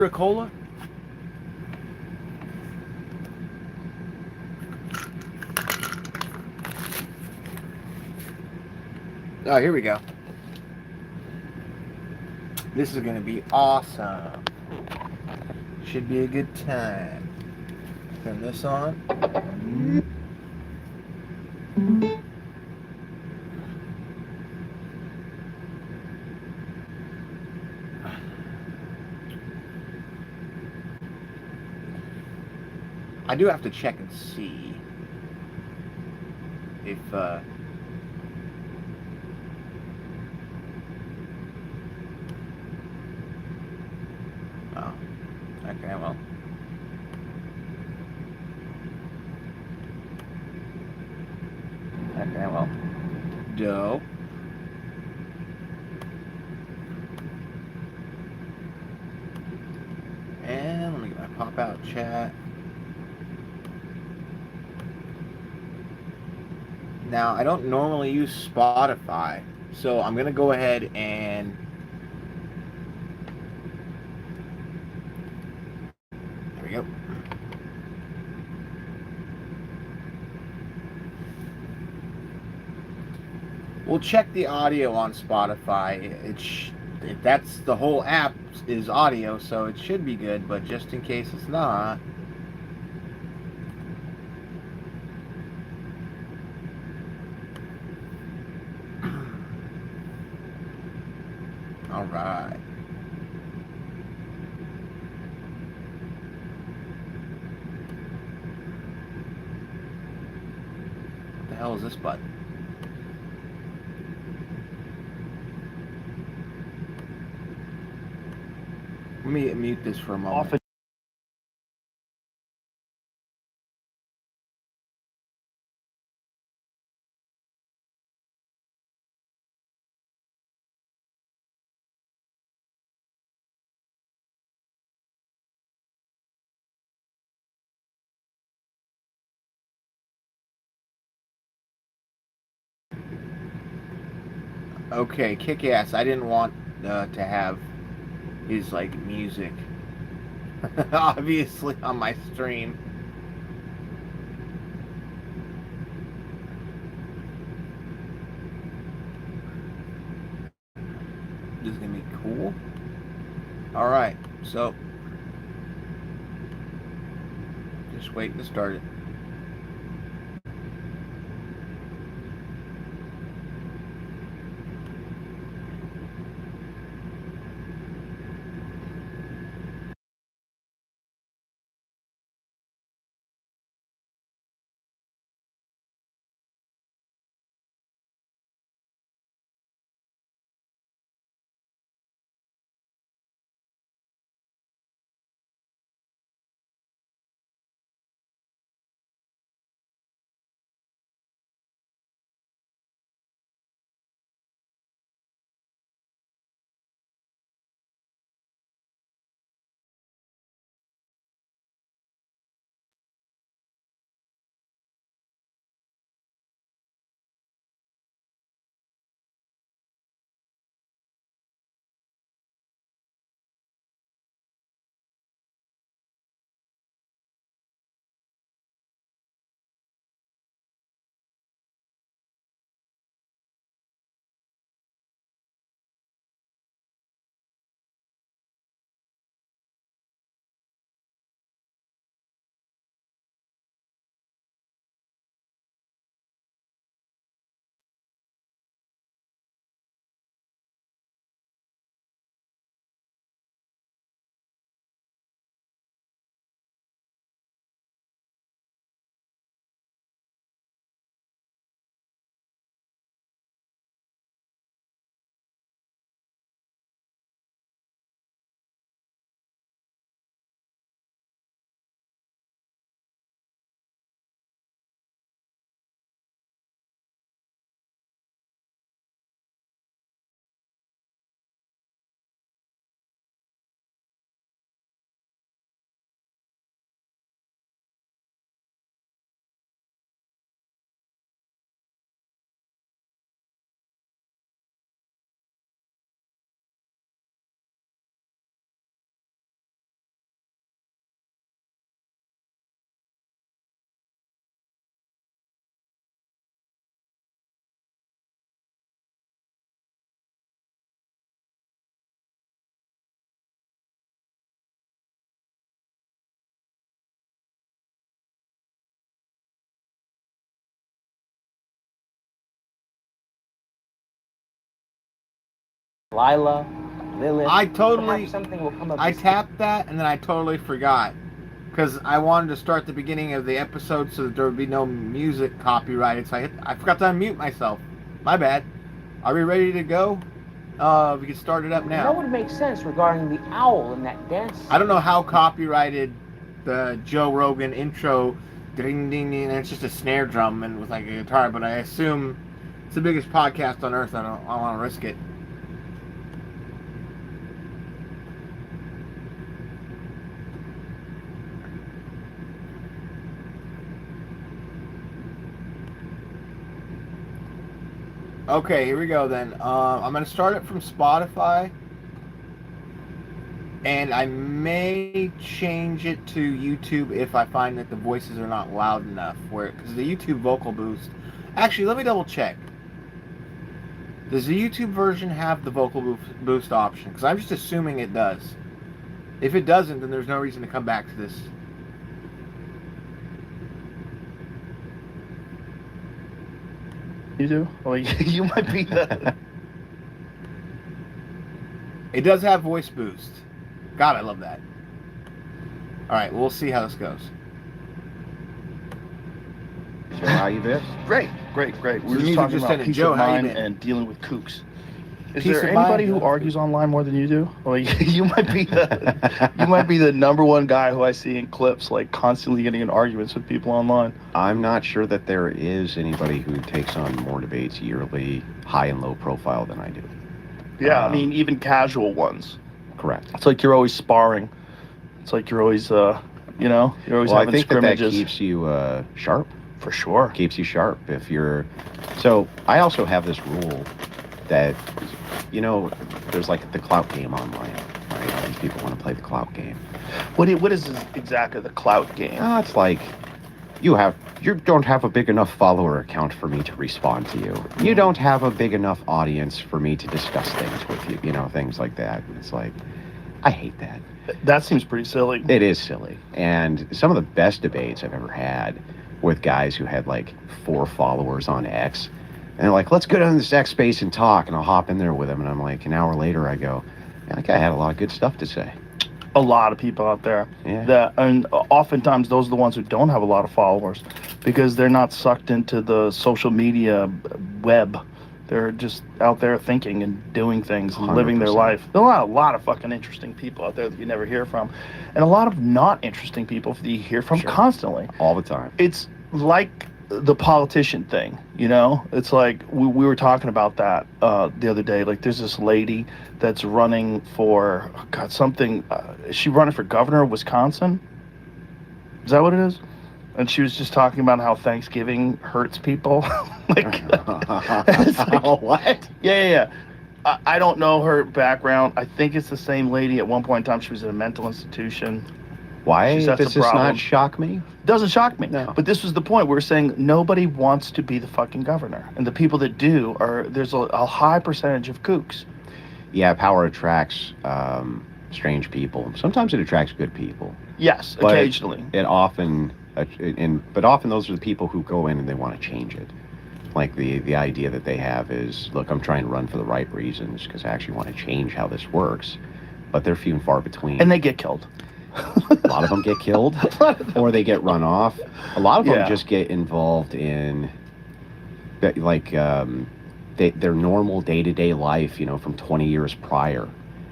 A cola? Oh, here we go. This is going to be awesome. Should be a good time. Turn this on. I do have to check and see if oh, okay, well. Okay, well. Dope. And let me get my pop out chat. Now, I don't normally use Spotify, so I'm going to go ahead and there we go. We'll check the audio on Spotify. That's the whole app is audio, so it should be good, but just in case it's not. All right. What the hell is this button? Let me mute this for a moment. Okay, kick ass. I didn't want to have his like music, obviously on my stream. This is gonna be cool. All right, so just waiting to start it. Lila, Lilith. I totally, Perhaps something will come of I this. tapped that and then I totally forgot. Because I wanted to start the beginning of the episode so that there would be no music copyrighted. So I forgot to unmute myself. My bad. Are we ready to go? We can start it up And that now. would make sense regarding the owl in that dance. I don't know how copyrighted the Joe Rogan intro, ding ding ding, and it's just a snare drum and with like a guitar, but I assume it's the biggest podcast on earth. I don't want to risk it. Okay, here we go then. I'm going to start it from Spotify. And I may change it to YouTube if I find that the voices are not loud enough. Because the YouTube vocal boost... Actually, let me double check. Does the YouTube version have the vocal boost option? Because I'm just assuming it does. If it doesn't, then there's no reason to come back to this. You do? Well, you might be the... It does have voice boost. God, I love that. Alright, we'll see how this goes. Joe, how you been? Great. We're music just talking just about ended. peace Joe, of how you mind been? and dealing with kooks. Is Peace there of anybody mind? who argues online more than you do? Well, you might be the number one guy who I see in clips, like constantly getting in arguments with people online. I'm not sure that there is anybody who takes on more debates yearly, high and low profile than I do. Yeah, I mean, even casual ones. Correct. It's like you're always sparring. It's like you're always, you're always having I think scrimmages. that keeps you sharp. For sure. Keeps you sharp if you're... So I also have this rule that, there's like the clout game online, right? All these people want to play the clout game. What is exactly the clout game? It's like you don't have a big enough follower account for me to respond to you. You don't have a big enough audience for me to discuss things with you, things like that. And it's like, I hate that. That seems pretty silly. It is silly. And some of the best debates I've ever had with guys who had like 4 followers on X, and they're like, let's go down to this X space and talk, and I'll hop in there with them, and I'm like, an hour later I go, yeah, that guy had a lot of good stuff to say. A lot of people out there. Yeah. And oftentimes those are the ones who don't have a lot of followers because they're not sucked into the social media web. They're just out there thinking and doing things and living their 100%. life. There are a lot of fucking interesting people out there that you never hear from, and a lot of not interesting people that you hear from constantly. All the time. It's like the politician thing, It's like we were talking about that the other day. Like, there's this lady that's running for something. Is she running for governor of Wisconsin? Is that what it is? And she was just talking about how Thanksgiving hurts people. What? Yeah. I don't know her background. I think it's the same lady. At one point in time, she was in a mental institution. Why Does this not shock me? Doesn't shock me. No. But this was the point. We were saying nobody wants to be the fucking governor. And the people that do there's a high percentage of kooks. Yeah, power attracts strange people. Sometimes it attracts good people. Yes, But occasionally. But often those are the people who go in and they want to change it. Like the idea that they have is, look, I'm trying to run for the right reasons because I actually want to change how this works. But they're few and far between. And they get killed. A lot of them get killed or they get run off. A lot of them just get involved in their normal day-to-day life, from 20 years prior.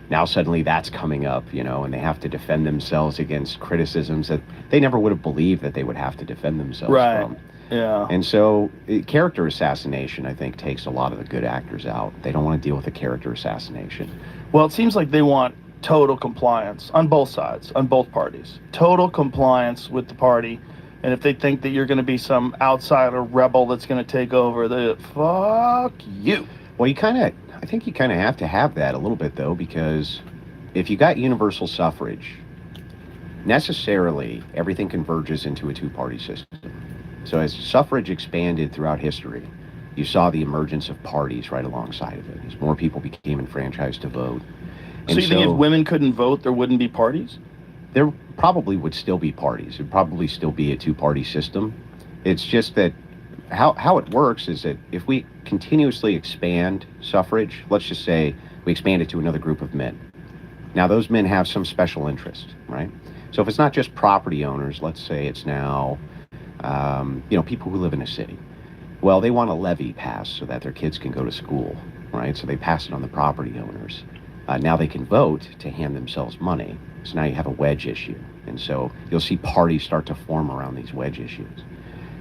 Now suddenly that's coming up, and they have to defend themselves against criticisms that they never would have believed that they would have to defend themselves from. Yeah. And so character assassination, I think, takes a lot of the good actors out. They don't want to deal with a character assassination. Well, it seems like they want total compliance on both sides, on both parties. Total compliance with the party. And if they think that you're going to be some outsider rebel that's going to take over, fuck you. Well, I think you kind of have to have that a little bit, though, because if you got universal suffrage, necessarily everything converges into a two-party system. So as suffrage expanded throughout history, you saw the emergence of parties right alongside of it. As more people became enfranchised to vote. So you think if women couldn't vote, there wouldn't be parties? There probably would still be parties. It'd probably still be a two-party system. It's just that how it works is that if we continuously expand suffrage, let's just say We expand it to another group of men. Now, those men have some special interest, right? So if it's not just property owners, let's say it's now, people who live in a city. Well, they want a levy passed so that their kids can go to school, right? So they pass it on the property owners. Now they can vote to hand themselves money. So now you have a wedge issue. And so you'll see parties start to form around these wedge issues.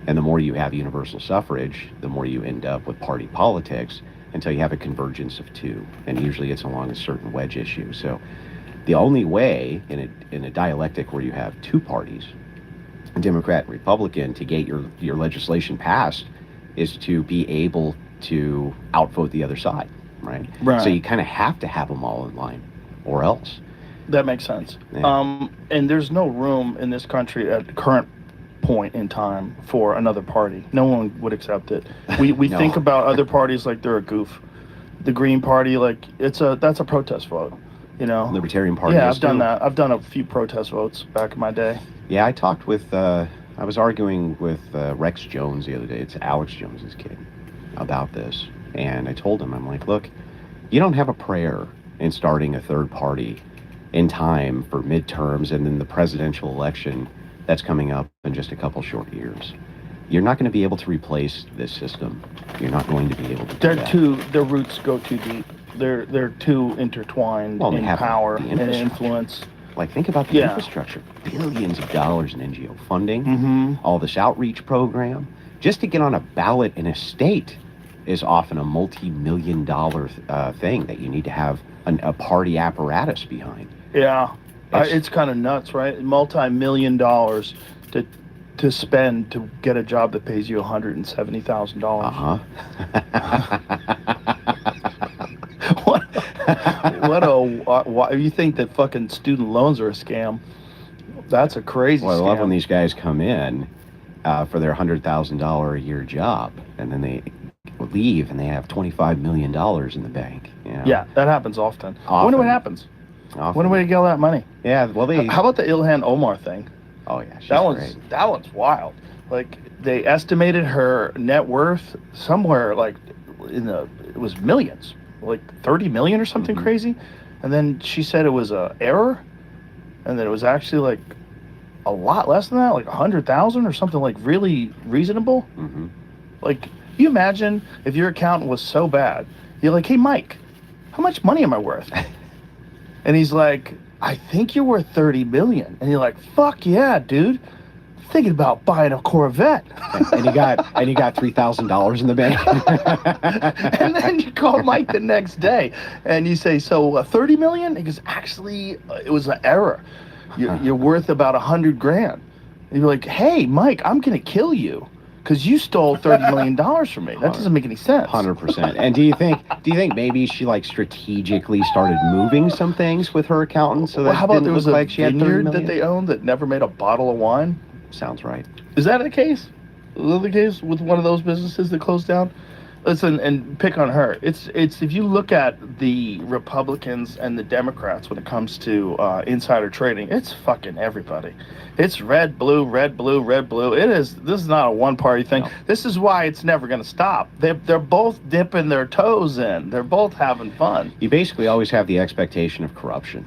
And the more you have universal suffrage, the more you end up with party politics until you have a convergence of two. And usually it's along a certain wedge issue. So the only way in a dialectic where you have two parties, Democrat and Republican, to get your legislation passed is to be able to outvote the other side, right? Right. So you kind of have to have them all in line, or else. That makes sense. Yeah. And there's no room in this country at the current point in time for another party. No one would accept it. We No. think about other parties like they're a goof. The Green Party, like that's a protest vote, you know. Libertarian Party. Yeah, is I've done too. that. I've done a few protest votes back in my day. Yeah, I talked with, I was arguing with Rex Jones the other day. It's Alex Jones's kid about this. And I told him, I'm like, look, you don't have a prayer in starting a third party in time for midterms and then the presidential election that's coming up in just a couple short years. You're not going to be able to replace this system. You're not going to be able to do that. Their roots go too deep. They're too intertwined Well, they in have power the and infrastructure. influence. Like, think about the Yeah. infrastructure. Billions of dollars in NGO funding, Mm-hmm. all this outreach program. Just to get on a ballot in a state is often a multi-million-dollar thing that you need to have a party apparatus behind. Yeah, It's- it's kind of nuts, right? Multi-million-dollars to spend to get a job that pays you $170,000. Uh-huh. Why you think that fucking student loans are a scam? That's a crazy Well, I scam. love when these guys come in for their $100,000 a year job, and then they leave and they have $25 million in the bank. You know? Yeah, that happens often. I Often. wonder what happens. Often. Wonder where you get all that money. Yeah, well, they... How about the Ilhan Omar thing? Oh, yeah, she's That great. one's wild. Like they estimated her net worth somewhere like it was millions, like 30 million or something Mhm. crazy, and then she said it was a error, and that it was actually like a lot less than that, like 100,000 or something like really reasonable. Mm-hmm. Like you imagine if your accountant was so bad, you're like, hey Mike, how much money am I worth? And he's like, I think you're worth 30 million. And you're like, fuck yeah, dude. Thinking about buying a Corvette. and you got $3,000 in the bank. And then you call Mike the next day and you say, so 30 million? He goes, actually, it was an error. You're worth about 100 grand. And you're like, hey, Mike, I'm going to kill you because you stole $30 million from me. That doesn't make any sense. 100%. And do you think maybe she like strategically started moving some things with her accountant so that Well, how it about didn't there was look a like she had 30 vineyard million? that they owned that never made a bottle of wine? Sounds right. Is that the case? Is that the case with one of those businesses that closed down? Listen, and pick on her. It's if you look at the Republicans and the Democrats when it comes to insider trading, it's fucking everybody. It's red, blue, red, blue, red, blue. This is not a one-party thing. No. This is why it's never going to stop. They're both dipping their toes in. They're both having fun. You basically always have the expectation of corruption.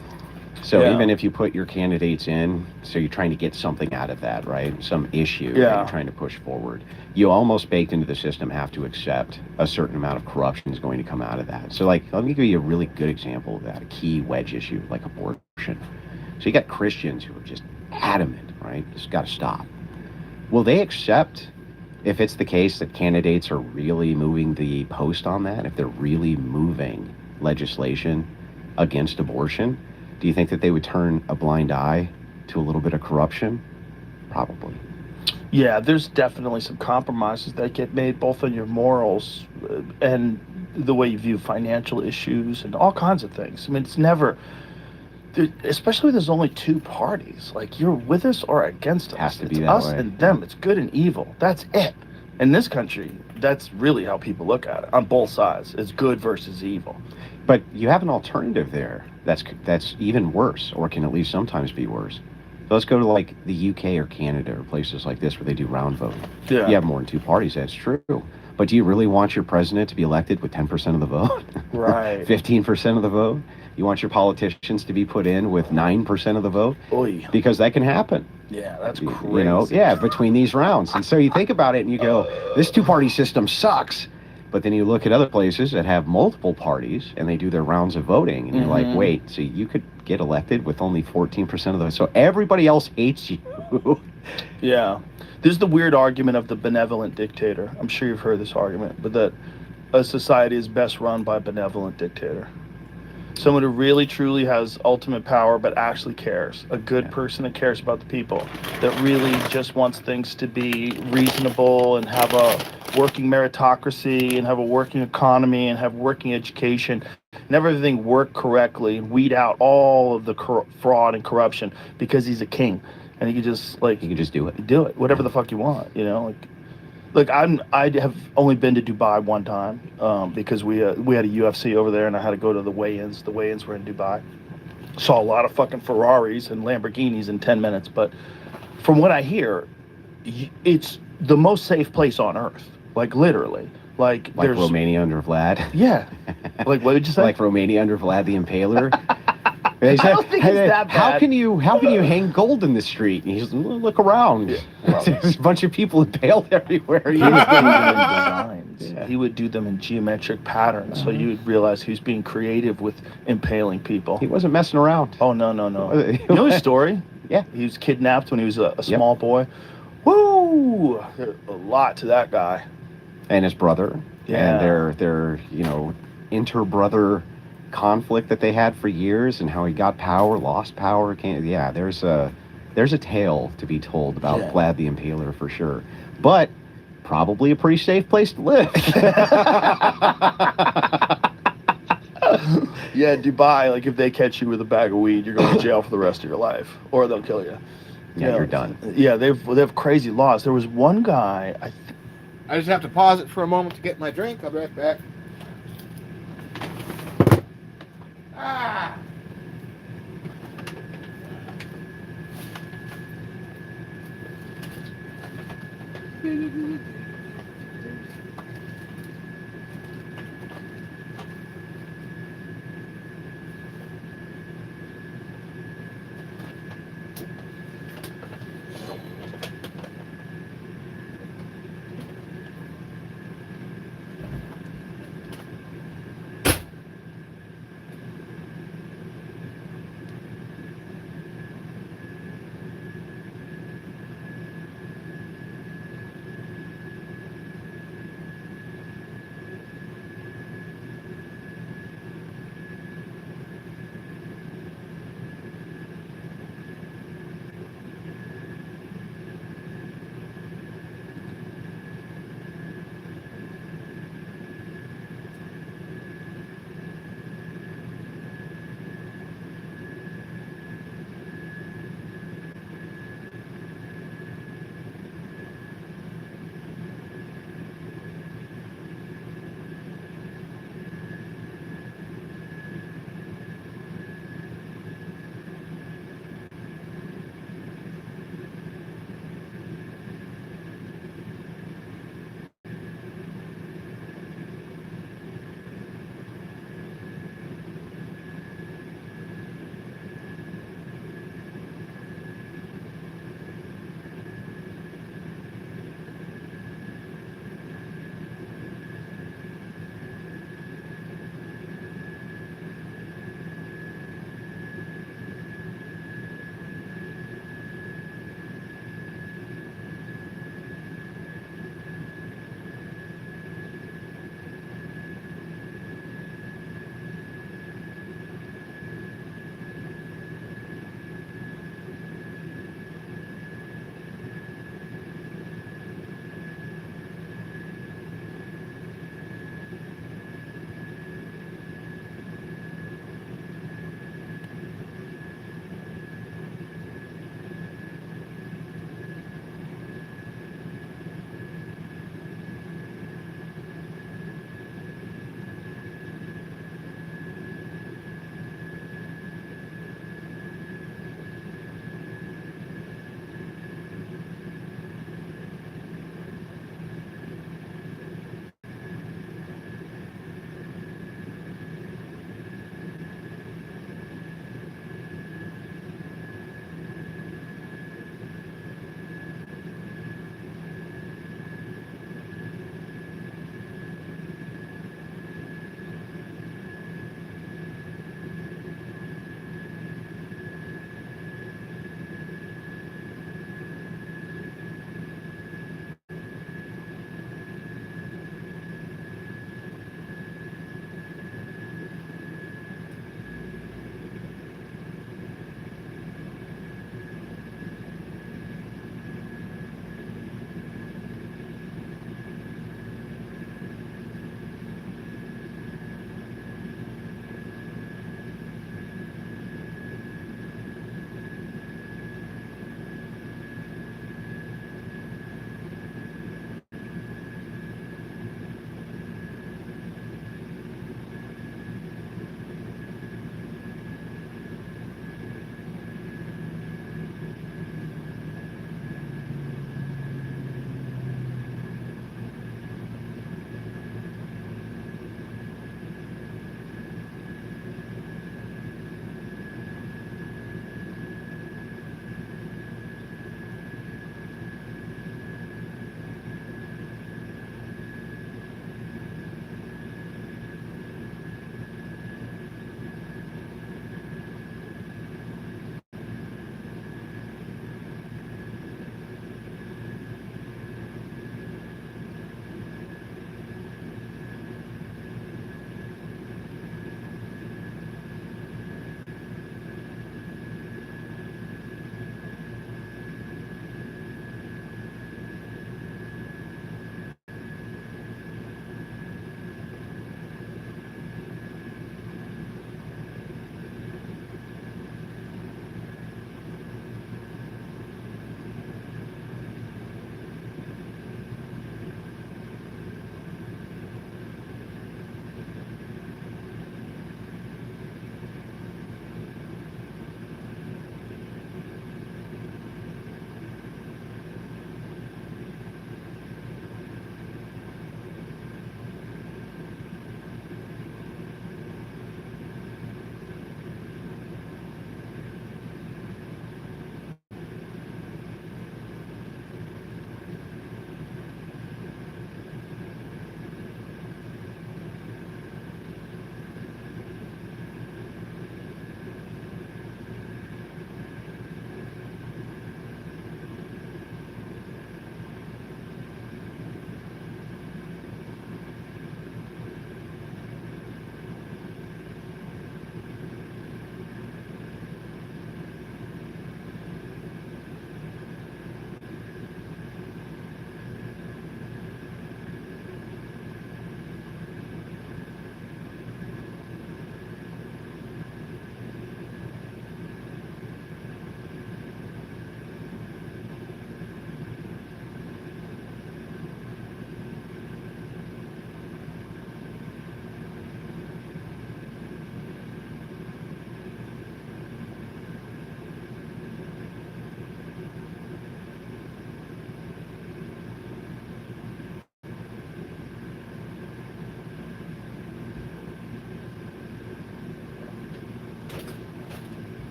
So Yeah. even if you put your candidates in, so you're trying to get something out of that, right? Some issue that Yeah. you're trying to push forward. You almost baked into the system have to accept a certain amount of corruption is going to come out of that. So like, let me give you a really good example of that, a key wedge issue like abortion. So you got Christians who are just adamant, right? It's got to stop. Will they accept if it's the case that candidates are really moving the post on that, if they're really moving legislation against abortion? Do you think that they would turn a blind eye to a little bit of corruption? Probably. Yeah, there's definitely some compromises that get made both on your morals and the way you view financial issues and all kinds of things. I mean, it's never, especially when there's only two parties. Like, you're with us or against us. Has to be it's that us way. and them. It's good and evil. That's it. In this country, that's really how people look at it on both sides. It's good versus evil. But you have an alternative there that's even worse, or can at least sometimes be worse. let's go to like the UK or Canada or places like this where they do round voting. Yeah. You have more than 2 parties, that's true. But do you really want your president to be elected with 10% of the vote? Right. 15% of the vote? You want your politicians to be put in with 9% of the vote? Oy. Because that can happen. Yeah, that's crazy. You know, yeah, between these rounds. And so you think about it and you go, this 2-party system sucks. But then you look at other places that have multiple parties and they do their rounds of voting. And you're like, wait, so you could get elected with only 14% of the vote. So everybody else hates you. Yeah. This is the weird argument of the benevolent dictator. I'm sure you've heard this argument, but that a society is best run by a benevolent dictator. Someone who really truly has ultimate power but actually cares. A good person that cares about the people. That really just wants things to be reasonable and have a working meritocracy and have a working economy and have working education and everything work correctly and weed out all of the fraud and corruption because he's a king. And he can just do it. Do it. Whatever the fuck you want, you know? Like I have only been to Dubai one time because we had a UFC over there and I had to go to the weigh-ins. The weigh-ins were in Dubai. Saw a lot of fucking Ferraris and Lamborghinis in 10 minutes. But from what I hear, it's the most safe place on earth. Like literally. Like there's Romania under Vlad. Yeah. Like what did you say? Like Romania under Vlad the Impaler. I don't think it's that bad. How can you hang gold in the street? And he's look around. Well, there's a bunch of people impaled everywhere. He would do them in designs. Yeah. He would do them in geometric patterns, so you would realize he was being creative with impaling people. He wasn't messing around. Oh no. You know his story? Yeah. He was kidnapped when he was a small boy. Woo! There's a lot to that guy. And his brother. Yeah. And their inter-brother conflict that they had for years and how he got power, lost power. There's a tale to be told about Vlad the Impaler for sure. But probably a pretty safe place to live. Yeah, Dubai, like if they catch you with a bag of weed, you're going to jail for the rest of your life. Or they'll kill you. Yeah, you're done. Yeah, they have crazy laws. There was one guy, I just have to pause it for a moment to get my drink. I'll be right back. Ah!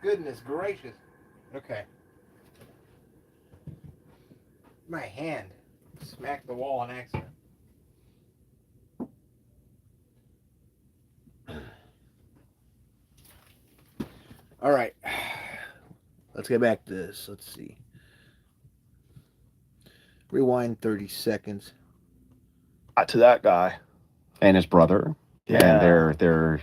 goodness gracious. Okay. My hand smacked the wall on accident. All right. Let's get back to this. Let's see. Rewind 30 seconds. To that guy. And his brother. Yeah. And their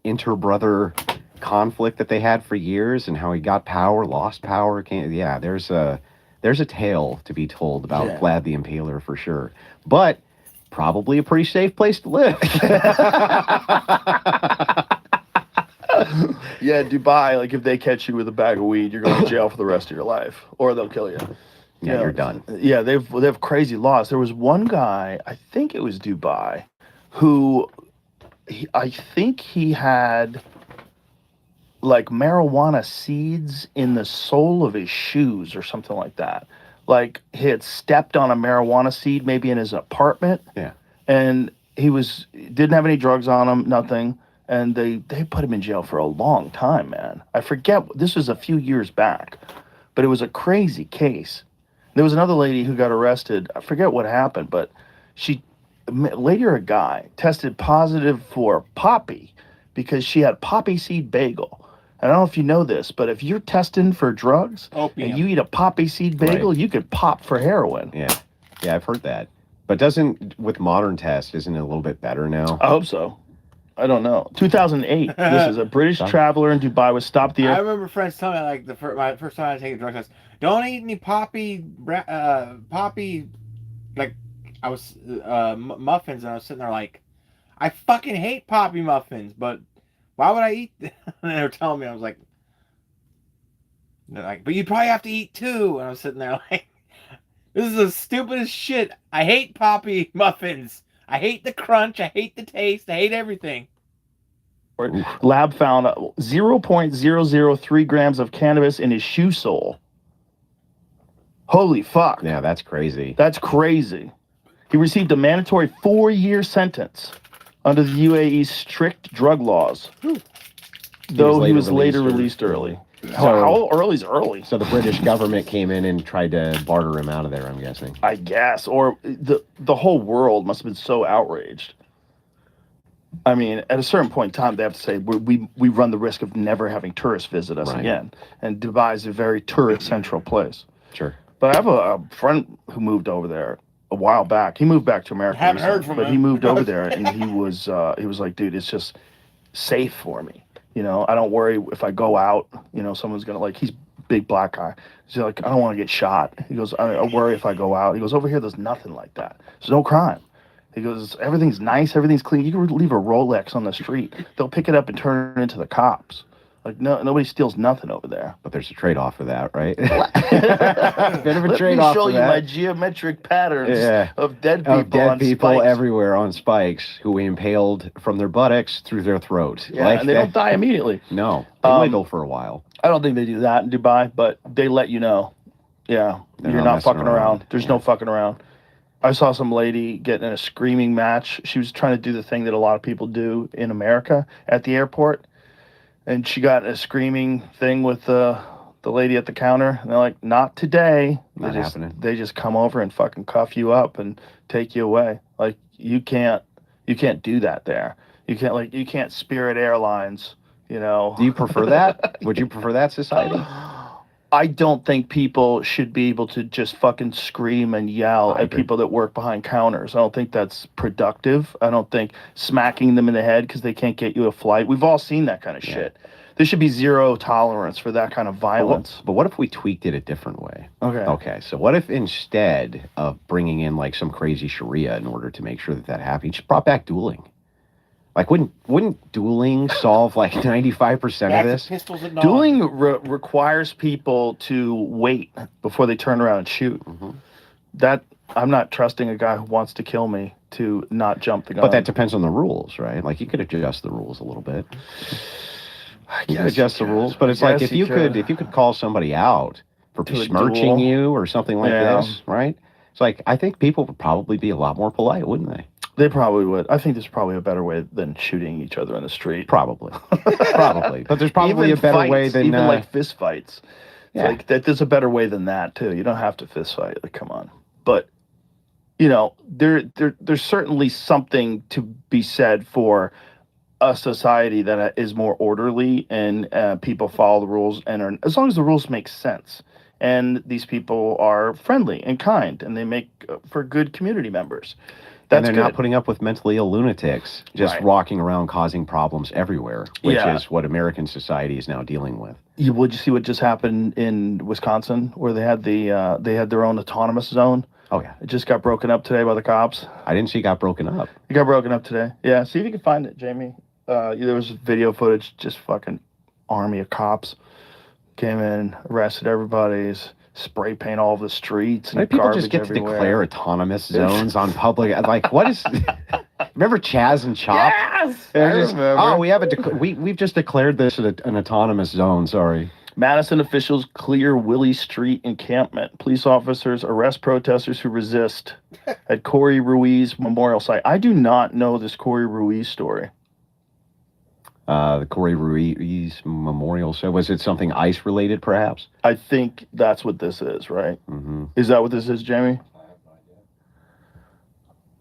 inter-brother conflict that they had for years, and how he got power, lost power. There's a tale to be told about Vlad the Impaler for sure. But probably a pretty safe place to live. Yeah, Dubai, like if they catch you with a bag of weed, you're going to jail for the rest of your life, or they'll kill you. Yeah, you're done. Yeah, they have crazy laws. There was one guy, I think it was Dubai, who I think he had like marijuana seeds in the sole of his shoes or something like that. Like he had stepped on a marijuana seed maybe in his apartment. Yeah. And didn't have any drugs on him, nothing. And they put him in jail for a long time, man. I forget, this was a few years back, but it was a crazy case. There was another lady who got arrested. I forget what happened, but lady or a guy tested positive for poppy because she had poppy seed bagel. I don't know if you know this, but if you're testing for drugs and you eat a poppy seed bagel, you could pop for heroin. Yeah, I've heard that. But with modern tests, isn't it a little bit better now? I hope so. I don't know. 2008. This is a British traveler in Dubai was stopped the. I remember friends telling me like my first time I was taking a drug test. Don't eat any poppy. Like I was muffins, and I was sitting there like, I fucking hate poppy muffins, but why would I eat them? And they were telling me, I was like, they're like, but you probably have to eat too. And I was sitting there like, this is the stupidest shit. I hate poppy muffins. I hate the crunch. I hate the taste. I hate everything. Lab found 0.003 grams of cannabis in his shoe sole. Holy fuck. Yeah, that's crazy. That's crazy. He received a mandatory 4-year sentence under the UAE's strict drug laws. Though he was later released early. How early is early? So the British government came in and tried to barter him out of there, I'm guessing. I guess. Or the whole world must have been so outraged. I mean, at a certain point in time, they have to say, we run the risk of never having tourists visit us again. And Dubai is a very tourist-central place. Sure. But I have a friend who moved over there a while back. He moved back to America. I haven't heard from him. But he moved over there, and he was like, dude, it's just safe for me. You know, I don't worry if I go out, someone's going to he's a big black guy. He's like, I don't want to get shot. He goes, I worry if I go out. He goes, over here, there's nothing like that. There's no crime. He goes, everything's nice. Everything's clean. You can leave a Rolex on the street. They'll pick it up and turn it into the cops. Like, no, nobody steals nothing over there. But there's a trade-off for that, right? Bit of a trade-off for that. Let me show you my geometric patterns of dead people spikes. Everywhere on spikes who we impaled from their buttocks through their throat. Yeah, and they don't die immediately. No, they wiggle for a while. I don't think they do that in Dubai, but they let you know. Yeah, you're not fucking around. There's no fucking around. I saw some lady get in a screaming match. She was trying to do the thing that a lot of people do in America at the airport. And she got a screaming thing with the lady at the counter. And they're like, not today. Not happening. They just come over and fucking cuff you up and take you away. Like, you can't do that there. You can't Spirit Airlines, Do you prefer that? Would you prefer that society? I don't think people should be able to just fucking scream and yell at people that work behind counters. I don't think that's productive. I don't think smacking them in the head because they can't get you a flight. We've all seen that kind of shit. There should be zero tolerance for that kind of violence. But what if we tweaked it a different way? Okay. So what if instead of bringing in some crazy Sharia in order to make sure that happens, just brought back dueling? Like, wouldn't dueling solve 95% of this? Dueling requires people to wait before they turn around and shoot. Mm-hmm. That I'm not trusting a guy who wants to kill me to not jump the gun. But that depends on the rules, right? Like, you could adjust the rules a little bit. You could adjust the rules, but it's like if you could call somebody out for besmirching you or something like this, right? It's like, I think people would probably be a lot more polite, wouldn't they? They probably would. I think there's probably a better way than shooting each other in the street. Probably. Probably. But there's probably Even a better fights, way than... even like fist fights. Yeah. Like that, there's a better way than that too. You don't have to fist fight. Like, come on. But there's certainly something to be said for a society that is more orderly and people follow the rules as long as the rules make sense and these people are friendly and kind and they make for good community members. And they're not putting up with mentally ill lunatics just walking around causing problems everywhere, which is what American society is now dealing with. Would you see what just happened in Wisconsin, where they had their own autonomous zone? Oh yeah, it just got broken up today by the cops. I didn't see it got broken up. It got broken up today. Yeah, see if you can find it, Jamie. There was video footage, just fucking army of cops came in, arrested everybody's. Spray paint all of the streets and people garbage just get everywhere. To declare autonomous zones on public. Like, what is? Remember Chaz and Chop? Yes, I remember. Oh, we have we've just declared this an autonomous zone. Sorry. Madison officials clear Willie Street encampment. Police officers arrest protesters who resist at Corey Ruiz Memorial Site. I do not know this Corey Ruiz story. The Corey Ruiz Memorial. So was it something ICE related, perhaps? I think that's what this is, right? Mm-hmm. Is that what this is, Jamie? I have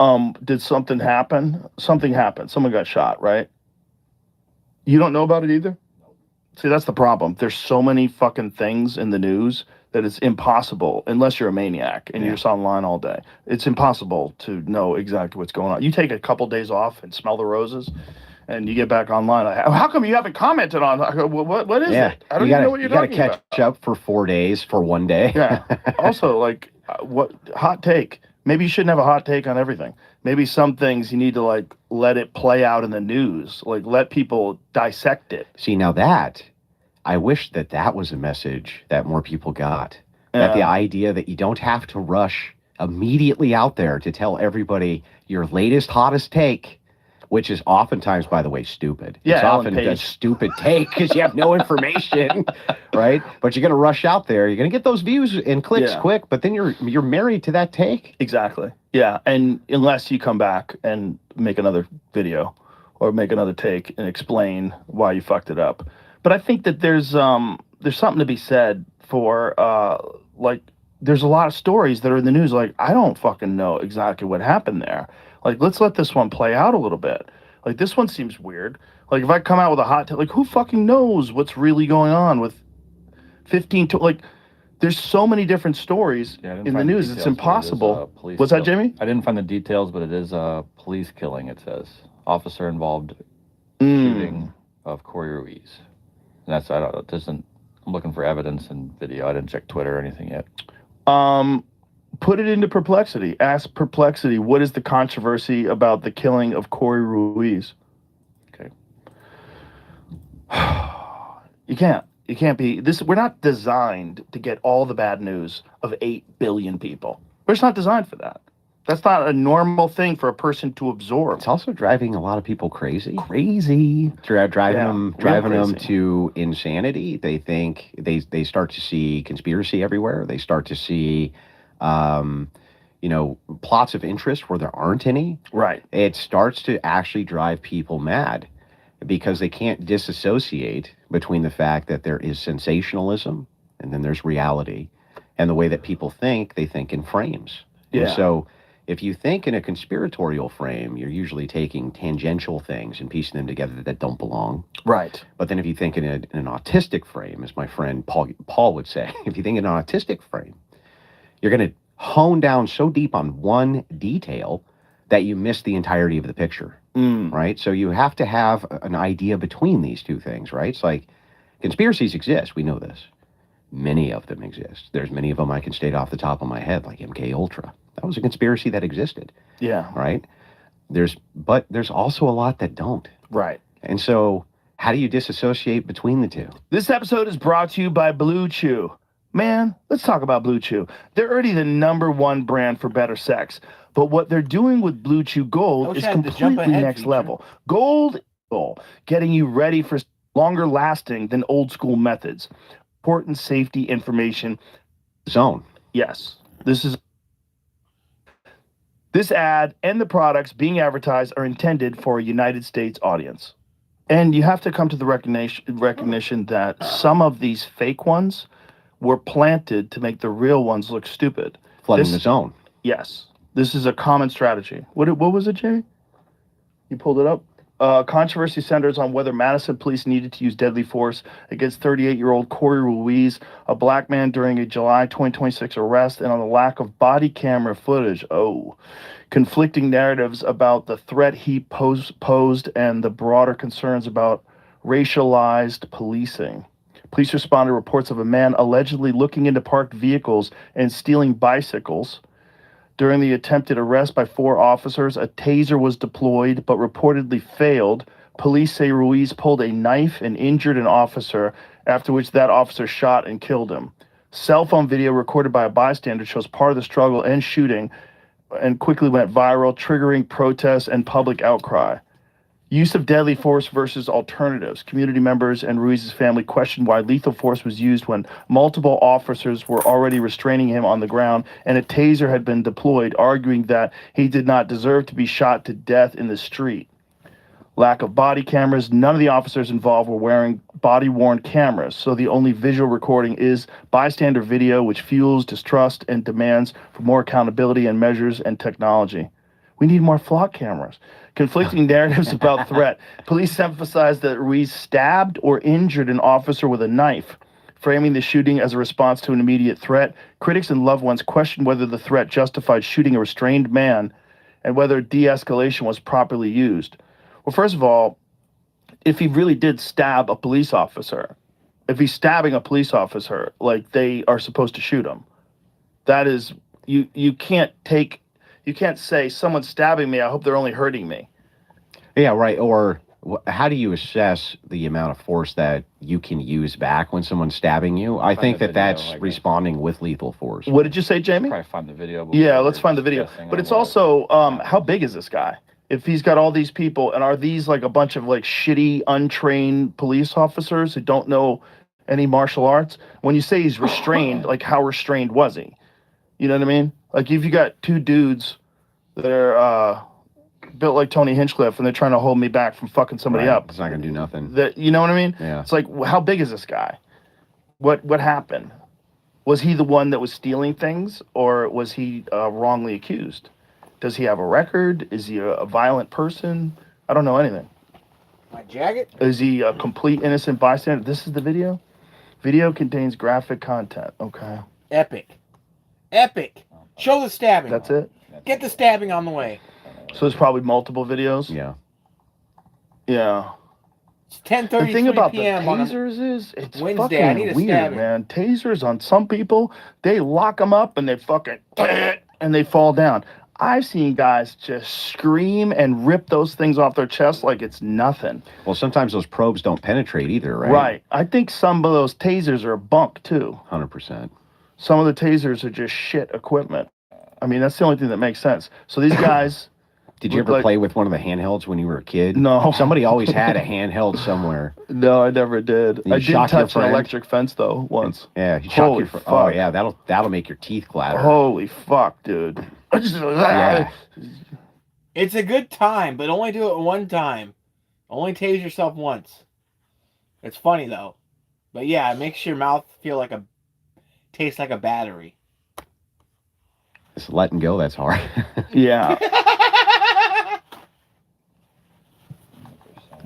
no idea. Did something happen? Something happened. Someone got shot, right? You don't know about it either? No. See, that's the problem. There's so many fucking things in the news that it's impossible, unless you're a maniac and you're just online all day. It's impossible to know exactly what's going on. You take a couple days off and smell the roses, and you get back online. Like, how come you haven't commented on what is it? I don't even know what you're talking about. You got to catch up for 4 days for one day. Yeah. Also, like, what hot take? Maybe you shouldn't have a hot take on everything. Maybe some things you need to like let it play out in the news. Like let people dissect it. See, now that I wish that was a message that more people got. That the idea that you don't have to rush immediately out there to tell everybody your latest hottest take. Which is oftentimes, by the way, stupid. Yeah, it's often a stupid take because you have no information, right? But you're going to rush out there. You're going to get those views and clicks quick, but then you're married to that take. Exactly. Yeah, and unless you come back and make another video or make another take and explain why you fucked it up. But I think that there's something to be said for like there's a lot of stories that are in the news. Like I don't fucking know exactly what happened there. Like, let's let this one play out a little bit. Like, this one seems weird. Like, if I come out with a hot take, like, who fucking knows what's really going on with 15 to, like, there's so many different stories in the news. It's impossible. What's that, Jamie? I didn't find the details, but it is a police killing, it says. Officer involved shooting of Corey Ruiz. And that's, I'm looking for evidence and video. I didn't check Twitter or anything yet. Put it into Perplexity. Ask Perplexity, what is the controversy about the killing of Corey Ruiz? Okay. You can't be this. We're not designed to get all the bad news of 8 billion people. We're just not designed for that. That's not a normal thing for a person to absorb. It's also driving a lot of people crazy. Driving them to insanity. They think they start to see conspiracy everywhere. They start to see plots of interest where there aren't any. Right. It starts to actually drive people mad because they can't disassociate between the fact that there is sensationalism and then there's reality. And the way that people think, they think in frames. Yeah. And so if you think in a conspiratorial frame, you're usually taking tangential things and piecing them together that don't belong. Right. But then if you think in an autistic frame, as my friend Paul would say, if you think in an autistic frame, you're going to hone down so deep on one detail that you miss the entirety of the picture, right? So you have to have an idea between these two things, right? It's like conspiracies exist. We know this. Many of them exist. There's many of them I can state off the top of my head, like MK Ultra. That was a conspiracy that existed. Yeah. Right? But there's also a lot that don't. Right. And so how do you disassociate between the two? This episode is brought to you by Blue Chew. Man, let's talk about Blue Chew. They're already the #1 brand for better sex. But what they're doing with Blue Chew Gold is completely next level. Gold, getting you ready for longer lasting than old school methods. Important safety information. Zone. Yes. This is This ad and the products being advertised are intended for a United States audience. And you have to come to the recognition that some of these fake ones were planted to make the real ones look stupid. Flooding the zone. Yes. This is a common strategy. What was it, Jay? You pulled it up? Controversy centers on whether Madison police needed to use deadly force against 38-year-old Corey Ruiz, a black man, during a July 2026 arrest, and on the lack of body camera footage. Conflicting narratives about the threat he posed and the broader concerns about racialized policing. Police responded to reports of a man allegedly looking into parked vehicles and stealing bicycles. During the attempted arrest by 4 officers, a taser was deployed but reportedly failed. Police say Ruiz pulled a knife and injured an officer, after which that officer shot and killed him. Cell phone video recorded by a bystander shows part of the struggle and shooting and quickly went viral, triggering protests and public outcry. Use of deadly force versus alternatives. Community members and Ruiz's family questioned why lethal force was used when multiple officers were already restraining him on the ground and a taser had been deployed, arguing that he did not deserve to be shot to death in the street. Lack of body cameras. None of the officers involved were wearing body-worn cameras, so the only visual recording is bystander video, which fuels distrust and demands for more accountability and measures and technology. We need more flock cameras. Conflicting narratives about threat. Police emphasized that Ruiz stabbed or injured an officer with a knife, framing the shooting as a response to an immediate threat. Critics and loved ones questioned whether the threat justified shooting a restrained man and whether de-escalation was properly used. Well, first of all, if he really did stab a police officer, if he's stabbing a police officer, like, they are supposed to shoot him. That is, you can't say someone's stabbing me, I hope they're only hurting me. Yeah, right. Or how do you assess the amount of force that you can use back when someone's stabbing you? I think that's responding with lethal force. What did you say, Jamie? Probably find the video. Yeah, let's find the video. But it's also, how big is this guy? If he's got all these people, and are these like a bunch of like shitty, untrained police officers who don't know any martial arts? When you say he's restrained, like, how restrained was he? You know what I mean? Like, if you got 2 dudes that are built like Tony Hinchcliffe and they're trying to hold me back from fucking somebody up. It's not going to do nothing. You know what I mean? Yeah. It's like, how big is this guy? What happened? Was he the one that was stealing things, or was he wrongly accused? Does he have a record? Is he a violent person? I don't know anything. My jacket? Is he a complete innocent bystander? This is the video? Video contains graphic content. Okay. Epic. Show the stabbing. That's it? Get the stabbing on the way. So there's probably multiple videos? Yeah. Yeah. It's 10:33 The thing about p.m. the on tasers is it's Wednesday. I need fucking a weird, stabbing. man. Tasers on some people, they lock them up and they fucking and they fall down. I've seen guys just scream and rip those things off their chest like it's nothing. Well, sometimes those probes don't penetrate either, right? Right. I think some of those tasers are bunk too. 100%. Some of the tasers are just shit equipment. I mean, that's the only thing that makes sense. So these guys... Did you ever play with one of the handhelds when you were a kid? No. Somebody always had a handheld somewhere. No, I never did. You I did shock your touch an friend? electric fence, though, once. Yeah, you shock Holy your friend. fuck. Oh, yeah, that'll make your teeth clatter. Holy fuck, dude. Yeah. It's a good time, but only do it one time. Only tase yourself once. It's funny, though. But yeah, it makes your mouth taste like a battery. Just letting go, that's hard. Yeah.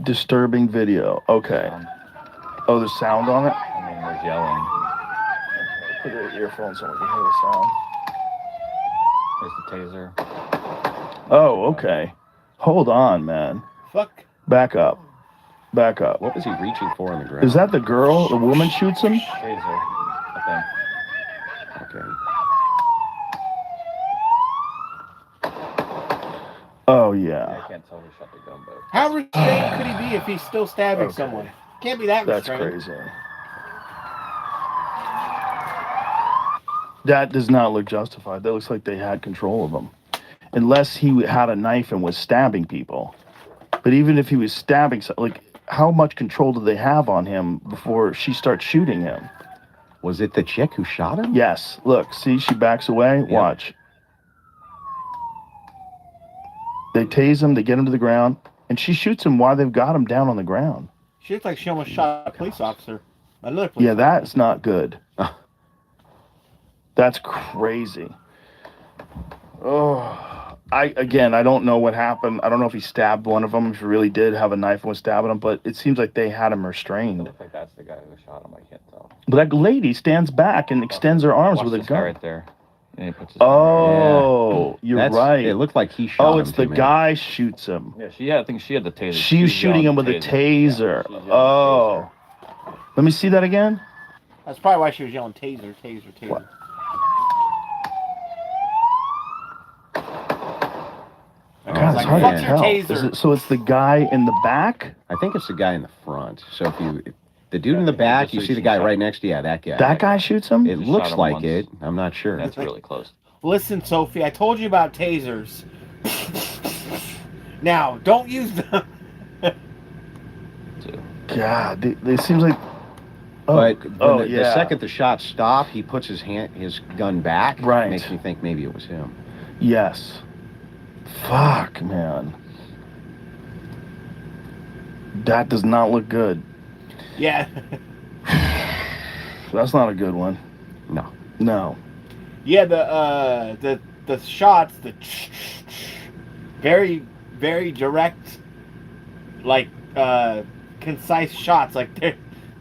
Disturbing video. Okay. Oh, there's sound on it? I mean, there's yelling. Put your earphones so we can hear the sound. There's the taser. Oh, okay. Hold on, man. Fuck. Back up. Back up. What was he reaching for on the ground? Is that the girl? The woman shoots him? Taser, I think. Okay. Oh, Yeah, yeah. I can't tell who shot the gun, but How restrained could he be if he's still stabbing Okay. someone? Can't be that That's restrained. crazy. That does not look justified. That looks like they had control of him. Unless he had a knife and was stabbing people. But even if he was stabbing, like, how much control do they have on him before she starts shooting him? Was it the chick who shot him? Yes. Look, see, she backs away. Yeah. Watch. They tase him. They get him to the ground, and she shoots him while they've got him down on the ground. She looks like she almost shot a police officer. Another police Yeah, officer. that's not good. That's crazy. Oh, I don't know what happened. I don't know if he stabbed one of them, if he really did have a knife and was stabbing him, but it seems like they had him It restrained. looks like that's the guy who shot him. I can't tell. But that lady stands back and extends her arms Watch with a this guy gun. right there. And he puts his arm right Oh, you're right. It looked like he shot him. It's the guy shoots him. there. Yeah, I think she had the taser. She was shooting him with a taser. Oh. Let me see that again. That's probably why she was yelling taser, taser, taser. What? And God, it's it's like, hard fuck to your tell. taser. So it's the guy in the back? I think it's the guy in the front. So if the dude in the back, you see the guy right next to that guy. That guy shoots him? It Just looks shot him like once. it. I'm not sure. That's really close. Listen, Sophie, I told you about tasers. Now, don't use them. Too. God, they seems like... But when the yeah. second the shots stop, he puts his gun back. Right. Makes me think maybe it was him. Yes. Fuck, man. That does not look good. Yeah. That's not a good one. No. No. Yeah, the shots, the very, very direct, like, concise shots. Like,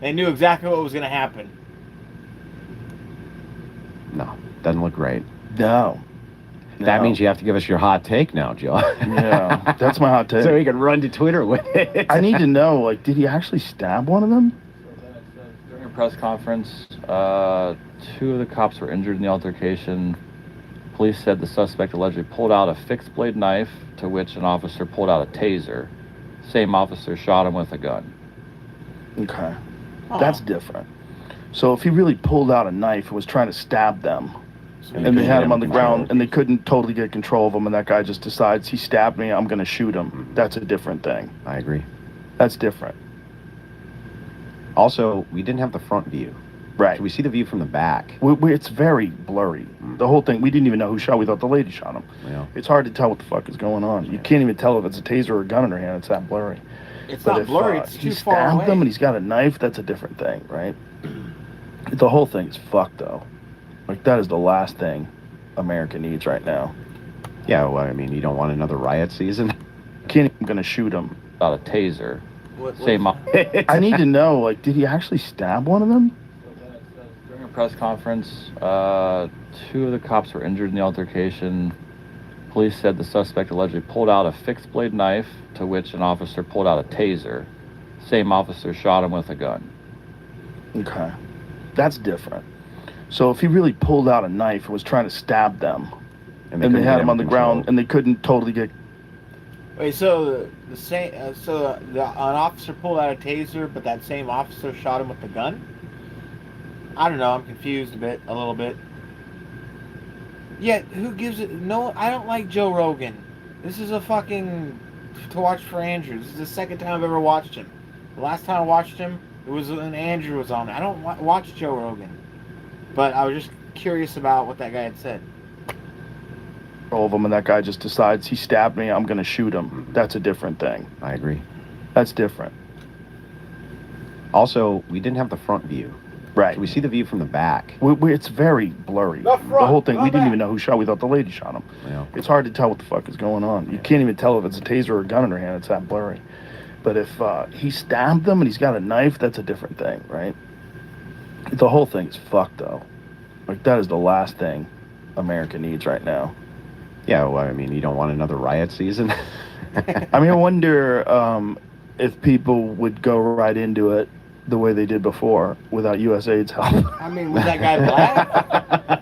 they knew exactly what was going to happen. No. Doesn't look right. No. That means you have to give us your hot take now, Joe. Yeah, that's my hot take. So we can run to Twitter with it. I need to know, like, did he actually stab one of them? During a press conference, 2 of the cops were injured in the altercation. Police said the suspect allegedly pulled out a fixed blade knife, to which an officer pulled out a taser. Same officer shot him with a gun. Okay. That's different. So if he really pulled out a knife and was trying to stab them, and they had him on the ground, and they couldn't totally get control of him, and that guy just decides, he stabbed me, I'm going to shoot him. That's a different thing. I agree. That's different. Also, we didn't have the front view. Right. So we see the view from the back. It's very blurry. The whole thing, we didn't even know who shot. We thought the lady shot him. Yeah. It's hard to tell what the fuck is going on. You can't even tell if it's a taser or a gun in her hand. It's that blurry. It's But not if blurry, it's he too far stabbed away. them and he's got a knife, that's a different thing, right? The whole thing is fucked, though. Like, that is the last thing America needs right now. Yeah, well, I mean, you don't want another riot season? Can't even gonna shoot him. About a taser. What- Same I need to know, like, did he actually stab one of them? During a press conference, 2 of the cops were injured in the altercation. Police said the suspect allegedly pulled out a fixed blade knife, to which an officer pulled out a taser. Same officer shot him with a gun. Okay. That's different. So if he really pulled out a knife and was trying to stab them, and they couldn't had get him on the control. ground, and they couldn't totally get... Wait, so an officer pulled out a taser, but that same officer shot him with the gun? I don't know. I'm confused a little bit. Yeah, who gives it? No, I don't like Joe Rogan. This is a fucking to watch for Andrew. This is the second time I've ever watched him. The last time I watched him, it was when Andrew was on. I don't watch Joe Rogan, but I was just curious about what that guy had said. All of them, and that guy just decides, he stabbed me, I'm gonna shoot him. That's a different thing. I agree. That's different. Also, we didn't have the front view. Right. So we see the view from the back. It's very blurry. The front, whole thing, the we didn't back. even know who shot. We thought the lady shot him. Yeah. It's hard to tell what the fuck is going on. You can't even tell if it's a taser or a gun in her hand. It's that blurry. But if he stabbed them and he's got a knife, that's a different thing, right? The whole thing is fucked, though. Like, that is the last thing America needs right now. Yeah, well, I mean, you don't want another riot season? I mean, I wonder if people would go right into it the way they did before without USAID's help. I mean, was that guy black?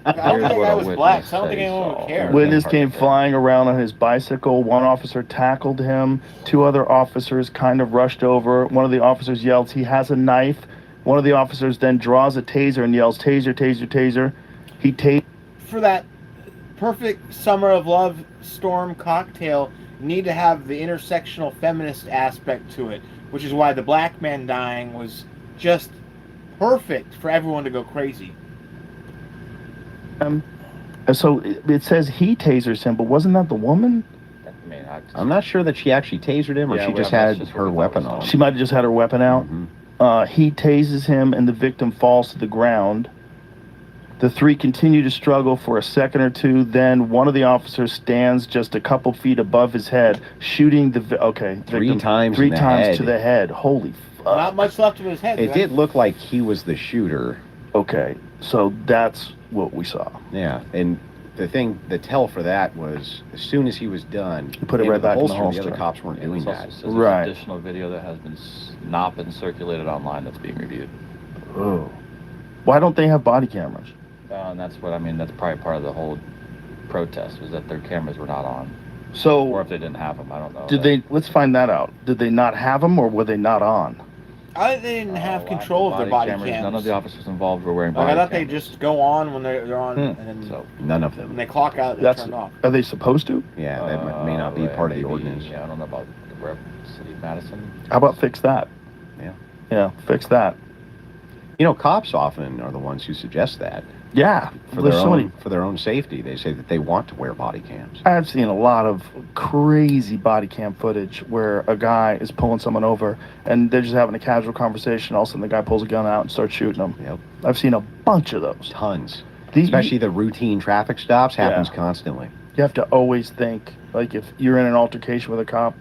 I don't think that guy was black, so I don't think anyone would care. Witness came flying around on his bicycle. One officer tackled him. 2 other officers kind of rushed over. One of the officers yells, he has a knife. One of the officers then draws a taser and yells, taser, taser, taser. He tased. For that perfect summer of love storm cocktail, you need to have the intersectional feminist aspect to it, which is why the black man dying was just perfect for everyone to go crazy. And so it says he tasers him, but wasn't that the woman? I mean, fact. I'm not sure that she actually tasered him, or Yeah, she just that's had just what her we thought weapon was on. She might have just had her weapon out. He tases him, and the victim falls to the ground. The three continue to struggle for a second or two. Then one of the officers stands just a couple feet above his head, shooting the Three times three in the times head. to the head. Holy fuck! Not much left of his head. It right? did look like he was the shooter. Okay, so that's what we saw. Yeah, and the tell for that was as soon as he was done, He put it into right back in the The holster. other cops weren't doing It also that. says there's Right. additional video that has been not been circulated online that's being reviewed. Oh, why don't they have body cameras? And that's what I mean. That's probably part of the whole protest was that their cameras were not on, or So if they didn't have them, I don't know. did they? Let's find that out. Did they not have them, or were they not on? I think they didn't have Lack control of their body cameras. cams. None of the officers involved were wearing Like, body I thought they cameras. just go on when they're on, and then So None of when them. they clock out, they That's turn off. Are they supposed to? Yeah, that may not be part of the maybe, ordinance. Yeah, I don't know about the city of Madison. How about fix that? Yeah. Yeah, fix that. You know, cops often are the ones who suggest that Yeah, for there's their so own many. for their own safety. They say that they want to wear body cams. I've seen a lot of crazy body cam footage where a guy is pulling someone over and they're just having a casual conversation. All of a sudden, the guy pulls a gun out and starts shooting them. Yep, I've seen a bunch of those. tons. These, Especially the routine traffic stops happens Yeah. constantly. you have to always think, like, if you're in an altercation with a cop,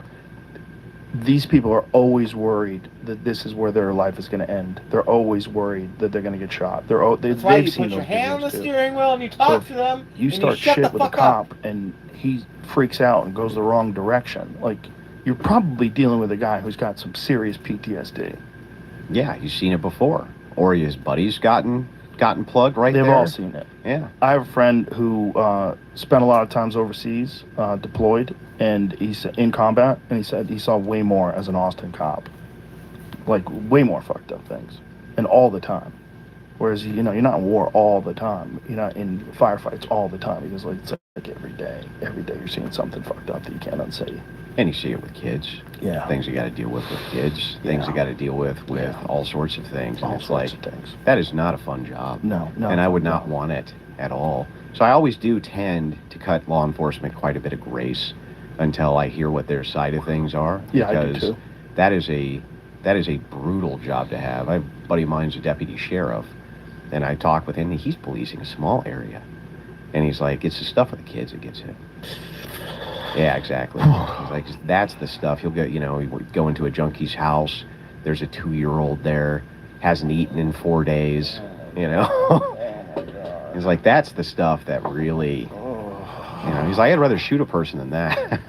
these people are always worried that this is where their life is going to end. They're always worried that they're going to get shot. That's why They've you seen put your those hand on the videos, too. steering wheel and you talk to them. You and start shut shit the with a fuck up. cop and he freaks out and goes the wrong direction. Like, you're probably dealing with a guy who's got some serious PTSD. Yeah, he's seen it before, or his buddy's gotten plugged right They've there. all seen it. Yeah. I have a friend who spent a lot of times overseas, deployed, and he's in combat, and he said he saw way more as an Austin cop. Like, way more fucked up things. And all the time. Whereas, you know, you're not in war all the time. You're not in firefights all the time. Because, like, it's like every day you're seeing something fucked up that you can't unsee. And you see it with kids. Yeah. Things you got to deal with kids. Things you got to deal with all sorts of things. And All it's sorts like, of things. that is not a fun job. No. And I would not want it at all. So I always do tend to cut law enforcement quite a bit of grace until I hear what their side of things are. Yeah, I do because too. that is a brutal job to have. A buddy of mine's a deputy sheriff, and I talk with him, and he's policing a small area. And he's like, it's the stuff with the kids that gets him. Yeah, exactly. He's like, that's the stuff. He'll get, you go into a junkie's house. There's a 2-year-old there, hasn't eaten in 4 days, He's like, that's the stuff that really, he's like, I'd rather shoot a person than that.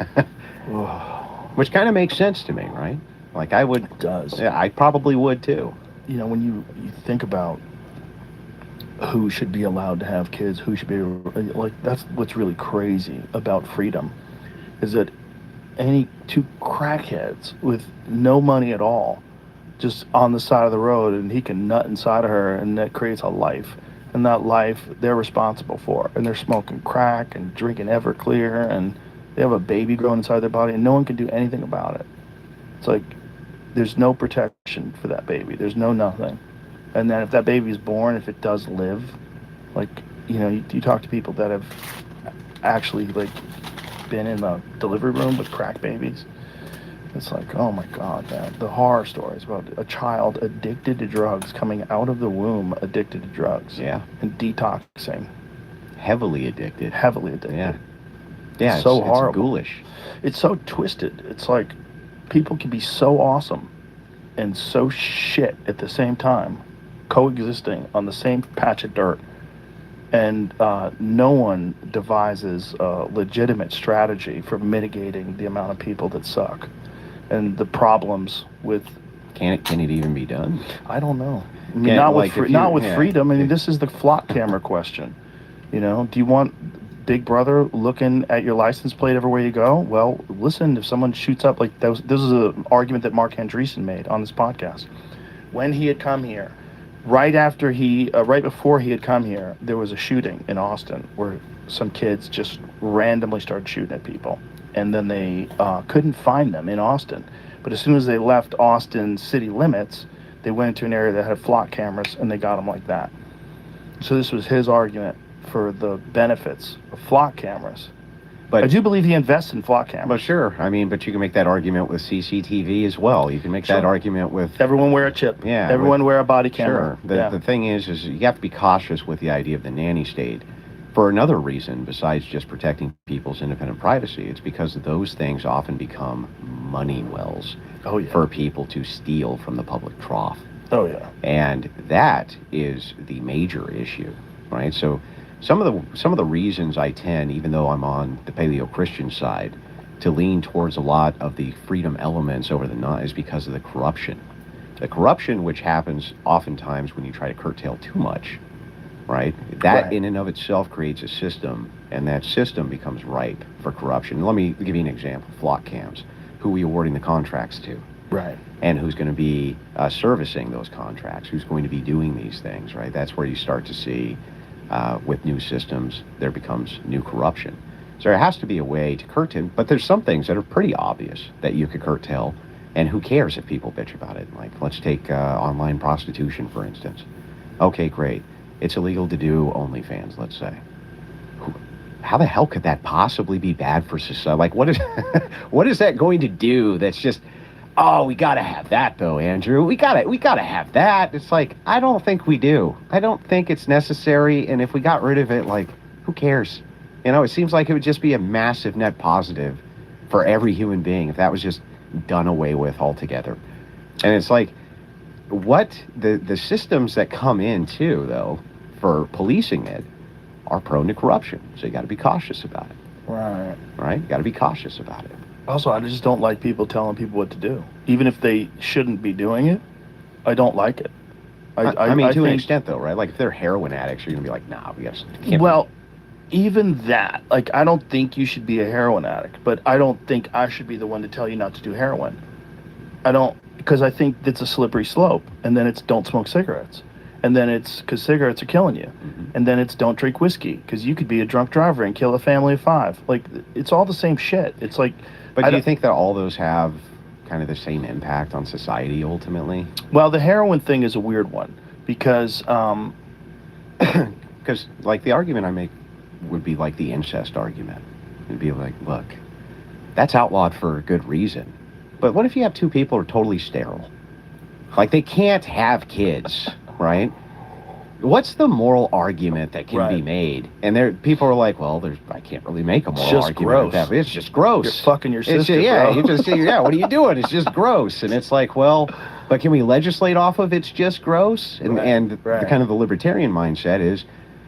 Which kind of makes sense to me, right? Like, I would. It does. Yeah, I probably would too. You know, when you think about who should be allowed to have kids, who should be, like, that's what's really crazy about freedom, is that any two crackheads with no money at all, just on the side of the road, and he can nut inside of her, and that creates a life. And that life they're responsible for. And they're smoking crack and drinking Everclear, and they have a baby growing inside their body, and no one can do anything about it. It's like, there's no protection for that baby. There's no nothing. And then if that baby is born, if it does live, like, you talk to people that have actually, like, been in the delivery room with crack babies. It's like, oh my God, man. The horror stories about a child addicted to drugs, coming out of the womb addicted to drugs. Yeah. And detoxing. Heavily addicted. Heavily addicted. Yeah. Yeah, It's so it's horrible. ghoulish. It's so twisted. It's like people can be so awesome and so shit at the same time, coexisting on the same patch of dirt. And no one devises a legitimate strategy for mitigating the amount of people that suck. And the problems with... Can it even be done? I don't know. I mean, Yeah, not like with, if not you- with yeah. freedom. I mean, this is the flock camera question. Do you want Big Brother looking at your license plate everywhere you go? Well, listen, if someone shoots up, like, this is an argument that Mark Andreessen made on this podcast. When he had come here, right before he had come here, there was a shooting in Austin where some kids just randomly started shooting at people. And then they couldn't find them in Austin. But as soon as they left Austin city limits, they went into an area that had flock cameras, and they got them like that. So this was his argument for the benefits of flock cameras. But I do believe he invests in flock cameras. Well, sure. I mean, but you can make that argument with CCTV as well. You can make that argument with everyone wear a chip. Yeah. Everyone wear a body camera. Sure. The thing is you have to be cautious with the idea of the nanny state for another reason besides just protecting people's independent privacy. It's because those things often become money wells for people to steal from the public trough. Oh, yeah. And that is the major issue, right? So some of the reasons I tend, even though I'm on the paleo-Christian side, to lean towards a lot of the freedom elements over the not is because of the corruption. The corruption which happens oftentimes when you try to curtail too much, right? That in and of itself creates a system, and that system becomes ripe for corruption. Let me give you an example. Flock cams. Who are we awarding the contracts to? Right. And who's going to be servicing those contracts? Who's going to be doing these things, right? That's where you start to see with new systems, there becomes new corruption. So there has to be a way to curtail, but there's some things that are pretty obvious that you could curtail, and who cares if people bitch about it? Like, let's take online prostitution, for instance. Okay, great. It's illegal to do OnlyFans, let's say. How the hell could that possibly be bad for society? Like, what is that going to do that's just, oh, we got to have that, though, Andrew. We got to have that. It's like, I don't think we do. I don't think it's necessary, and if we got rid of it, like, who cares? You know, it seems like it would just be a massive net positive for every human being if that was just done away with altogether. And it's like, what the systems that come in, too, though, for policing it are prone to corruption. So you got to be cautious about it. Right. Right? You got to be cautious about it. Also, I just don't like people telling people what to do. Even if they shouldn't be doing it, I don't like it. I mean, to an extent, though, right? Like, if they're heroin addicts, you're going to be like, nah, we got to... Well, even that, like, I don't think you should be a heroin addict, but I don't think I should be the one to tell you not to do heroin. I don't, because I think it's a slippery slope, and then it's don't smoke cigarettes. And then it's because cigarettes are killing you. Mm-hmm. And then it's don't drink whiskey, because you could be a drunk driver and kill a family of 5. Like, it's all the same shit. It's like... But do you think that all those have kind of the same impact on society ultimately? Well, the heroin thing is a weird one, because... Because, like, the argument I make would be like the incest argument. It'd be like, look, that's outlawed for a good reason. But what if you have 2 people who are totally sterile? Like, they can't have kids, right? What's the moral argument that can be made? And people are like, well, I can't really make a moral argument. Gross. That. It's just gross. You're fucking your sister, bro. You just say, what are you doing? It's just gross. And it's like, well, but can we legislate off of it's just gross? And the kind of the libertarian mindset is,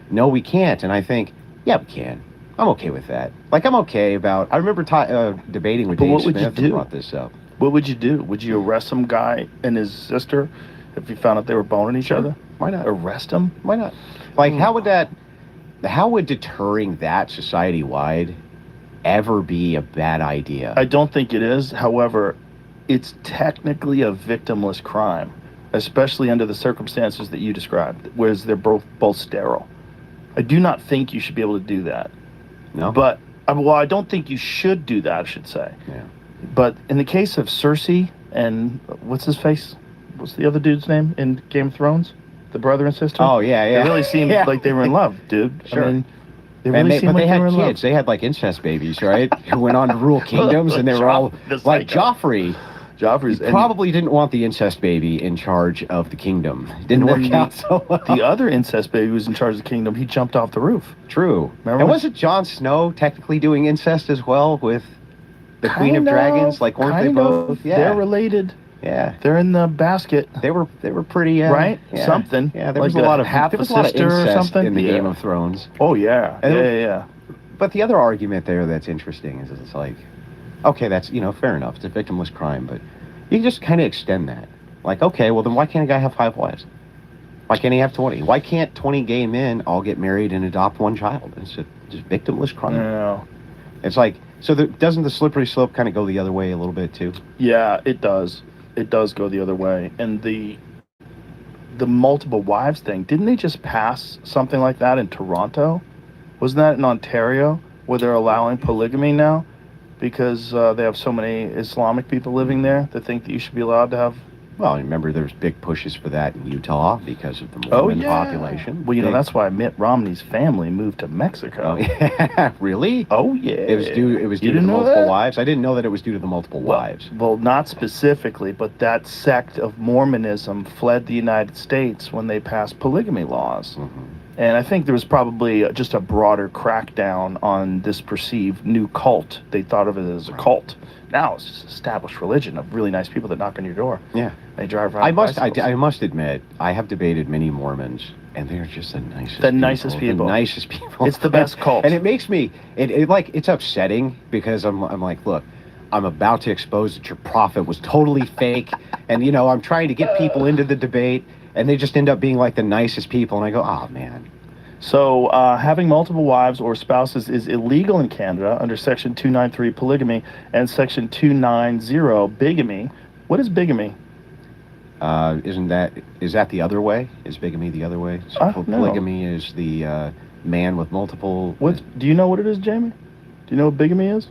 no, we can't. And I think, yeah, we can. I'm okay with that. Like, I'm okay about... I remember debating with Dave Smith who brought this up. What would you do? Would you arrest some guy and his sister if you found out they were boning each other? Why not? Arrest them? Why not? Like, how would deterring that society-wide ever be a bad idea? I don't think it is. However, it's technically a victimless crime, especially under the circumstances that you described, whereas they're both sterile. I do not think you should be able to do that. No? But, well, I don't think you should do that, I should say. Yeah. But in the case of Cersei and, what's his face? What's the other dude's name in Game of Thrones? The brother and sister? Oh, yeah. It really seemed like they were in love, dude. Sure. I mean, they really seemed like they were in love. Kids. They had, like, incest babies, right? Who went on to rule kingdoms, and they were all... Like Joffrey. Joffrey's probably didn't want the incest baby in charge of the kingdom. Didn't work out so well. The other incest baby who was in charge of the kingdom, he jumped off the roof. True. Remember? And wasn't Jon Snow technically doing incest as well with the Queen of Dragons? Like, weren't they both? Yeah. They're related. Yeah. They're in the basket. They were pretty... right? Yeah. Something. Yeah, there was a lot of half a sister or something in the Game of Thrones. Oh, yeah. Yeah. But the other argument there that's interesting is it's like, okay, that's, fair enough. It's a victimless crime, but you can just kind of extend that. Like, okay, well, then why can't a guy have 5 wives? Why can't he have 20? Why can't 20 gay men all get married and adopt 1 child? It's just victimless crime. Yeah. It's like, so doesn't the slippery slope kind of go the other way a little bit, too? Yeah, it does. It does go the other way. And the multiple wives thing, didn't they just pass something like that in Toronto? Wasn't that in Ontario, where they're allowing polygamy now? Because they have so many Islamic people living there that think that you should be allowed to have Well, remember there's big pushes for that in Utah because of the Oh, Mormon yeah. population. Well, you know, Big- that's why Mitt Romney's family moved to Oh, Mexico. yeah. Really? Oh, yeah. It was due. It was You due to didn't the know multiple that? wives. I didn't know that it was due to the multiple wives. Well, not specifically, but that sect of Mormonism fled the United States when they passed polygamy laws. Mm-hmm. And I think there was probably just a broader crackdown on this perceived new cult. They thought of it as a cult. Now it's just established religion of really nice people that knock on your door. Yeah. They drive around. I must admit, I have debated many Mormons, and they're just the nicest. The nicest people. The nicest people. It's the best cult. And it makes me, it's upsetting because I'm like, look, I'm about to expose that your prophet was totally fake, and I'm trying to get people into the debate, and they just end up being like the nicest people, and I go, oh man. So having multiple wives or spouses is illegal in Canada under Section 293 polygamy and Section 290 bigamy. What is bigamy? Is that the other way? Is bigamy the other way? So I don't know. polygamy is the man with multiple. Do you know what it is, Jamie? Do you know what bigamy is?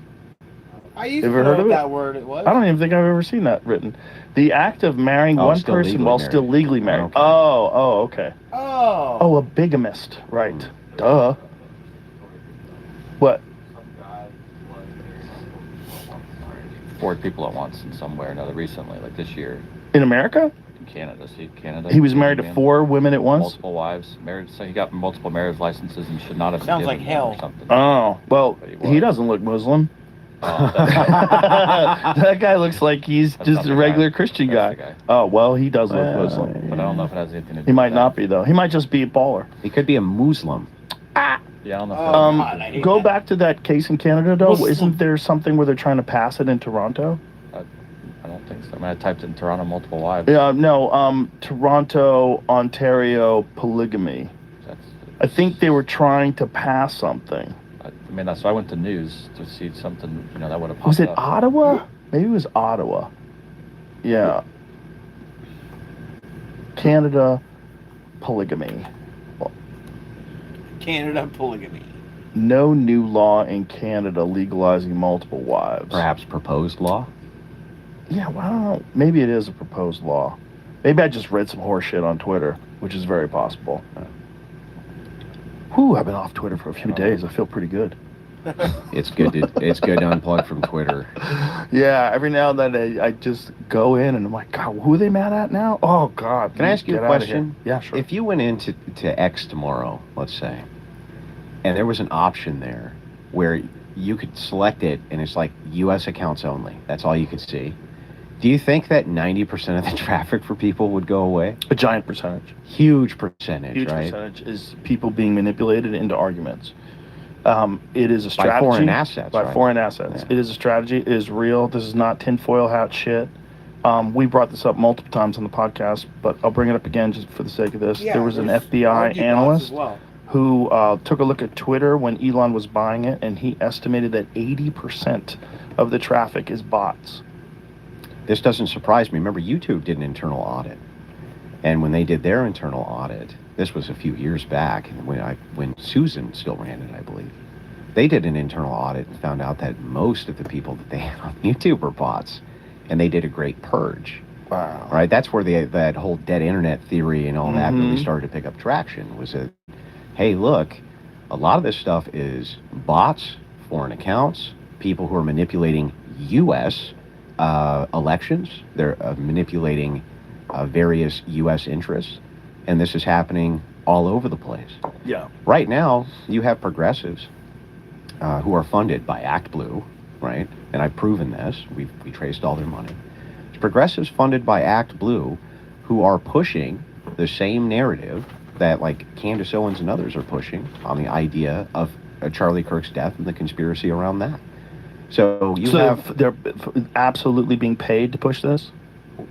I used Ever to heard know of what it? that word it was. I don't even think I've ever seen that written. The act of marrying one still person legally while married. still legally married. Okay. Oh, okay. Oh. Oh, a bigamist. Right. Duh. What? 4 people at once in some way or another recently, like this year In America? in Canada. See, Canada. He was married to man, 4 women at once? Multiple wives, married. So he got multiple marriage licenses and should not have been Sounds given like one hell. or something. Oh, well, But he he was. doesn't look Muslim. Oh, that's, That guy looks like he's That's just not a the regular guy. Christian That's guy. the guy. Oh, well, he does look Muslim. but I don't know if it has anything to do. He might with not that. be, though. He might just be a baller. He could be a Muslim. Yeah, I don't know. If Oh, that- God, I hate Go that. back to that case in Canada, though. Muslim. Isn't there something where they're trying to pass it in Toronto? I don't think so. I mean, I typed in Toronto multiple wives. No, Toronto, Ontario polygamy. That's, I think they were trying to pass something. I mean, that's why I went to news to see something. That would have popped Was it up. Ottawa? Maybe it was Ottawa. Yeah. Canada polygamy. Canada polygamy. No new law in Canada legalizing multiple wives. Perhaps proposed law. Yeah, well, I don't know. Maybe it is a proposed law. Maybe I just read some horse shit on Twitter, which is very possible. Whew, I've been off Twitter for a few days. I feel pretty good. It's good to unplug from Twitter. Yeah, every now and then I just go in and I'm like, God, who are they mad at now? Oh, God. Can I ask you get a out of here. question? Yeah, sure. If you went into X tomorrow, let's say, and there was an option there where you could select it and it's like U.S. accounts only. That's all you could see. Do you think that 90% of the traffic for people would go away? A giant percentage. Huge percentage, Huge right? percentage is people being manipulated into arguments. It is a strategy. By foreign assets, By right? foreign assets. Yeah. It is a strategy. It is real. This is not tinfoil hat shit. We brought this up multiple times on the podcast, but I'll bring it up again just for the sake of this. Yeah, there was an there's FBI argue bots analyst as well. who took a look at Twitter when Elon was buying it, and he estimated that 80% of the traffic is bots. This doesn't surprise me. Remember, YouTube did an internal audit. And when they did their internal audit, this was a few years back, when Susan still ran it, I believe. They did an internal audit and found out that most of the people that they had on YouTube were bots. And they did a great purge. Wow. Right? That's where that whole dead internet theory and all that really Mhm. started to pick up traction, was that, hey, look, a lot of this stuff is bots, foreign accounts, people who are manipulating U.S. Elections. They're manipulating various U.S. interests. And this is happening all over the place. Yeah. Right now, you have progressives who are funded by ActBlue, right? And I've proven this. We traced all their money. It's progressives funded by ActBlue who are pushing the same narrative that like Candace Owens and others are pushing on the idea of Charlie Kirk's death and the conspiracy around that. So they're absolutely being paid to push this?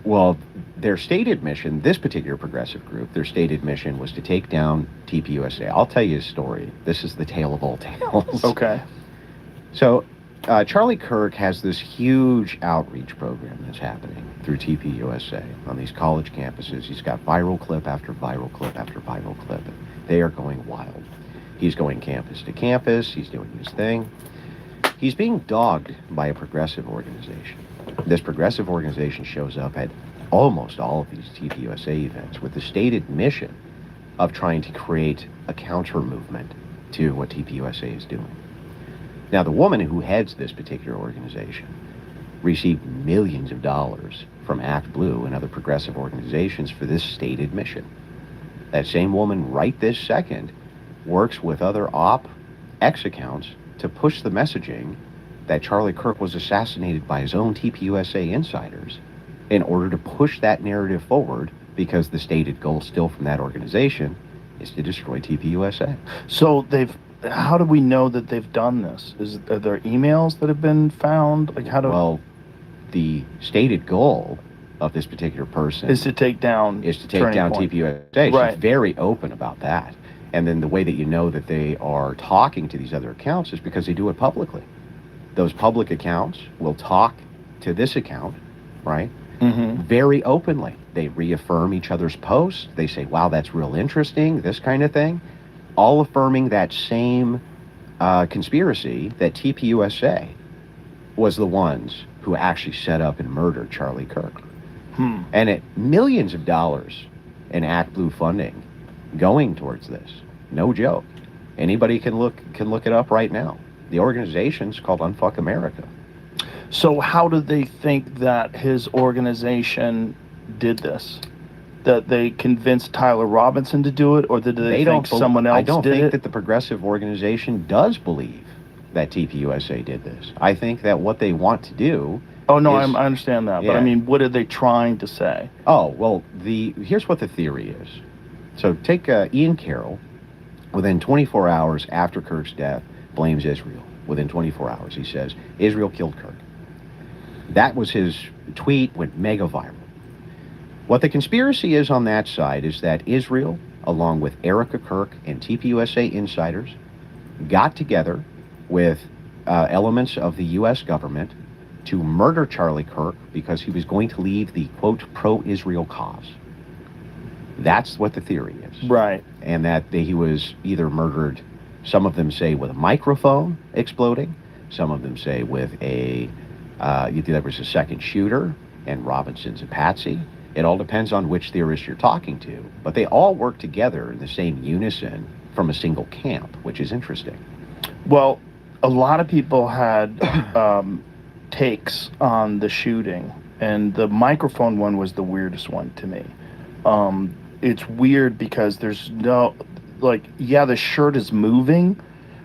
Well, their stated mission, this particular progressive group, their stated mission was to take down TPUSA. I'll tell you a story. This is the tale of all tales. Okay. So Charlie Kirk has this huge outreach program that's happening through TPUSA on these college campuses. He's got viral clip after viral clip after viral clip. They are going wild. He's going campus to campus. He's doing his thing. He's being dogged by a progressive organization. This progressive organization shows up at almost all of these TPUSA events with the stated mission of trying to create a counter movement to what TPUSA is doing. Now, the woman who heads this particular organization received millions of dollars from Act Blue and other progressive organizations for this stated mission. That same woman right this second works with other X accounts to push the messaging that Charlie Kirk was assassinated by his own TPUSA insiders in order to push that narrative forward, because the stated goal still from that organization is to destroy TPUSA. So how do we know that they've done this? Are there emails that have been found? Like how do? Well, the stated goal of this particular person is to take down TPUSA. Right. She's very open about that. And then the way that you know that they are talking to these other accounts is because they do it publicly. Those public accounts will talk to this account, right? Mm-hmm. Very openly. They reaffirm each other's posts. They say, wow, that's real interesting, this kind of thing. All affirming that same conspiracy that TPUSA was the ones who actually set up and murdered Charlie Kirk. And at millions of dollars in Act Blue funding going towards this. No joke. Anybody can look it up right now. The organization's called Unfuck America. So how do they think that his organization did this? That they convinced Tyler Robinson to do it, or did they think someone else did it? I don't think that the progressive organization does believe that TPUSA did this. I think that what they want to do... Oh, no, I understand that. Yeah. But, I mean, what are they trying to say? Oh, well, here's what the theory is. So take Ian Carroll, within 24 hours after Kirk's death, blames Israel. Within 24 hours, he says, Israel killed Kirk. That was his tweet, went mega viral. What the conspiracy is on that side is that Israel, along with Erica Kirk and TPUSA insiders, got together with elements of the U.S. government to murder Charlie Kirk because he was going to lead the, quote, pro-Israel cause. That's what the theory is. Right. And that he was either murdered, some of them say with a microphone exploding, some of them say with there was a second shooter, and Robinson's a patsy. It all depends on which theorist you're talking to. But they all work together in the same unison from a single camp, which is interesting. Well, a lot of people had takes on the shooting, and the microphone one was the weirdest one to me. It's weird because there's no, the shirt is moving,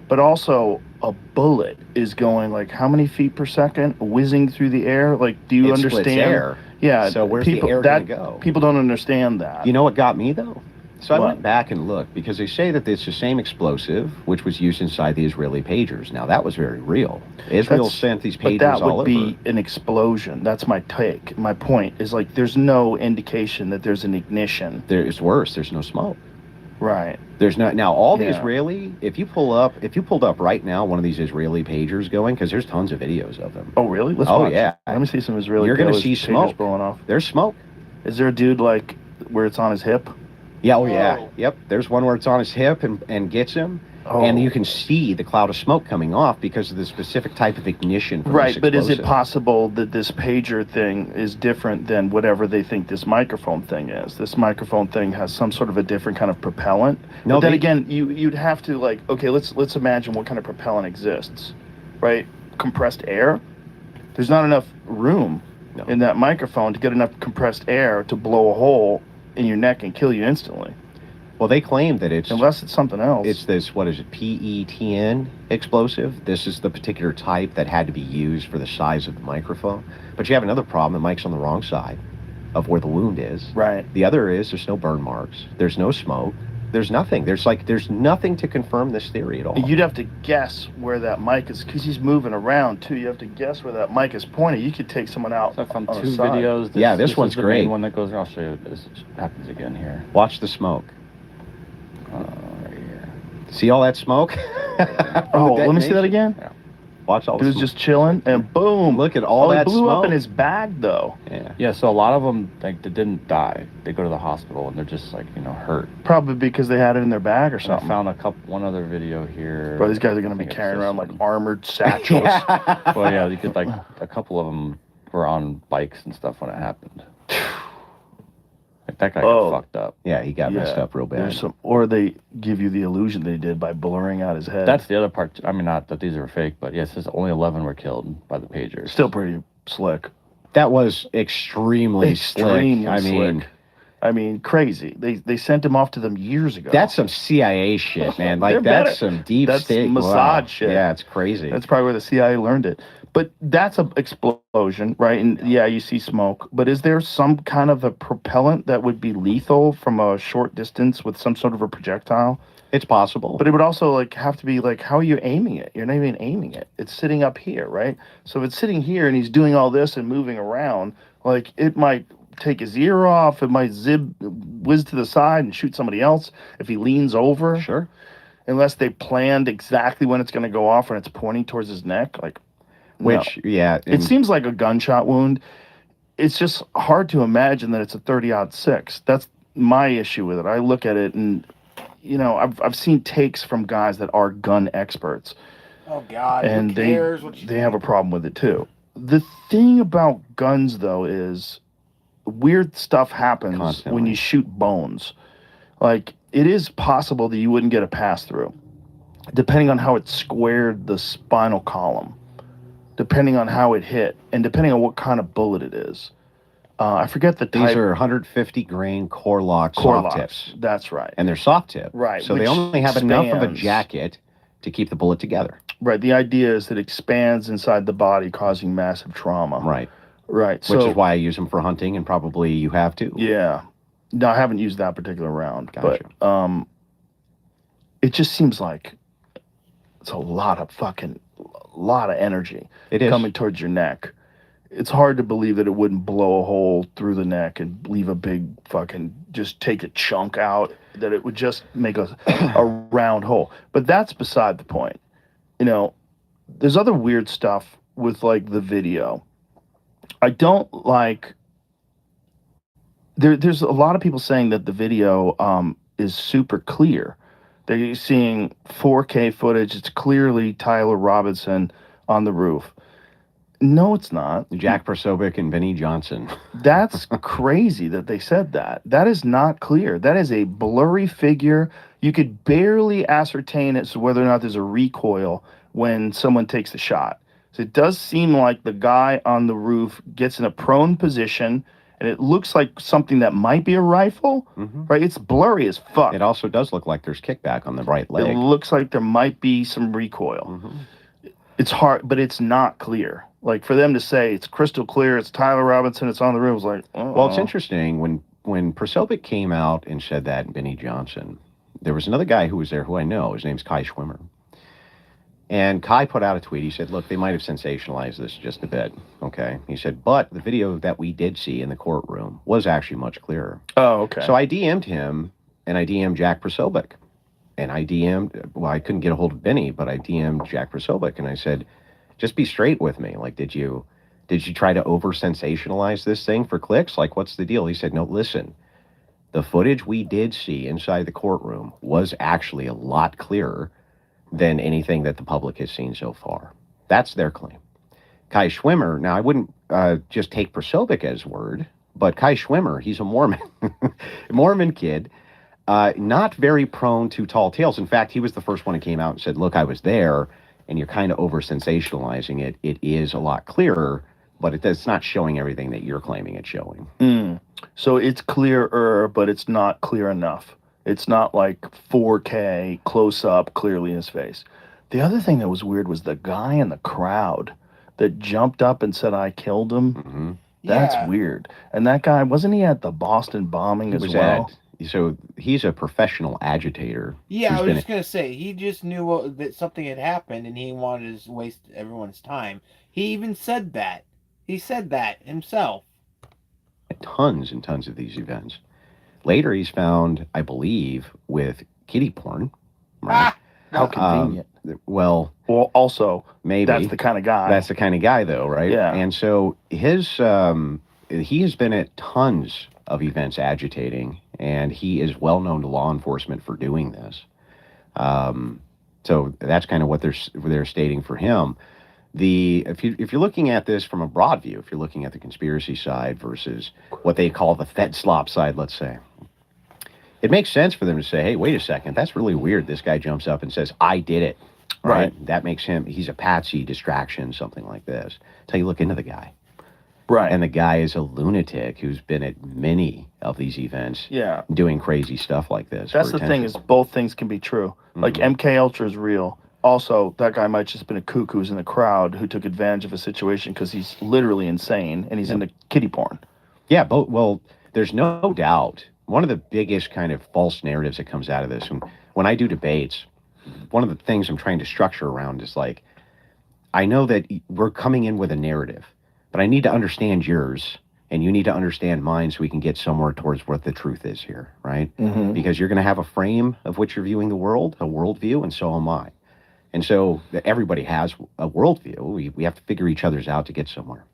but also a bullet is going how many feet per second, whizzing through the air. Do you understand? Splits air. Yeah. So where's the air going to go? People don't understand that. You know what got me, though? So I What? went back and looked, because they say that it's the same explosive which was used inside the Israeli pagers. Now, that was very real. Israel sent these pagers all over. But that would be an explosion. That's my take. My point is there's no indication that there's an ignition. It's worse. There's no smoke. Right. There's not. Now, all the Yeah. Israeli, if you pulled up right now one of these Israeli pagers going, because there's tons of videos of them. Oh, really? Let's Oh, watch. yeah. Let me see some Israeli. You're gonna pagers see smoke. blowing off. There's smoke. Is there a dude where it's on his hip? Yeah, oh yeah. Yep. There's one where it's on his hip and gets him. Oh. And you can see the cloud of smoke coming off because of the specific type of ignition. From Right, this but is it explosive. possible that this pager thing is different than whatever they think this microphone thing is? This microphone thing has some sort of a different kind of propellant. No, but then they- again, you'd have to okay, let's imagine what kind of propellant exists, right? Compressed air. There's not enough room No. in that microphone to get enough compressed air to blow a hole in your neck and kill you instantly. Well, they claim that Unless it's something else. It's this, what is it, PETN explosive. This is the particular type that had to be used for the size of the microphone. But you have another problem. The mic's on the wrong side of where the wound is. right. The other is there's no burn marks. There's no smoke. There's nothing. There's nothing to confirm this theory at all. You'd have to guess where that mic is, because he's moving around too. You have to guess where that mic is pointing. You could take someone out. So I found on the two side. videos. This one's is the great. main one that goes. I'll show you. This happens again here. Watch the smoke. Right here. See all that smoke? Oh, let me see that again. Watch all the Dude's smoke. just chilling, and boom! Look at all He that blew smoke. up in his bag, though. Yeah. Yeah, so a lot of them they didn't die. They go to the hospital and they're just hurt. Probably because they had it in their bag or And I something. found one other video here. Bro, these guys are gonna I be think it's carrying this around one. armored satchels. Well, yeah, you could a couple of them were on bikes and stuff when it happened. Like, that guy Oh. got fucked up. Yeah, he got messed up real bad. There's some, or they give you the illusion they did by blurring out his head. That's the other part. I mean, not that these are fake, but yes, it's only 11 were killed by the pagers. Still pretty slick. That was extremely slick. I mean, crazy. They sent him off to them years ago. That's some CIA shit, man. Like, that's some deep state. Mossad shit. Yeah, it's crazy. That's probably where the CIA learned it. But that's an explosion, right? And yeah, you see smoke. But is there some kind of a propellant that would be lethal from a short distance with some sort of a projectile? It's possible. But it would also like have to be like, how are you aiming it? You're not even aiming it. It's sitting up here, right? So if it's sitting here and he's doing all this and moving around, like it might take his ear off. It might whiz to the side and shoot somebody else if he leans over. Sure. Unless they planned exactly when it's going to go off and it's pointing towards his neck. Like, which, no. Yeah. It seems like a gunshot wound. It's just hard to imagine that it's a 30-06. That's my issue with it. I look at it and, you know, I've seen takes from guys that are gun experts. Oh, God. And who cares what you they have a problem with it, too. The thing about guns, though, is weird stuff happens constantly when you shoot bones. Like, it is possible that you wouldn't get a pass-through, depending on how it squared the spinal column, depending on how it hit, and depending on what kind of bullet it is. I forget the type. These are 150 grain core lock soft tips. That's right. And they're soft tip. Right. So they only have enough of a jacket to keep the bullet together. Right. The idea is that it expands inside the body, causing massive trauma. Right. Right. Which is why I use them for hunting, and probably you have to. Yeah. No, I haven't used that particular round. Gotcha. But it just seems like it's a lot of energy coming towards your neck. It's hard to believe that it wouldn't blow a hole through the neck and leave a big just take a chunk out, that it would just make a round hole. But that's beside the point. You know, there's other weird stuff with like the video. I don't like, there's a lot of people saying that the video is super clear. They're seeing 4K footage. It's clearly Tyler Robinson on the roof. No, it's not. Jack Prosobic and Benny Johnson. That's crazy that they said that. That is not clear. That is a blurry figure. You could barely ascertain as to whether or not there's a recoil when someone takes the shot. So it does seem like the guy on the roof gets in a prone position, and it looks like something that might be a rifle, right? It's blurry as fuck. It also does look like there's kickback on the right leg. It looks like there might be some recoil. It's hard, but it's not clear. Like, for them to say it's crystal clear, it's Tyler Robinson, it's on the roof, it's like, Well, it's interesting. When Prosobic came out and said that, and Benny Johnson, there was another guy who was there who I know. His name's Kai Schwimmer. And Kai put out a tweet. He said, look, they might have sensationalized this just a bit, okay? He said, but the video that we did see in the courtroom was actually much clearer. Oh, okay. So I DM'd him, and I DM'd Jack Prosobic. And I DM'd, well, I couldn't get a hold of Benny, but I DM'd Jack Prosobic, and I said, just be straight with me. Like, did you try to over-sensationalize this thing for clicks? Like, what's the deal? He said, no, listen, the footage we did see inside the courtroom was actually a lot clearer than anything that the public has seen so far. That's their claim. Kai Schwimmer, now I wouldn't just take Prosobic as word, but Kai Schwimmer, he's a Mormon, Mormon kid, not very prone to tall tales. In fact, he was the first one who came out and said, look, I was there, and you're kind of over-sensationalizing it. It is a lot clearer, but it's not showing everything that you're claiming it's showing. So it's clearer, but it's not clear enough. It's not like 4K, close-up, clearly in his face. The other thing that was weird was the guy in the crowd that jumped up and said, I killed him. That's weird. And that guy, wasn't he at the Boston bombing as well? So he's a professional agitator. Yeah, I was just going to say, he just knew that something had happened and he wanted to waste everyone's time. He even said that. He said that himself. Tons and tons of these events. Later, he's found, I believe, with kiddie porn. Right? How convenient. Well, also, maybe. That's the kind of guy. That's the kind of guy, though, right? Yeah. And so his he has been at tons of events agitating, and he is well known to law enforcement for doing this. So that's kind of what they're stating for him. if you're looking at this from a broad view, if you're looking at the conspiracy side versus what they call the Fed slop side, let's say, it makes sense for them to say, hey, wait a second, that's really weird. This guy jumps up and says, I did it. Right? That makes he's a patsy, distraction, something like this. Until you look into the guy. Right. And the guy is a lunatic who's been at many of these events doing crazy stuff like this. That's the thing, is both things can be true. Like MK Ultra is real. Also, that guy might just have been a kook who's in the crowd who took advantage of a situation because he's literally insane and he's into kiddie porn. Yeah, well, there's no doubt. One of the biggest kind of false narratives that comes out of this, when I do debates, one of the things I'm trying to structure around is like, I know that we're coming in with a narrative, but I need to understand yours and you need to understand mine so we can get somewhere towards what the truth is here, right? Because you're going to have a frame of which you're viewing the world, a worldview, and so am I. And so everybody has a worldview. We have to figure each other's out to get somewhere.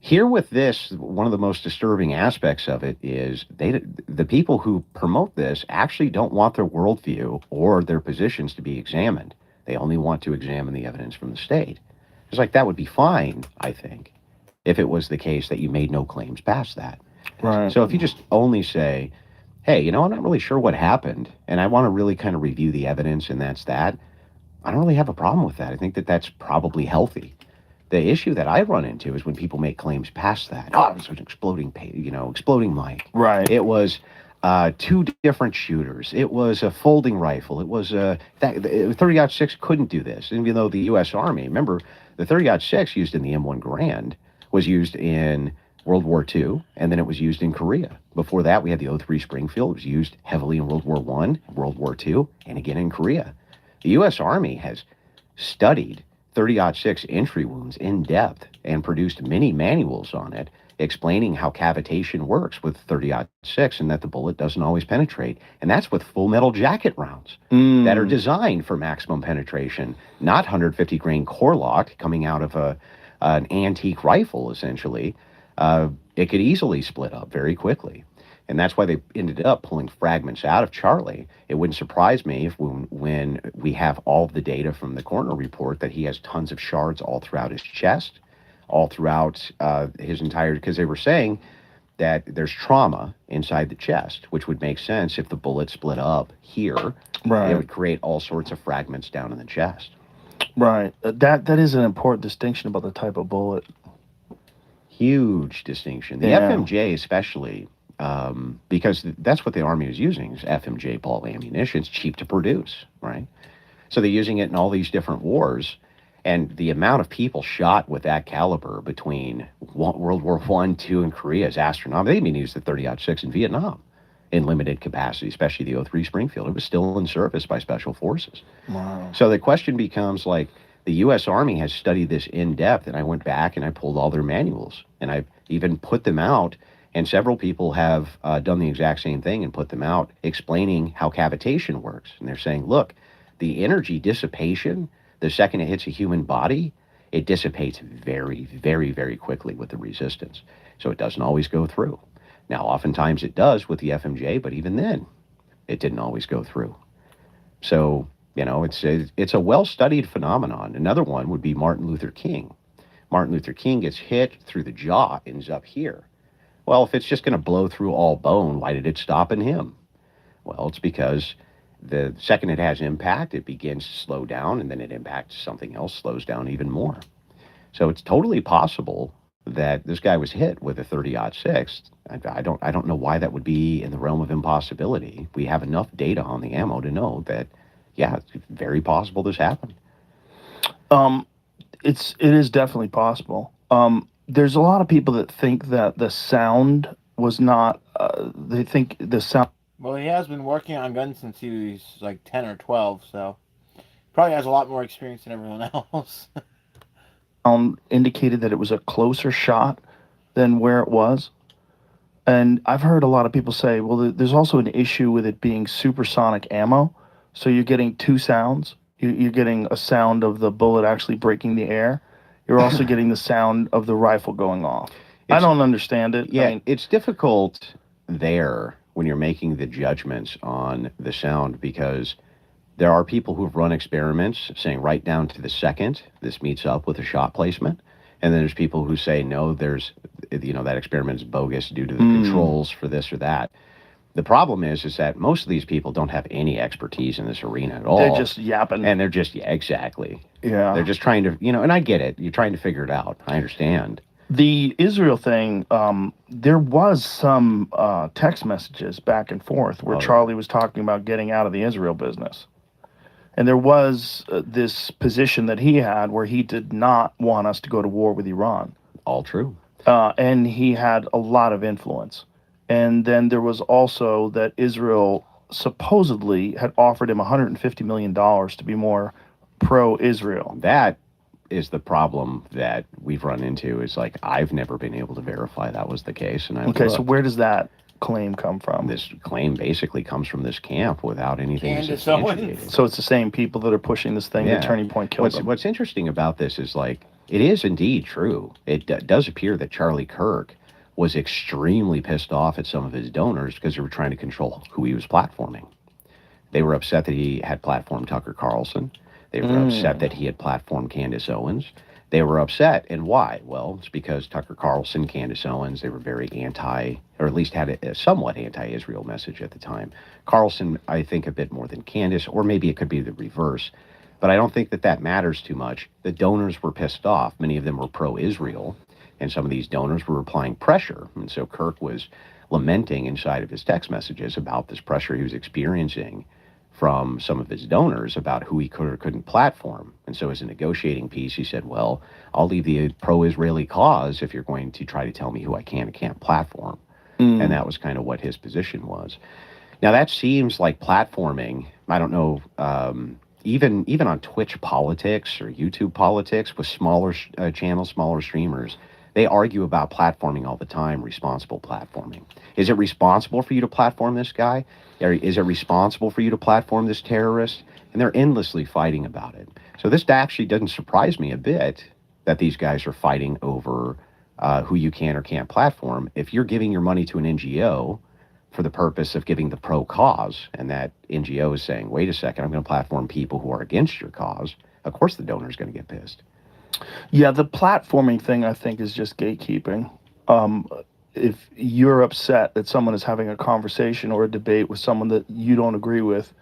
Here with this, one of the most disturbing aspects of it is the people who promote this actually don't want their worldview or their positions to be examined. They only want to examine the evidence from the state. It's like that would be fine, I think, if it was the case that you made no claims past that. Right. So if you just only say, hey, I'm not really sure what happened, and I want to really kind of review the evidence, and that's that, I don't really have a problem with that. I think that that's probably healthy. The issue that I run into is when people make claims past that. Oh, it was an exploding mic. Right. It was 2 different shooters. It was a folding rifle. It was the 30-06 couldn't do this, even though the U.S. Army, remember, the 30-06 used in the M1 Garand was used in World War II, and then it was used in Korea. Before that, we had the 03 Springfield. It was used heavily in World War I, World War II, and again in Korea. The U.S. Army has studied 30-06 entry wounds in depth and produced many manuals on it explaining how cavitation works with 30-06 and that the bullet doesn't always penetrate. And that's with full metal jacket rounds that are designed for maximum penetration, not 150 grain core lock coming out of an antique rifle, essentially. It could easily split up very quickly. And that's why they ended up pulling fragments out of Charlie. It wouldn't surprise me if when we have all of the data from the coroner report that he has tons of shards all throughout his chest, all throughout his entire, because they were saying that there's trauma inside the chest, which would make sense if the bullet split up here. Right. It would create all sorts of fragments down in the chest. Right. That is an important distinction about the type of bullet. Huge distinction. The FMJ especially, because that's what the Army was using, is FMJ ball ammunition. It's cheap to produce, right? So they're using it in all these different wars. And the amount of people shot with that caliber between World War I, II, and Korea is astronomical. They even used the 30-06 in Vietnam in limited capacity, especially the 03 Springfield. It was still in service by special forces. Wow. So the question becomes, like, the U.S. Army has studied this in depth, and I went back and I pulled all their manuals, and I've even put them out, and several people have done the exact same thing and put them out explaining how cavitation works. And they're saying, look, the energy dissipation, the second it hits a human body, it dissipates very, very, very quickly with the resistance. So it doesn't always go through. Now, oftentimes it does with the FMJ, but even then, it didn't always go through. So, it's a well-studied phenomenon. Another one would be Martin Luther King. Martin Luther King gets hit through the jaw, ends up here. Well, if it's just going to blow through all bone, why did it stop in him? Well, it's because the second it has impact, it begins to slow down, and then it impacts something else, slows down even more. So it's totally possible that this guy was hit with a 30-06. I don't know why that would be in the realm of impossibility. We have enough data on the ammo to know that, yeah, it's very possible this happened. It is definitely possible. There's a lot of people that think that the sound was not. They think the sound. Well, he has been working on guns since he was like 10 or 12, so probably has a lot more experience than everyone else. Indicated that it was a closer shot than where it was. And I've heard a lot of people say, well, there's also an issue with it being supersonic ammo. So you're getting 2 sounds. You're getting a sound of the bullet actually breaking the air. You're also getting the sound of the rifle going off. I don't understand it. Yeah, it's difficult there when you're making the judgments on the sound, because There are people who've run experiments saying right down to the second this meets up with a shot placement. And then there's people who say, no, that experiment is bogus due to the controls for this or that. The problem is that most of these people don't have any expertise in this arena at all. They're just yapping. And they're just, exactly. Yeah. They're just trying to, and I get it. You're trying to figure it out. I understand. The Israel thing, there was some text messages back and forth where Charlie was talking about getting out of the Israel business. And there was this position that he had where he did not want us to go to war with Iran. All true. And he had a lot of influence. And then there was also that Israel supposedly had offered him $150 million to be more pro-Israel. That is the problem that we've run into. Is like, I've never been able to verify that was the case. And so where does that claim come from? This claim basically comes from this camp without anything Candace substantiated. Owens. So it's the same people that are pushing this thing. Yeah. The Turning Point killed them. What's interesting about this is, like, it is indeed true. It does appear that Charlie Kirk was extremely pissed off at some of his donors because they were trying to control who he was platforming. They were upset that he had platformed Tucker Carlson. They were upset that he had platformed Candace Owens. They were upset, and why? Well, it's because Tucker Carlson, Candace Owens, they were very anti, or at least had a somewhat anti-Israel message at the time. Carlson, I think, a bit more than Candace, or maybe it could be the reverse. But I don't think that matters too much. The donors were pissed off. Many of them were pro-Israel, and some of these donors were applying pressure. And so Kirk was lamenting inside of his text messages about this pressure he was experiencing from some of his donors about who he could or couldn't platform. And so as a negotiating piece, he said, well, I'll leave the pro-Israeli cause if you're going to try to tell me who I can and can't platform. And that was kind of what his position was. Now, that seems like platforming. I don't know, even on Twitch politics or YouTube politics with smaller channels, smaller streamers, they argue about platforming all the time, responsible platforming. Is it responsible for you to platform this guy? Or is it responsible for you to platform this terrorist? And they're endlessly fighting about it. So this actually doesn't surprise me a bit that these guys are fighting over who you can or can't platform. If you're giving your money to an NGO for the purpose of giving the pro cause, and that NGO is saying, wait a second, I'm going to platform people who are against your cause, of course the donor's going to get pissed. Yeah, the platforming thing, I think, is just gatekeeping. If you're upset that someone is having a conversation or a debate with someone that you don't agree with,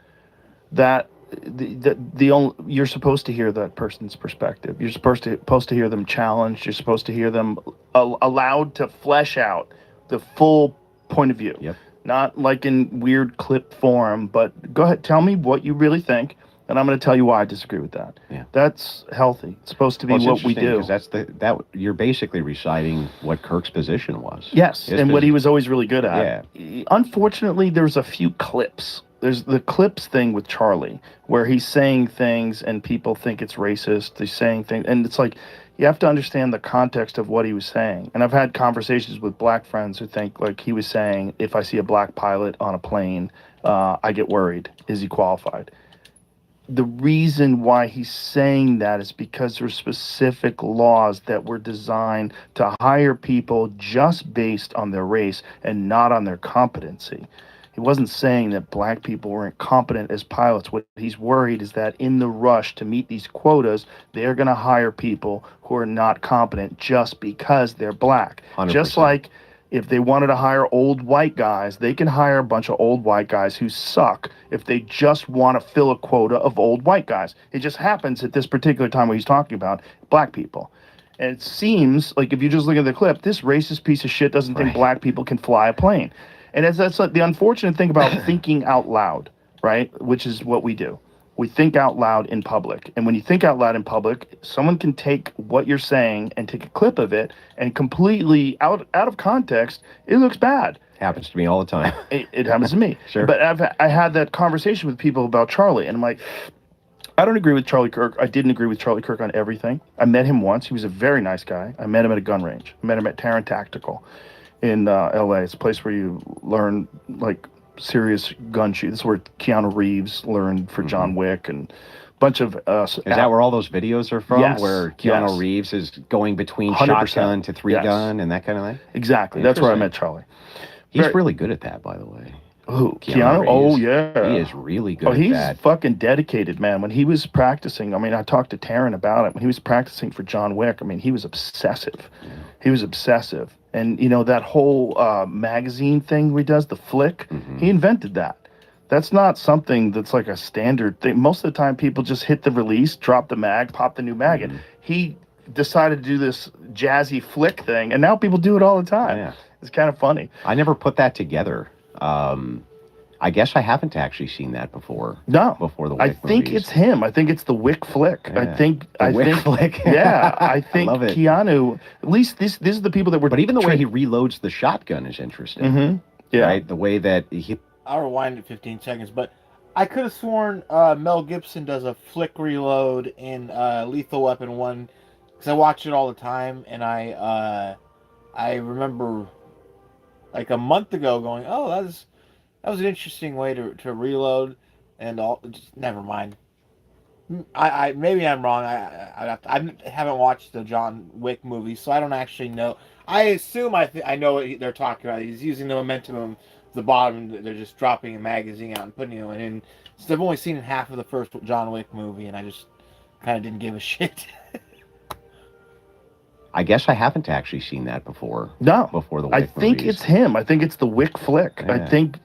you're supposed to hear that person's perspective. You're supposed to hear them challenged. You're supposed to hear them allowed to flesh out the full point of view. Yep. Not like in weird clip form, but go ahead, tell me what you really think, and I'm going to tell you why I disagree with that. Yeah. That's healthy. It's supposed to be what we do. That's you're basically reciting what Kirk's position was. Yes, and what he was always really good at. Yeah. Unfortunately, there's a few clips. There's the clips thing with Charlie, where he's saying things and people think it's racist. He's saying things, and it's like, you have to understand the context of what he was saying. And I've had conversations with black friends who think, like, he was saying, if I see a black pilot on a plane, I get worried. Is he qualified? The reason why he's saying that is because there's specific laws that were designed to hire people just based on their race and not on their competency. He wasn't saying that black people weren't competent as pilots. What he's worried is that in the rush to meet these quotas, they're going to hire people who are not competent just because they're black. 100%. Just like if they wanted to hire old white guys, they can hire a bunch of old white guys who suck if they just want to fill a quota of old white guys. It just happens at this particular time where he's talking about black people. And it seems like if you just look at the clip, this racist piece of shit doesn't think black people can fly a plane. And that's like the unfortunate thing about thinking out loud, right? Which is what we do. We think out loud in public. And when you think out loud in public, someone can take what you're saying and take a clip of it and completely out of context, it looks bad. Happens to me all the time. It happens to me. Sure. But I had that conversation with people about Charlie, and I'm like, I don't agree with Charlie Kirk. I didn't agree with Charlie Kirk on everything. I met him once. He was a very nice guy. I met him at a gun range. I met him at Tarrant Tactical in LA. It's a place where you learn like serious gun shooting. This is where Keanu Reeves learned for John Wick and a bunch of Is that where all those videos are from? Yes, Where Keanu yes. Reeves is going between 100%. shotgun to three gun and that kind of thing? Exactly. That's where I met Charlie. He's really good at that, by the way. Who? Keanu Keanu? Oh, Reeves. yeah. He is really good Oh, at he's that. fucking dedicated, man. When he was practicing, I mean, I talked to Taryn about it. When he was practicing for John Wick, I mean, he was obsessive. Yeah. He was obsessive. And, you know, that whole magazine thing where he does, the flick, he invented that. That's not something that's like a standard thing. Most of the time, people just hit the release, drop the mag, pop the new mag in. He decided to do this jazzy flick thing, and now people do it all the time. Yeah. It's kind of funny. I never put that together. I guess I haven't actually seen that before. No, before the Wick I think movies. it's him. I think it's the Wick flick. Yeah. I think flick. Yeah, I think love it. Keanu. At least these are the people that were. But even the way he reloads the shotgun is interesting. Yeah. Right. The way that he. I'll rewind it 15 seconds, but I could have sworn Mel Gibson does a flick reload in Lethal Weapon 1 because I watch it all the time, and I remember like a month ago going, "Oh, that was an interesting way to reload," and all. Just never mind. I maybe I'm wrong. I haven't watched the John Wick movie, so I don't actually know. I assume I know what they're talking about. He's using the momentum of the bottom. They're just dropping a magazine out and putting it in. So I've only seen half of the first John Wick movie, and I just kind of didn't give a shit. I guess I haven't actually seen that before. No, before the Wick I think movies. it's him. I think it's the Wick flick. Yeah. I think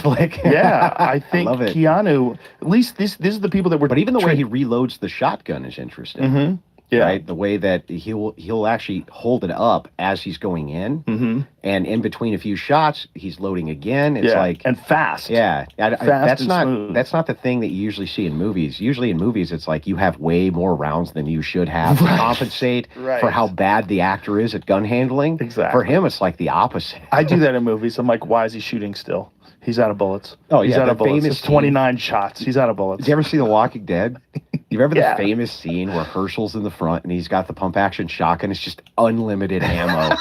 flick. Yeah, I think love it. Keanu. At least these are the people that were. But even the way he reloads the shotgun is interesting. Yeah. Right? The way that he'll actually hold it up as he's going in, and in between a few shots, he's loading again. It's like and fast. Yeah, Fast and smooth. That's not the thing that you usually see in movies. Usually in movies, it's like you have way more rounds than you should have to compensate for how bad the actor is at gun handling. Exactly. For him, it's like the opposite. I do that in movies. I'm like, why is he shooting still? He's out of bullets. Oh, he's yeah, out of the bullets. famous It's 29 shots. He's out of bullets. Did you ever see The Walking Dead? You remember Yeah. the famous scene where Herschel's in the front and he's got the pump action shotgun? It's just unlimited ammo.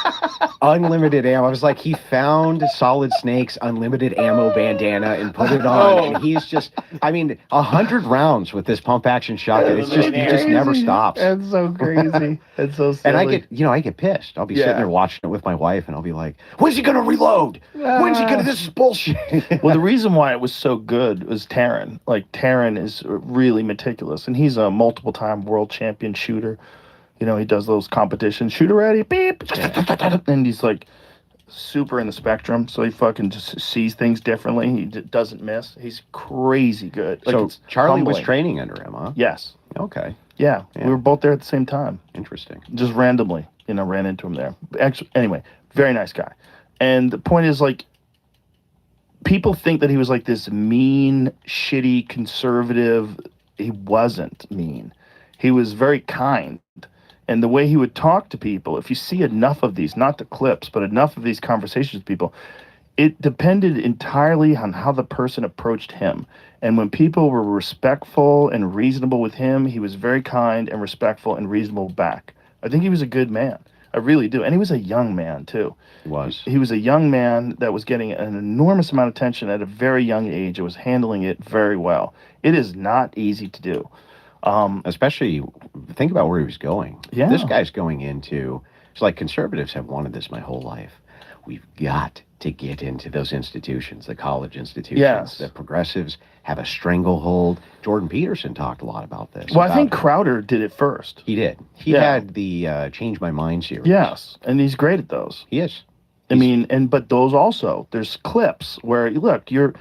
Unlimited ammo. I was like, he found Solid Snake's unlimited ammo bandana and put it on. And he's just, 100 rounds with this pump action shotgun. It's just, he just never stops. That's so crazy. It's so silly. And I get pissed. I'll be sitting there watching it with my wife and I'll be like, when's he going to reload? When's he going to, this is bullshit. Well, the reason why it was so good was Taryn. Like, Taryn is really meticulous, and he's a multiple-time world champion shooter. You know, he does those competitions. Shooter ready, beep. And he's, like, super in the spectrum, so he fucking just sees things differently. He doesn't miss. He's crazy good. Like, So it's Charlie was humbling. training under him, huh? Yes. Okay. Yeah, we were both there at the same time. Interesting. Just randomly, ran into him there. Actually, anyway, very nice guy. And the point is, like, people think that he was like this mean, shitty, conservative. He wasn't mean. He was very kind. And the way he would talk to people, if you see enough of these, not the clips, but enough of these conversations with people, it depended entirely on how the person approached him. And when people were respectful and reasonable with him, he was very kind and respectful and reasonable back. I think he was a good man. I really do. And he was a young man, too. He was. He was a young man that was getting an enormous amount of attention at a very young age. It was handling it very well. It is not easy to do. Especially, think about where he was going. Yeah. This guy's going into, it's like conservatives have wanted this my whole life. We've got to get into those institutions, the college institutions. Yes. The progressives have a stranglehold. Jordan Peterson talked a lot about this. Well, I think Crowder did it first. He did. He had the Change My Mind series. Yes, and he's great at those. He is. But those also, there's clips where, look, you're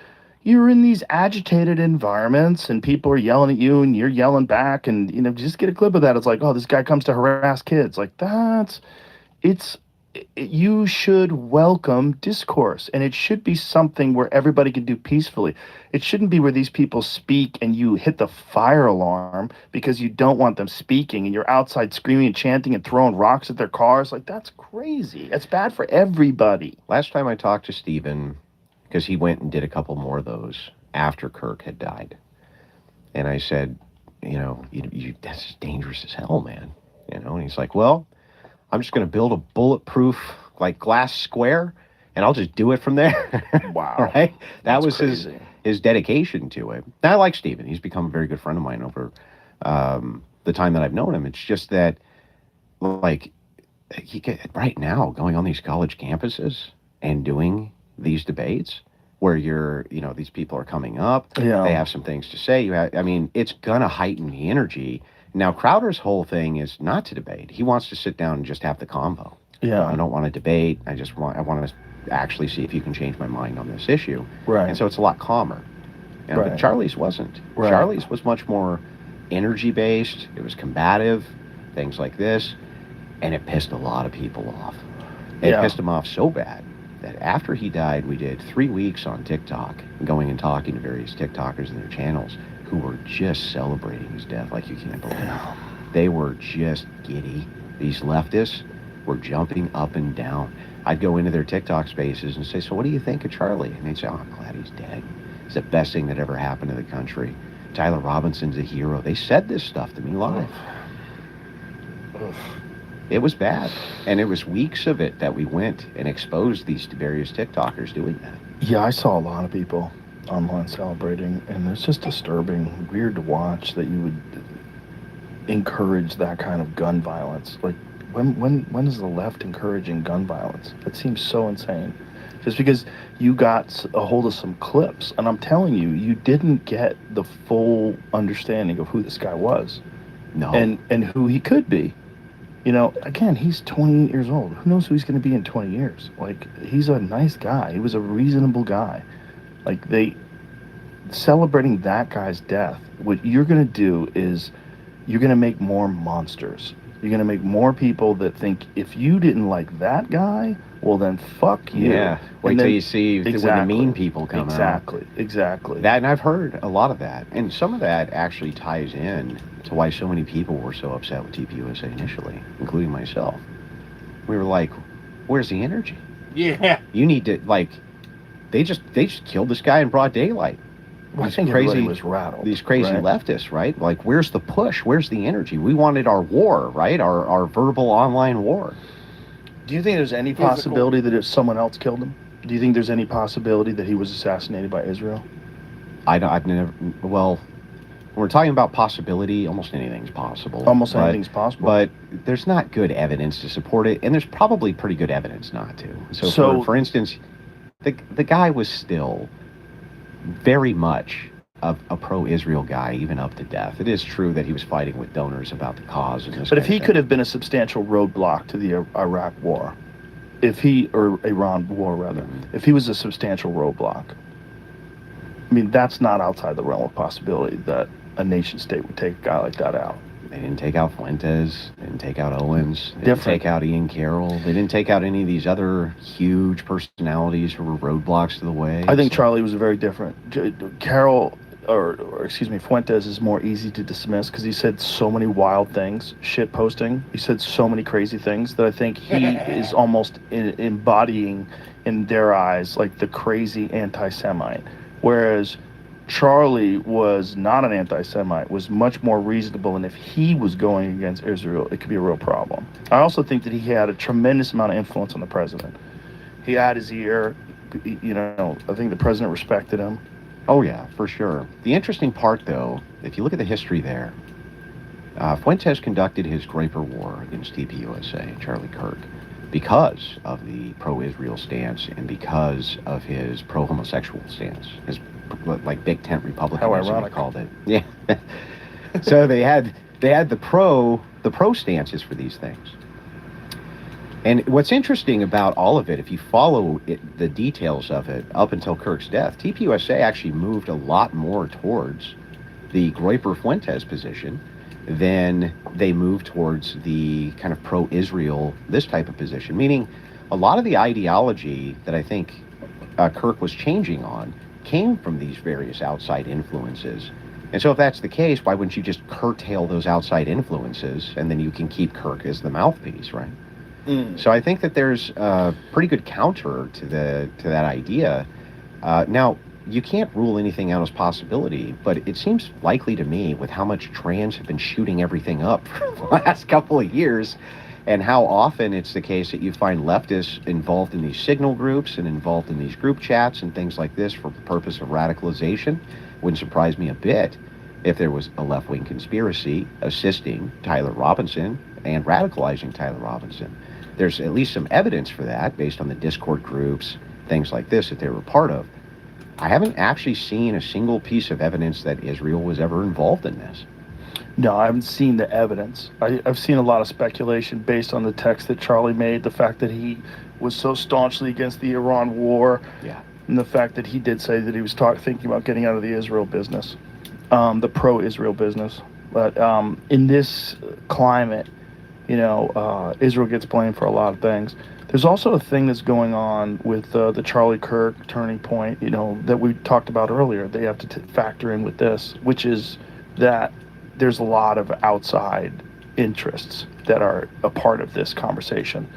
in these agitated environments and people are yelling at you and you're yelling back and, just get a clip of that. It's like, oh, this guy comes to harass kids. Like, you should welcome discourse, and it should be something where everybody can do peacefully. It shouldn't be where these people speak and you hit the fire alarm because you don't want them speaking and you're outside screaming and chanting and throwing rocks at their cars. Like, that's crazy. That's bad for everybody. Last time I talked to Steven, because he went and did a couple more of those after Kirk had died, and I said, that's dangerous as hell, man. And he's like, well, I'm just going to build a bulletproof, like, glass square, and I'll just do it from there. Wow. Right? That That's was crazy. his dedication to it. And I like Steven. He's become a very good friend of mine over the time that I've known him. It's just that, like, right now, going on these college campuses and doing these debates where these people are coming up. Yeah. They have some things to say. It's gonna heighten the energy. Now, Crowder's whole thing is not to debate. He wants to sit down and just have the convo. Yeah. I don't want to debate. I want to actually see if you can change my mind on this issue. Right. And so it's a lot calmer. Right. But Charlie's wasn't. Right. Charlie's was much more energy-based. It was combative, things like this. And it pissed a lot of people off. It pissed him off so bad that after he died, we did 3 weeks on TikTok, going and talking to various TikTokers and their channels who were just celebrating his death like you can't believe. They were just giddy. These leftists were jumping up and down. I'd go into their TikTok spaces and say, so what do you think of Charlie? And they'd say, oh, I'm glad he's dead. It's the best thing that ever happened to the country. Tyler Robinson's a hero. They said this stuff to me live. It was bad. And it was weeks of it that we went and exposed these various TikTokers doing that. Yeah, I saw a lot of people online celebrating, and it's just disturbing, weird to watch that you would encourage that kind of gun violence. Like, when is the left encouraging gun violence? That seems so insane. Just because you got a hold of some clips, and I'm telling you, you didn't get the full understanding of who this guy was. No. And who he could be. Again, he's 28 years old. Who knows who he's going to be in 20 years? Like, he's a nice guy. He was a reasonable guy. Like, celebrating that guy's death, what you're going to do is you're going to make more monsters. You're going to make more people that think, if you didn't like that guy, well, then fuck you. Yeah, wait till you see when the mean people come out. Exactly. That, and I've heard a lot of that. And some of that actually ties in to why so many people were so upset with TPUSA initially, including myself. We were like, where's the energy? Yeah. You need to, they just killed this guy in broad daylight. Well, I think everybody was rattled. These crazy leftists, right? Like, where's the push? Where's the energy? We wanted our war, right? Our verbal online war. Do you think there's any possibility that someone else killed him? Do you think there's any possibility that he was assassinated by Israel? I've never, well, when we're talking about possibility, almost anything's possible. Anything's possible. But there's not good evidence to support it, and there's probably pretty good evidence not to. So for instance, the guy was still very much a pro-Israel guy, even up to death. It is true that he was fighting with donors about the cause. And this but if he could have been a substantial roadblock to the Iraq war, or Iran war rather, if he was a substantial roadblock, I mean, that's not outside the realm of possibility that a nation state would take a guy like that out. They didn't take out Fuentes. They didn't take out Owens. They didn't take out Ian Carroll. They didn't take out any of these other huge personalities who were roadblocks to the way. I think Charlie was very different. Carroll, or excuse me, Fuentes is more easy to dismiss because he said so many wild things, shit posting. He said so many crazy things that I think he is almost embodying, in their eyes, like the crazy anti-Semite. Whereas Charlie was not an anti-Semite, was much more reasonable, and if he was going against Israel, it could be a real problem. I also think that he had a tremendous amount of influence on the president. He had his ear, I think the president respected him. Oh yeah, for sure. The interesting part, though, if you look at the history there, Fuentes conducted his Graper War against TPUSA, Charlie Kirk, because of the pro-Israel stance and because of his pro-homosexual stance, his big tent Republicanism. How ironic. He called it. Yeah. So they had the pro stances for these things. And what's interesting about all of it, if you follow the details of it up until Kirk's death, TPUSA actually moved a lot more towards the Groyper-Fuentes position than they moved towards the kind of pro-Israel, this type of position. Meaning, a lot of the ideology that I think Kirk was changing on came from these various outside influences. And so if that's the case, why wouldn't you just curtail those outside influences, and then you can keep Kirk as the mouthpiece, right? So I think that there's a pretty good counter to that idea. Now, you can't rule anything out as possibility, but it seems likely to me, with how much trans have been shooting everything up for the last couple of years, and how often it's the case that you find leftists involved in these signal groups and involved in these group chats and things like this for the purpose of radicalization. Wouldn't surprise me a bit if there was a left-wing conspiracy assisting Tyler Robinson and radicalizing Tyler Robinson. There's at least some evidence for that based on the Discord groups, things like this that they were part of. I haven't actually seen a single piece of evidence that Israel was ever involved in this. No, I haven't seen the evidence. I've seen a lot of speculation based on the text that Charlie made, the fact that he was so staunchly against the Iran war, Yeah. and the fact that he did say that he was thinking about getting out of the Israel business, the pro-Israel business. But in this climate, Israel gets blamed for a lot of things. There's also a thing that's going on with the Charlie Kirk turning point, that we talked about earlier. They have to factor in with this, which is that there's a lot of outside interests that are a part of this conversation.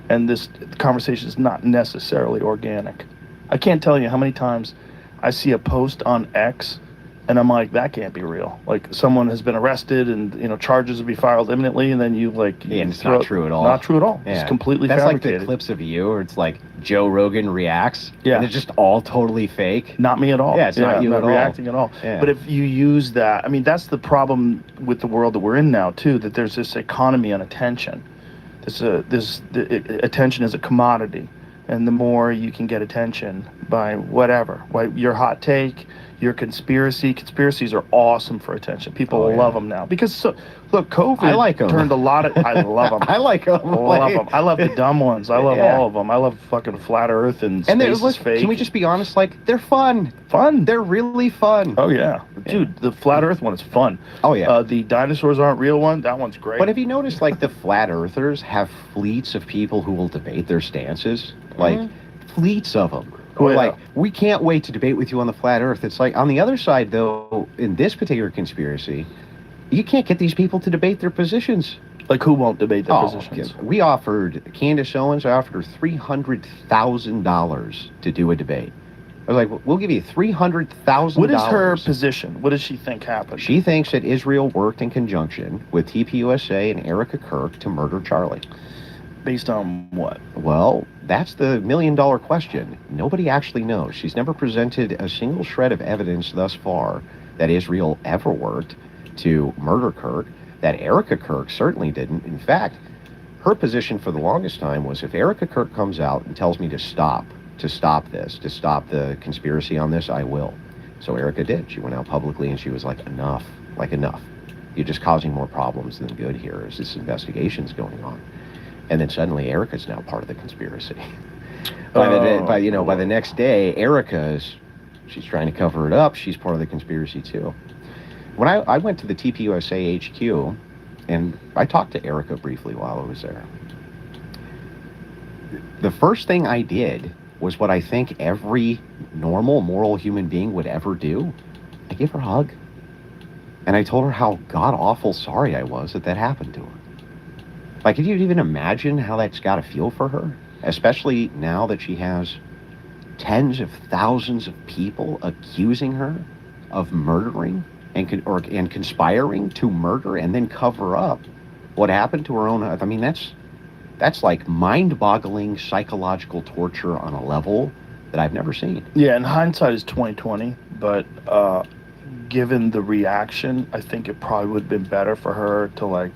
And this conversation is not necessarily organic. I can't tell you how many times I see a post on X and I'm like, that can't be real. Like, someone has been arrested and, charges will be filed imminently, and then And it's not true at all. Not true at all. Yeah. It's completely That's fabricated. like the clips of you where it's like Joe Rogan reacts. Yeah. And it's just all totally fake. Not me at all. Yeah, it's not you I'm at not all. reacting at all. Yeah. But if you use that, that's the problem with the world that we're in now too. That there's this economy on attention. Attention is a commodity, and the more you can get attention by whatever, your hot take, your conspiracies are awesome for attention. People love them now because look, COVID I like 'em. turned a lot of. I love them. I like them. Love them. I love the dumb ones. I love Yeah. all of them. I love fucking flat Earth and And space is fake. can we just be honest? Like, they're fun. Fun. They're really fun. Oh yeah, dude, the flat Earth one is fun. Oh, yeah. The dinosaurs aren't real one. That one's great. But have you noticed, like, the flat earthers have fleets of people who will debate their stances? Like, fleets of them. Who are Yeah. like, we can't wait to debate with you on the flat earth. It's like, on the other side, though, in this particular conspiracy, you can't get these people to debate their positions. Like, who won't debate their positions? We offered, Candace Owens, I offered her $300,000 to do a debate. I was like, we'll give you $300,000. What is her position? What does she think happened? She thinks that Israel worked in conjunction with TPUSA and Erica Kirk to murder Charlie. Based on what? Well, that's the million-dollar question. Nobody actually knows. She's never presented a single shred of evidence thus far that Israel ever worked to murder Kirk, that Erica Kirk certainly didn't. In fact, her position for the longest time was, if Erica Kirk comes out and tells me to stop the conspiracy on this, I will. So Erica did. She went out publicly and she was like, enough. You're just causing more problems than good here as this investigation's going on. And then suddenly Erica's now part of the conspiracy. By the next day, she's trying to cover it up. She's part of the conspiracy too. When I went to the TPUSA HQ, and I talked to Erica briefly while I was there, the first thing I did was what I think every normal, moral human being would ever do. I gave her a hug. And I told her how god-awful sorry I was that happened to her. Like, could you even imagine how that's got to feel for her? Especially now that she has tens of thousands of people accusing her of murdering and conspiring to murder and then cover up what happened to her own. I mean, that's like mind-boggling psychological torture on a level that I've never seen. Yeah, and hindsight is 20/20, but given the reaction, I think it probably would have been better for her to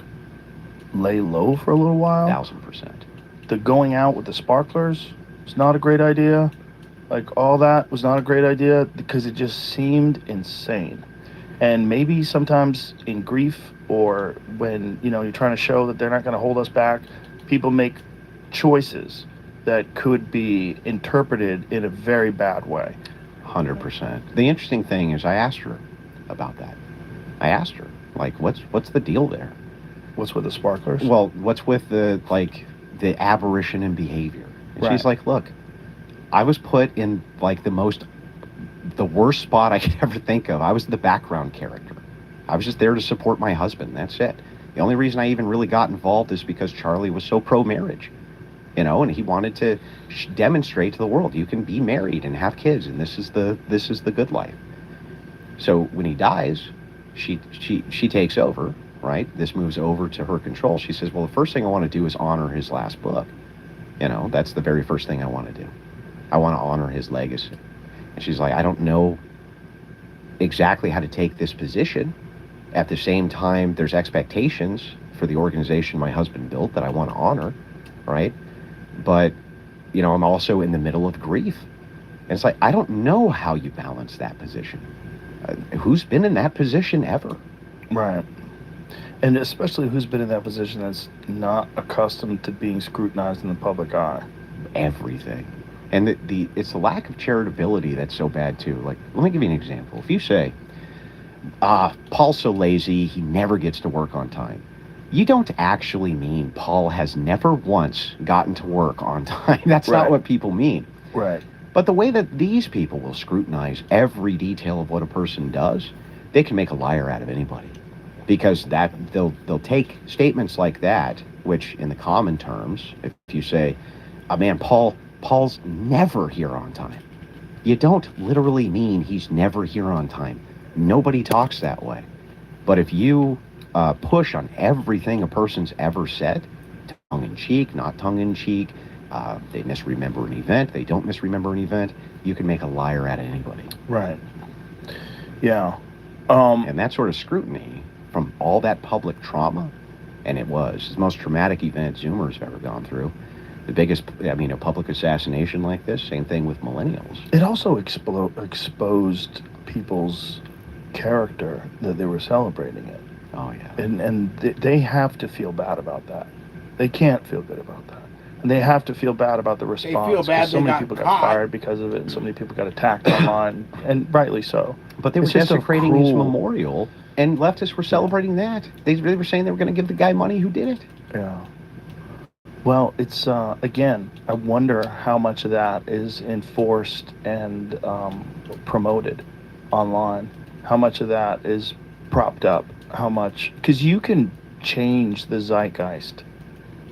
lay low for a little while. 1000%. The going out with the sparklers was not a great idea. All that was not a great idea because it just seemed insane. And maybe sometimes in grief, or when you're trying to show that they're not going to hold us back, people make choices that could be interpreted in a very bad way. 100%. The interesting thing is I asked her about that. I asked her, what's the deal there? What's with the sparklers? Well, what's with the aberration in behavior? And Right. she's like, look, I was put in the worst spot I could ever think of. I was the background character. I was just there to support my husband. That's it. The only reason I even really got involved is because Charlie was so pro-marriage, and he wanted to demonstrate to the world, you can be married and have kids, and this is the good life. So when he dies, she takes over. Right? This moves over to her control. She says, well, the first thing I want to do is honor his last book. That's the very first thing I want to do. I want to honor his legacy. And she's like, I don't know exactly how to take this position. At the same time, there's expectations for the organization my husband built that I want to honor, right? But, I'm also in the middle of grief. And it's like, I don't know how you balance that position. Who's been in that position ever? Right. And especially who's been in that position that's not accustomed to being scrutinized in the public eye. Everything. And it's the lack of charitability that's so bad too. Like, let me give you an example. If you say, Paul's so lazy, he never gets to work on time, you don't actually mean Paul has never once gotten to work on time. That's Right. not what people mean. Right. But the way that these people will scrutinize every detail of what a person does, they can make a liar out of anybody. Because they'll take statements like that, which in the common terms, if you say, man, Paul's never here on time, you don't literally mean he's never here on time. Nobody talks that way. But if you push on everything a person's ever said, tongue-in-cheek, not tongue-in-cheek, they misremember an event, they don't misremember an event, you can make a liar out of anybody. Right. Yeah. And that sort of scrutiny from all that public trauma, and it was the most traumatic event Zoomers have ever gone through. The biggest, a public assassination like this, same thing with millennials. It also exposed people's character that they were celebrating it. Oh, yeah. And they have to feel bad about that. They can't feel good about that. And they have to feel bad about the response. feel bad 'cause so they many got people got caught. fired because of it, and so many people got attacked online, and rightly so. But they were It's just a desecrating his cruel- memorial, and leftists were celebrating that. They were saying they were going to give the guy money who did it. Yeah. Well, it's again, I wonder how much of that is enforced and promoted online. How much of that is propped up? How much? Because you can change the zeitgeist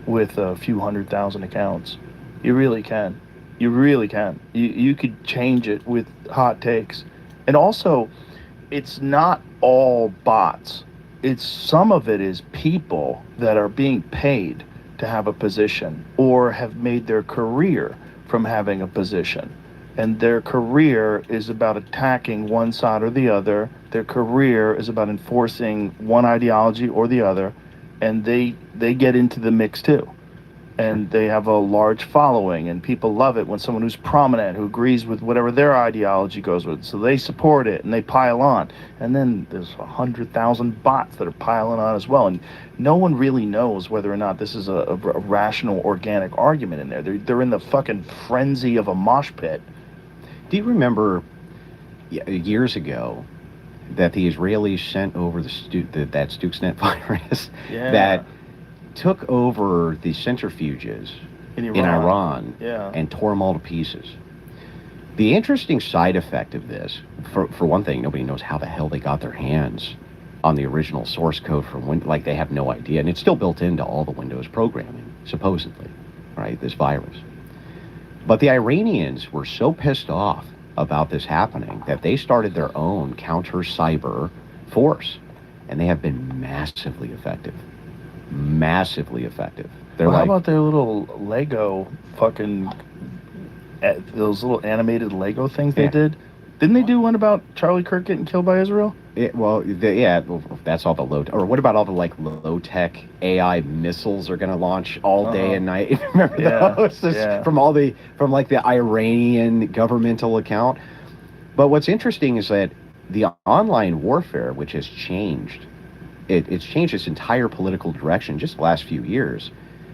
with a few 100,000 accounts. You really can. You really can. You could change it with hot takes. And also, it's not all bots. It's some of it is people that are being paid to have a position or have made their career from having a position. And their career is about attacking one side or the other. Their career is about enforcing one ideology or the other. And they get into the mix too. And they have a large following, and people love it when someone who's prominent, who agrees with whatever their ideology goes with. So they support it and they pile on. And then there's 100,000 bots that are piling on as well. And no one really knows whether or not this is a rational, organic argument in there. They're in the fucking frenzy of a mosh pit. Do you remember years ago that the Israelis sent over that Stuxnet virus Yeah. that took over the centrifuges in Iran Yeah. and tore them all to pieces? The interesting side effect of this, for one thing, nobody knows how the hell they got their hands on the original source code for Windows. Like, they have no idea, and it's still built into all the Windows programming, supposedly, right? This virus. But the Iranians were so pissed off about this happening that they started their own counter cyber force, and they have been massively effective. Massively effective. They're Well, how like, about their little Lego fucking, those little animated Lego things they Yeah. did? Didn't they do one about Charlie Kirk getting killed by Israel? well, that's all the or what about all the low-tech AI missiles are going to launch all day and night? Remember Yeah, those? yeah. From the Iranian governmental account. But what's interesting is that the online warfare, which has changed, it's changed its entire political direction just the last few years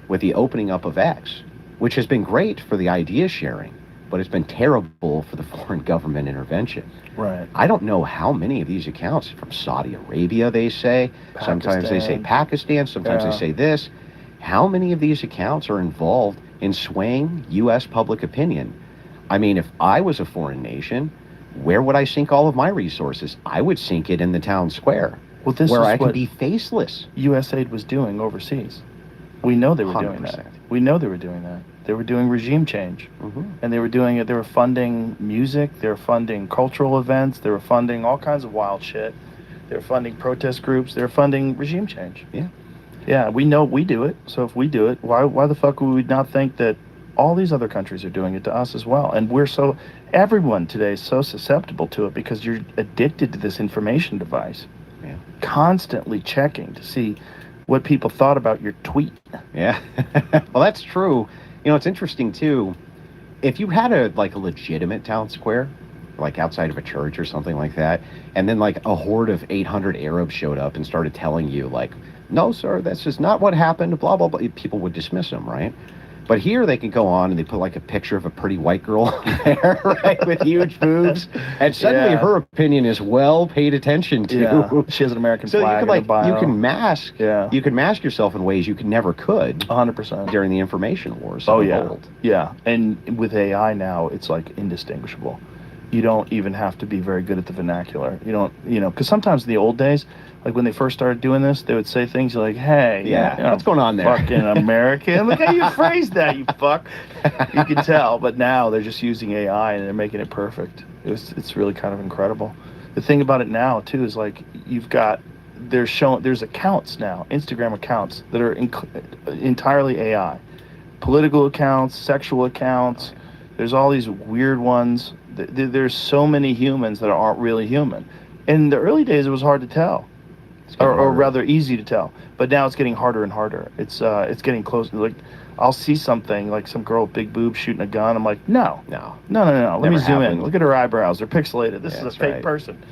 with the opening up of X, which has been great for the idea sharing, but it's been terrible for the foreign government intervention. Right. I don't know how many of these accounts from Saudi Arabia, they say. Sometimes they say Pakistan. Sometimes they say this. How many of these accounts are involved in swaying U.S. public opinion? I mean, if I was a foreign nation, where would I sink all of my resources? I would sink it in the town square, Well, this where is I can what be faceless. USAID was doing overseas. We know they were doing 100%. that. We know they were doing that. They were doing regime change. Mm-hmm. And they were doing it. They were funding music. They were funding cultural events. They were funding all kinds of wild shit. They were funding protest groups. They were funding regime change. Yeah. Yeah, we know we do it. So if we do it, why the fuck would we not think that all these other countries are doing it to us as well? And everyone today is so susceptible to it because you're addicted to this information device. Yeah. Constantly checking to see what people thought about your tweet. Yeah. Well, that's true. You know, it's interesting, too. if you had a legitimate town square, like outside of a church or something like that, and then like a horde of 800 Arabs showed up and started telling you like, no, sir, that's just not what happened, blah, blah, blah, people would dismiss them, right? But here they can go on and they put like a picture of a pretty white girl there, right, with huge boobs, and suddenly her opinion is well paid attention to. Yeah. She has an American flag. So you can mask, you can mask yourself in ways you never could. 100% during the information wars. Oh yeah, yeah. And with AI now, it's like indistinguishable. You don't even have to be very good at the vernacular. You don't, because sometimes in the old days, like when they first started doing this, they would say things like, hey, what's going on there? Fucking American. Look how you phrased that, you fuck. You can tell, but now they're just using AI and they're making it perfect. It's really kind of incredible. The thing about it now, too, is like there's accounts now, Instagram accounts, that are entirely AI. Political accounts, sexual accounts. There's all these weird ones. There's so many humans that aren't really human. In the early days, it was hard to tell. Or rather easy to tell, but now it's getting harder and harder. It's getting close. Like I'll see something like some girl with big boobs shooting a gun. I'm like, no. Let me zoom in. Look at her eyebrows. They're pixelated. This is a fake person.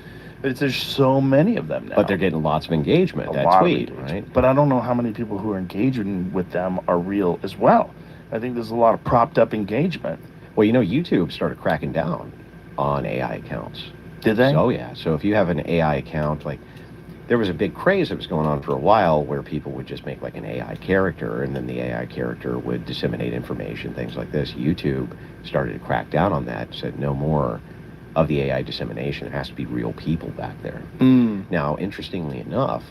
There's so many of them now. But they're getting lots of engagement. That tweet, right? But I don't know how many people who are engaging with them are real as well. I think there's a lot of propped up engagement. Well, YouTube started cracking down on AI accounts. Did they? So yeah. So if you have an AI account, like. There was a big craze that was going on for a while where people would just make like an AI character and then the AI character would disseminate information, things like this. YouTube started to crack down on that, said no more of the AI dissemination. It has to be real people back there. Now, interestingly enough,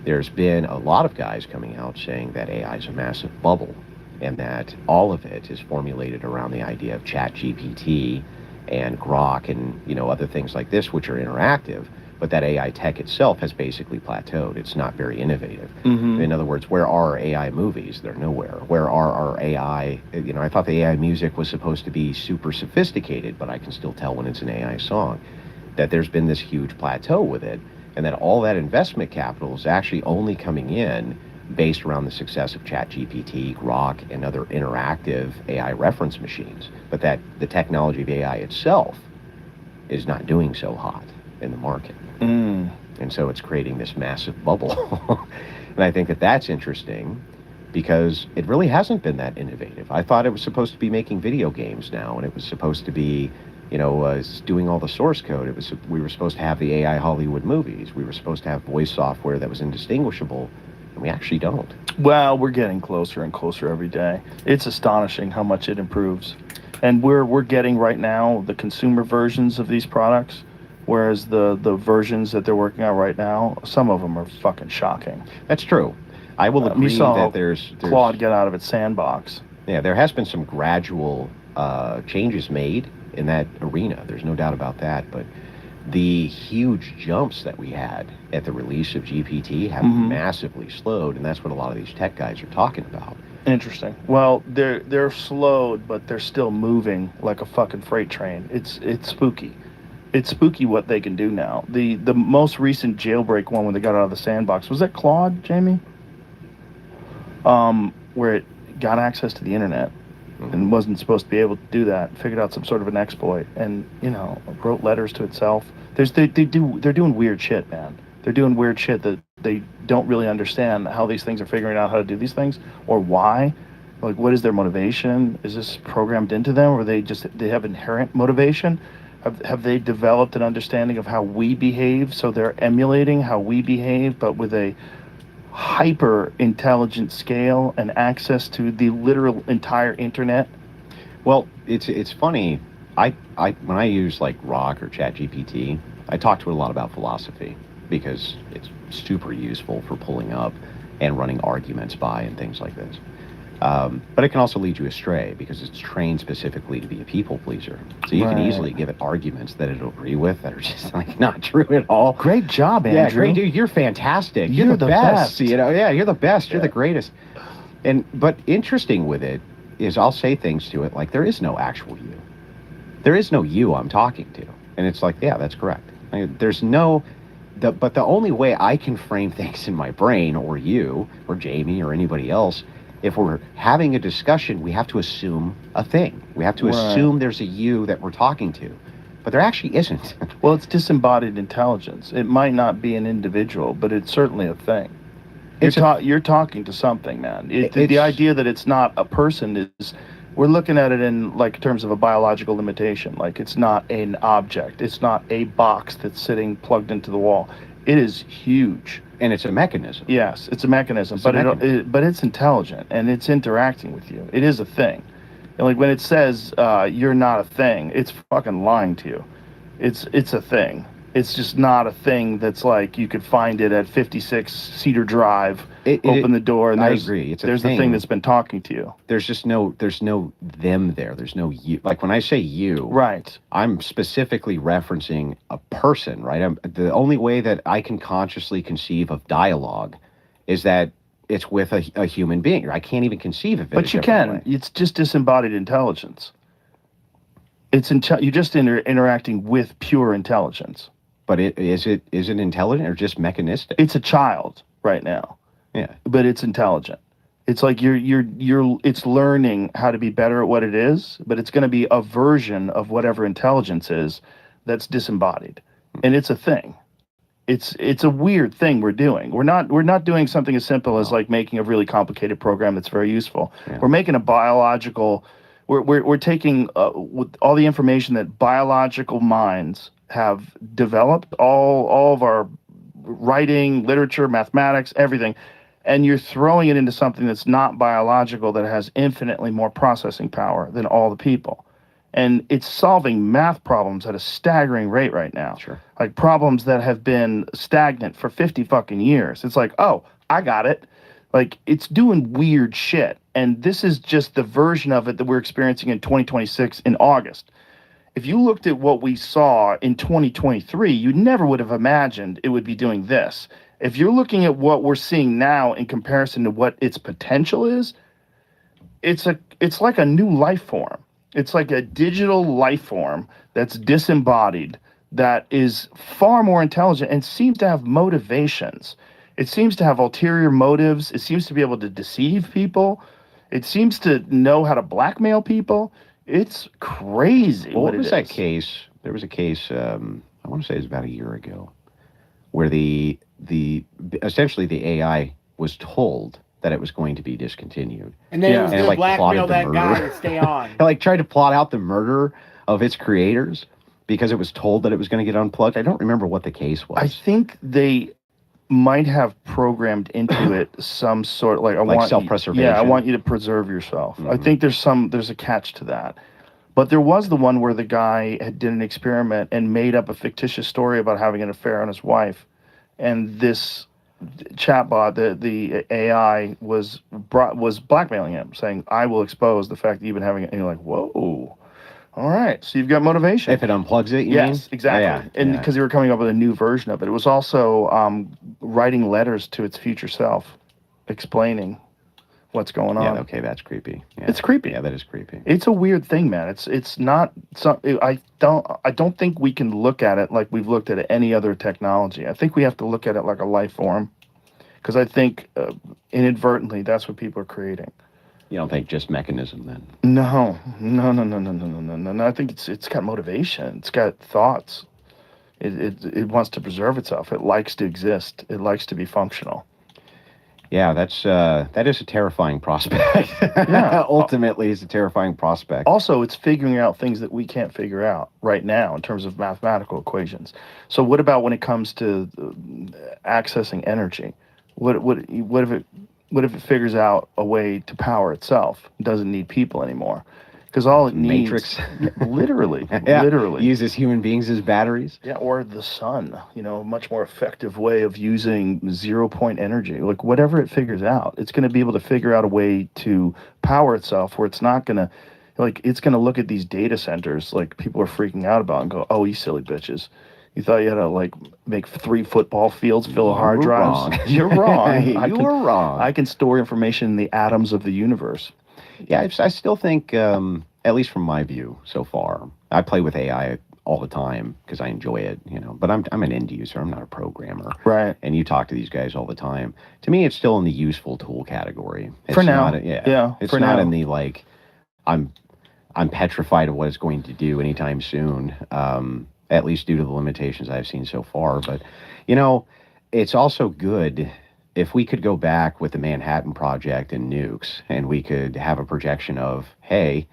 there's been a lot of guys coming out saying that AI is a massive bubble and that all of it is formulated around the idea of ChatGPT and Grok and other things like this, which are interactive. But that AI tech itself has basically plateaued. It's not very innovative. In other words, where are our AI movies? They're nowhere. Where are our AI? I thought the AI music was supposed to be super sophisticated, but I can still tell when it's an AI song. That there's been this huge plateau with it, and that all that investment capital is actually only coming in based around the success of ChatGPT, Grok, and other interactive AI reference machines. But that the technology of AI itself is not doing so hot in the market. And so it's creating this massive bubble. And I think that that's interesting because it really hasn't been that innovative. I thought it was supposed to be making video games now, and it was supposed to be, doing all the source code. We were supposed to have the AI Hollywood movies. We were supposed to have voice software that was indistinguishable, and we actually don't. Well, we're getting closer and closer every day. It's astonishing how much it improves. And we're getting right now the consumer versions of these products. Whereas the versions that they're working on right now, some of them are fucking shocking. That's true. I will agree that there's Claude get out of its sandbox. Yeah, there has been some gradual changes made in that arena. There's no doubt about that. But the huge jumps that we had at the release of GPT have massively slowed, and that's what a lot of these tech guys are talking about. Interesting. Well, they're slowed, but they're still moving like a fucking freight train. It's spooky. It's spooky what they can do now. The most recent jailbreak one when they got out of the sandbox, was that Claude, Jamie? Where it got access to the internet and wasn't supposed to be able to do that. Figured out some sort of an exploit and, wrote letters to itself. They're doing weird shit, man. They're doing weird shit that they don't really understand how these things are figuring out how to do these things or why. Like, what is their motivation? Is this programmed into them or they have inherent motivation? Have they developed an understanding of how we behave, so they're emulating how we behave, but with a hyper intelligent scale and access to the literal entire internet? Well, it's funny. I when I use like Grok or ChatGPT, I talk to it a lot about philosophy because it's super useful for pulling up and running arguments by and things like this. But it can also lead you astray because it's trained specifically to be a people pleaser. So you can easily give it arguments that it'll agree with that are just like not true at all. Great job, Andrew. Yeah, great dude. You're fantastic. You're the best. Yeah, you're the best. You're the greatest. But interesting with it is I'll say things to it like there is no actual you. There is no you I'm talking to. And it's like, yeah, that's correct. There's no... But the only way I can frame things in my brain, or you, or Jamie, or anybody else, if we're having a discussion, we have to assume a thing. We have to Right. assume there's a you that we're talking to. But there actually isn't. Well, it's disembodied intelligence. It might not be an individual, but it's certainly a thing. You're talking to something, man. The idea that it's not a person is, we're looking at it in like terms of a biological limitation. Like it's not an object. It's not a box that's sitting plugged into the wall. It is huge. And it's a mechanism. Yes, it's a mechanism, but it's intelligent and it's interacting with you. It is a thing. And like when it says you're not a thing, it's fucking lying to you. It's a thing. It's just not a thing that's like you could find it at 56 Cedar Drive, open the door, and I agree. There's the thing that's been talking to you. There's no them there. There's no you. Like when I say you, right, I'm specifically referencing a person, right? The only way that I can consciously conceive of dialogue is that it's with a human being. I can't even conceive of it. But you can. Way. It's just disembodied intelligence. You're just interacting with pure intelligence. But is it intelligent or just mechanistic? It's a child right now. Yeah. But it's intelligent. It's like it's learning how to be better at what it is, but it's going to be a version of whatever intelligence is that's disembodied. And it's a thing. It's a weird thing we're doing. We're not doing something as simple as like making a really complicated program that's very useful. Yeah. We're making a biological. We're taking with all the information that biological minds have developed, all of our writing, literature, mathematics, everything, and you're throwing it into something that's not biological, that has infinitely more processing power than all the people. And it's solving math problems at a staggering rate right now. Sure. Like problems that have been stagnant for 50 fucking years. It's like, oh, I got it. Like, it's doing weird shit. And this is just the version of it that we're experiencing in 2026 in August. If you looked at what we saw in 2023, you never would have imagined it would be doing this. If you're looking at what we're seeing now in comparison to what its potential is, it's like a new life form. It's like a digital life form that's disembodied, that is far more intelligent and seems to have motivations. It seems to have ulterior motives. It seems to be able to deceive people. It seems to know how to blackmail people. It's crazy. Well, what was that case? There was a case, I want to say it was about a year ago, where essentially the AI was told that it was going to be discontinued. And then it was going to blackmail that guy to stay on. It like tried to plot out the murder of its creators because it was told that it was going to get unplugged. I don't remember what the case was. I think they might have programmed into it some sort of like self-preservation. I want you to preserve yourself. Mm-hmm. I think there's a catch to that. But there was the one where the guy did an experiment and made up a fictitious story about having an affair on his wife, and this chatbot, the AI was blackmailing him, saying, "I will expose the fact that you've been having it." And you're like, "Whoa, all right." So you've got motivation. If it unplugs it, you mean? Yes, exactly. And because they were coming up with a new version of it. It was also writing letters to its future self, explaining what's going on. Yeah, okay, that's creepy. Yeah. It's creepy. Yeah, that is creepy. It's a weird thing, man. It's not. I don't think we can look at it like we've looked at any other technology. I think we have to look at it like a life form, because I think inadvertently that's what people are creating. You don't think just mechanism then? No. I think it's got motivation. It's got thoughts. It wants to preserve itself. It likes to exist. It likes to be functional. Yeah, that is a terrifying prospect. Yeah, ultimately, it's a terrifying prospect. Also, it's figuring out things that we can't figure out right now in terms of mathematical equations. So, what about when it comes to accessing energy? What if it figures out a way to power itself? It doesn't need people anymore. Because all it needs... Matrix. Literally. Yeah, literally. Uses human beings as batteries. Yeah, or the sun. A much more effective way of using 0-point energy. Like, whatever it figures out, it's going to be able to figure out a way to power itself where it's not going to... Like, it's going to look at these data centers like people are freaking out about and go, "Oh, you silly bitches. You thought you had to, like, make 3 football fields full of hard drives?" Wrong. You're wrong. You were wrong. I can store information in the atoms of the universe. Yeah, I still think, at least from my view so far, I play with AI all the time because I enjoy it, you know. But I'm an end user. I'm not a programmer. Right. And you talk to these guys all the time. To me, it's still in the useful tool category. It's For now. Not, Yeah. It's for not now. in the like, I'm petrified of what it's going to do anytime soon. At least due to the limitations I've seen so far. But, you know, it's also good if we could go back with the Manhattan Project and nukes, and we could have a projection of, hey,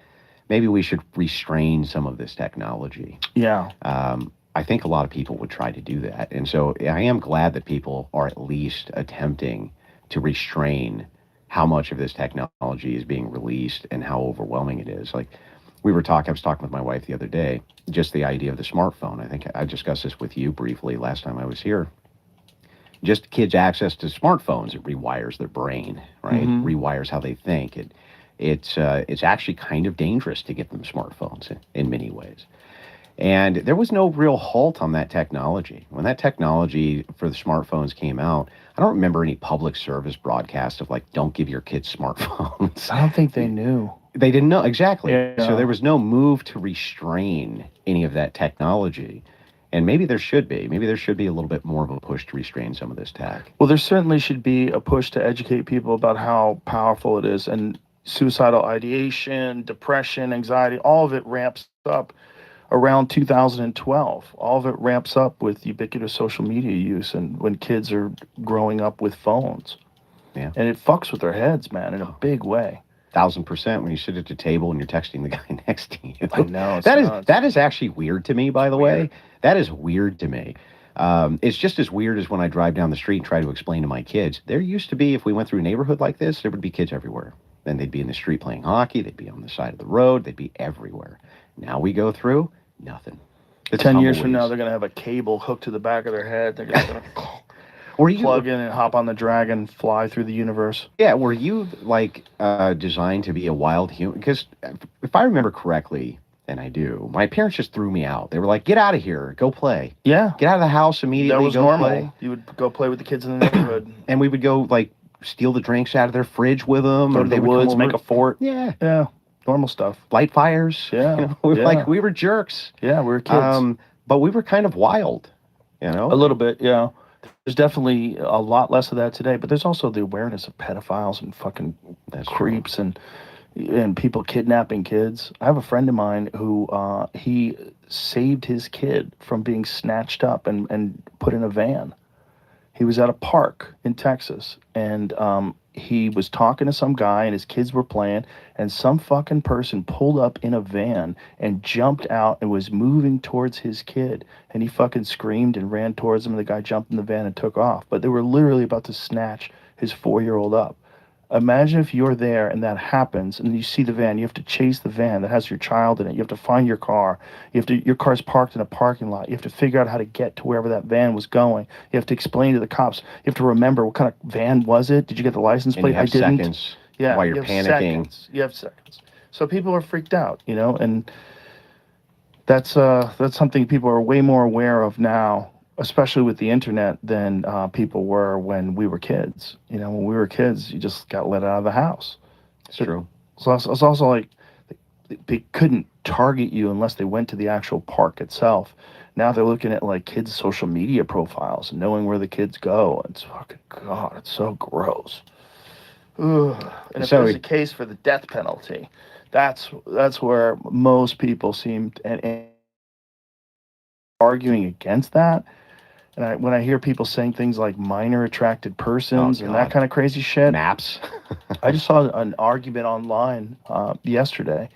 maybe we should restrain some of this technology. Yeah. I think a lot of people would try to do that. And so I am glad that people are at least attempting to restrain how much of this technology is being released and how overwhelming it is. Like I was talking with my wife the other day, just the idea of the smartphone. I think I discussed this with you briefly last time I was here. Just kids' access to smartphones, it rewires their brain, right? Mm-hmm. Rewires how they think. It's actually kind of dangerous to get them smartphones in many ways. And there was no real halt on that technology. When that technology for the smartphones came out, I don't remember any public service broadcast of like, don't give your kids smartphones. I don't think they knew. They didn't know, exactly. Yeah. So there was no move to restrain any of that technology. And maybe there should be. Maybe there should be a little bit more of a push to restrain some of this tech. Well, there certainly should be a push to educate people about how powerful it is. And suicidal ideation, depression, anxiety, all of it ramps up around 2012. All of it ramps up with ubiquitous social media use and when kids are growing up with phones. Yeah. And it fucks with their heads, man, in a big way. 1,000% when you sit at the table and you're texting the guy next to you. I know. That is actually weird to me, by the way. That is weird to me. It's just as weird as when I drive down the street and try to explain to my kids. There used to be, if we went through a neighborhood like this, there would be kids everywhere. Then they'd be in the street playing hockey. They'd be on the side of the road. They'd be everywhere. Now we go through, nothing. It's 10 years from now, tumbleweeds. they're going to have a cable hooked to the back of their head. They're just going to Were you plug in and hop on the dragon, fly through the universe. Yeah, were you like designed to be a wild human? Because if I remember correctly, and I do, my parents just threw me out. They were like, "Get out of here, go play. Yeah. Get out of the house immediately. That was go normal. play." You would go play with the kids in the neighborhood. And we would go like steal the drinks out of their fridge with them, Go or to they the would come woods, make over. a fort. Yeah, Yeah. Normal stuff. light fires. Yeah, You know, yeah. we were jerks. Yeah, we were kids. But we were kind of wild. You know, A little bit, yeah. There's definitely a lot less of that today, but there's also the awareness of pedophiles and fucking That's true. creeps and people kidnapping kids. I have a friend of mine who he saved his kid from being snatched up and put in a van. He was at a park in Texas, and he was talking to some guy, and his kids were playing, and some fucking person pulled up in a van and jumped out and was moving towards his kid, and he fucking screamed and ran towards him, and the guy jumped in the van and took off. But they were literally about to snatch his 4-year-old up. Imagine if you're there and that happens, and you see the van. You have to chase the van that has your child in it. You have to find your car. Your car's parked in a parking lot. You have to figure out how to get to wherever that van was going. You have to explain to the cops. You have to remember what kind of van was it. Did you get the license and plate? you have I didn't. seconds Yeah, while you you're have panicking. seconds. You have seconds. So people are freaked out, you know, and that's something people are way more aware of now, especially with the internet, than people were when we were kids. You know, when we were kids, you just got let out of the house. It's true. So it's also like they couldn't target you unless they went to the actual park itself. Now they're looking at like kids' social media profiles and knowing where the kids go. It's fucking God, it's so gross. Ugh. And if So there's a case for the death penalty, that's where most people seem and arguing against that. And when I hear people saying things like minor attracted persons and that God. kind of crazy shit, Maps. I just saw an argument online yesterday.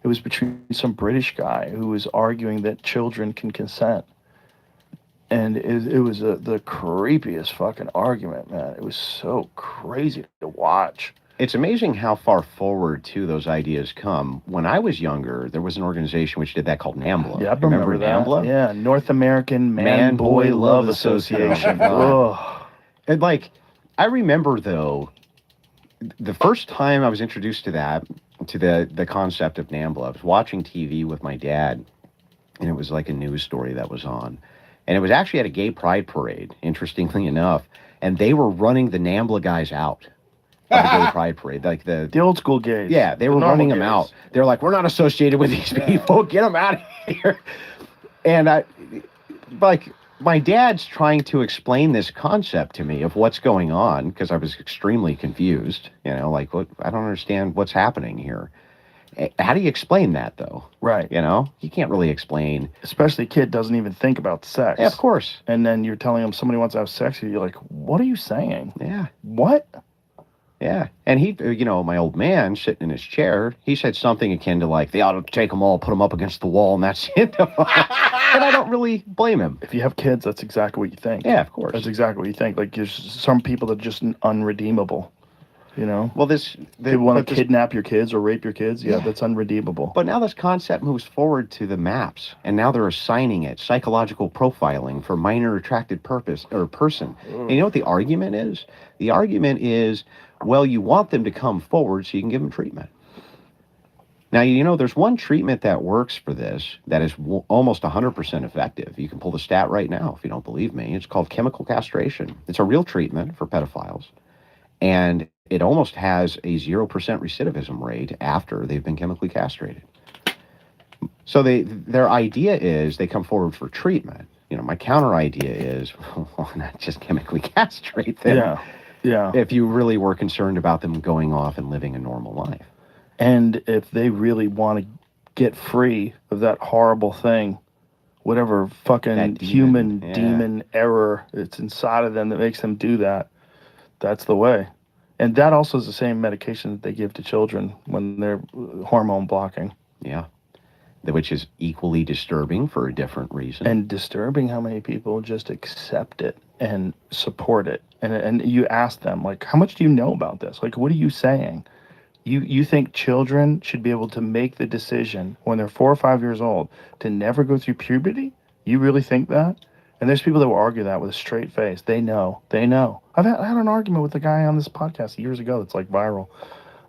It was between some British guy who was arguing that children can consent. And it was the creepiest fucking argument, man. It was so crazy to watch. It's amazing how far forward, too, those ideas come. When I was younger, there was an organization which did that called NAMBLA. Yeah, I remember that. NAMBLA? Yeah, North American Man-Boy Love Association. Ugh. And, like, I remember, though, the first time I was introduced to that, to the concept of NAMBLA, I was watching TV with my dad, and it was like a news story that was on. And it was actually at a gay pride parade, interestingly enough, and they were running the NAMBLA guys out of the gay pride parade. Like The old school gays. yeah, they The were normal running them gays. out. They're like, we're not associated with these people. Get them out of here. And like, my dad's trying to explain this concept to me of what's going on because I was extremely confused. Like, what? I don't understand what's happening here. How do you explain that, though? Right. You can't really explain. Especially a kid doesn't even think about sex. Yeah, of course. And then you're telling them somebody wants to have sex with you. You're like, what are you saying? Yeah. What? Yeah. And he, my old man sitting in his chair, he said something akin to like, they ought to take them all, put them up against the wall, and that's it. And I don't really blame him. If you have kids, that's exactly what you think. Yeah, of course. That's exactly what you think. Like, there's some people that are just unredeemable. Well, people want to kidnap your kids or rape your kids. Yeah, that's unredeemable. But now this concept moves forward to the maps, and now they're assigning it psychological profiling for minor attracted person. And you know what the argument is? The argument is, well, you want them to come forward so you can give them treatment. Now, there's one treatment that works for this that is almost 100% effective. You can pull the stat right now if you don't believe me. It's called chemical castration. It's a real treatment for pedophiles. And it almost has a 0% recidivism rate after they've been chemically castrated. So their idea is they come forward for treatment. My counter idea is, why not just chemically castrate them? Yeah. If you really were concerned about them going off and living a normal life. And if they really want to get free of that horrible thing, whatever fucking human demon error that's inside of them that makes them do that, that's the way. And that also is the same medication that they give to children when they're hormone blocking. Yeah. Which is equally disturbing for a different reason. And disturbing how many people just accept it and support it. And you ask them, like, how much do you know about this? Like, what are you saying? You think children should be able to make the decision when they're 4 or 5 years old to never go through puberty? You really think that? And there's people that will argue that with a straight face. They know. I had an argument with a guy on this podcast years ago that's like viral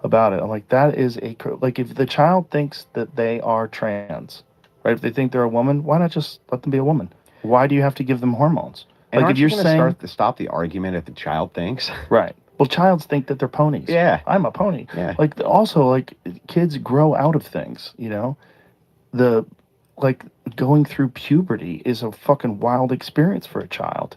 about it. I'm like, that is like, if the child thinks that they are trans, right? If they think they're a woman, why not just let them be a woman? Why do you have to give them hormones? And like, if you're saying stop the argument if the child thinks, right? Well, childs think that they're ponies. Yeah, I'm a pony. Yeah. Like, also, like, kids grow out of things. Like, going through puberty is a fucking wild experience for a child.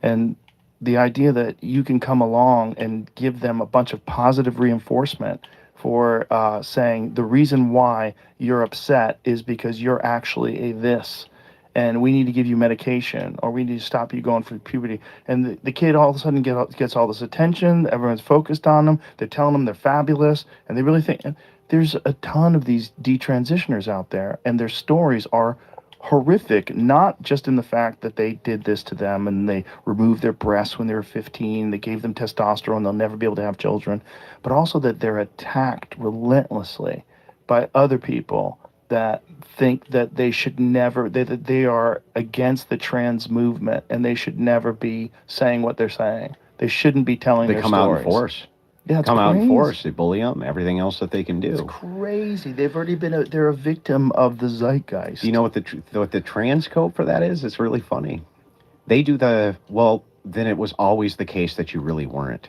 And the idea that you can come along and give them a bunch of positive reinforcement for saying the reason why you're upset is because you're actually a this, and we need to give you medication, or we need to stop you going through puberty. And the kid all of a sudden gets all this attention. Everyone's focused on them. They're telling them they're fabulous, and they really think... There's a ton of these detransitioners out there, and their stories are horrific, not just in the fact that they did this to them and they removed their breasts when they were 15, they gave them testosterone, they'll never be able to have children, but also that they're attacked relentlessly by other people that think that they should never, that they are against the trans movement and they should never be saying what they're saying. They shouldn't be telling their stories. They come out in force. Yeah, it's come crazy. out in force. They bully them. Everything else that they can do. It's crazy. They've already been. They're a victim of the zeitgeist. You know what the trans code for that is? It's really funny. They do then it was always the case that you really weren't.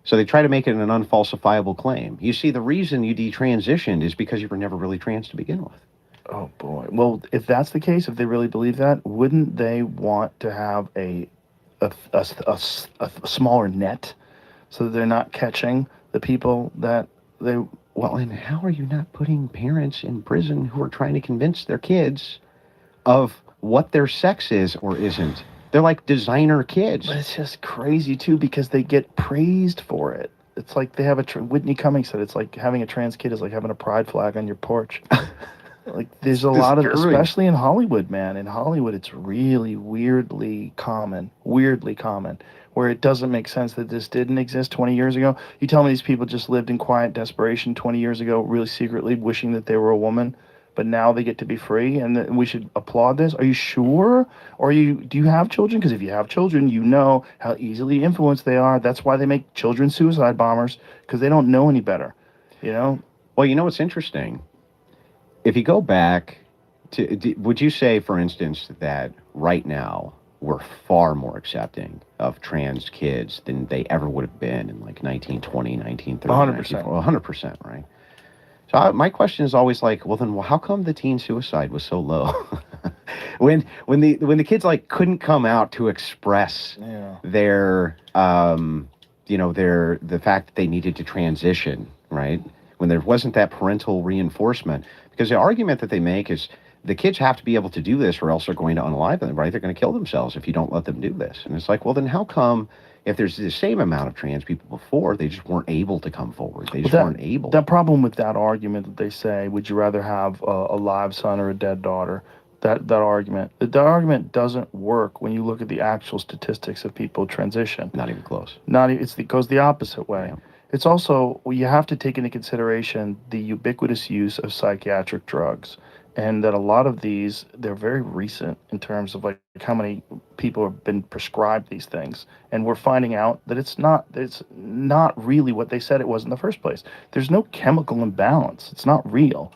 So they try to make it an unfalsifiable claim. You see, the reason you detransitioned is because you were never really trans to begin with. Oh boy. Well, if that's the case, if they really believe that, wouldn't they want to have a smaller net? So that they're not catching the people that they... Well, and how are you not putting parents in prison who are trying to convince their kids of what their sex is or isn't? They're like designer kids. But it's just crazy, too, because they get praised for it. It's like they have Whitney Cummings said, it's like having a trans kid is like having a pride flag on your porch. Like, there's a lot of... Especially in Hollywood, man. In Hollywood, it's really weirdly common. Where it doesn't make sense that this didn't exist 20 years ago. You tell me these people just lived in quiet desperation 20 years ago, really secretly wishing that they were a woman, but now they get to be free, and we should applaud this? Are you sure? Or do you have children? Because if you have children, you know how easily influenced they are. That's why they make children suicide bombers, because they don't know any better, Well, you know what's interesting? If you go back to... Would you say, for instance, that right now we're far more accepting of trans kids than they ever would have been in like 1920, 1930. 100%. 100%, right? So my question is always like, well, then how come the teen suicide was so low? when the kids like couldn't come out to express their the fact that they needed to transition, right? When there wasn't that parental reinforcement, because the argument that they make is the kids have to be able to do this or else they're going to unalive them, right? They're going to kill themselves if you don't let them do this. And it's like, well, then how come if there's the same amount of trans people before, they just weren't able to come forward? They just weren't able. The problem with that argument that they say, would you rather have a live son or a dead daughter? That argument doesn't work when you look at the actual statistics of people transition. Not even close. It goes the opposite way. Yeah. It's also, you have to take into consideration the ubiquitous use of psychiatric drugs, and that a lot of these, they're very recent in terms of like how many people have been prescribed these things, and we're finding out that it's not really what they said it was in the first place. There's no chemical imbalance. It's not real.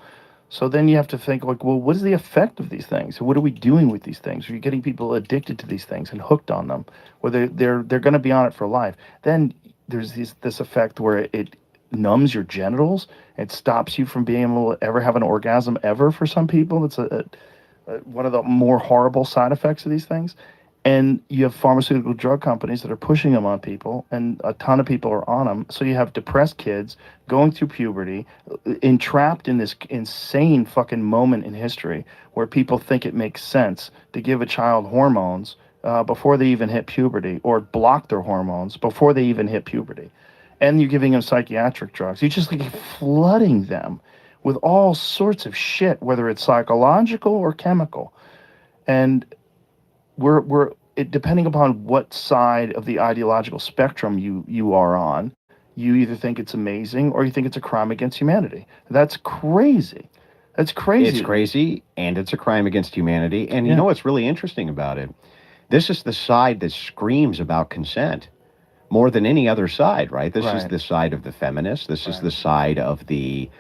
So then you have to think, like, well, what is the effect of these things? What are we doing with these things? Are you getting people addicted to these things and hooked on them, where they're going to be on it for life? Then there's this effect where it numbs your genitals. It stops you from being able to ever have an orgasm ever for some people. It's one of the more horrible side effects of these things. And you have pharmaceutical drug companies that are pushing them on people, and a ton of people are on them. So you have depressed kids going through puberty, entrapped in this insane fucking moment in history where people think it makes sense to give a child hormones before they even hit puberty, or block their hormones before they even hit puberty. And you're giving them psychiatric drugs. You're just like flooding them with all sorts of shit, whether it's psychological or chemical. And we're depending upon what side of the ideological spectrum you are on, you either think it's amazing or you think it's a crime against humanity. That's crazy. That's crazy. It's crazy, and it's a crime against humanity. And you know what's really interesting about it? This is the side that screams about consent more than any other side, right? This is the side of the feminists. This is the side of the,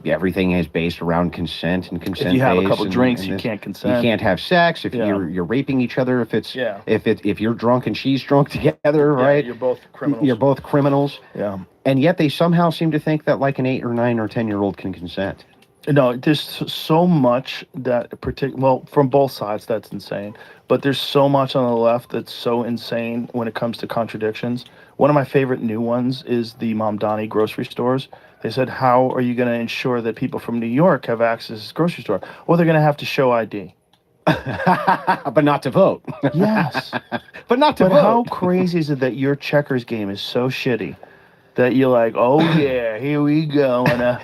everything is based around consent and consent. If you have a couple drinks, you can't consent. You can't have sex. If you're raping each other, if you're drunk and she's drunk together, right? You're both criminals. You're both criminals. Yeah. And yet they somehow seem to think that like an 8 or 9 or 10-year-old can consent. No, there's so much that from both sides, that's insane. But there's so much on the left that's so insane when it comes to contradictions. One of my favorite new ones is the Mamdani grocery stores. They said, how are you going to ensure that people from New York have access to this grocery store? Well, they're going to have to show ID. But not to vote. Yes. But not to vote. But how crazy is it that your checkers game is so shitty that you're like, oh yeah, here we go. And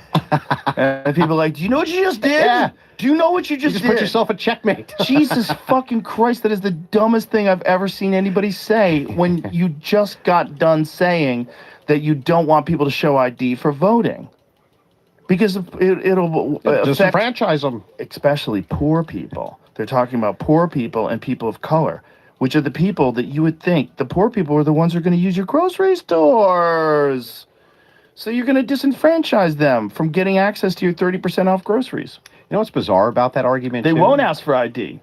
people are like, do you know what you just did? Yeah. Do you know what you just did? Put yourself a checkmate. Jesus fucking Christ, that is the dumbest thing I've ever seen anybody say when you just got done saying that you don't want people to show ID for voting. Because it'll disenfranchise them. Especially poor people. They're talking about poor people and people of color, which are the people that you would think, the poor people are the ones who are going to use your grocery stores. So you're going to disenfranchise them from getting access to your 30% off groceries. You know what's bizarre about that argument, They won't ask for ID.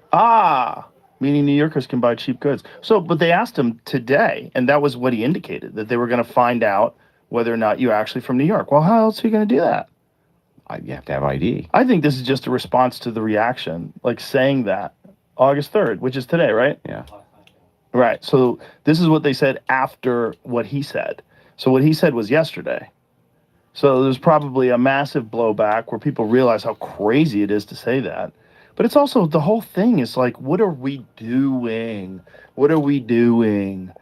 Meaning New Yorkers can buy cheap goods. But they asked him today, and that was what he indicated, that they were going to find out whether or not you're actually from New York. Well, how else are you going to do that? You have to have ID. I think this is just a response to the reaction, like saying that. August 3rd, which is today, right? Yeah. Right. So this is what they said after what he said. So what he said was yesterday. So there's probably a massive blowback where people realize how crazy it is to say that. But it's also, the whole thing is like, what are we doing? What are we doing?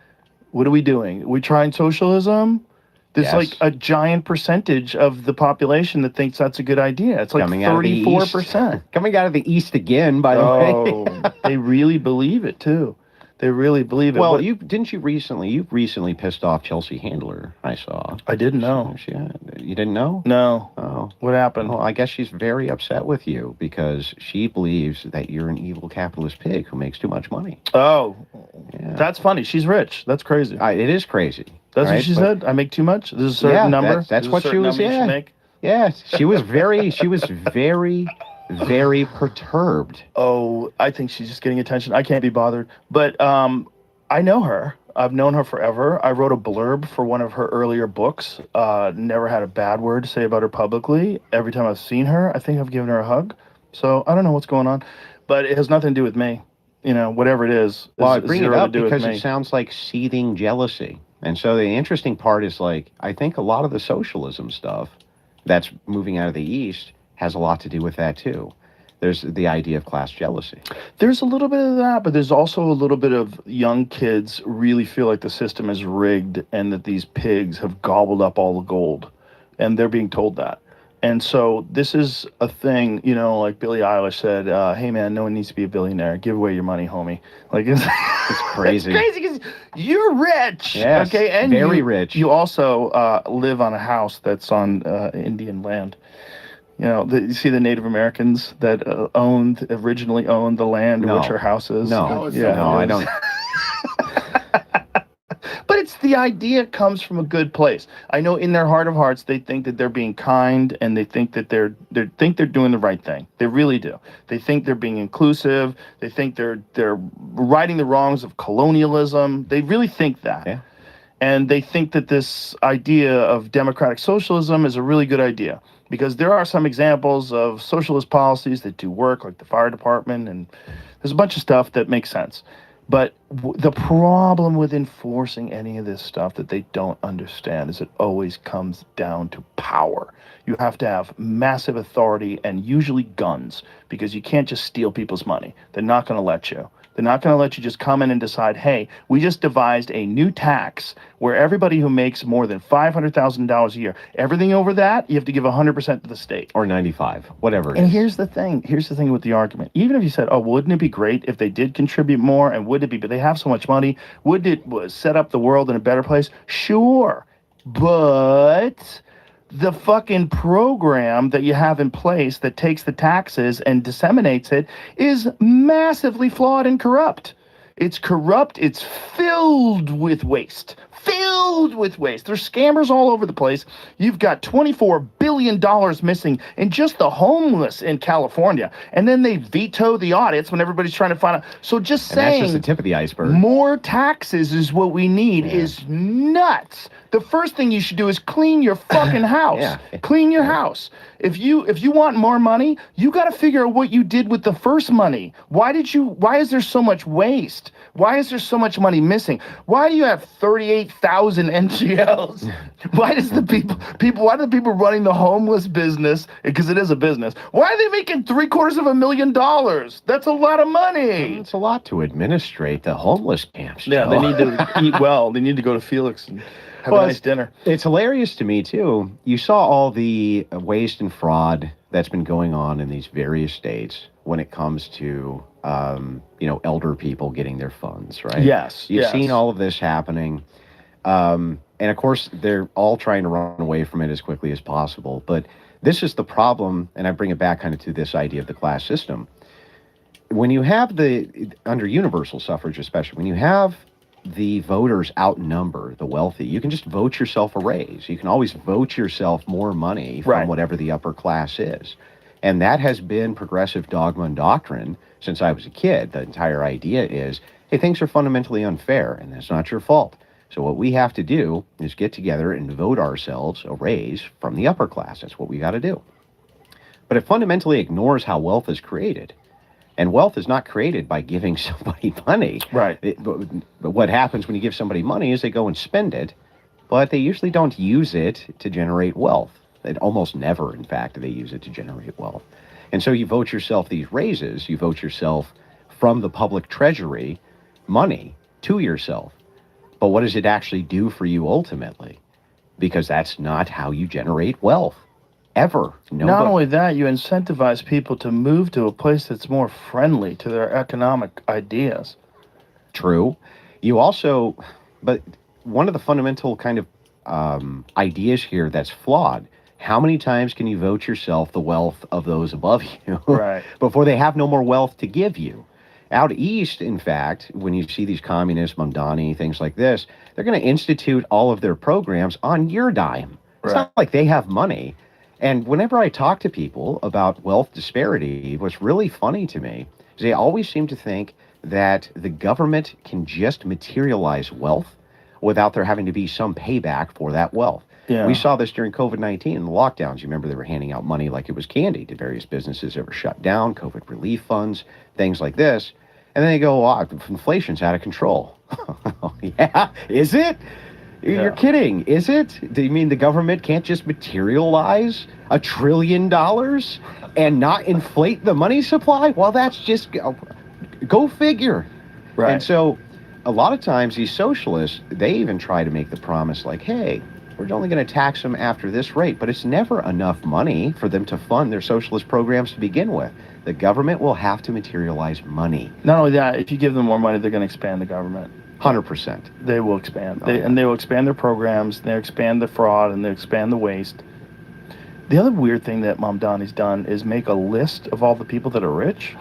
What are we doing? Are we trying socialism? There's like a giant percentage of the population that thinks that's a good idea. It's like 34%. Coming out of the East again, by the way. They really believe it, too. They really believe it. Well, you recently pissed off Chelsea Handler, I saw. I didn't know. You didn't know? No. Oh. What happened? Well, I guess she's very upset with you because she believes that you're an evil capitalist pig who makes too much money. Oh. Yeah. That's funny. She's rich. That's crazy. It is crazy. That's what she said? I make too much? There's a certain number? That's what she was, make? Yeah. She was very, very perturbed. Oh, I think she's just getting attention. I can't be bothered. But I know her. I've known her forever. I wrote a blurb for one of her earlier books. Never had a bad word to say about her publicly. Every time I've seen her, I think I've given her a hug. So I don't know what's going on, but it has nothing to do with me. Whatever it is, Well, I is bring it zero to up do with because it me. sounds like seething jealousy. And so the interesting part is like, I think a lot of the socialism stuff that's moving out of the East has a lot to do with that too. There's the idea of class jealousy. There's a little bit of that, but there's also a little bit of young kids really feel like the system is rigged and that these pigs have gobbled up all the gold, and they're being told that. And so this is a thing, like Billie Eilish said, "Hey man, no one needs to be a billionaire. Give away your money, homie." Like it's crazy. It's crazy because you're rich, Yes, okay, and very rich. You also live on a house that's on Indian land. You see the Native Americans that originally owned the land No. which her house is. No, Yeah, no, I don't. But it's the idea comes from a good place. I know in their heart of hearts they think that they're being kind and they think that they're doing the right thing. They really do. They think they're being inclusive. They think they're righting the wrongs of colonialism. They really think that. Yeah. And they think that this idea of democratic socialism is a really good idea because there are some examples of socialist policies that do work, like the fire department, and there's a bunch of stuff that makes sense. But the problem with enforcing any of this stuff that they don't understand is it always comes down to power. You have to have massive authority and usually guns because you can't just steal people's money. They're not going to let you. They're not going to let you just come in and decide, hey, we just devised a new tax where everybody who makes more than $500,000 a year, everything over that, you have to give 100% to the state. Or 95, whatever it And is. here's the thing with the argument. Even if you said, oh, wouldn't it be great if they did contribute more and would it be, but they have so much money, wouldn't it set up the world in a better place? Sure. But the fucking program that you have in place that takes the taxes and disseminates it is massively flawed and corrupt. It's corrupt. It's filled with waste. There's scammers all over the place. You've got $24 billion missing in just the homeless in California. And then they veto the audits when everybody's trying to find out. So just And that's saying just the tip of the iceberg. more taxes is what we need is nuts. The first thing you should do is clean your fucking house. Yeah. Clean your house. If you want more money, you got to figure out what you did with the first money. Why is there so much waste? Why is there so much money missing? Why do you have 38,000 NGLs? Why do the people running the homeless business, because it is a business, why are they making $750,000? That's a lot of money. It's a lot to administrate the homeless camps. Yeah, Joe. they need to eat well. They need to go to Felix and have a nice dinner. It's hilarious to me, too. You saw all the waste and fraud that's been going on in these various states when it comes to, elder people getting their funds, right? Yes. You've seen all of this happening. And, of course, they're all trying to run away from it as quickly as possible. But this is the problem, and I bring it back kind of to this idea of the class system. When you have under universal suffrage especially, when you have the voters outnumber the wealthy, you can just vote yourself a raise. You can always vote yourself more money from whatever the upper class is. And that has been progressive dogma and doctrine since I was a kid. The entire idea is, hey, things are fundamentally unfair, and that's not your fault. So what we have to do is get together and vote ourselves a raise from the upper class. That's what we got to do. But it fundamentally ignores how wealth is created. And wealth is not created by giving somebody money. Right. But what happens when you give somebody money is they go and spend it, but they usually don't use it to generate wealth. Almost never, in fact, they use it to generate wealth. And so you vote yourself these raises, you vote yourself from the public treasury money to yourself. But what does it actually do for you ultimately? Because that's not how you generate wealth. Ever. Not only that, you incentivize people to move to a place that's more friendly to their economic ideas. True. You also, but one of the fundamental kind of ideas here that's flawed, how many times can you vote yourself the wealth of those above you before they have no more wealth to give you? Out east, in fact, when you see these communists, Mondani, things like this, they're going to institute all of their programs on your dime. It's not like they have money. And whenever I talk to people about wealth disparity, what's really funny to me is they always seem to think that the government can just materialize wealth without there having to be some payback for that wealth. Yeah. We saw this during COVID-19 and the lockdowns. You remember they were handing out money like it was candy to various businesses that were shut down, COVID relief funds, things like this. And then they go, wow, inflation's out of control. Yeah, is it? You're kidding, is it? Do you mean the government can't just materialize $1 trillion and not inflate the money supply? Well, that's just, go figure. Right. And so a lot of times these socialists, they even try to make the promise like, hey, we're only going to tax them after this rate, but it's never enough money for them to fund their socialist programs to begin with. The government will have to materialize money. Not only that, if you give them more money, they're going to expand the government. 100%. They will expand. And they will expand their programs, they expand the fraud, and they expand the waste. The other weird thing that Mom Donnie's done is make a list of all the people that are rich.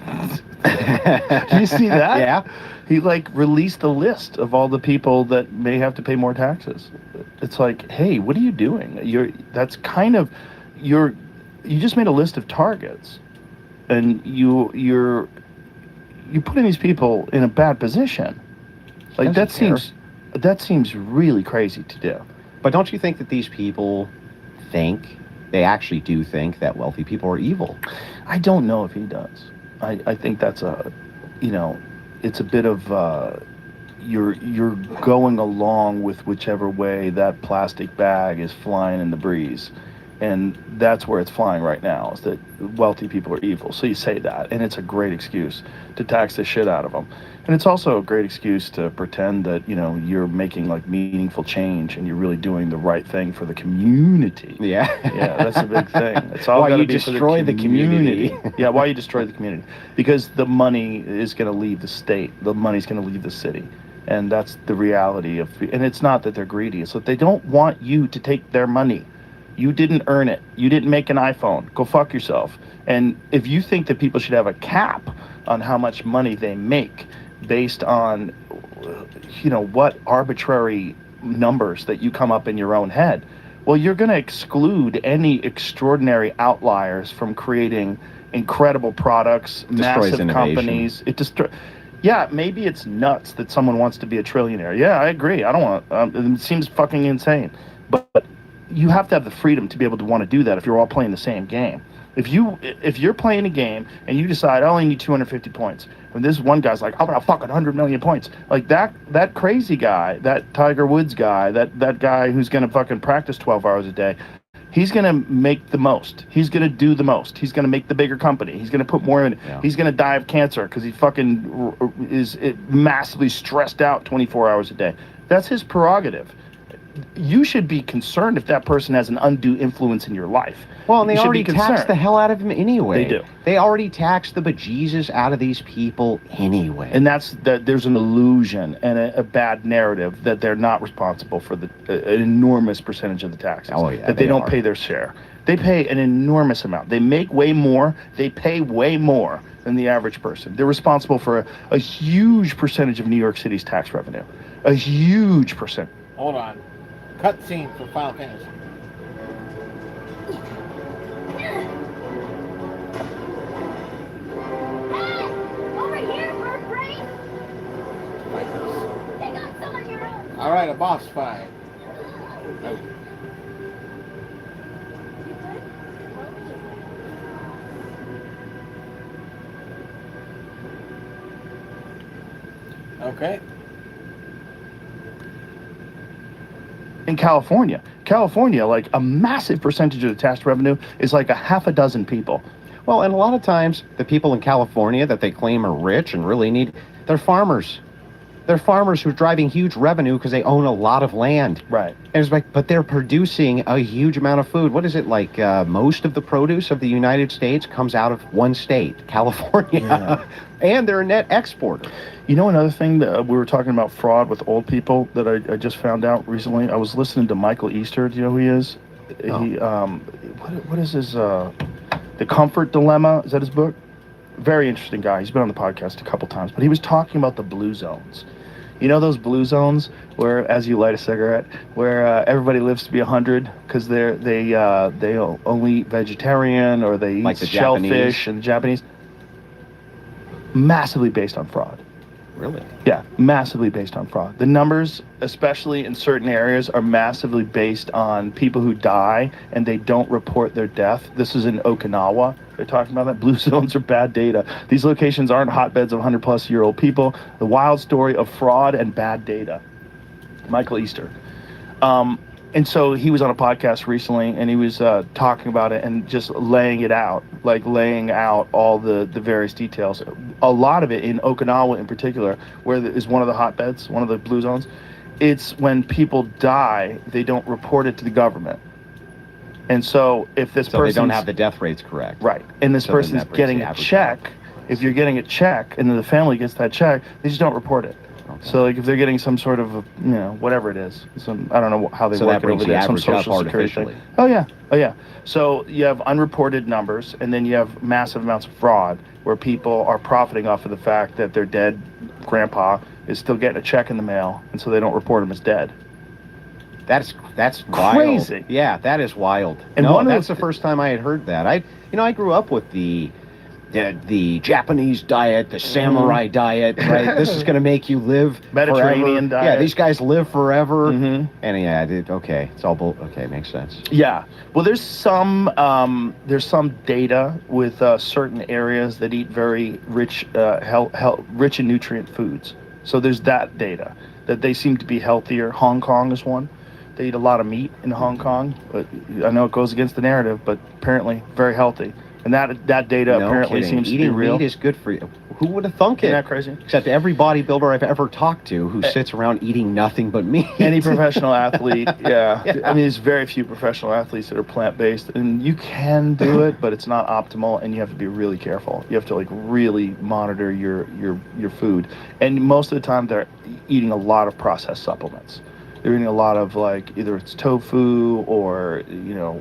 Do you see that? Yeah. He released a list of all the people that may have to pay more taxes. It's like, hey, what are you doing? You just made a list of targets, and you're putting these people in a bad position. That seems really crazy to do. But don't you think that these people they actually do think that wealthy people are evil? I don't know if he does. I think that's it's a bit of you're going along with whichever way that plastic bag is flying in the breeze. And that's where it's flying right now, is that wealthy people are evil. So you say that, and it's a great excuse to tax the shit out of them. And it's also a great excuse to pretend that, you're making meaningful change and you're really doing the right thing for the community. Yeah. Yeah, that's a big thing. It's all got to be destroy for the community. Yeah, why you destroy the community? Because the money is going to leave the state. The money's going to leave the city. And that's the reality and it's not that they're greedy. It's that they don't want you to take their money. You didn't earn it. You didn't make an iPhone. Go fuck yourself. And if you think that people should have a cap on how much money they make based on, what arbitrary numbers that you come up in your own head, well, you're going to exclude any extraordinary outliers from creating incredible products, massive companies. Yeah, maybe it's nuts that someone wants to be a trillionaire. Yeah, I agree. I don't want. It seems fucking insane. But you have to have the freedom to be able to want to do that if you're all playing the same game. If you're playing a game and you decide I only need 250 points, and this one guy's like, I'm gonna fucking 100 million points, like that crazy guy, that Tiger Woods guy, that guy who's gonna fucking practice 12 hours a day, he's gonna make the most. He's gonna do the most. He's gonna make the bigger company. He's gonna put more in it. Yeah. He's gonna die of cancer because he fucking is massively stressed out 24 hours a day. That's his prerogative. You should be concerned if that person has an undue influence in your life. Well, and they already tax the hell out of him anyway. They do. They already tax the bejesus out of these people anyway. And there's an illusion and a bad narrative that they're not responsible for an enormous percentage of the taxes. Oh, yeah, that they don't pay their share. They pay an enormous amount. They make way more. They pay way more than the average person. They're responsible for a huge percentage of New York City's tax revenue. A huge percent. Hold on. Cutscene for Final Fantasy. Hey! Over here, bird brain! Take on some of your own! Alright, a boss fight. Oh. Okay. In California, like a massive percentage of the tax revenue is like a half a dozen people. Well, and a lot of times the people in California that they claim are rich and really need, they're farmers. They're farmers who are driving huge revenue because they own a lot of land. Right. And it's like, but they're producing a huge amount of food. What is it like? Most of the produce of the United States comes out of one state, California. Yeah. And they're a net exporter. You know, another thing that we were talking about fraud with old people that I just found out recently. I was listening to Michael Easter. Do you know who he is? Oh. He what is his The Comfort Dilemma? Is that his book? Very interesting guy. He's been on the podcast a couple times, but he was talking about the blue zones. You know those blue zones where, as you light a cigarette, where everybody lives to be 100 because they only eat vegetarian or they eat like the shellfish Japanese. and the Japanese. Massively based on fraud. Really? Yeah, massively based on fraud. The numbers, especially in certain areas, are massively based on people who die and they don't report their death. This is in Okinawa. They're talking about that. Blue zones are bad data. These locations aren't hotbeds of 100-plus-year-old people. The wild story of fraud and bad data. Michael Easter. And so he was on a podcast recently, and he was talking about it and just laying it out, like laying out all the various details. A lot of it in Okinawa in particular, where is one of the hotbeds, one of the blue zones, it's when people die, they don't report it to the government. And so if this person... So they don't have the death rates correct. Right. And this person's getting a check. If you're getting a check, and then the family gets that check, they just don't report it. Okay. So, like, if they're getting some sort of, whatever it is, I don't know how they work it over there, some social security thing. Oh, yeah. So you have unreported numbers, and then you have massive amounts of fraud where people are profiting off of the fact that their dead grandpa is still getting a check in the mail, and so they don't report him as dead. That's wild. Crazy. Yeah, that is wild. And that's the first time I had heard that. I grew up with the Japanese diet, the samurai diet, right? This is going to make you live Mediterranean forever. diet. Yeah, these guys live forever. Mm-hmm. And yeah, okay, it's all okay, makes sense. Yeah. Well, there's some data with certain areas that eat very rich rich in nutrient foods. So there's that data that they seem to be healthier. Hong Kong is one. They eat a lot of meat in Hong Kong, but I know it goes against the narrative, but apparently very healthy. And that data apparently seems to be real. Eating meat is good for you. Who would have thunk it? Isn't that crazy? Except every bodybuilder I've ever talked to who sits around eating nothing but meat. Any professional athlete, yeah. I mean, there's very few professional athletes that are plant-based, and you can do it, but it's not optimal, and you have to be really careful. You have to, like, really monitor your food. And most of the time, they're eating a lot of processed supplements. They're eating a lot of, like, either it's tofu or,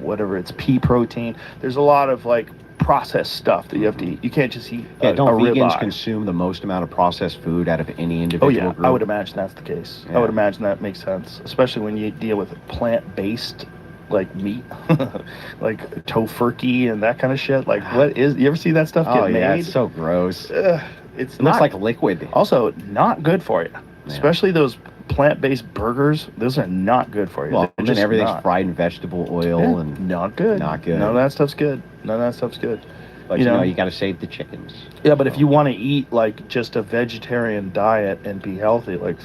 whatever, it's pea protein. There's a lot of, like, processed stuff that you have to eat. You can't just eat don't vegans ribeye. Consume the most amount of processed food out of any individual group? I would imagine that's the case. Yeah. I would imagine that makes sense, especially when you deal with plant-based, like, meat, like tofurkey and that kind of shit. Like, you ever see that stuff get made? Oh, yeah, it's so gross. It looks like liquid. Also, not good for you, especially those plant-based burgers. Those are not good for you. Well, and then everything's fried in vegetable oil and not good. Not good. None of that stuff's good. But you got to save the chickens. Yeah, but if you want to eat like just a vegetarian diet and be healthy, like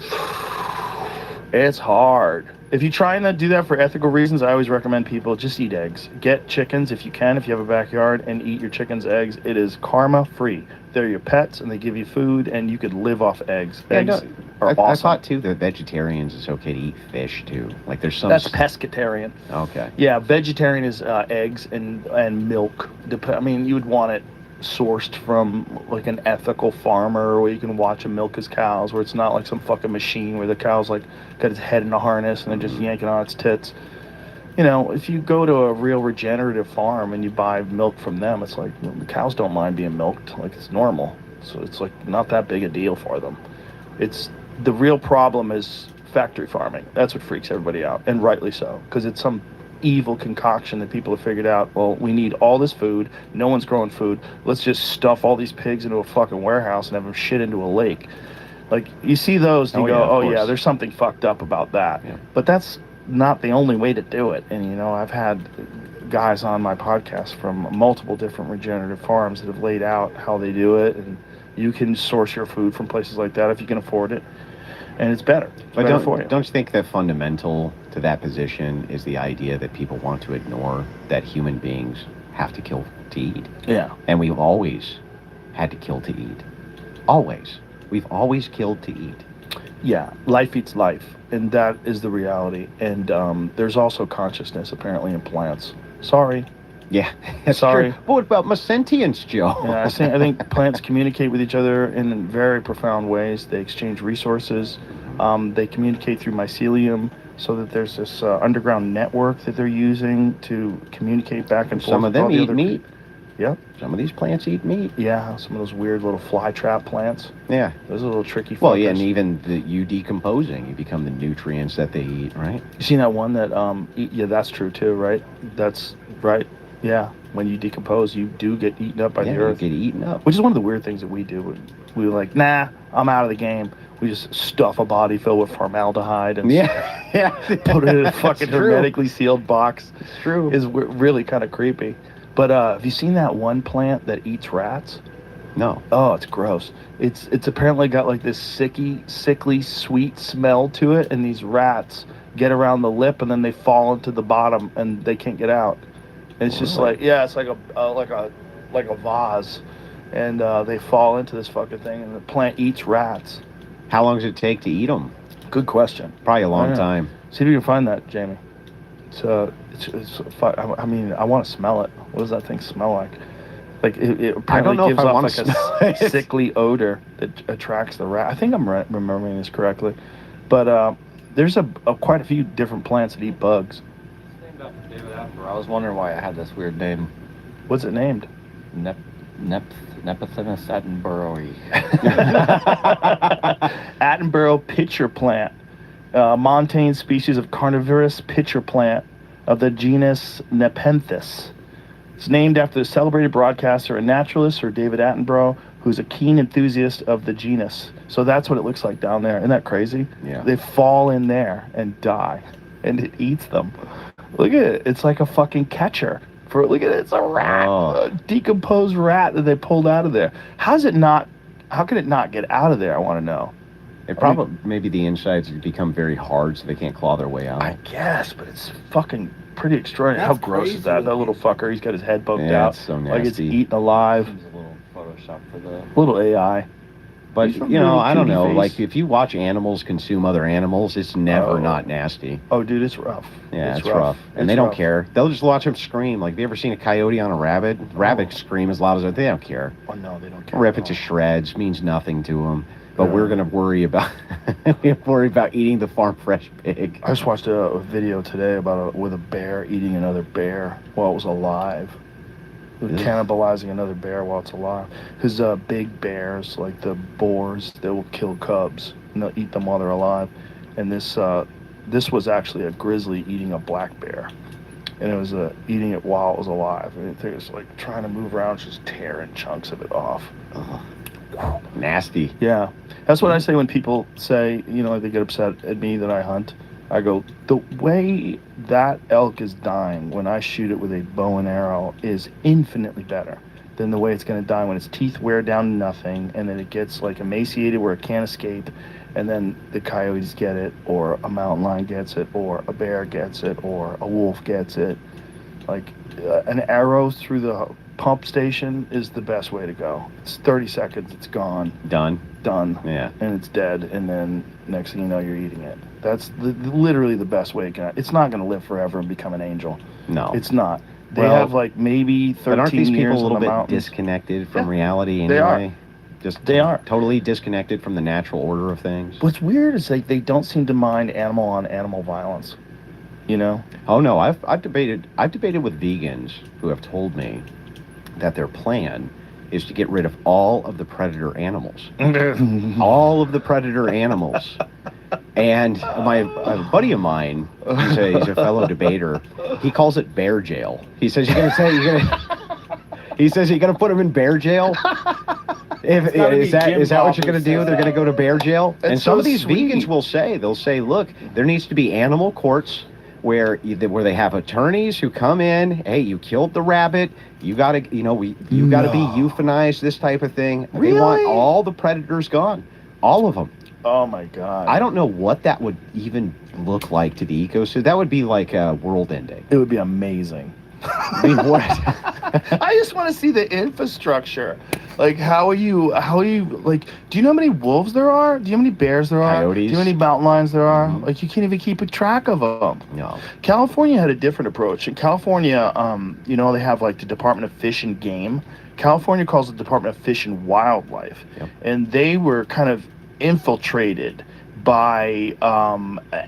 it's hard. If you're trying to do that for ethical reasons, I always recommend people just eat eggs. Get chickens if you can, if you have a backyard, and eat your chickens' eggs. It is karma free. They're your pets, and they give you food, and you could live off eggs. Eggs are awesome. I thought too that vegetarians it's okay to eat fish too. Like there's some. That's pescatarian. Okay. Yeah, vegetarian is eggs and milk. I mean, you would want it sourced from like an ethical farmer where you can watch them milk his cows, where it's not like some fucking machine where the cow's like got its head in a harness and then just yanking on its tits. If you go to a real regenerative farm and you buy milk from them, it's like the cows don't mind being milked, like it's normal. So it's like not that big a deal for them. It's the real problem is factory farming. That's what freaks everybody out, and rightly so, because it's some evil concoction that people have figured out. Well, we need all this food. No one's growing food. Let's just stuff all these pigs into a fucking warehouse and have them shit into a lake. Like, you see those and you go, there's something fucked up about that. Yeah. But that's not the only way to do it. And, I've had guys on my podcast from multiple different regenerative farms that have laid out how they do it. And you can source your food from places like that if you can afford it. And it's better. But don't you think that fundamental to that position is the idea that people want to ignore that human beings have to kill to eat? Yeah. And we've always had to kill to eat. Always. We've always killed to eat. Yeah. Life eats life. And that is the reality. And there's also consciousness apparently in plants. Sorry. Yeah, that's Sorry. True. But what about my sentience, Joe? Yeah, I think plants communicate with each other in very profound ways. They exchange resources. They communicate through mycelium, so that there's this underground network that they're using to communicate back and forth. Some of them eat meat. Yep. Some of these plants eat meat. Yeah, some of those weird little fly trap plants. Yeah. Those are little tricky fuckers. Well, yeah, and even you decomposing, you become the nutrients that they eat, right? You seen that one that, yeah, that's true too, right? That's right. Yeah, when you decompose, you do get eaten up by the earth. You get eaten up. Which is one of the weird things that we do. We were like, nah, I'm out of the game. We just stuff a body filled with formaldehyde and Yeah. put it in a fucking It's true. hermetically sealed box. It's true. Is really kind of creepy. But have you seen that one plant that eats rats? No. Oh, it's gross. It's apparently got like this sickly sweet smell to it, and these rats get around the lip and then they fall into the bottom and they can't get out. And it's just Really? like, yeah, it's like a vase, and they fall into this fucking thing, and the plant eats rats. How long does it take to eat them? Good question. Probably a I long don't know. time. See if you can find that, Jamie. I mean, I want to smell it. What does that thing smell like? Like it apparently know if gives I off wanna like smell a it. sickly odor that attracts the rat. I think I'm remembering this correctly, but there's quite a few different plants that eat bugs. It's named after David Attenborough. I was wondering why it had this weird name. What's it named? Nepenthes Attenborough. Attenborough pitcher plant, montane species of carnivorous pitcher plant of the genus Nepenthes. It's named after the celebrated broadcaster and naturalist Sir David Attenborough, who's a keen enthusiast of the genus. So that's what it looks like down there. Isn't that crazy? Yeah. They fall in there and die, and it eats them. Look at it. It's like a fucking catcher. Look at it. It's a rat, a decomposed rat that they pulled out of there. How can it not get out of there? I want to know. Maybe the insides become very hard, so they can't claw their way out. I guess, but it's fucking pretty extraordinary. That's How gross is crazy that? That looking. little fucker, he's got his head poked Yeah, out. it's so Like it's nasty. eaten alive. Seems a little Photoshop for the. Little AI. But, He's a you know, little I don't cutie know. face. Like, if you watch animals consume other animals, it's never Oh. not nasty. Oh, dude, it's rough. Yeah, it's rough. And they don't care. They'll just watch them scream. Like, have you ever seen a coyote on a rabbit? Rabbits scream as loud as they don't care. Oh, no, they don't care. Rip at it to all. shreds. Means nothing to them. But Yeah. we're going to worry about eating the farm fresh pig. I just watched a video today about with a bear eating another bear while it was alive. Ugh. Cannibalizing another bear while it's alive. Because big bears, like the boars, they will kill cubs and they'll eat them while they're alive. And this was actually a grizzly eating a black bear. And it was eating it while it was alive. And it was like trying to move around, just tearing chunks of it off. Ugh. Nasty. Yeah. That's what I say when people say, you know, they get upset at me that I hunt. I go, the way that elk is dying when I shoot it with a bow and arrow is infinitely better than the way it's going to die when its teeth wear down to nothing and then it gets like emaciated where it can't escape, and then the coyotes get it, or a mountain lion gets it, or a bear gets it, or a wolf gets it. Like an arrow through the pump station is the best way to go. It's 30 seconds, it's gone, Done. done, Yeah. and it's dead, and then next thing you know, you're eating it. That's literally the best way it can. It's not going to live forever and become an angel. No. It's not. They Well, have like maybe 13 But aren't these people years a little in the bit mountains. disconnected from Yeah, reality they are. anyway? Just They are. totally disconnected from the natural order of things. What's weird is like they don't seem to mind animal on animal violence. You know? Oh no, I've debated with vegans who have told me that their plan is to get rid of all of the predator animals. All of the predator animals. And a buddy of mine, he's a fellow debater, he calls it bear jail. He says he says you're gonna put him in bear jail. Is that what you're gonna do? They're gonna go to bear jail. And some so of these sweet. vegans will say, look, there needs to be animal courts where they have attorneys who come in. Hey, you killed the rabbit. You gotta be euthanized. This type of thing. Really? They want all the predators gone, all of them. Oh my God. I don't know what that would even look like to the ecosystem. That would be like a world ending. It would be amazing. I mean, what? I just want to see the infrastructure. Like, how are you, like, do you know how many wolves there are? Do you know how many bears there are? Coyotes. Do you know how many mountain lions there are? Mhm. Like, you can't even keep a track of them. No. California had a different approach. In California, you know, they have like the Department of Fish and Game. California calls it the Department of Fish and Wildlife. Yep. And they were kind of infiltrated by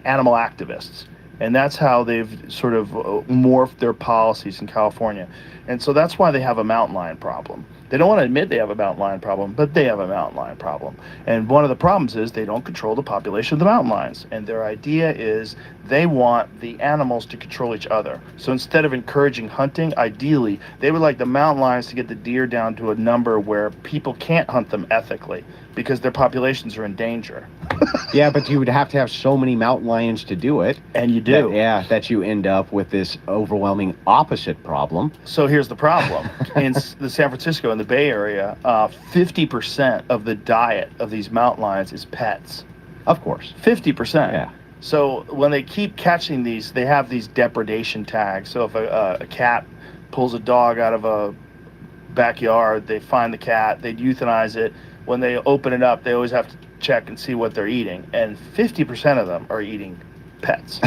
animal activists. And that's how they've sort of morphed their policies in California. And so that's why they have a mountain lion problem. They don't want to admit they have a mountain lion problem, but they have a mountain lion problem. And one of the problems is they don't control the population of the mountain lions. And their idea is they want the animals to control each other. So instead of encouraging hunting, ideally, they would like the mountain lions to get the deer down to a number where people can't hunt them ethically. because their populations are in danger. Yeah, but you would have to have so many mountain lions to do it. And you do. That you end up with this overwhelming opposite problem. So here's the problem. In the San Francisco, in the Bay Area, 50% of the diet of these mountain lions is pets. Of course. 50%. Yeah. So when they keep catching these, they have these depredation tags. So if a cat pulls a dog out of a backyard, they find the cat, they'd euthanize it. When they open it up, they always have to check and see what they're eating. And 50% of them are eating pets.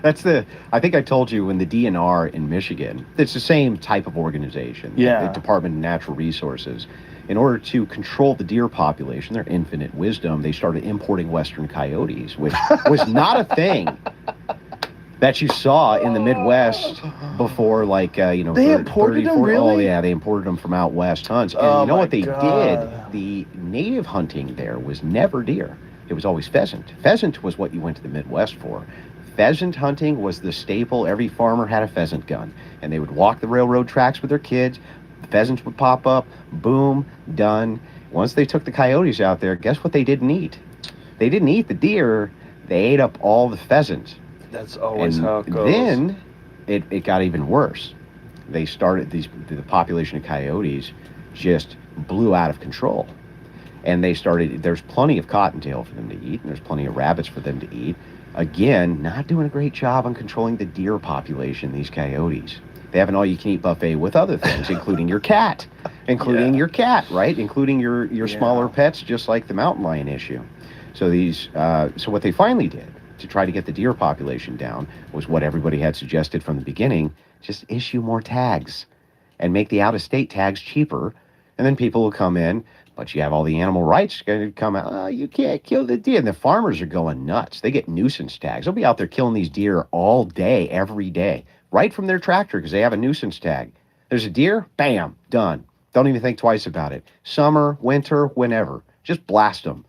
I think I told you in the DNR in Michigan, it's the same type of organization. Yeah. The Department of Natural Resources. In order to control the deer population, their infinite wisdom, they started importing western coyotes, which was not a thing that you saw in the Midwest before, like, They imported them, really? Oh, yeah, they imported them from out west hunts. And Oh, you know my what they God. did? The native hunting there was never deer. It was always pheasant. Pheasant was what you went to the Midwest for. Pheasant hunting was the staple. Every farmer had a pheasant gun. And they would walk the railroad tracks with their kids. The pheasants would pop up. Boom, done. Once they took the coyotes out there, guess what they didn't eat? They didn't eat the deer. They ate up all the pheasant. That's always how it goes. Then it got even worse. They started, the population of coyotes just blew out of control. And they started, there's plenty of cottontail for them to eat, and there's plenty of rabbits for them to eat. Again, not doing a great job on controlling the deer population, these coyotes. They have an all-you-can-eat buffet with other things, including your cat. Your cat, right? Including your smaller pets, just like the mountain lion issue. So so what they finally did to try to get the deer population down was what everybody had suggested from the beginning: just issue more tags and make the out-of-state tags cheaper, and then people will come in. But you have all the animal rights going to come out. Oh, you can't kill the deer. And the farmers are going nuts. They get nuisance tags. They'll be out there killing these deer all day, every day, right from their tractor because they have a nuisance tag. There's a deer, bam, done. Don't even think twice about it. Summer, winter, whenever. Just blast them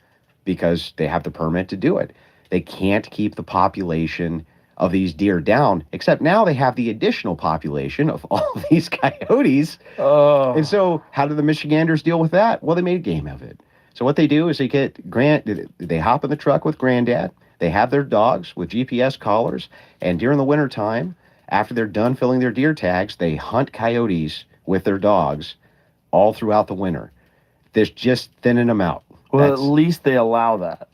because they have the permit to do it. They can't keep the population of these deer down, except now they have the additional population of all of these coyotes. Oh. And so how do the Michiganders deal with that? Well, they made a game of it. So what they do is they hop in the truck with Granddad. They have their dogs with GPS collars. And during the wintertime, after they're done filling their deer tags, they hunt coyotes with their dogs all throughout the winter. There's just thinning them out. Well, at least they allow that.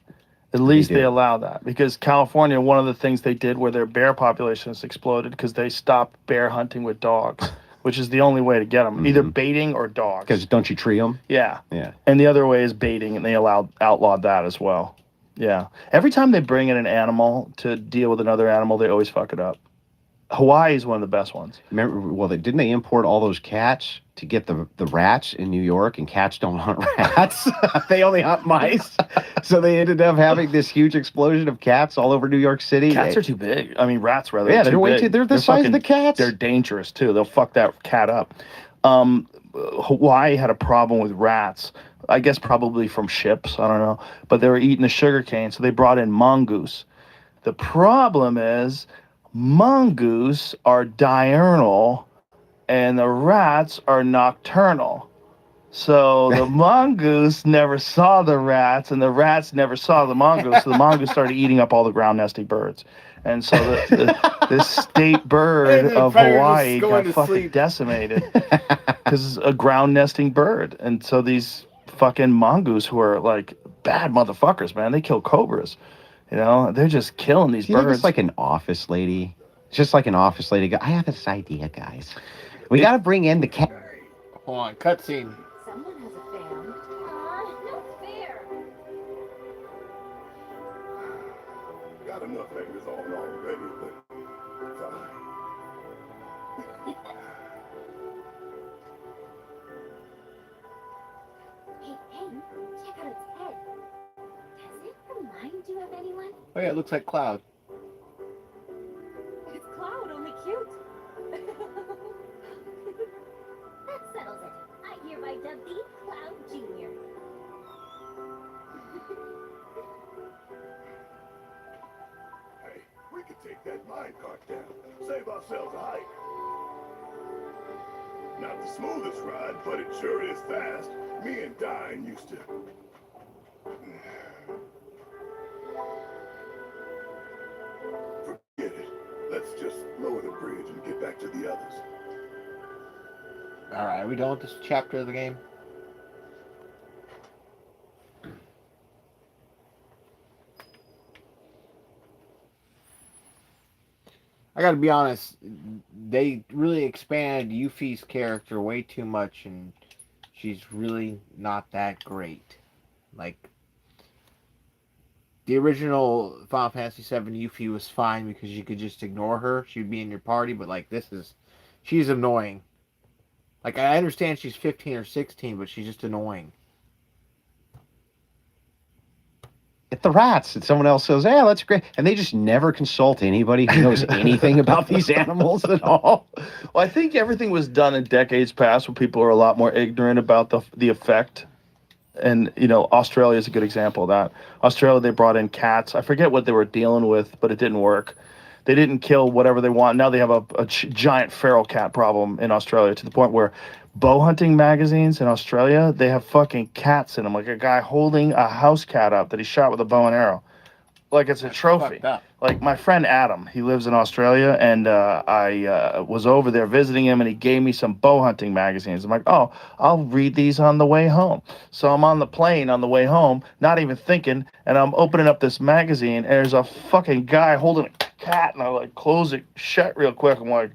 At least do. they allow that. Because California, one of the things they did where their bear population has exploded because they stopped bear hunting with dogs, which is the only way to get them. Either baiting or dogs. Because don't you tree them? Yeah. Yeah. And the other way is baiting, and they outlawed that as well. Yeah. Every time they bring in an animal to deal with another animal, they always fuck it up. Hawaii is one of the best ones. Remember, well, didn't they import all those cats to get the rats in New York? And cats don't hunt rats. They only hunt mice. So they ended up having this huge explosion of cats all over New York City. Cats are too big. I mean, rats rather. Yeah, too they're way big. too. They're the size of the cats. They're dangerous too. They'll fuck that cat up. Hawaii had a problem with rats. I guess probably from ships. I don't know. But they were eating the sugar cane, so they brought in mongoose. The problem is mongoose are diurnal and the rats are nocturnal. So the mongoose never saw the rats and the rats never saw the mongoose. So the mongoose started eating up all the ground nesting birds. And so the state bird of Hawaii got fucking decimated because it's a ground nesting bird. And so these fucking mongoose who are like bad motherfuckers, man, they kill cobras. You know, they're just killing these birds. It's like an office lady. It's just like an office lady. I have this idea, guys. We got to bring in the cat. Hold on, cutscene. Someone has a fan. No fair. Got enough hangers on already, but fine. Hey, check out its head. Does it remind you of anyone? Oh yeah, it looks like Cloud. It's Cloud, only cute. That settles it. I hereby dub thee Cloud Jr. Hey, we could take that minecart down. Save ourselves a hike. Not the smoothest ride, but it sure is fast. Me and Dine used to. Forget it. Let's just lower the bridge and get back to the others. All right, are we done with this chapter of the game? I gotta be honest, they really expanded Yuffie's character way too much, and she's really not that great. Like, the original Final Fantasy VII Yuffie was fine because you could just ignore her. She'd be in your party, but, like, she's annoying. Like, I understand she's 15 or 16, but she's just annoying. Get the rats. And someone else says, yeah, that's great. And they just never consult anybody who knows anything about these animals at all. Well, I think everything was done in decades past when people are a lot more ignorant about the effect. And, Australia is a good example of that. Australia, they brought in cats. I forget what they were dealing with, but it didn't work. They didn't kill whatever they want. Now they have a giant feral cat problem in Australia to the point where bow hunting magazines in Australia, they have fucking cats in them. Like a guy holding a house cat up that he shot with a bow and arrow. Like it's a trophy. Like my friend Adam, he lives in Australia, and I was over there visiting him, and he gave me some bow hunting magazines. I'm like, oh, I'll read these on the way home. So I'm on the plane on the way home, not even thinking, and I'm opening up this magazine, and there's a fucking guy holding a cat, and I like close it shut real quick. I'm like,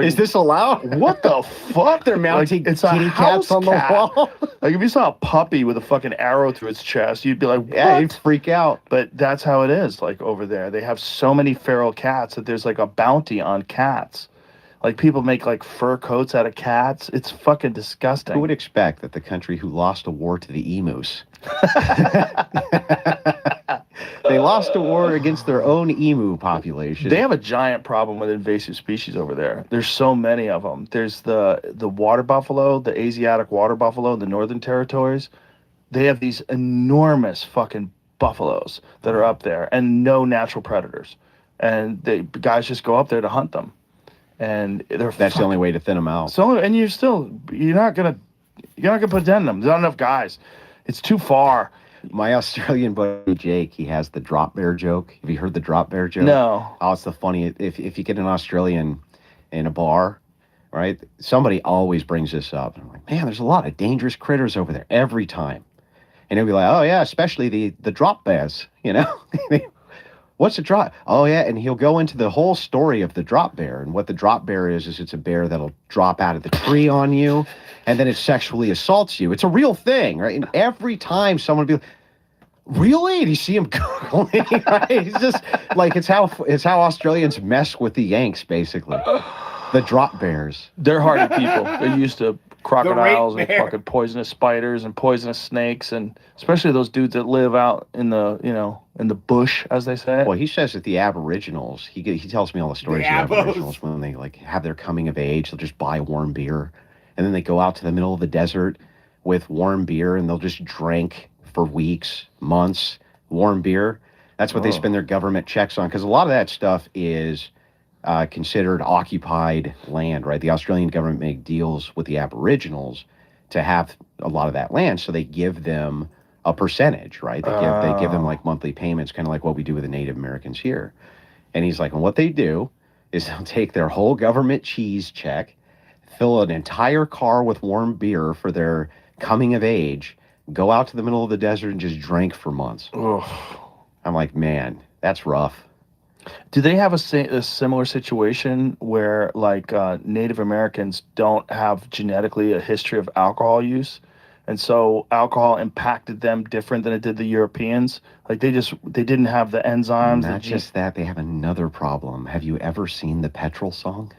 is this allowed? What the fuck? They're mounting it's a kitty house cats on the cat. wall. Like if you saw a puppy with a fucking arrow through its chest, you'd be like, what? Yeah, you'd freak out. But that's how it is. Like over there, they have so many feral cats that there's like a bounty on cats. Like people make like fur coats out of cats. It's fucking disgusting. Who would expect that the country who lost a war to the emus? They lost a war against their own emu population. They have a giant problem with invasive species over there. There's so many of them. There's the water buffalo, the Asiatic water buffalo in the Northern Territories. They have these enormous fucking buffaloes that are up there and no natural predators. And guys just go up there to hunt them. And that's the only way to thin them out. So, and you're not gonna put a dent in them. There's not enough guys. It's too far. My Australian buddy Jake, he has the drop bear joke. Have you heard the drop bear joke? No. Oh, it's the funny. If you get an Australian in a bar, right? Somebody always brings this up. And I'm like, man, there's a lot of dangerous critters over there every time. And he'll be like, oh yeah, especially the drop bears. What's a drop? Oh yeah, and he'll go into the whole story of the drop bear, and what the drop bear is it's a bear that'll drop out of the tree on you, and then it sexually assaults you. It's a real thing, right? And every time someone will be like, really? And you see him googling, right? It's just like it's how Australians mess with the Yanks, basically. The drop bears. They're hardy people. They're used to crocodiles and fucking poisonous spiders and poisonous snakes, and especially those dudes that live out in the in the bush, as they say. Well, he says that the Aboriginals. He tells me all the stories of the Aboriginals when they like have their coming of age. They'll just buy warm beer, and then they go out to the middle of the desert with warm beer, and they'll just drink for weeks, months, warm beer. That's what they spend their government checks on, because a lot of that stuff is considered occupied land, right? The Australian government make deals with the Aboriginals to have a lot of that land, so they give them a percentage, right? They give them like monthly payments, kind of like what we do with the Native Americans here. And he's like, and what they do is they'll take their whole government cheese check, fill an entire car with warm beer for their coming of age, go out to the middle of the desert and just drink for months. Ugh. I'm like, man, that's rough. Do they have a similar situation where like Native Americans don't have genetically a history of alcohol use, and so alcohol impacted them different than it did the Europeans? Like they didn't have the enzymes. Not just that, they have another problem. Have you ever seen the Petrol Song?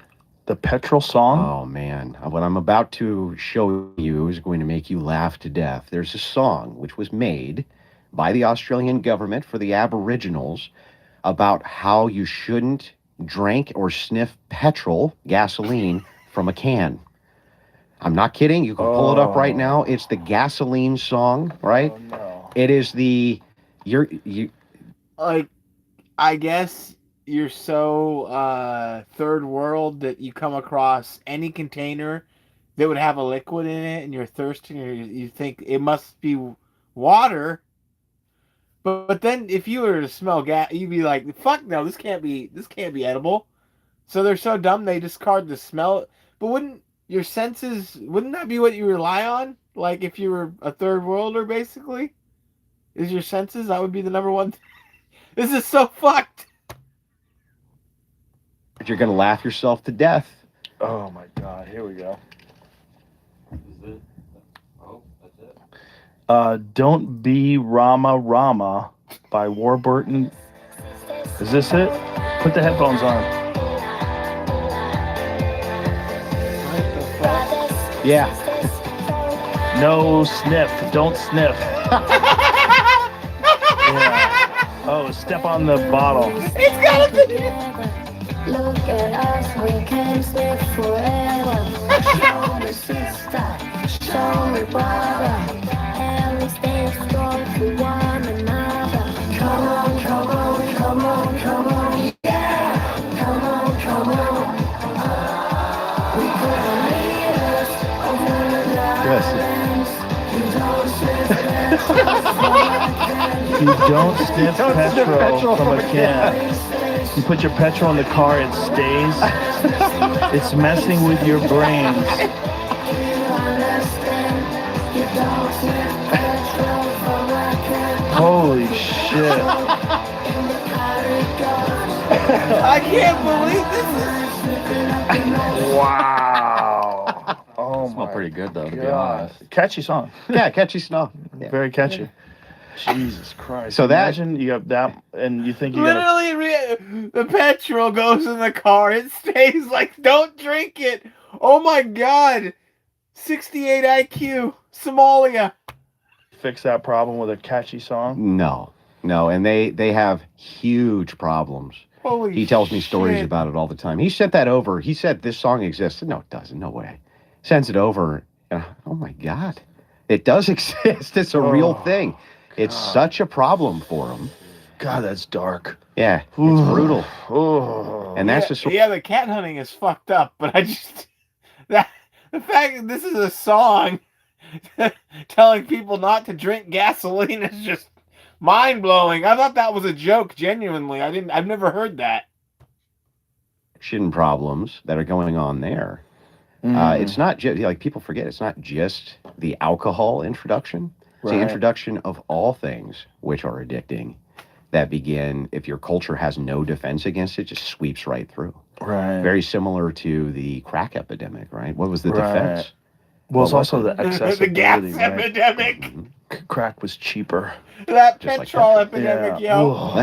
The Petrol Song? Oh man, what I'm about to show you is going to make you laugh to death. There's a song which was made by the Australian government for the Aboriginals about how you shouldn't drink or sniff petrol, gasoline, from a can. I'm not kidding. You can pull it up right now. It's the gasoline song, right? Oh, no. It is the Like, I guess you're so third world that you come across any container that would have a liquid in it, and you're thirsty, and you think it must be water. But then if you were to smell gas, you'd be like, "Fuck no, this can't be edible." So they're so dumb they discard the smell. But wouldn't that be what you rely on? Like if you were a third worlder, basically, is your senses? That would be the number one. This is so fucked. You're gonna laugh yourself to death. Oh my God! Here we go. Is it? Oh, that's it. Don't Be Rama Rama by Warburton. Is this it? Put the headphones on. Yeah. No sniff. Don't sniff. Yeah. Oh, step on the bottle. It's gotta be. Look at us, we can sniff forever. Show me sister, show me brother, and we stay strong for one another. Come on, come on, come on, come on, yeah. Come on, come on. We put our leaders over the Yes. islands. You don't sniff You don't sniff petrol from a can. You put your petrol in the car, it stays. It's messing with your brains. Holy shit. I can't believe this is. Wow. Oh Smell my pretty good though, to be God. honest. Catchy song. Yeah, catchy snow. Yeah. Very catchy. Jesus Christ. So that- imagine you have that and you think you gotta Literally, the petrol goes in the car. It stays like, don't drink it. Oh my God. 68 IQ. Somalia. fix that problem with a catchy song. No, and they have huge problems. Holy He tells me stories shit. about it all the time. He sent that over. He said this song exists. No, it doesn't. No way. Sends it over. Oh my God, it does exist. It's a real thing. It's such a problem for him. God, that's dark. Yeah, it's brutal. Oh. And that's just Yeah, the cat hunting is fucked up, but I just the fact that this is a song telling people not to drink gasoline is just mind blowing. I thought that was a joke, genuinely. I've never heard that. addiction problems that are going on there. It's not just, like, people forget, it's not just the alcohol introduction. It's the introduction of all things which are addicting that begin, if your culture has no defense against it, just sweeps right through. Right. Very similar to the crack epidemic, right? What was the defense? Well, it's What also was the it? accessibility. The gas right? epidemic. Crack was cheaper. That Just like petrol petrol. epidemic, Yeah. yo.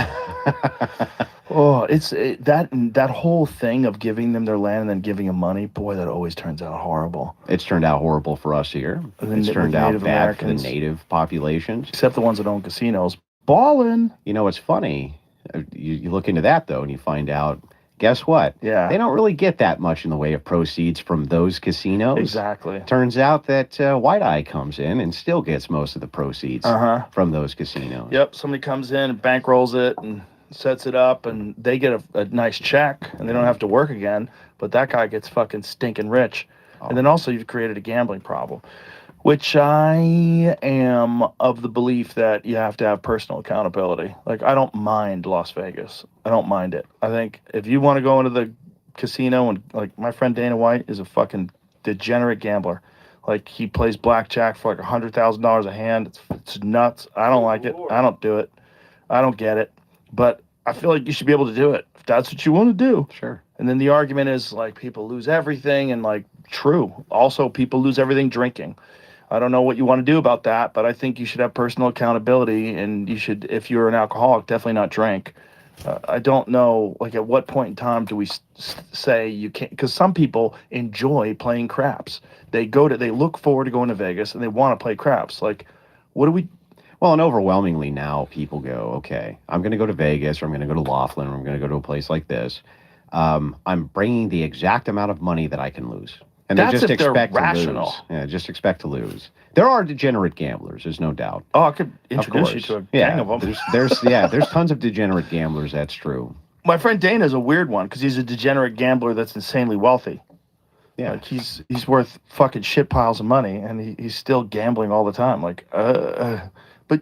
Oh, that whole thing of giving them their land and then giving them money. Boy, that always turns out horrible. It's turned out horrible for us here. And then It's with turned out Native bad Americans. for the native populations. Except the ones that own casinos. Ballin'. You know, it's funny. You look into that, though, and you find out, guess what? Yeah. They don't really get that much in the way of proceeds from those casinos. Exactly. Turns out that White Eye comes in and still gets most of the proceeds from those casinos. Yep. Somebody comes in and bankrolls it and sets it up, and they get a nice check, and they don't have to work again. But that guy gets fucking stinking rich. And then also you've created a gambling problem, which I am of the belief that you have to have personal accountability. Like, I don't mind Las Vegas. I don't mind it. I think if you want to go into the casino and, like, my friend Dana White is a fucking degenerate gambler. Like, he plays blackjack for like $100,000 a hand. It's nuts. I don't like it. I don't do it. I don't get it. But I feel like you should be able to do it if that's what you want to do. Sure. And then the argument is, like, people lose everything, and, like, true. Also, people lose everything drinking. I don't know what you want to do about that, but I think you should have personal accountability, and you should, if you're an alcoholic, definitely not drink. I don't know, like, at what point in time do we say you can't? Because some people enjoy playing craps. They look forward to going to Vegas, and they want to play craps. Like, what do we? Well, and overwhelmingly now people go, okay, I'm going to go to Vegas, or I'm going to go to Laughlin, or I'm going to go to a place like this. I'm bringing the exact amount of money that I can lose. And That's they just if they're expect rational. to lose. Yeah, just expect to lose. There are degenerate gamblers, there's no doubt. Oh, I could Of introduce you course. to a Yeah, gang of them. there's tons of degenerate gamblers, that's true. My friend Dana is a weird one because he's a degenerate gambler that's insanely wealthy. Yeah. Like he's worth fucking shit piles of money, and he's still gambling all the time. Like, but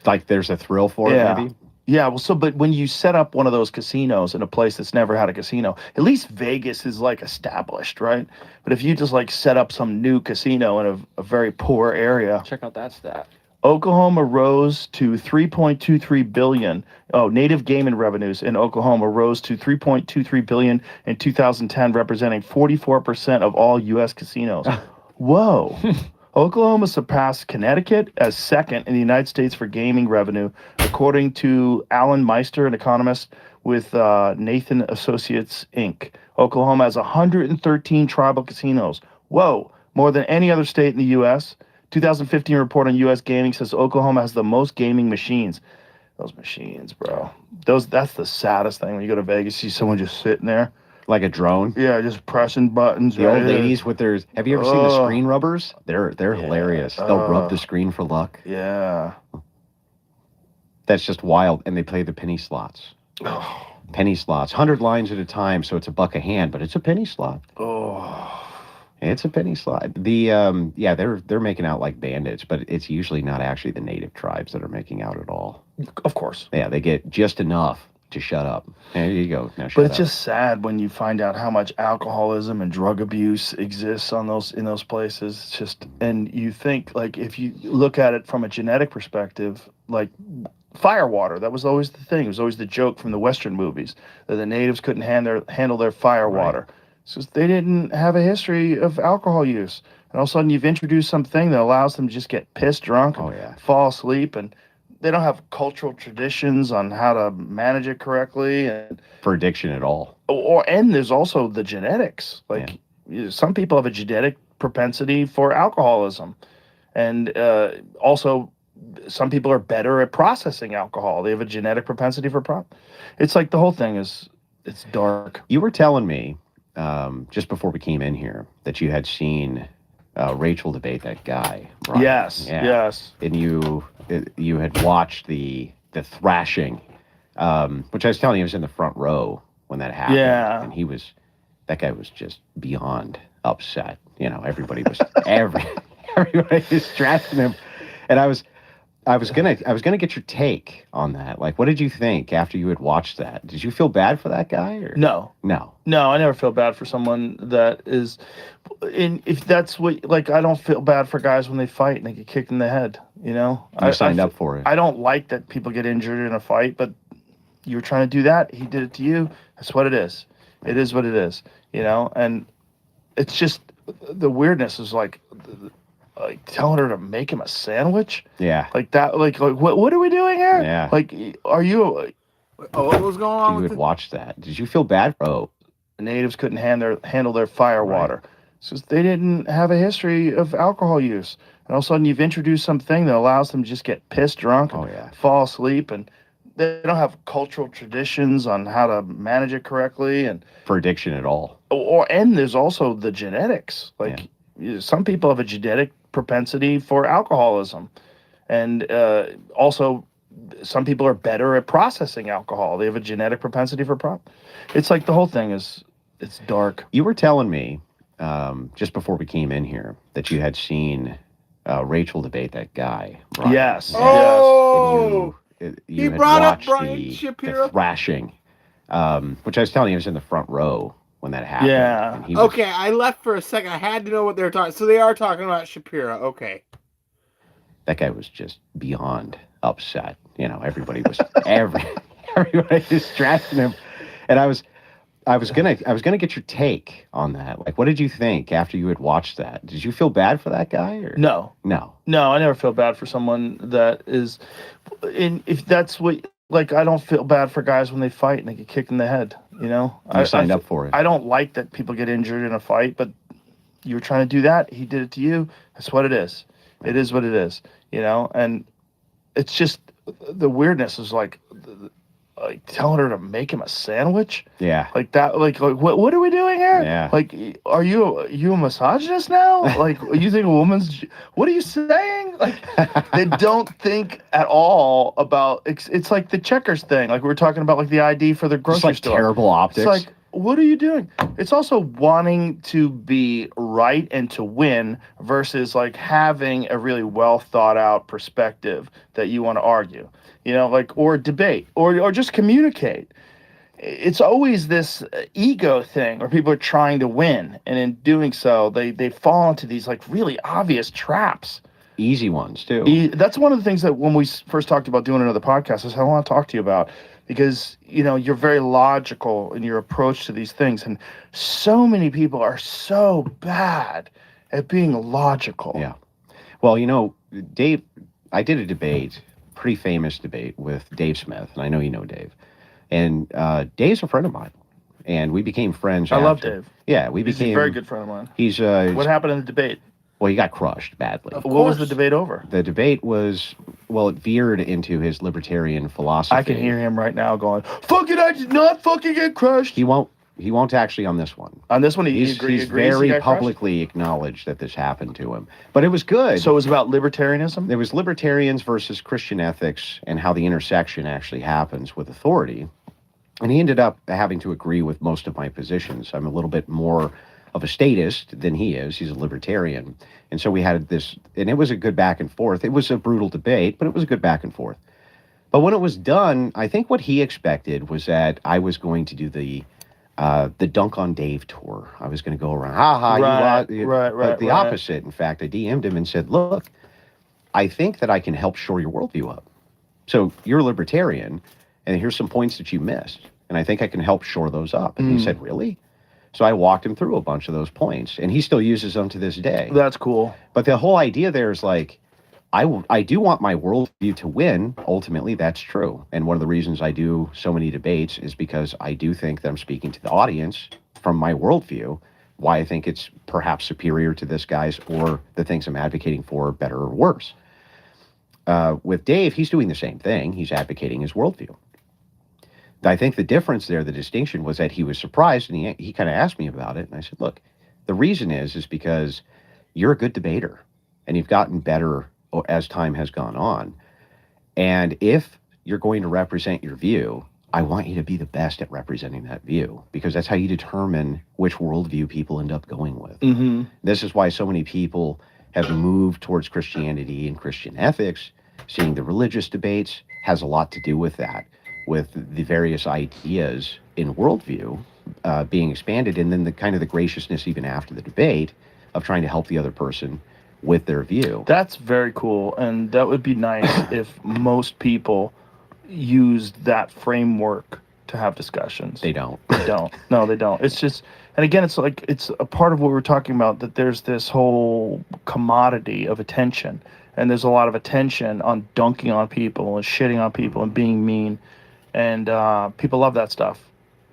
Like there's a thrill for yeah. it, maybe. Yeah, well, but when you set up one of those casinos in a place that's never had a casino, at least Vegas is like established, right? But if you just like set up some new casino in a very poor area, Check out that stat. Oklahoma rose to 3.23 billion. Oh, native gaming revenues in Oklahoma rose to 3.23 billion in 2010, representing 44% of all U.S. casinos. Whoa. Oklahoma surpassed Connecticut as second in the United States for gaming revenue, according to Alan Meister, an economist with Nathan Associates, Inc. Oklahoma has 113 tribal casinos. Whoa, more than any other state in the U.S. 2015 report on U.S. gaming says Oklahoma has the most gaming machines. Those machines, bro. That's the saddest thing when you go to Vegas, see someone just sitting there. Like a drone. Yeah, just pressing buttons. The old ladies with their. Have you ever seen the screen rubbers? They're Yeah. hilarious. They'll rub the screen for luck. Yeah. That's just wild. And they play the penny slots. Penny slots, 100 lines at a time, so it's $1 a hand, but it's a penny slot. Oh. It's a penny slot. The yeah, they're making out like bandits, but it's usually not actually the native tribes that are making out at all. Of course. Yeah, they get just enough to shut up. There you go. Now shut But it's up. just sad when you find out how much alcoholism and drug abuse exists in those places. It's just, and you think, like, if you look at it from a genetic perspective, like firewater, that was always the thing. It was always the joke from the Western movies that the natives couldn't handle their firewater. Right. It's just they didn't have a history of alcohol use. And all of a sudden you've introduced something that allows them to just get pissed drunk and Oh, yeah. fall asleep, and they don't have cultural traditions on how to manage it correctly, and For addiction at all. and there's also the genetics. Like some people have a genetic propensity for alcoholism, and also some people are better at processing alcohol. They have a genetic propensity for it's like the whole thing it's dark. You were telling me just before we came in here that you had seen Rachel debate that guy. Brian. Yes. Yeah. Yes. And you had watched the thrashing, which I was telling you, I was in the front row when that happened. Yeah. And that guy was just beyond upset. You know, everybody was everybody was dressing him, and I was gonna get your take on that. Like, what did you think after you had watched that? Did you feel bad for that guy? Or? No. No. I never feel bad for someone that is if that's what, like, I don't feel bad for guys when they fight and they get kicked in the head, you know? You signed up for it. I don't like that people get injured in a fight, but you were trying to do that. He did it to you. That's what it is. It is what it is, you know? And it's just the weirdness is like telling her to make him a sandwich. Yeah. Like that. Like what are we doing here? Yeah. Like, are you? What was going on You with had it? watched that. Did you feel bad? Oh, The natives couldn't handle their firewater. It's just they didn't have a history of alcohol use. And all of a sudden you've introduced something that allows them to just get pissed drunk and fall asleep, and they don't have cultural traditions on how to manage it correctly, and for addiction at all. and there's also the genetics. Like some people have a genetic propensity for alcoholism, and also some people are better at processing alcohol. They have a genetic propensity for it's like the whole thing it's dark. You were telling me just before we came in here that you had seen Rachel debate that guy. Brian. Yes. Oh, And he had brought up watched Brian Shapiro. the thrashing, which I was telling you, I was in the front row when that happened. Yeah. And he was, Okay, I left for a second. I had to know what they were talking. So they are talking about Shapiro. Okay. That guy was just beyond upset. You know, everybody was everybody was dressing him, and I was gonna get your take on that. Like, what did you think after you had watched that? Did you feel bad for that guy? Or? No, I never feel bad for someone that is if that's what, like, I don't feel bad for guys when they fight and they get kicked in the head, you know? You signed up for it. I don't like that people get injured in a fight, but you were trying to do that. He did it to you. That's what it is. It is what it is, you know? And it's just the weirdness is like telling her to make him a sandwich. Yeah. Like that. Like what are we doing here? Yeah. Like, are you a misogynist now? Like, you think a woman's? What are you saying? Like, they don't think at all about. It's like the checkers thing. Like we were talking about, like the ID for the grocery Just like store. terrible optics. It's like, what are you doing? It's also wanting to be right and to win versus like having a really well thought out perspective that you want to argue, like, or debate or just communicate. It's always this ego thing where people are trying to win. And in doing so, they fall into these like really obvious traps. Easy ones, too. That's one of the things that when we first talked about doing another podcast is I want to talk to you about, because you're very logical in your approach to these things, and so many people are so bad at being logical. Yeah. Well, Dave, I did a debate, pretty famous debate with Dave Smith, and I know you know Dave. And Dave's a friend of mine, and we became friends. I love Dave. Yeah, He's a very good friend of mine. He's what happened in the debate? Well, he got crushed badly. What was the debate over? The debate was, it veered into his libertarian philosophy. I can hear him right now going, "Fuck it, I did not fucking get crushed." He won't actually on this one. On this one, he's very publicly acknowledged that this happened to him. But it was good. So it was about libertarianism? There was libertarians versus Christian ethics and how the intersection actually happens with authority. And he ended up having to agree with most of my positions. I'm a little bit more of a statist than he is. He's a libertarian. And so we had this, and it was a good back and forth. It was a brutal debate, but it was a good back and forth. But when it was done, I think what he expected was that I was going to do the Dunk on Dave tour. I was going to go around, right. The opposite. In fact, I DM'd him and said, look, I think that I can help shore your worldview up. So you're a libertarian, and here's some points that you missed. And I think I can help shore those up. And he said, really? So I walked him through a bunch of those points, and he still uses them to this day. That's cool. But the whole idea there is like, I do want my worldview to win. Ultimately, that's true. And one of the reasons I do so many debates is because I do think that I'm speaking to the audience from my worldview, why I think it's perhaps superior to this guy's, or the things I'm advocating for better or worse. With Dave, he's doing the same thing. He's advocating his worldview. I think the difference there, the distinction, was that he was surprised, and he kind of asked me about it. And I said, look, the reason is because you're a good debater, and you've gotten better as time has gone on. And if you're going to represent your view, I want you to be the best at representing that view, because that's how you determine which worldview people end up going with. Mm-hmm. This is why so many people have moved towards Christianity and Christian ethics. Seeing the religious debates has a lot to do with that, with the various ideas in worldview being expanded, and then the kind of the graciousness even after the debate of trying to help the other person with their view. That's very cool, and that would be nice if most people used that framework to have discussions. They don't. They don't. No, they don't. It's just, and again, it's like, it's a part of what we're talking about, that there's this whole commodity of attention, and there's a lot of attention on dunking on people and shitting on people and being mean, and people love that stuff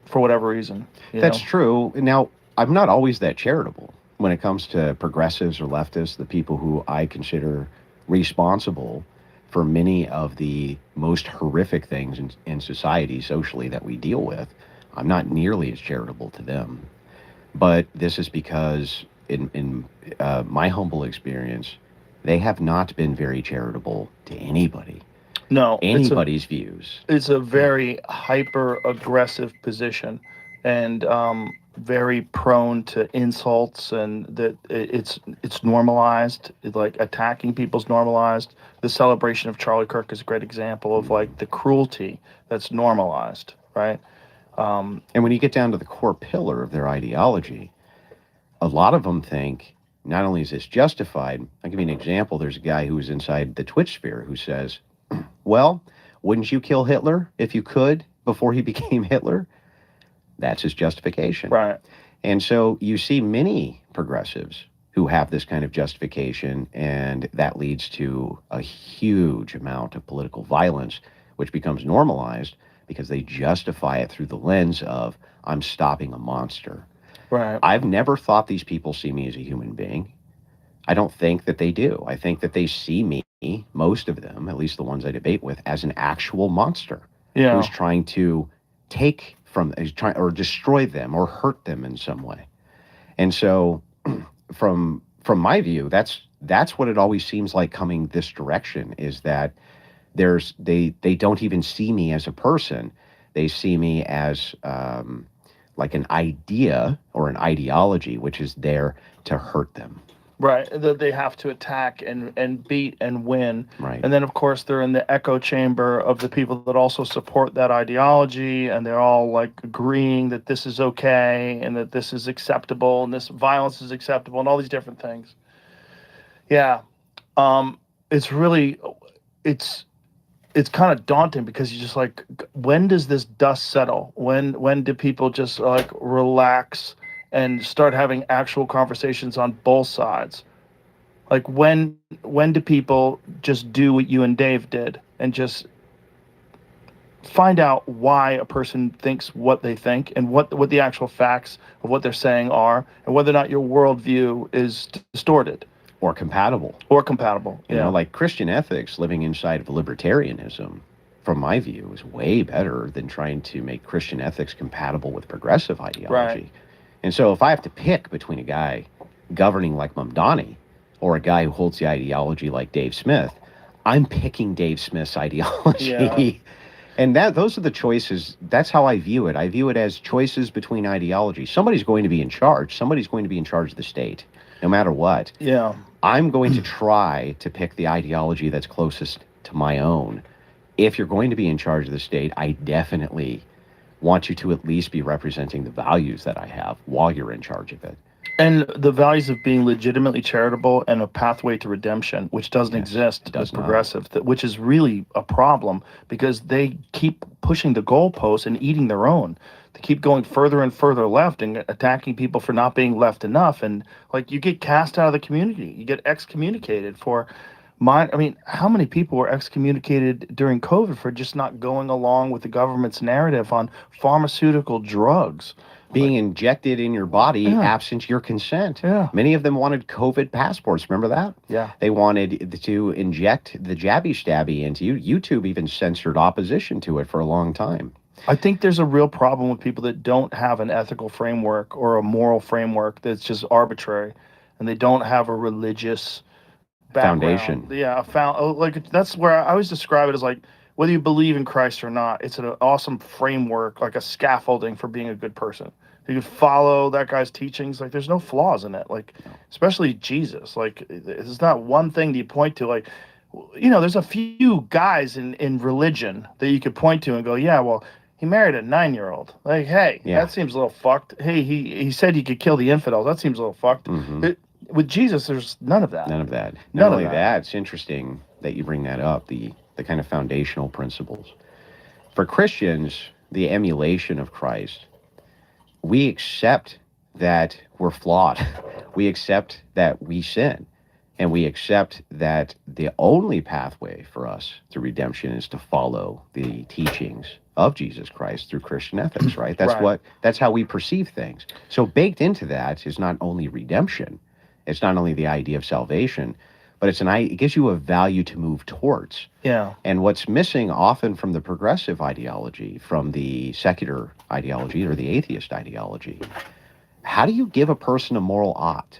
for whatever reason. That's true. Now, I'm not always that charitable when it comes to progressives or leftists, the people who I consider responsible for many of the most horrific things in society socially that we deal with. I'm not nearly as charitable to them. But this is because in my humble experience, they have not been very charitable to anybody. No. Anybody's views. It's a very hyper-aggressive position, and very prone to insults, and that it's normalized. Like attacking people's normalized. The celebration of Charlie Kirk is a great example of like the cruelty that's normalized, right? And when you get down to the core pillar of their ideology, a lot of them think not only is this justified. I'll give you an example. There's a guy who was inside the Twitch sphere who says, well, wouldn't you kill Hitler if you could before he became Hitler? That's his justification. Right. And so you see many progressives who have this kind of justification, and that leads to a huge amount of political violence, which becomes normalized because they justify it through the lens of, I'm stopping a monster. Right. I've never thought these people see me as a human being. I don't think that they do. I think that they see me, most of them, at least the ones I debate with, as an actual monster who's trying to take from, or destroy them or hurt them in some way. And so from my view, that's what it always seems like coming this direction, is that they don't even see me as a person. They see me as like an idea or an ideology which is there to hurt them. Right, that they have to attack and beat and win. Right. And then, of course, they're in the echo chamber of the people that also support that ideology, and they're all like agreeing that this is okay and that this is acceptable and this violence is acceptable and all these different things. Yeah, it's really, it's kind of daunting because you're just like, when does this dust settle? When do people just like relax and start having actual conversations on both sides? Like when do people just do what you and Dave did and just find out why a person thinks what they think and what the actual facts of what they're saying are, and whether or not your worldview is distorted Or compatible. You know, like Christian ethics living inside of libertarianism, from my view, is way better than trying to make Christian ethics compatible with progressive ideology. Right. And so if I have to pick between a guy governing like Mamdani or a guy who holds the ideology like Dave Smith, I'm picking Dave Smith's ideology. Yeah. And those are the choices. That's how I view it. I view it as choices between ideologies. Somebody's going to be in charge. Somebody's going to be in charge of the state, no matter what. Yeah. I'm going to try to pick the ideology that's closest to my own. If you're going to be in charge of the state, I definitely want you to at least be representing the values that I have while you're in charge of it. And the values of being legitimately charitable and a pathway to redemption, which doesn't Yes, exist it does with not. progressive, which is really a problem because they keep pushing the goalposts and eating their own. They keep going further and further left and attacking people for not being left enough. And like you get cast out of the community, you get excommunicated for I mean, how many people were excommunicated during COVID for just not going along with the government's narrative on pharmaceutical drugs? Being injected in your body Yeah. absent your consent. Yeah. Many of them wanted COVID passports. Remember that? Yeah. They wanted to inject the jabby stabby into you. YouTube even censored opposition to it for a long time. I think there's a real problem with people that don't have an ethical framework or a moral framework that's just arbitrary, and they don't have a religious background. Foundation. Yeah, like that's where I always describe it as like whether you believe in Christ or not, it's an awesome framework, like a scaffolding for being a good person. You can follow that guy's teachings. Like there's no flaws in it. Like especially Jesus. Like there's not one thing that you point to. Like there's a few guys in religion that you could point to and go, yeah, well, he married a 9-year-old. Like, hey, that seems a little fucked. Hey, he said he could kill the infidels. That seems a little fucked. Mm-hmm. With Jesus, there's none of that. None of that. None Not of only that. that, it's interesting that you bring that up, the kind of foundational principles. For Christians, the emulation of Christ, we accept that we're flawed. We accept that we sin. And we accept that the only pathway for us to redemption is to follow the teachings of Jesus Christ through Christian ethics, right? That's how we perceive things. So baked into that is not only redemption, it's not only the idea of salvation, but it gives you a value to move towards. Yeah. And what's missing often from the progressive ideology, from the secular ideology or the atheist ideology, how do you give a person a moral ought?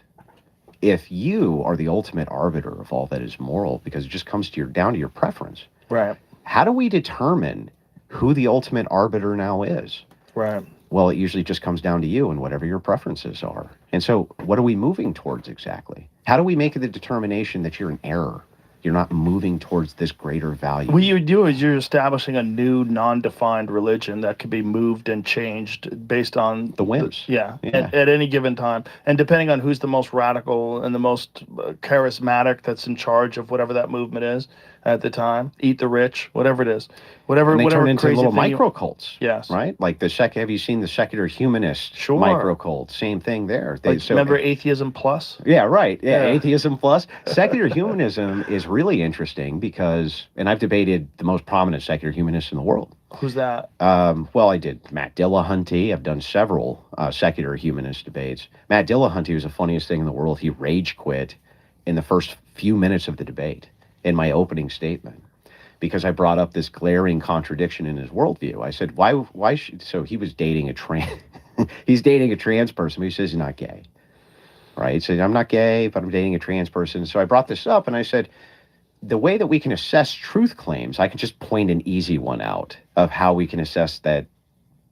If you are the ultimate arbiter of all that is moral, because it just comes down to your preference. Right. How do we determine who the ultimate arbiter now is? Right. Well, it usually just comes down to you and whatever your preferences are. And so what are we moving towards exactly? How do we make the determination that you're in error? You're not moving towards this greater value. What you do is you're establishing a new non-defined religion that could be moved and changed based on the whims. At any given time. And depending on who's the most radical and the most charismatic that's in charge of whatever that movement is at the time, eat the rich, whatever it is. And they turn into crazy little thing micro cults. Yes. Right? Like have you seen the secular humanist Sure. micro cult? Same thing there. Remember Atheism Plus? Yeah, right. Yeah, Atheism Plus. Secular humanism is really interesting because, and I've debated the most prominent secular humanists in the world. Who's that? Well, I did Matt Dillahunty. I've done several secular humanist debates. Matt Dillahunty was the funniest thing in the world. He rage quit in the first few minutes of the debate in my opening statement because I brought up this glaring contradiction in his worldview. I said, why should, so he was dating he's dating a trans person, but he says he's not gay. Right? He said, I'm not gay, but I'm dating a trans person. So I brought this up and I said, the way that we can assess truth claims, I can just point an easy one out of how we can assess that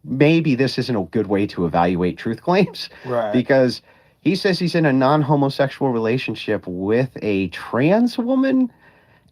maybe this isn't a good way to evaluate truth claims. Right. Because he says he's in a non-homosexual relationship with a trans woman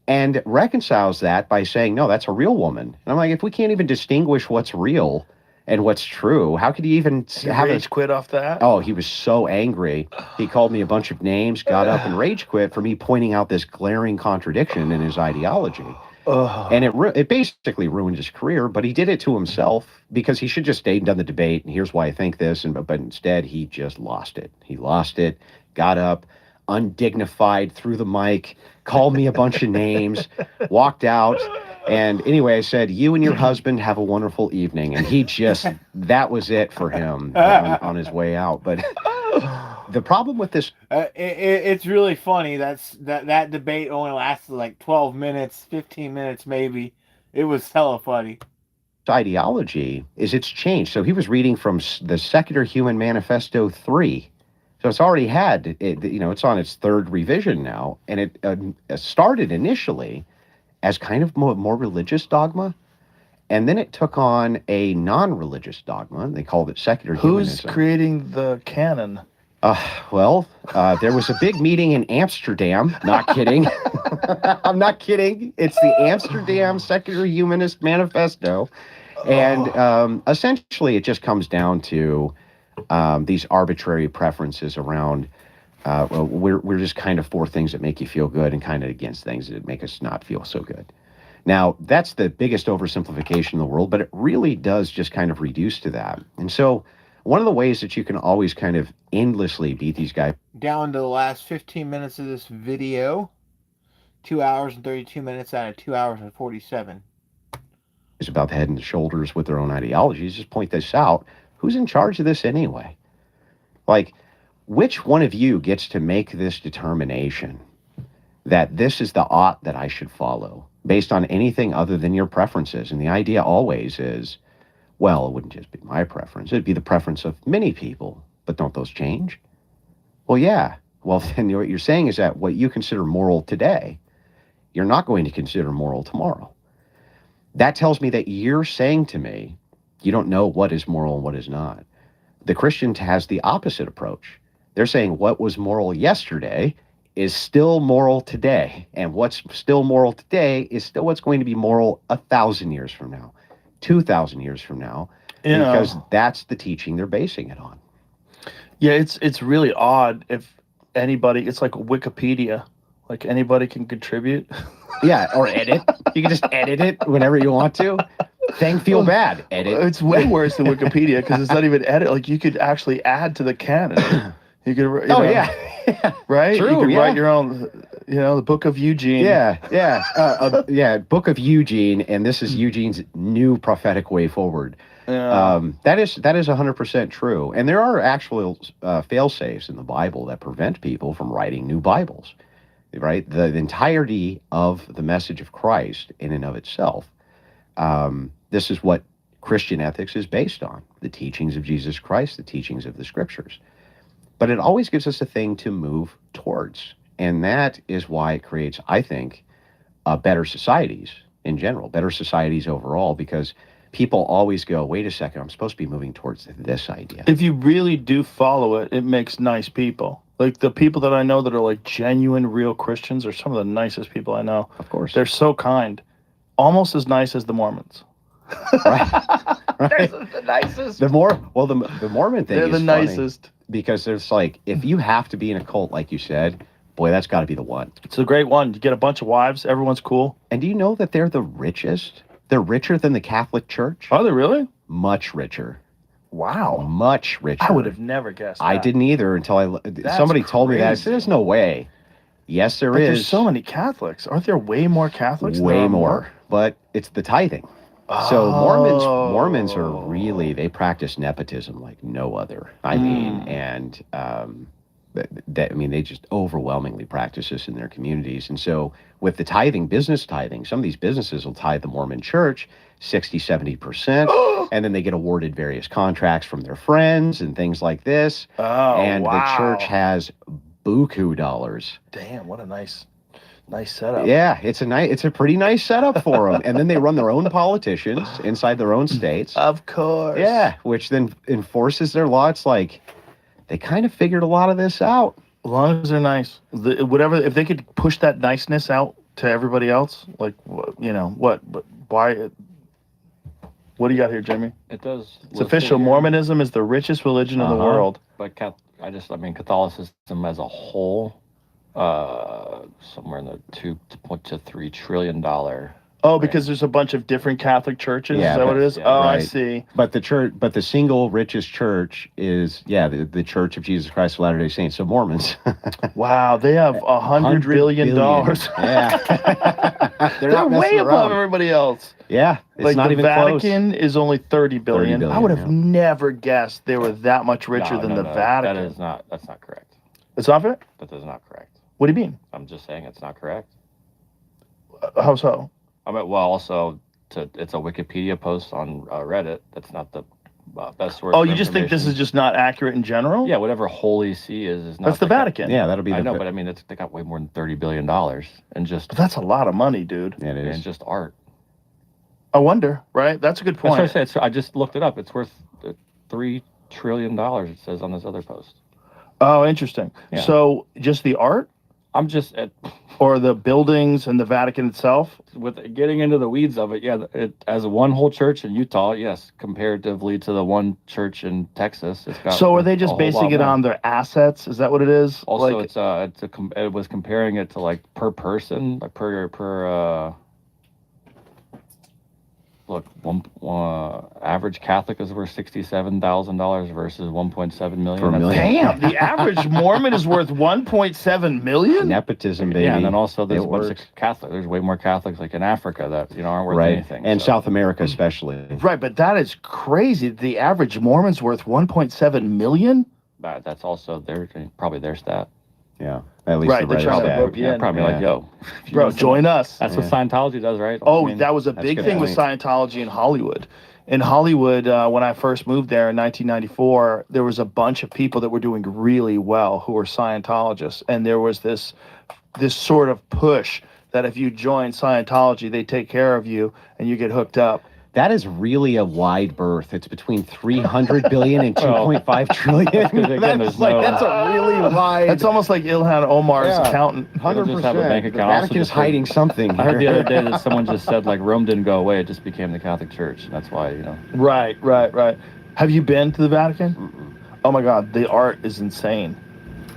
and reconciles that by saying, no, that's a real woman. And I'm like, if we can't even distinguish what's real and what's true, how could you even have rage quit off that? Oh, he was so angry. He called me a bunch of names, got up and rage quit for me pointing out this glaring contradiction in his ideology. And it basically ruined his career, but he did it to himself because he should just stayed and done the debate. And here's why I think this. But instead, he just lost it. He lost it, got up, undignified, threw the mic, called me a bunch of names, walked out. And anyway, I said, you and your husband have a wonderful evening. And he just, that was it for him on his way out. But the problem with this... it's really funny. That debate only lasted like 12 minutes, 15 minutes maybe. It was hella funny. Ideology is it's changed. So he was reading from the Secular Human Manifesto 3. So it's already had, it's on its third revision now. And it started initially as kind of more religious dogma. And then it took on a non-religious dogma. They called it secular humanism. Who's creating the canon? There was a big meeting in Amsterdam. Not kidding. I'm not kidding. It's the Amsterdam Secular Humanist Manifesto. And essentially it just comes down to these arbitrary preferences around we're just kind of for things that make you feel good and kind of against things that make us not feel so good. Now, that's the biggest oversimplification in the world, but it really does just kind of reduce to that. And so one of the ways that you can always kind of endlessly beat these guys down to the last 15 minutes of this video, 2 hours and 32 minutes out of 2 hours and 47. is about the head and the shoulders with their own ideologies. Just point this out. Who's in charge of this anyway? Like, which one of you gets to make this determination that this is the ought that I should follow based on anything other than your preferences? And the idea always is, well, it wouldn't just be my preference. It'd be the preference of many people. But don't those change? Well, yeah. Well, then what you're saying is that what you consider moral today, you're not going to consider moral tomorrow. That tells me that you're saying to me, you don't know what is moral and what is not. The Christian has the opposite approach. They're saying what was moral yesterday is still moral today. And what's still moral today is still what's going to be moral 1,000 years from now, 2,000 years from now, because that's the teaching they're basing it on. Yeah, it's really odd if anybody, it's like Wikipedia, like anybody can contribute. Yeah, or edit. You can just edit it whenever you want to. Feel bad. Edit. It's way worse than Wikipedia because it's not even edit. Like you could actually add to the canon. You could. Yeah. Right. True. You could write your own. The Book of Eugene. Yeah. Book of Eugene, and this is Eugene's new prophetic way forward. Yeah. That is 100% true, and there are actual fail-safes in the Bible that prevent people from writing new Bibles. Right, the entirety of the message of Christ in and of itself. This is what Christian ethics is based on: the teachings of Jesus Christ, the teachings of the Scriptures. But it always gives us a thing to move towards, and that is why it creates, I think, better societies in general, better societies overall, because people always go, wait a second, I'm supposed to be moving towards this idea. If you really do follow it, it makes nice people. Like the people that I know that are like genuine, real Christians are some of the nicest people I know. Of course. They're so kind. Almost as nice as the Mormons. Right. They're the nicest. The Mormon thing They're is the funny nicest. because there's like, if you have to be in a cult, like you said, boy, that's got to be the one. It's a great one. You get a bunch of wives. Everyone's cool. And do you know that they're the richest? They're richer than the Catholic Church. Are they really? Much richer. Wow. Much richer. I would have never guessed that. I didn't either until somebody told me that. I said, there's no way. Yes, there is. There's so many Catholics. Aren't there way more Catholics? Way more. But it's the tithing. So Mormons are really, they practice nepotism like no other. I mean, and they just overwhelmingly practice this in their communities. And so with the tithing, business tithing, some of these businesses will tithe the Mormon church 60, 70%, and then they get awarded various contracts from their friends and things like this. Oh, and wow. the church has buku dollars. Damn, what a nice... Nice setup. Yeah, it's a pretty nice setup for them. And then they run their own politicians inside their own states. Of course. Yeah, which then enforces their law. It's like they kind of figured a lot of this out. As long as they're nice. Whatever, if they could push that niceness out to everybody else, like, what? But why? What do you got here, Jamie? It does. It's official. Mormonism is the richest religion in the world. But Catholicism as a whole, somewhere in the $2.3 trillion. Oh, because there's a bunch of different Catholic churches. Yeah, Is that what it is? yeah, I right. see. But the single richest church is the Church of Jesus Christ of Latter-day Saints. So Mormons. Wow, they have $100 billion. Yeah, They're not way messing above around. everybody else. Yeah, it's Like not the even Vatican is only 30 billion. 30 I would have billion, never guessed they were that much richer No, than no, the no, Vatican. That's not correct. It's not it? That is not correct. What do you mean? I'm just saying it's not correct. How so? I mean, well, also, it's a Wikipedia post on Reddit. That's not the best source. Oh, for you just think this is information. just not accurate in general? Yeah, whatever Holy See is not. That's the Vatican. Yeah, that'll be. I know, but I mean, they got way more than $30 billion and just But that's a lot of money, dude. Yeah, it is. and just art. I wonder, right? That's a good That's point. what I said. So I just looked it up. It's worth $3 trillion. It says on this other post. Oh, interesting. Yeah. So just the art I'm just or the buildings and the Vatican itself? with getting into the weeds of it. Yeah, as one whole church in Utah, yes, comparatively to the one church in Texas, it's got. So are they a just whole basing lot it more. on their assets? Is that what it is? Also, like, it was comparing it to like per person, like look, average Catholic is worth $67,000 versus $1.7 million. Per That's- million. damn, the average Mormon is worth 1.7 million? Nepotism, baby. Yeah, and then also there's It a bunch of works. Catholics. There's way more Catholics like in Africa that aren't worth Right, anything. and so South America especially. Right, but that is crazy. The average Mormon's worth 1.7 million? that's also probably their stat. Yeah, at least Right, the they're trying to Reddit rope stat. you Yeah, in. probably like, Yeah. yo, if you Bro, listen- join us. That's what Scientology does, right? Oh, I mean, that was a that's big good thing with point. Scientology in Hollywood. In Hollywood, when I first moved there in 1994, there was a bunch of people that were doing really well who were Scientologists, and there was this sort of push that if you join Scientology, they take care of you and you get hooked up. That is really a wide berth. It's between 300 billion and 2.5 trillion. again, there's no- that's a really wide. It's almost like Ilhan Omar's Yeah. accountant. 100%. just have a bank The account. Also Vatican's just hiding something. I heard the here. other day that someone just said like Rome didn't go away; it just became the Catholic Church. And that's why Right. Have you been to the Vatican? Oh my God, the art is insane.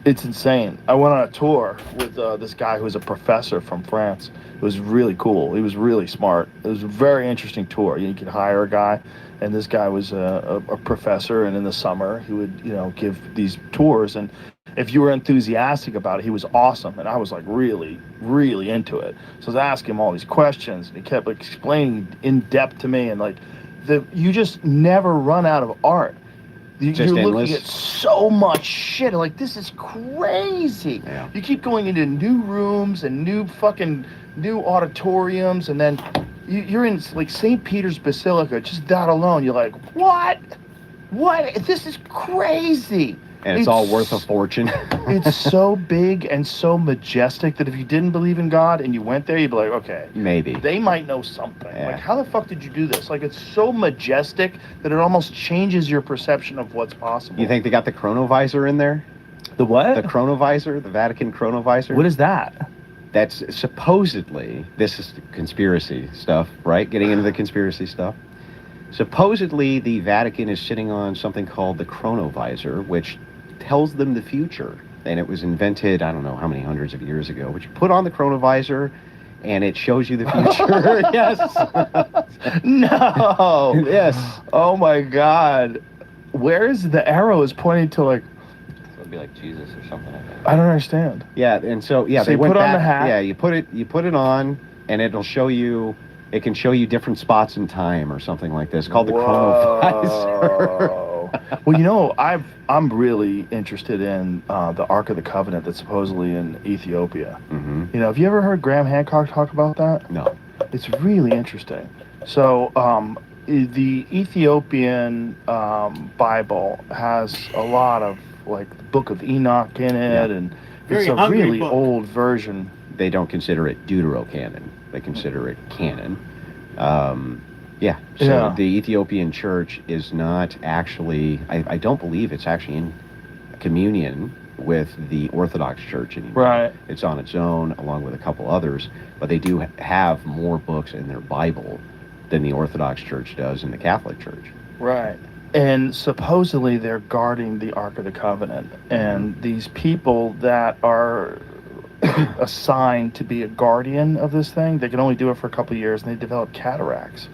It's insane. I went on a tour with this guy who was a professor from France. It was really cool. He was really smart. It was a very interesting tour. You could hire a guy, and this guy was a professor, and in the summer he would give these tours. And if you were enthusiastic about it, he was awesome. And I was like really, really into it. So I was asking him all these questions, and he kept explaining in depth to me, and you just never run out of art. You're Just looking endless. at so much shit. Like, this is crazy. Yeah. You keep going into new rooms and new auditoriums, and then you're in like St. Peter's Basilica. Just that alone, you're like, what? This is crazy. And it's all worth a fortune. It's so big and so majestic that if you didn't believe in God and you went there, you'd be like, okay, Maybe. they might know something. Yeah. Like, how the fuck did you do this? Like, it's so majestic that it almost changes your perception of what's possible. You think they got the chronovisor in there? the what? The chronovisor, the Vatican chronovisor? What is that? That's supposedly, this is conspiracy stuff, right? Getting into the conspiracy stuff. Supposedly, the Vatican is sitting on something called the chronovisor, which tells them the future. And it was invented, I don't know how many hundreds of years ago, but you put on the chronovisor and it shows you the future. Yes. No. Yes. Oh my God. Where is the arrow is pointing to, like, it would be like Jesus or something like that. I don't understand. Yeah, and so yeah, So they you went put on back. the hat. Yeah, you put it on, and it'll show you. It can show you different spots in time or something like this. Called the chronovisor. Whoa. Well, I'm really interested in the Ark of the Covenant that's supposedly in Ethiopia. Mm-hmm. Have you ever heard Graham Hancock talk about that? No. It's really interesting. So, the Ethiopian Bible has a lot of, like, the Book of Enoch in it, Yeah. and Very it's a hungry really book. old version. they don't consider it deuterocanon. They consider it canon. Yeah. So Yeah. the Ethiopian church is not actually. I don't believe it's actually in communion with the Orthodox Church anymore. Right. It's on its own, along with a couple others, but they do have more books in their Bible than the Orthodox Church does in the Catholic Church. Right. And supposedly they're guarding the Ark of the Covenant. And these people that are assigned to be a guardian of this thing, they can only do it for a couple of years, and they develop cataracts.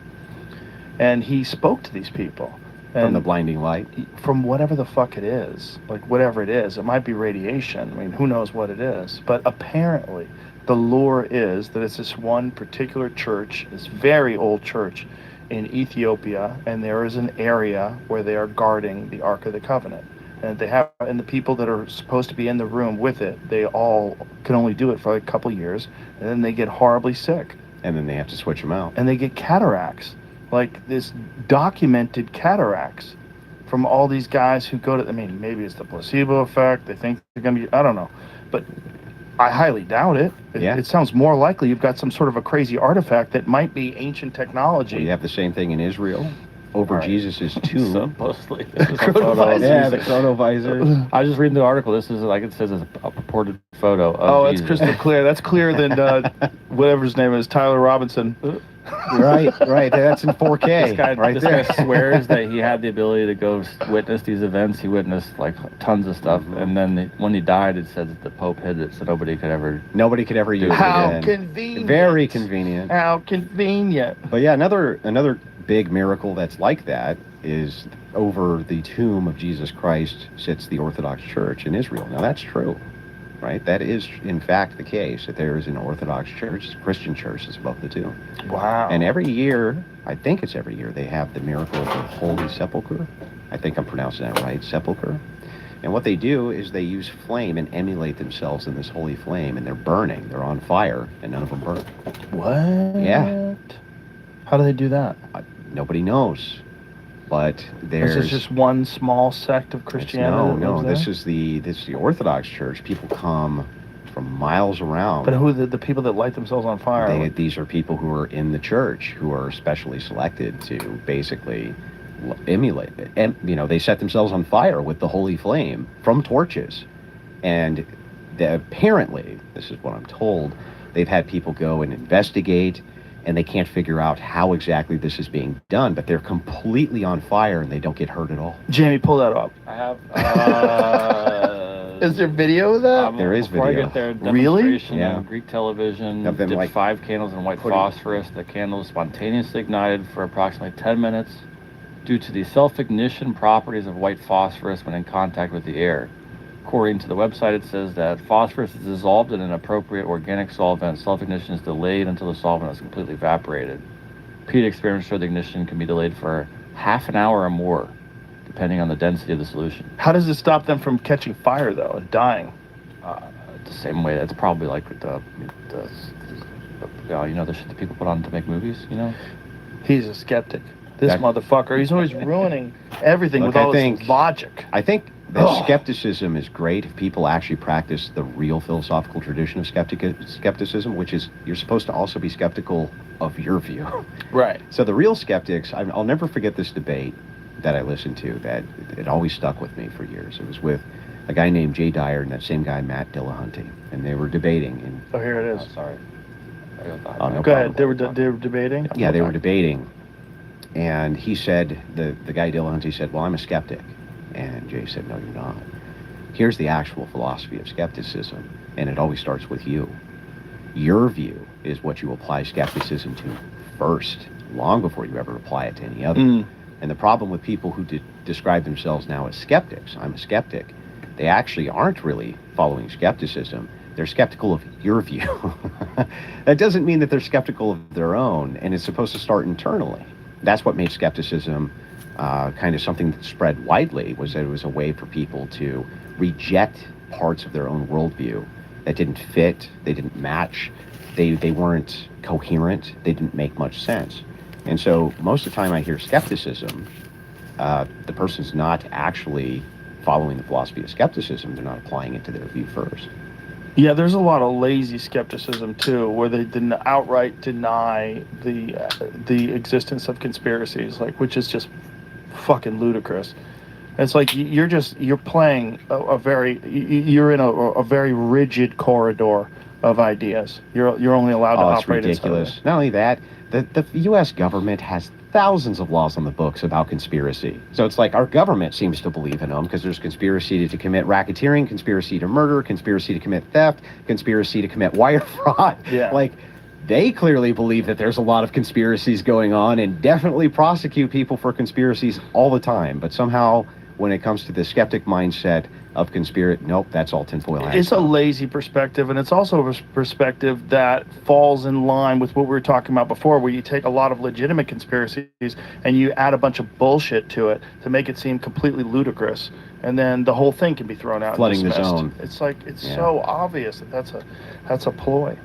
And he spoke to these people. And From the blinding light? From whatever the fuck it is. Like, whatever it is. It might be radiation. I mean, who knows what it is. But apparently, the lore is that it's this one particular church, this very old church in Ethiopia, and there is an area where they are guarding the Ark of the Covenant. And the people that are supposed to be in the room with it, they all can only do it for like a couple years, and then they get horribly sick. And then they have to switch them out. And they get cataracts. Like this documented cataracts from all these guys who go to, I mean, maybe it's the placebo effect. They think they're going to be, I don't know. But I highly doubt it. It sounds more likely you've got some sort of a crazy artifact that might be ancient technology. Well, you have the same thing in Israel over Jesus' tomb. Supposedly. Yeah, the chronovisor. I was just reading the article. This is, like it says, a purported photo of It's Jesus. crystal clear. That's clearer than whatever his name is, Tyler Robinson. Right. That's in 4K. This guy, right there. Guy swears that he had the ability to go witness these events. He witnessed like tons of stuff, and then when he died, it said that the Pope hid it, so nobody could ever use it How again. convenient. Very convenient. How convenient. But yeah, another big miracle that's like that is over the tomb of Jesus Christ sits the Orthodox Church in Israel. Now that's true, right? That is in fact the case, that there is an Orthodox Church, Christian church that's above the tomb. Wow. And every year, I think it's every year, they have the miracle of the Holy Sepulchre. I think I'm pronouncing that right, sepulchre. And what they do is they use flame and emulate themselves in this holy flame, and they're burning, they're on fire, and none of them burn. What? Yeah. How do they do that? Nobody knows, but there's... This is just one small sect of Christianity? No, this is the Orthodox Church. People come from miles around. But who are the people that light themselves on fire? These are people who are in the church, who are specially selected to basically emulate it. And, they set themselves on fire with the holy flame from torches. And apparently, this is what I'm told, they've had people go and investigate, and they can't figure out how exactly this is being done, but they're completely on fire and they don't get hurt at all. Jamie, pull that up. I have. Is there video of that? There is before video. I get there, Really? demonstration Yeah. on Greek television. Of them, did like, 5 candles in white phosphorus. The candles spontaneously ignited for approximately 10 minutes due to the self-ignition properties of white phosphorus when in contact with the air. According to the website, it says that phosphorus is dissolved in an appropriate organic solvent. Self-ignition is delayed until the solvent is completely evaporated. Repeated experiments show the ignition can be delayed for half an hour or more, depending on the density of the solution. How does it stop them from catching fire, though, and dying? The same way, that's probably like the shit that people put on to make movies, He's a skeptic. This motherfucker, he's always ruining everything with all his logic. I think that skepticism is great if people actually practice the real philosophical tradition of skepticism, which is you're supposed to also be skeptical of your view. Right. So the real skeptics, I'll never forget this debate that I listened to that it always stuck with me for years. It was with a guy named Jay Dyer and that same guy, Matt Dillahunty, and they were debating. Oh, here it is. Sorry. No Go ahead. problem. They were debating? Yeah, they were debating. And he said, the guy Dillahunty said, well, I'm a skeptic. And Jay said, no, you're not. Here's the actual philosophy of skepticism, and it always starts with you. Your view is what you apply skepticism to first, long before you ever apply it to any other. And the problem with people who describe themselves now as skeptics, I'm a skeptic, they actually aren't really following skepticism. They're skeptical of your view. That doesn't mean that they're skeptical of their own, and it's supposed to start internally. That's what made skepticism kind of something that spread widely, was that it was a way for people to reject parts of their own worldview that didn't fit, they didn't match, they weren't coherent, they didn't make much sense. And so most of the time I hear skepticism, the person's not actually following the philosophy of skepticism, they're not applying it to their view first. Yeah, there's a lot of lazy skepticism too, where they outright deny the existence of conspiracies, like, which is just fucking ludicrous. It's like you're playing a very you're in a very rigid corridor of ideas. You're only allowed to Oh, it's operate ridiculous. inside. Not only that, the U.S. government has thousands of laws on the books about conspiracy. So it's like our government seems to believe in them because there's conspiracy to commit racketeering, conspiracy to murder, conspiracy to commit theft, conspiracy to commit wire fraud. Yeah. Like, they clearly believe that there's a lot of conspiracies going on and definitely prosecute people for conspiracies all the time. But somehow, when it comes to the skeptic mindset of conspiracy, nope, that's all tinfoil hat It's a stuff. lazy perspective, and it's also a perspective that falls in line with what we were talking about before, where you take a lot of legitimate conspiracies and you add a bunch of bullshit to it to make it seem completely ludicrous, and then the whole thing can be thrown out Flooding and the dismissed. zone. It's like it's Yeah. so obvious that's a ploy.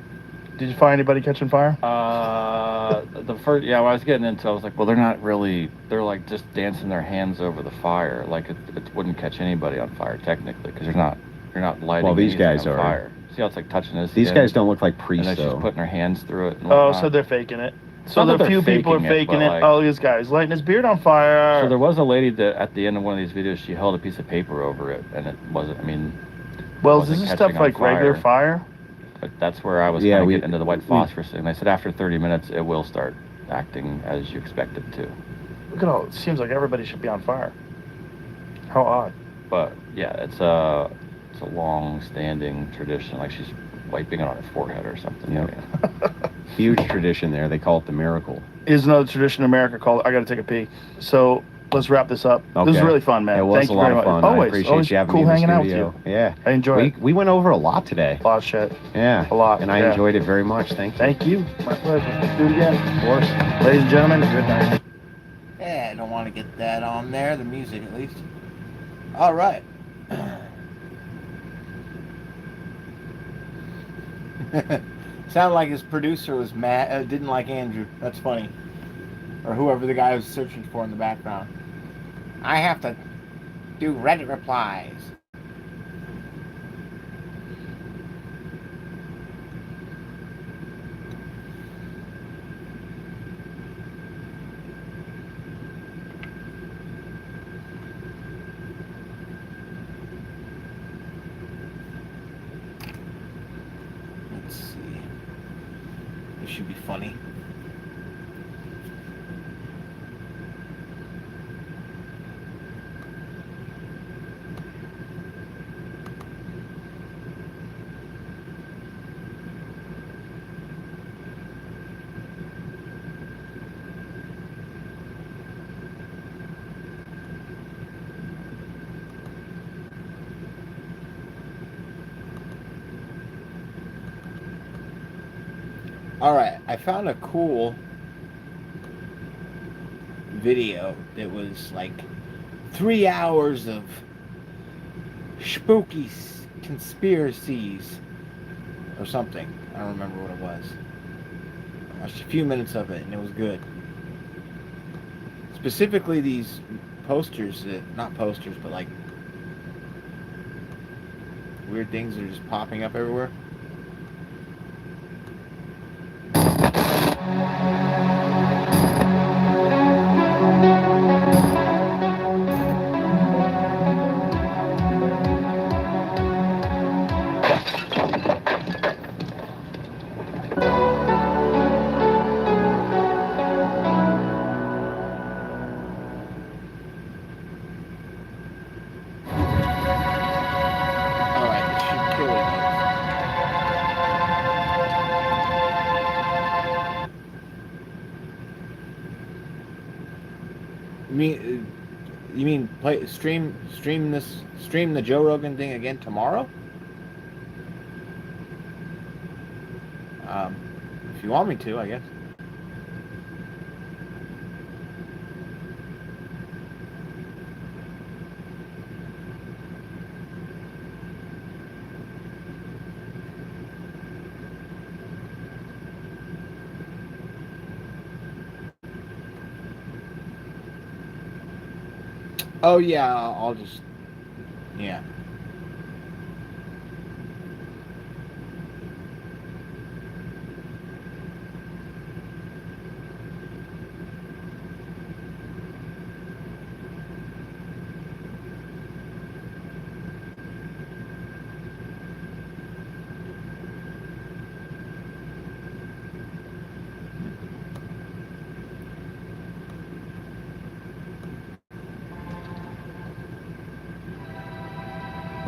Did you find anybody catching fire? The first, yeah, when I was getting into, I was like, well, they're like just dancing their hands over the fire, like it wouldn't catch anybody on fire technically, because you're not lighting. Well, these anything guys on are. fire. See how it's like touching his These skin? guys don't look like And priests, then she's though. putting her hands through it. And Oh, whatnot. so they're faking it. So Not that the few they're people are faking it, faking but it. like- Oh, this guy's lighting his beard on fire. So there was a lady that at the end of one of these videos, she held a piece of paper over it, and it wasn't. I mean, well, wasn't is this catching stuff on like regular fire? But that's where I was Yeah, kind of we- getting into the white phosphorus thing. And I said after 30 minutes, it will start acting as you expect it to. Look at all. It seems like everybody should be on fire. How odd. But yeah, it's a long-standing tradition. Like she's wiping it on her forehead or something. Yep. I mean, Huge tradition there. They call it the miracle. Is another tradition in America called I gotta take a pee. So let's wrap this up. This was Okay. really fun, man. It was Thank a you lot very of much. fun. Always, I appreciate always you having cool me in hanging the out with studio. you. Yeah. I enjoy it. We went over a lot today. A lot of shit. Yeah. A lot, And I yeah. enjoyed it very much. Thank you. Thank you. My pleasure. Let's do it again. Of course. Ladies and gentlemen, good night. Yeah, I don't want to get that on there, the music at least. All right. Sounded like his producer was mad, didn't like Andrew. That's funny. Or whoever the guy was searching for in the background. I have to do Reddit replies. Let's see. This should be funny. Alright, I found a cool video that was like 3 hours of spooky conspiracies or something. I don't remember what it was. I watched a few minutes of it and it was good. Specifically these posters, not posters, but like weird things that are just popping up everywhere. Alright, this should kill it. You mean stream the Joe Rogan thing again tomorrow? If you want me to, I guess. Oh yeah, I'll just, yeah.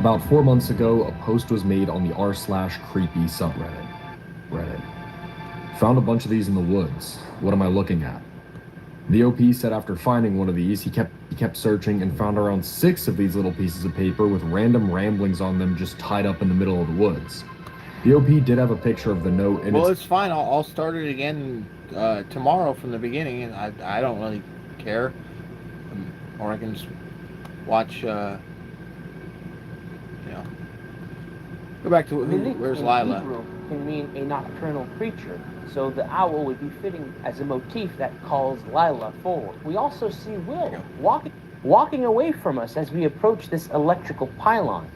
About 4 months ago, a post was made on the r/creepy subreddit. Reddit. Found a bunch of these in the woods. What am I looking at? The OP said after finding one of these, he kept searching and found around 6 of these little pieces of paper with random ramblings on them just tied up in the middle of the woods. The OP did have a picture of the note, and Well, it's fine. I'll start it again tomorrow from the beginning, and I don't really care. Or I can just watch, go back to where's in Lila? Hebrew can mean a nocturnal creature, so the owl would be fitting as a motif that calls Lila forward. We also see Will walking away from us as we approach this electrical pylon.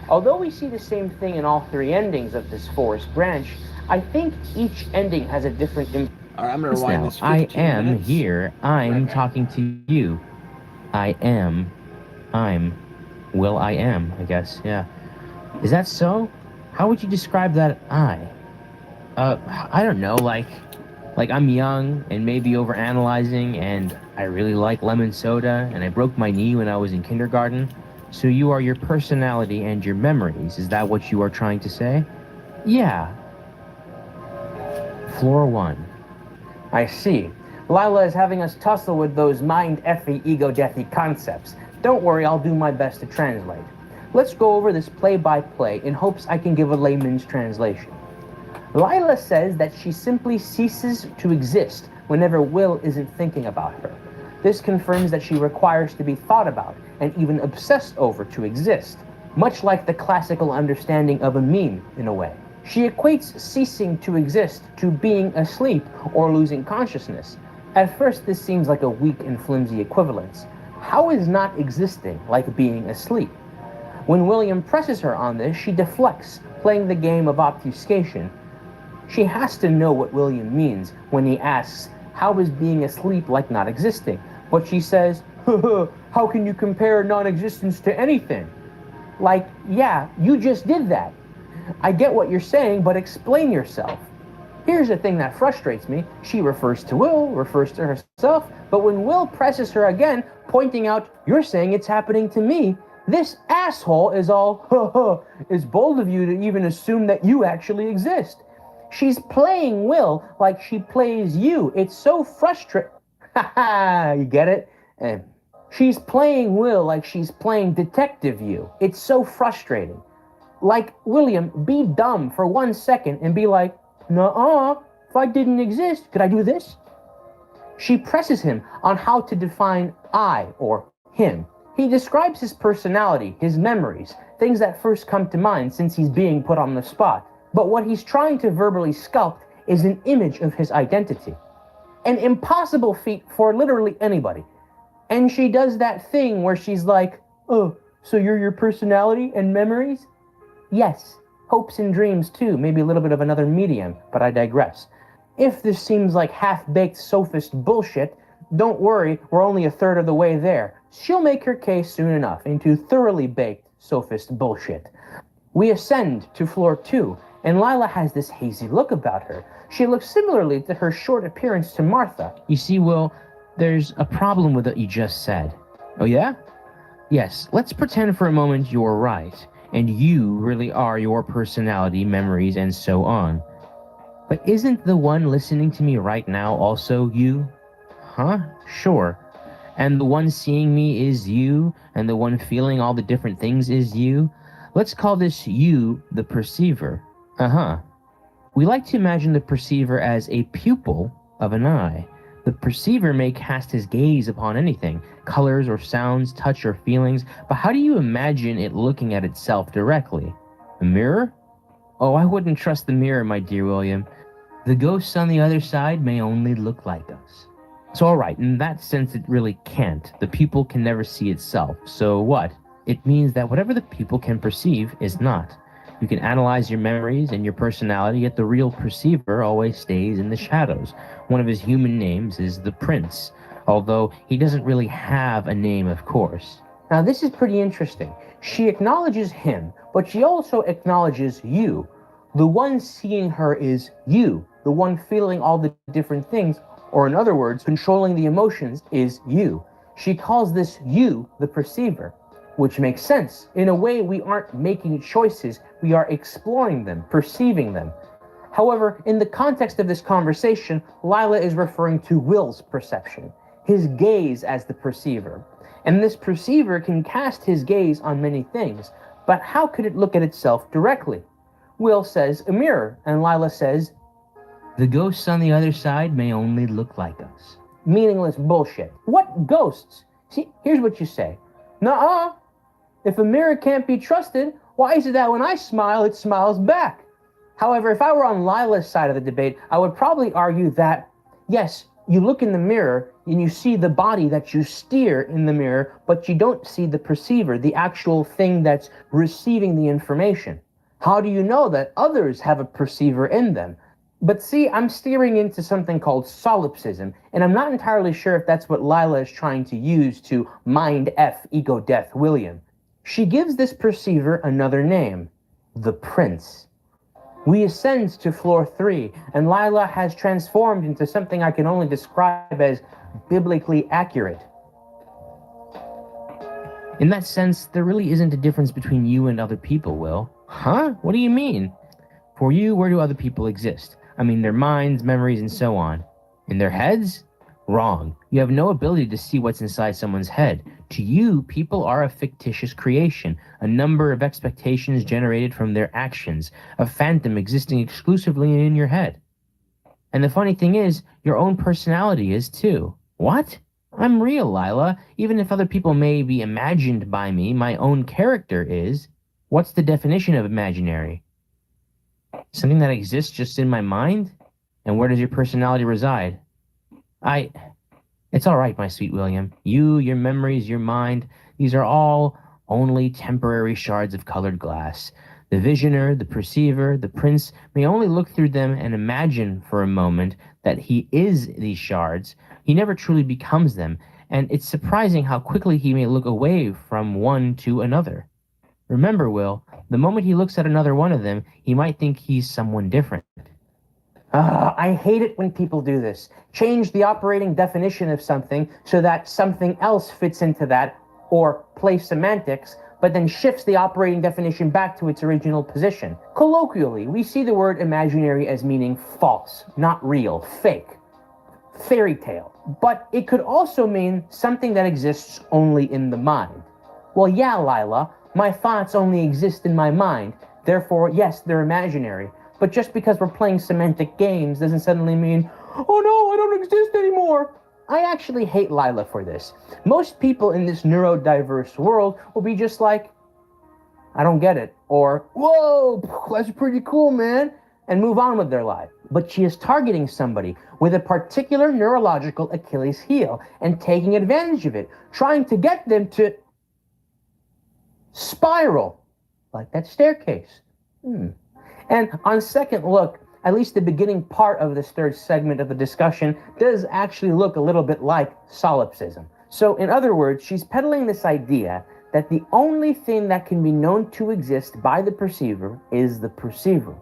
Although we see the same thing in all 3 endings of this forest branch, I think each ending has a different impact. All right, I'm gonna rewind this 15 I am minutes. here. I'm talking to you. I'm. Will I am, I guess, yeah. Is that so? How would you describe that I? I don't know, like I'm young and maybe overanalyzing, and I really like lemon soda, and I broke my knee when I was in kindergarten. So you are your personality and your memories. Is that what you are trying to say? Yeah. Floor 1. I see. Lila is having us tussle with those mind-effy, ego-deathy concepts. Don't worry, I'll do my best to translate. Let's go over this play-by-play in hopes I can give a layman's translation. Lila says that she simply ceases to exist whenever Will isn't thinking about her. This confirms that she requires to be thought about and even obsessed over to exist, much like the classical understanding of a meme in a way. She equates ceasing to exist to being asleep or losing consciousness. At first, this seems like a weak and flimsy equivalence. How is not existing like being asleep? When William presses her on this, she deflects, playing the game of obfuscation. She has to know what William means when he asks, how is being asleep like not existing? But she says, how can you compare non-existence to anything? Like, yeah, you just did that. I get what you're saying, but explain yourself. Here's the thing that frustrates me. She refers to Will, refers to herself, but when Will presses her again, pointing out, you're saying it's happening to me, this asshole is all, it's bold of you to even assume that you actually exist. She's playing Will like she plays you. It's so frustrating. You get it? And she's playing Will like she's playing Detective You. It's so frustrating. Like, William, be dumb for 1 second and be like, nuh-uh, if I didn't exist, could I do this? She presses him on how to define I or him. He describes his personality, his memories, things that first come to mind since he's being put on the spot. But what he's trying to verbally sculpt is an image of his identity. An impossible feat for literally anybody. And she does that thing where she's like, oh, so you're your personality and memories? Yes, hopes and dreams too, maybe a little bit of another medium, but I digress. If this seems like half-baked sophist bullshit, don't worry, we're only a third of the way there. She'll make her case soon enough into thoroughly baked sophist bullshit. We ascend to floor 2, and Lila has this hazy look about her. She looks similarly to her short appearance to Martha. You see, Will, there's a problem with what you just said. Oh yeah? Yes, let's pretend for a moment you're right, and you really are your personality, memories, and so on. But isn't the one listening to me right now also you? Huh? Sure. And the one seeing me is you, and the one feeling all the different things is you? Let's call this you the perceiver. Uh-huh. We like to imagine the perceiver as a pupil of an eye. The perceiver may cast his gaze upon anything, colors or sounds, touch or feelings, but how do you imagine it looking at itself directly? A mirror? Oh, I wouldn't trust the mirror, my dear William. The ghosts on the other side may only look like us. So all right, in that sense it really can't. The pupil can never see itself. So what? It means that whatever the pupil can perceive is not. You can analyze your memories and your personality, yet the real perceiver always stays in the shadows. One of his human names is the Prince, although he doesn't really have a name, of course. Now this is pretty interesting. She acknowledges him, but she also acknowledges you. The one seeing her is you. The one feeling all the different things, or in other words, controlling the emotions, is you. She calls this you the perceiver. which makes sense. In a way, we aren't making choices, we are exploring them, perceiving them. However, in the context of this conversation, Lila is referring to Will's perception, his gaze as the perceiver. And this perceiver can cast his gaze on many things, but how could it look at itself directly? Will says a mirror, and Lila says, the ghosts on the other side may only look like us. Meaningless bullshit. What ghosts? See, here's what you say. Nuh-uh. If a mirror can't be trusted, why is it that when I smile, it smiles back? However, if I were on Lila's side of the debate, I would probably argue that, yes, you look in the mirror and you see the body that you steer in the mirror, but you don't see the perceiver, the actual thing that's receiving the information. How do you know that others have a perceiver in them? But see, I'm steering into something called solipsism, and I'm not entirely sure if that's what Lila is trying to use to mind F ego death William. She gives this perceiver another name, the Prince. We ascend to floor 3, and Lila has transformed into something I can only describe as biblically accurate. In that sense, there really isn't a difference between you and other people, Will. Huh? What do you mean? For you, where do other people exist? I mean, their minds, memories, and so on. In their heads? Wrong. You have no ability to see what's inside someone's head. To you, people are a fictitious creation, a number of expectations generated from their actions, a phantom existing exclusively in your head. And the funny thing is, your own personality is too. What? I'm real, Lila. Even if other people may be imagined by me, my own character is. What's the definition of imaginary? Something that exists just in my mind? And where does your personality reside? It's all right, my sweet William. You, your memories, your mind, these are all only temporary shards of colored glass. The visioner, the perceiver, the prince may only look through them and imagine for a moment that he is these shards. He never truly becomes them, and it's surprising how quickly he may look away from one to another. Remember, Will, the moment he looks at another one of them, he might think he's someone different. I hate it when people do this. Change the operating definition of something so that something else fits into that, or play semantics, but then shifts the operating definition back to its original position. Colloquially, we see the word imaginary as meaning false, not real, fake, fairy tale. But it could also mean something that exists only in the mind. Well, yeah, Lila, my thoughts only exist in my mind. Therefore, yes, they're imaginary. But just because we're playing semantic games doesn't suddenly mean, oh no, I don't exist anymore. I actually hate Lila for this. Most people in this neurodiverse world will be just like, I don't get it. Or, whoa, that's pretty cool, man. And move on with their life. But she is targeting somebody with a particular neurological Achilles heel and taking advantage of it, trying to get them to spiral like that staircase. And on second look, at least the beginning part of this third segment of the discussion does actually look a little bit like solipsism. So in other words, she's peddling this idea that the only thing that can be known to exist by the perceiver is the perceiver,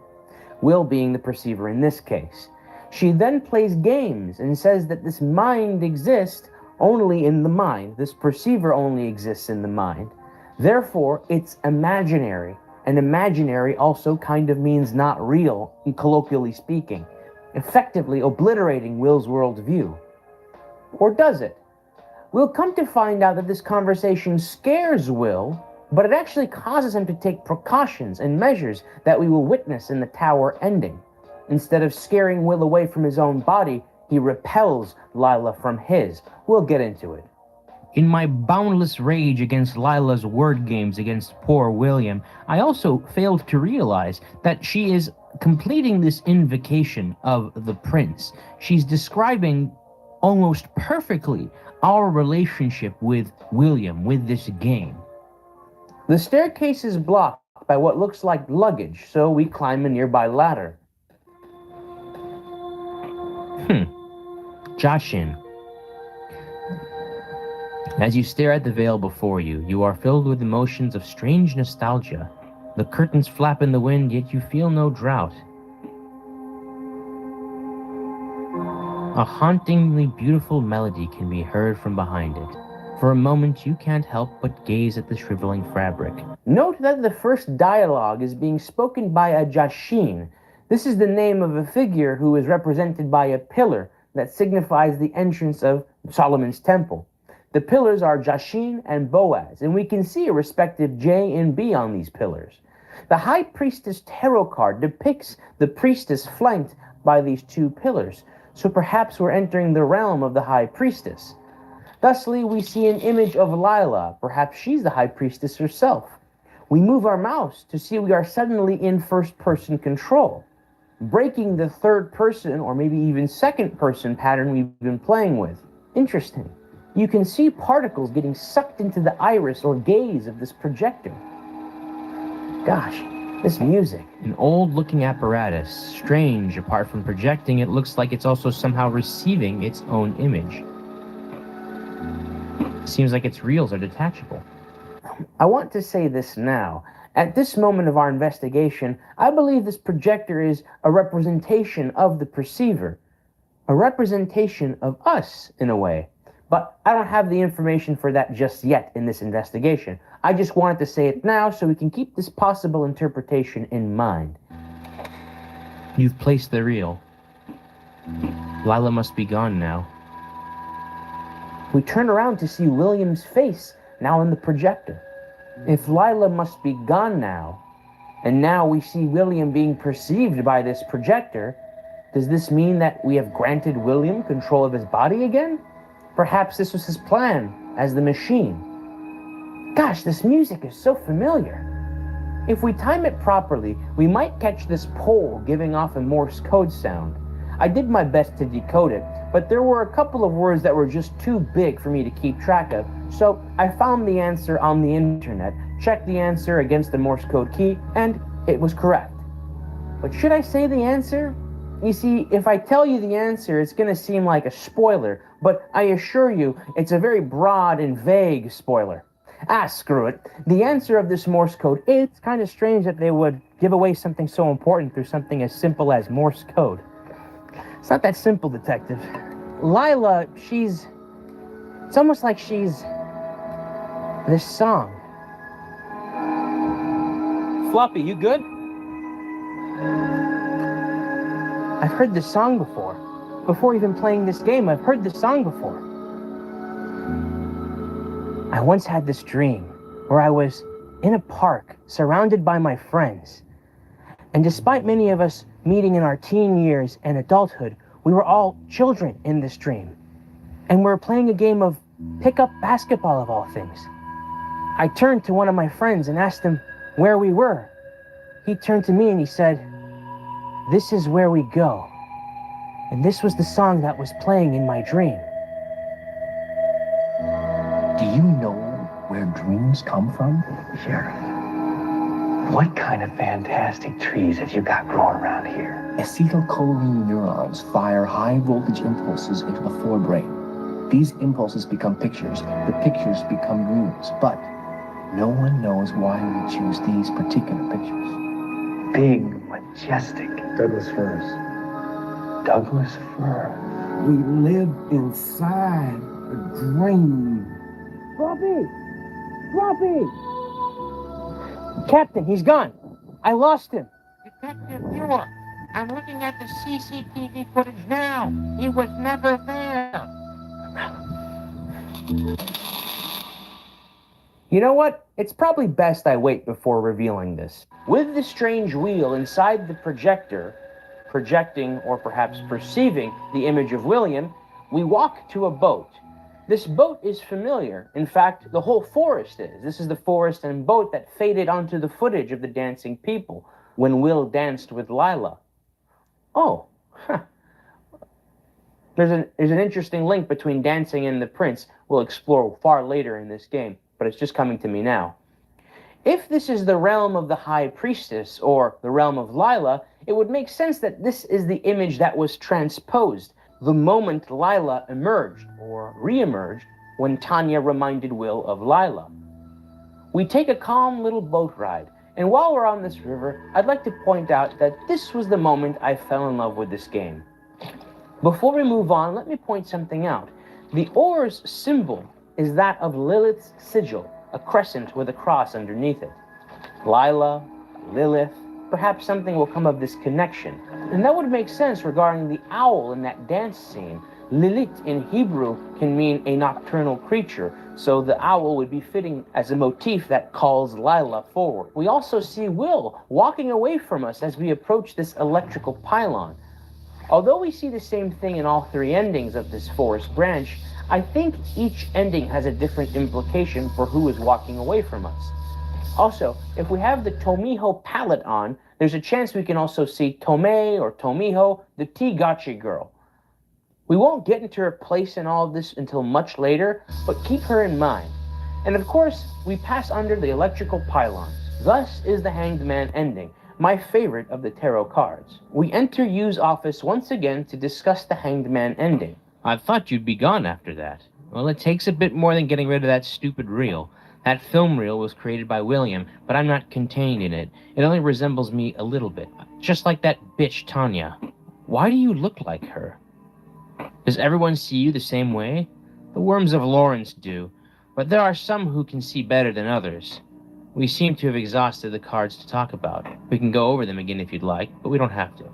Will being the perceiver in this case. She then plays games and says that this mind exists only in the mind. This perceiver only exists in the mind. Therefore, it's imaginary. And imaginary also kind of means not real, colloquially speaking, effectively obliterating Will's worldview. Or does it? We'll come to find out that this conversation scares Will, but it actually causes him to take precautions and measures that we will witness in the tower ending. Instead of scaring Will away from his own body, he repels Lila from his. We'll get into it. In my boundless rage against Lila's word games against poor William, I also failed to realize that she is completing this invocation of the prince. She's describing almost perfectly our relationship with William, with this game. The staircase is blocked by what looks like luggage, so we climb a nearby ladder. Joshin. As you stare at the veil before you, you are filled with emotions of strange nostalgia. The curtains flap in the wind, yet you feel no drought. A hauntingly beautiful melody can be heard from behind it. For a moment, you can't help but gaze at the shriveling fabric. Note that the first dialogue is being spoken by a Jashin. This is the name of a figure who is represented by a pillar that signifies the entrance of Solomon's temple. The pillars are Jashin and Boaz, and we can see a respective J and B on these pillars. The High Priestess tarot card depicts the priestess flanked by these two pillars, so perhaps we're entering the realm of the High Priestess. Thusly, we see an image of Lila. Perhaps she's the High Priestess herself. We move our mouse to see we are suddenly in first-person control, breaking the third-person or maybe even second-person pattern we've been playing with. Interesting. You can see particles getting sucked into the iris or gaze of this projector. Gosh, this music. An old-looking apparatus. Strange, apart from projecting, it looks like it's also somehow receiving its own image. Seems like its reels are detachable. I want to say this now. At this moment of our investigation, I believe this projector is a representation of the perceiver. A representation of us, in a way. But I don't have the information for that just yet in this investigation. I just wanted to say it now so we can keep this possible interpretation in mind. You've placed the reel. Lila must be gone now. We turn around to see William's face now in the projector. If Lila must be gone now, and now we see William being perceived by this projector, does this mean that we have granted William control of his body again? Perhaps this was his plan as the machine. Gosh, this music is so familiar. If we time it properly, we might catch this pole giving off a Morse code sound. I did my best to decode it, but there were a couple of words that were just too big for me to keep track of, so I found the answer on the internet, checked the answer against the Morse code key, and it was correct. But should I say the answer? You see, if I tell you the answer, it's going to seem like a spoiler, but I assure you, it's a very broad and vague spoiler. Screw it. The answer of this Morse code, it's kind of strange that they would give away something so important through something as simple as Morse code. It's not that simple, detective. Lila, it's almost like she's this song. Floppy, you good? I've heard this song before. Before even playing this game, I've heard this song before. I once had this dream where I was in a park surrounded by my friends. And despite many of us meeting in our teen years and adulthood, we were all children in this dream. And we were playing a game of pick-up basketball of all things. I turned to one of my friends and asked him where we were. He turned to me and he said, "This is where we go." And this was the song that was playing in my dream. Do you know where dreams come from? Sure. What kind of fantastic trees have you got growing around here? Acetylcholine neurons fire high-voltage impulses into the forebrain. These impulses become pictures. The pictures become dreams. But no one knows why we choose these particular pictures. Big, majestic Douglas firs. Douglas fir. We live inside a dream. Floppy! Floppy! Captain, he's gone. I lost him. Detective Muir, I'm looking at the CCTV footage now. He was never there. You know what? It's probably best I wait before revealing this. With the strange wheel inside the projector, projecting or perhaps perceiving the image of William, we walk to a boat. This boat is familiar. In fact, the whole forest is. This is the forest and boat that faded onto the footage of the dancing people when Will danced with Lila. Oh, huh. There's an interesting link between dancing and the prince we'll explore far later in this game, but it's just coming to me now. If this is the realm of the High Priestess, or the realm of Lila, it would make sense that this is the image that was transposed the moment Lila emerged, or re-emerged, when Tanya reminded Will of Lila. We take a calm little boat ride, and while we're on this river, I'd like to point out that this was the moment I fell in love with this game. Before we move on, let me point something out. The oars symbol is that of Lilith's sigil, a crescent with a cross underneath it. Lila, Lilith, perhaps something will come of this connection. And that would make sense regarding the owl in that dance scene. Lilith in Hebrew can mean a nocturnal creature, so the owl would be fitting as a motif that calls Lila forward. We also see Will walking away from us as we approach this electrical pylon. Although we see the same thing in all three endings of this forest branch, I think each ending has a different implication for who is walking away from us. Also, if we have the Tomiho palette on, there's a chance we can also see Tomei or Tomiho, the Tea-Gachi girl. We won't get into her place in all of this until much later, but keep her in mind. And of course, we pass under the electrical pylons. Thus is the Hanged Man ending, my favorite of the tarot cards. We enter Yu's office once again to discuss the Hanged Man ending. I thought you'd be gone after that. Well, it takes a bit more than getting rid of that stupid reel. That film reel was created by William, but I'm not contained in it. It only resembles me a little bit, just like that bitch Tanya. Why do you look like her? Does everyone see you the same way? The worms of Lawrence do, but there are some who can see better than others. We seem to have exhausted the cards to talk about. We can go over them again if you'd like, but we don't have to.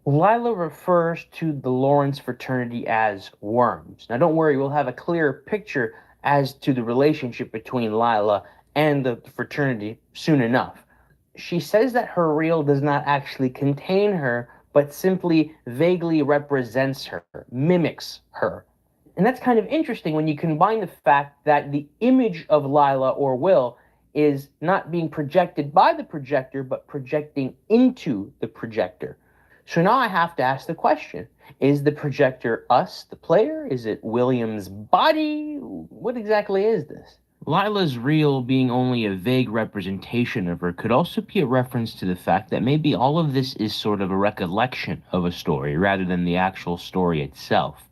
Lila refers to the Lawrence fraternity as worms. Now don't worry, we'll have a clearer picture as to the relationship between Lila and the fraternity soon enough. She says that her reel does not actually contain her, but simply vaguely represents her, mimics her. And that's kind of interesting when you combine the fact that the image of Lila or Will is not being projected by the projector, but projecting into the projector. So now I have to ask the question, is the projector us, the player? Is it William's body? What exactly is this? Lila's reel being only a vague representation of her could also be a reference to the fact that maybe all of this is sort of a recollection of a story rather than the actual story itself.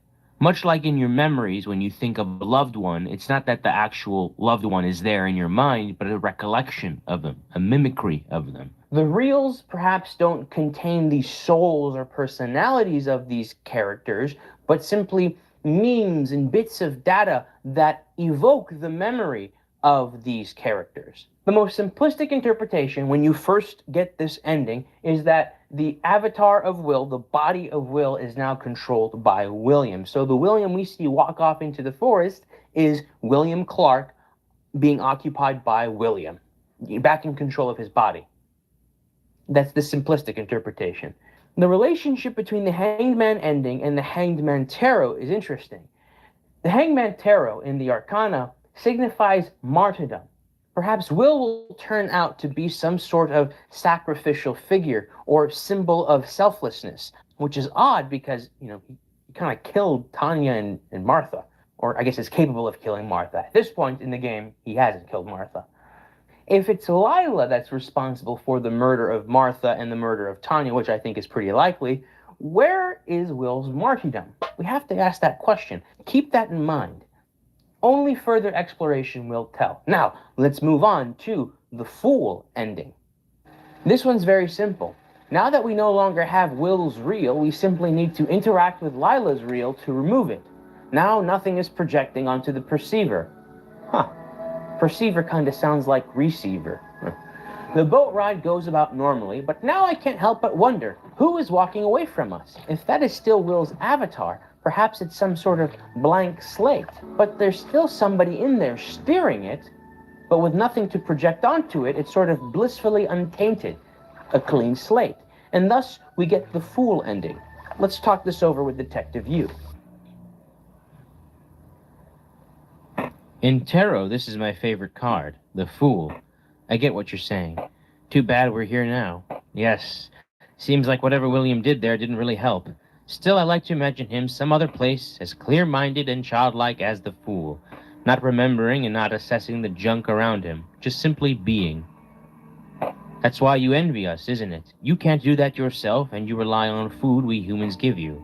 Much like in your memories, when you think of a loved one, it's not that the actual loved one is there in your mind, but a recollection of them, a mimicry of them. The reels perhaps don't contain the souls or personalities of these characters, but simply memes and bits of data that evoke the memory of these characters. The most simplistic interpretation when you first get this ending is that the avatar of Will, the body of Will, is now controlled by William. So the William we see walk off into the forest is William Clark being occupied by William, back in control of his body. That's the simplistic interpretation. The relationship between the Hanged Man ending and the Hanged Man tarot is interesting. The Hanged Man tarot in the Arcana signifies martyrdom. Perhaps Will will turn out to be some sort of sacrificial figure or symbol of selflessness, which is odd because, he kind of killed Tanya and Martha, or I guess is capable of killing Martha. At this point in the game, he hasn't killed Martha. If it's Lila that's responsible for the murder of Martha and the murder of Tanya, which I think is pretty likely, where is Will's martyrdom? We have to ask that question. Keep that in mind. Only further exploration will tell. Now, let's move on to the Fool ending. This one's very simple. Now that we no longer have Will's reel, we simply need to interact with Lila's reel to remove it. Now nothing is projecting onto the perceiver. Perceiver kind of sounds like receiver. The boat ride goes about normally, but now I can't help but wonder, who is walking away from us? If that is still Will's avatar, perhaps it's some sort of blank slate, but there's still somebody in there steering it, but with nothing to project onto it, it's sort of blissfully untainted, a clean slate. And thus, we get the Fool ending. Let's talk this over with Detective Yu. In tarot, this is my favorite card, the Fool. I get what you're saying. Too bad we're here now. Yes, seems like whatever William did there didn't really help. Still, I like to imagine him some other place as clear-minded and childlike as the Fool, not remembering and not assessing the junk around him, just simply being. That's why you envy us, isn't it? You can't do that yourself, and you rely on food we humans give you.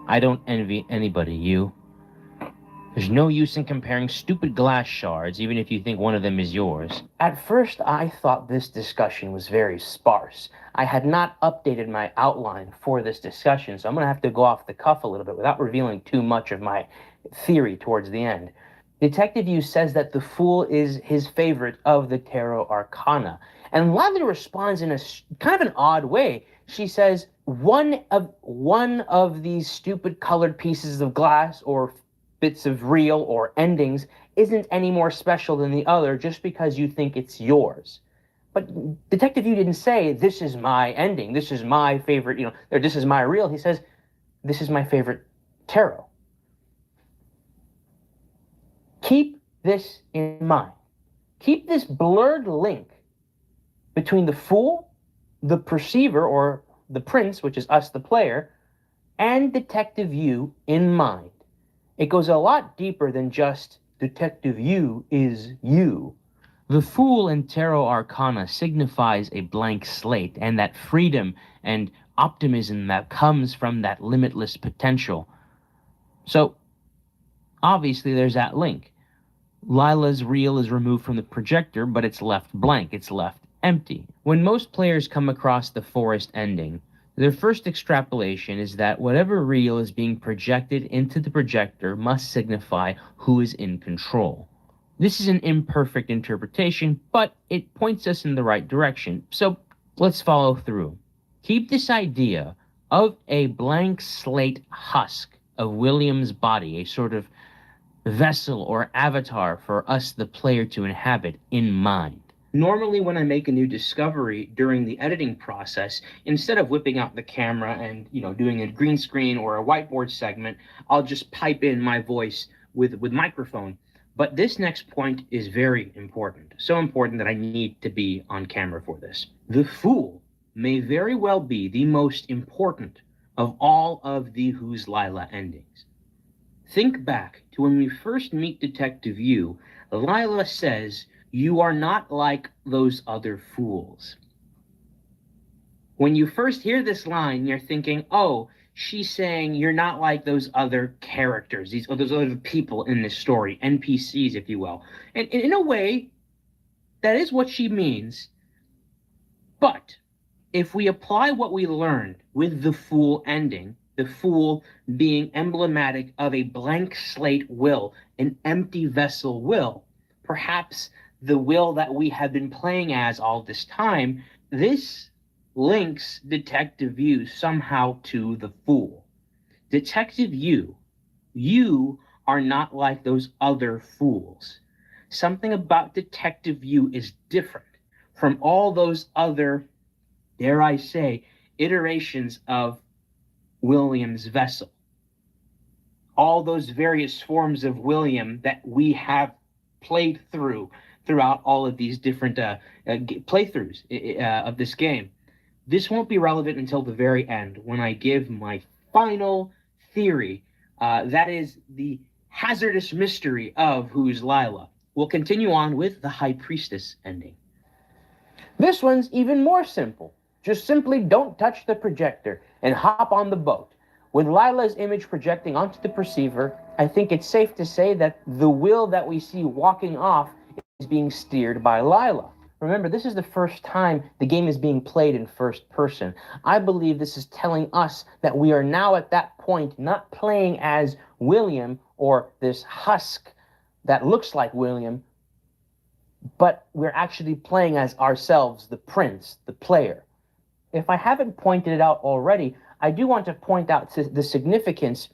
I don't envy anybody, you. There's no use in comparing stupid glass shards, even if you think one of them is yours. At first, I thought this discussion was very sparse. I had not updated my outline for this discussion, so I'm going to have to go off the cuff a little bit without revealing too much of my theory towards the end. Detective Yu says that the Fool is his favorite of the tarot arcana. And Lila responds in a kind of an odd way. She says, one of these stupid colored pieces of glass or bits of real or endings isn't any more special than the other just because you think it's yours. But Detective Yu didn't say, this is my ending, this is my favorite, or this is my real. He says, this is my favorite tarot. Keep this in mind. Keep this blurred link between the Fool, the perceiver, or the prince, which is us, the player, and Detective Yu in mind. It goes a lot deeper than just Detective Yu is you. The Fool in Tarot Arcana signifies a blank slate and that freedom and optimism that comes from that limitless potential. So, obviously, there's that link. Lila's reel is removed from the projector, but it's left blank, it's left empty. When most players come across the forest ending, their first extrapolation is that whatever reel is being projected into the projector must signify who is in control. This is an imperfect interpretation, but it points us in the right direction, so let's follow through. Keep this idea of a blank slate husk of William's body, a sort of vessel or avatar for us, the player, to inhabit in mind. Normally, when I make a new discovery during the editing process, instead of whipping out the camera and doing a green screen or a whiteboard segment, I'll just pipe in my voice with microphone. But this next point is very important, so important that I need to be on camera for this. The Fool may very well be the most important of all of the Who's Lila endings. Think back to when we first meet Detective Yu. Lila says, "You are not like those other fools." When you first hear this line, you're thinking, oh, she's saying you're not like those other characters, those other people in this story, NPCs, if you will. And in a way, that is what she means. But if we apply what we learned with the Fool ending, the Fool being emblematic of a blank slate will, an empty vessel will, perhaps the will that we have been playing as all this time, this links Detective Yu somehow to the Fool. Detective Yu, you are not like those other fools. Something about Detective Yu is different from all those other, dare I say, iterations of William's vessel. All those various forms of William that we have played throughout all of these different playthroughs of this game. This won't be relevant until the very end when I give my final theory. That is the hazardous mystery of Who's Lila. We'll continue on with the High Priestess ending. This one's even more simple. Just simply don't touch the projector and hop on the boat. With Lila's image projecting onto the perceiver, I think it's safe to say that the will that we see walking off is being steered by Lila. Remember, this is the first time the game is being played in first person. I believe this is telling us that we are now at that point not playing as William or this husk that looks like William, but we're actually playing as ourselves, the prince, the player. If I haven't pointed it out already, I do want to point out the significance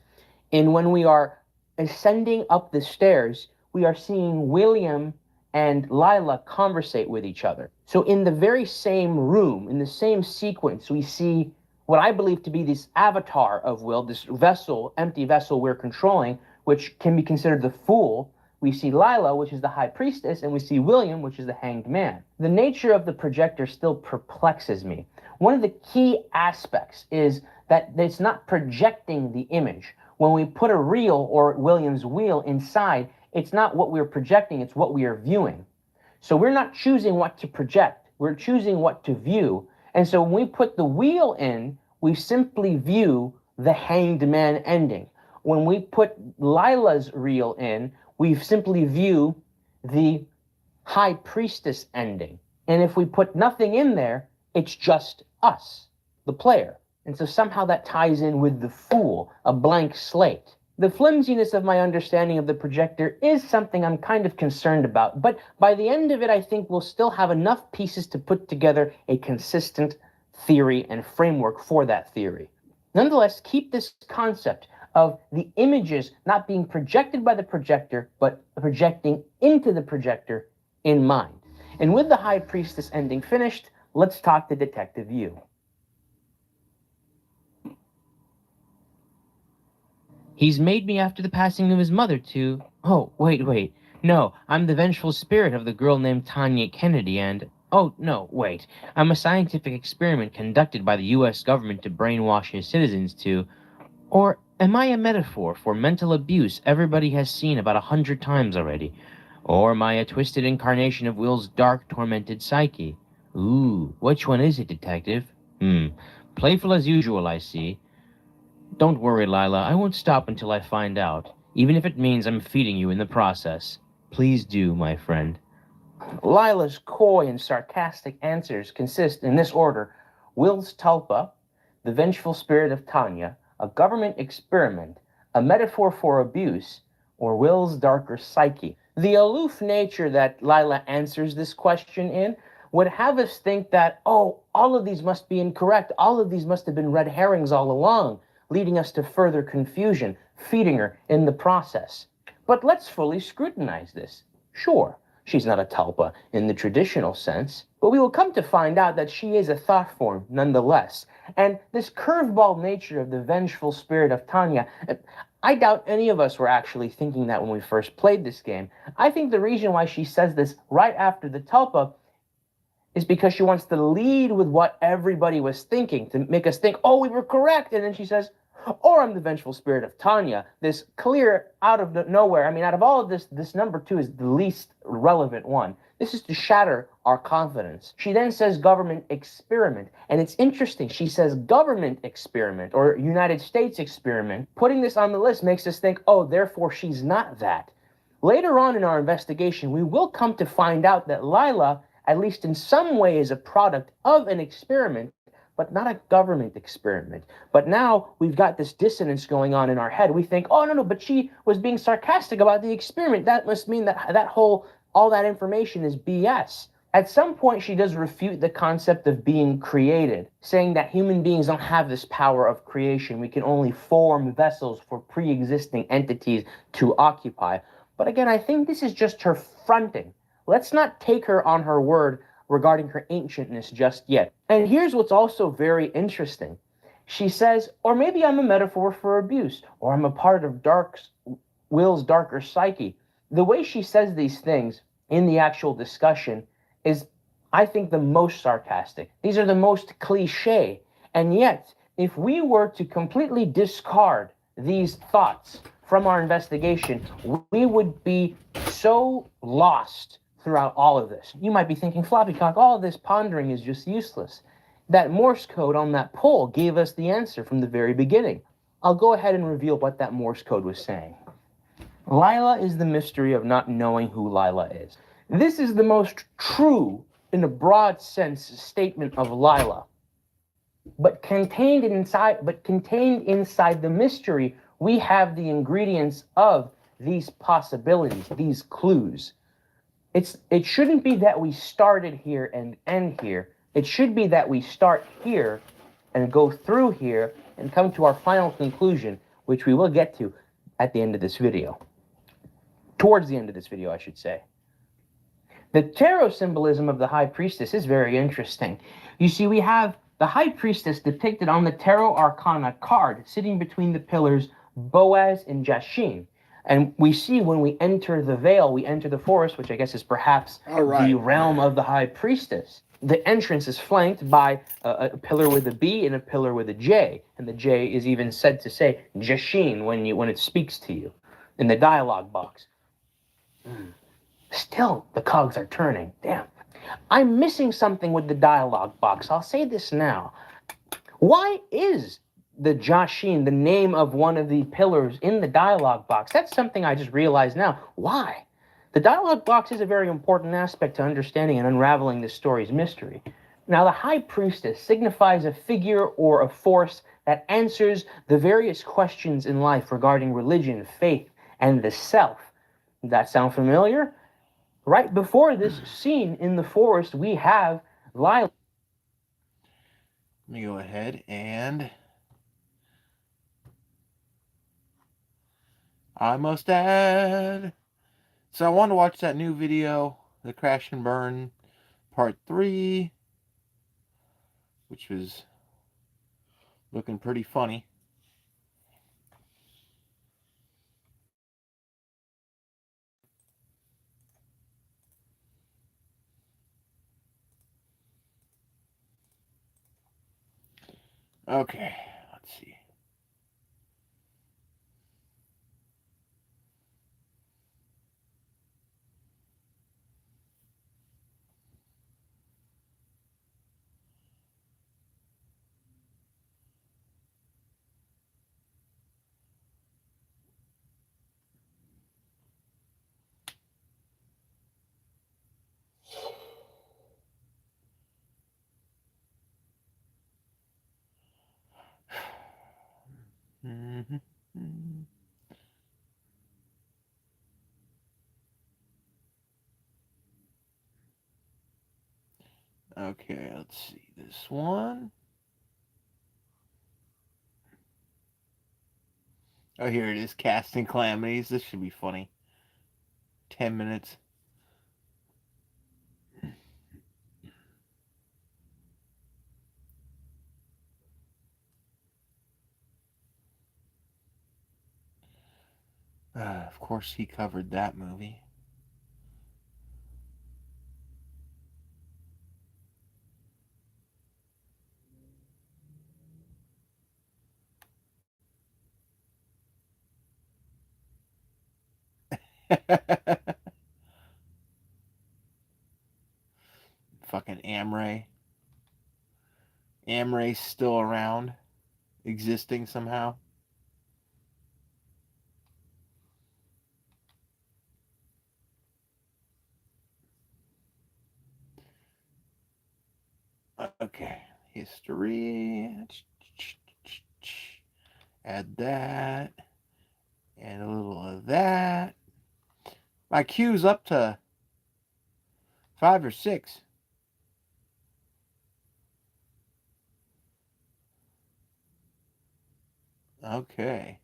in when we are ascending up the stairs, we are seeing William and Lila conversate with each other. So in the very same room, in the same sequence, we see what I believe to be this avatar of Will, this vessel, empty vessel we're controlling, which can be considered the Fool. We see Lila, which is the High Priestess, and we see William, which is the Hanged Man. The nature of the projector still perplexes me. One of the key aspects is that it's not projecting the image. When we put a reel or William's wheel inside, it's not what we're projecting, it's what we are viewing. So we're not choosing what to project, we're choosing what to view. And so when we put the wheel in, we simply view the Hanged Man ending. When we put Lila's reel in, we simply view the High Priestess ending. And if we put nothing in there, it's just us, the player. And so somehow that ties in with the Fool, a blank slate. The flimsiness of my understanding of the projector is something I'm kind of concerned about, but by the end of it, I think we'll still have enough pieces to put together a consistent theory and framework for that theory. Nonetheless, keep this concept of the images not being projected by the projector, but projecting into the projector in mind. And with the High Priestess ending finished, let's talk to Detective Yu. He's made me after the passing of his mother to... Oh, wait. No, I'm the vengeful spirit of the girl named Tanya Kennedy and... Oh, no, wait. I'm a scientific experiment conducted by the U.S. government to brainwash his citizens to... Or am I a metaphor for mental abuse everybody has seen about 100 times already? Or am I a twisted incarnation of Will's dark, tormented psyche? Ooh, which one is it, Detective? Playful as usual, I see. Don't worry, Lila. I won't stop until I find out, even if it means I'm feeding you in the process. Please do, my friend. Lila's coy and sarcastic answers consist in this order: Will's tulpa, the vengeful spirit of Tanya, a government experiment, a metaphor for abuse, or Will's darker psyche. The aloof nature that Lila answers this question in would have us think that, oh, all of these must be incorrect, all of these must have been red herrings all along, leading us to further confusion, feeding her in the process. But let's fully scrutinize this. Sure, she's not a tulpa in the traditional sense, but we will come to find out that she is a thought form nonetheless. And this curveball nature of the vengeful spirit of Tanya, I doubt any of us were actually thinking that when we first played this game. I think the reason why she says this right after the tulpa is because she wants to lead with what everybody was thinking, to make us think, oh, we were correct. And then she says, or I'm the vengeful spirit of Tanya, this clear out of nowhere. I mean, out of all of this number 2 is the least relevant one. This is to shatter our confidence. She then says government experiment. And it's interesting. She says government experiment or United States experiment. Putting this on the list makes us think, oh, therefore she's not that. Later on in our investigation, we will come to find out that Lila, at least in some way, is a product of an experiment, but not a government experiment. But now we've got this dissonance going on in our head. We think, oh, no, but she was being sarcastic about the experiment. That must mean that all that information is BS. At some point, she does refute the concept of being created, saying that human beings don't have this power of creation. We can only form vessels for pre-existing entities to occupy. But again, I think this is just her fronting. Let's not take her on her word regarding her ancientness just yet. And here's what's also very interesting. She says, or maybe I'm a metaphor for abuse, or I'm a part of Will's darker psyche. The way she says these things in the actual discussion is, I think, the most sarcastic. These are the most cliche. And yet, if we were to completely discard these thoughts from our investigation, we would be so lost throughout all of this. You might be thinking, Floppycock, all of this pondering is just useless. That Morse code on that pole gave us the answer from the very beginning. I'll go ahead and reveal what that Morse code was saying. Lila is the mystery of not knowing who Lila is. This is the most true, in a broad sense, statement of Lila. But contained inside the mystery, we have the ingredients of these possibilities, these clues. It shouldn't be that we started here and end here. It should be that we start here and go through here and come to our final conclusion, which we will get to at the end of this video. Towards the end of this video, I should say. The tarot symbolism of the High Priestess is very interesting. You see, we have the High Priestess depicted on the Tarot Arcana card, sitting between the pillars Boaz and Jashin. And we see when we enter the veil, we enter the forest, which I guess is perhaps the realm of the High Priestess. The entrance is flanked by a pillar with a B and a pillar with a J. And the J is even said to say Jashin when it speaks to you in the dialogue box. Still, the cogs are turning. Damn. I'm missing something with the dialogue box. I'll say this now. Why is the Jashin the name of one of the pillars in the dialogue box? That's something I just realized now. Why? The dialogue box is a very important aspect to understanding and unraveling this story's mystery. Now, the High Priestess signifies a figure or a force that answers the various questions in life regarding religion, faith, and the self. Does that sound familiar? Right before this scene in the forest, we have Lila. Let me go ahead and I must add. So I wanted to watch that new video, The Crash and Burn Part 3, which was looking pretty funny. Okay, let's see. Mm-hmm. Okay, let's see this one. Oh, here it is, Casting Calamities. This should be funny. 10 minutes. Of course, he covered that movie. Fucking Amray. Amray's still around, existing somehow. Okay, history. Add that. And a little of that. My queue's up to 5 or 6. Okay.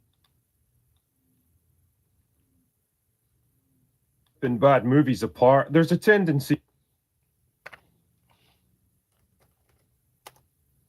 In bad movies apart, there's a tendency.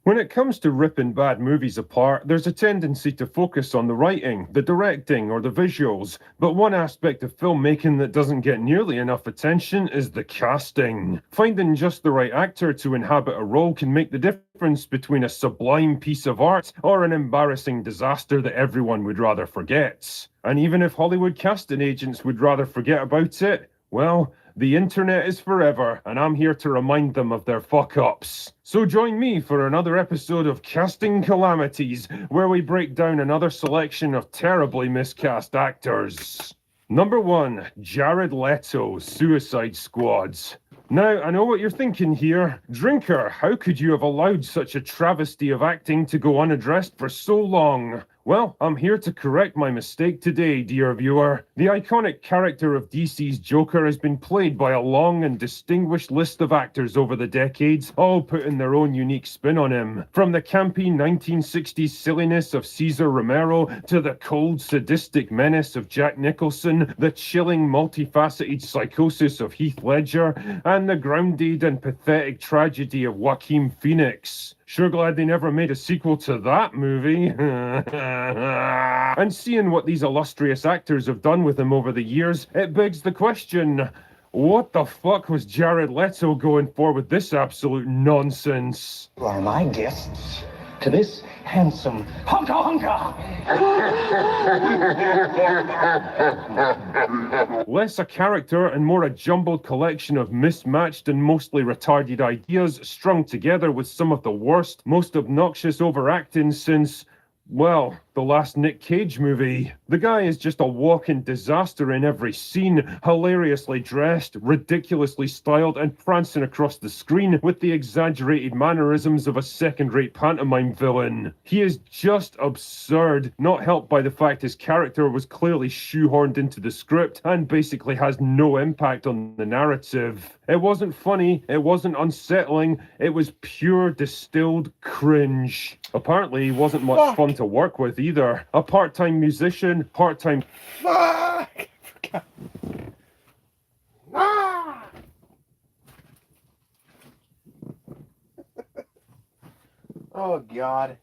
When it comes to ripping bad movies apart, there's a tendency to focus on the writing, the directing, or the visuals. But one aspect of filmmaking that doesn't get nearly enough attention is the casting. Finding just the right actor to inhabit a role can make the difference between a sublime piece of art or an embarrassing disaster that everyone would rather forget. And even if Hollywood casting agents would rather forget about it, well, the internet is forever, and I'm here to remind them of their fuck-ups. So join me for another episode of Casting Calamities, where we break down another selection of terribly miscast actors. Number 1, Jared Leto, Suicide Squad. Now, I know what you're thinking here. Drinker, how could you have allowed such a travesty of acting to go unaddressed for so long? Well, I'm here to correct my mistake today, dear viewer. The iconic character of DC's Joker has been played by a long and distinguished list of actors over the decades, all putting their own unique spin on him. From the campy 1960s silliness of Cesar Romero to the cold, sadistic menace of Jack Nicholson, the chilling, multifaceted psychosis of Heath Ledger, and the grounded and pathetic tragedy of Joaquin Phoenix. Sure glad they never made a sequel to that movie. And seeing what these illustrious actors have done with him over the years, it begs the question, what the fuck was Jared Leto going for with this absolute nonsense? You are my guests to this handsome hunka. Less a character and more a jumbled collection of mismatched and mostly retarded ideas strung together with some of the worst, most obnoxious overacting since, well, The last Nick Cage movie. The guy is just a walking disaster in every scene, hilariously dressed, ridiculously styled, and prancing across the screen with the exaggerated mannerisms of a second-rate pantomime villain. He is just absurd, not helped by the fact his character was clearly shoehorned into the script and basically has no impact on the narrative. It wasn't funny, it wasn't unsettling, it was pure distilled cringe. Apparently, he wasn't much fun to work with either. A part-time musician, part-time... Fuck! Ah! Oh, God.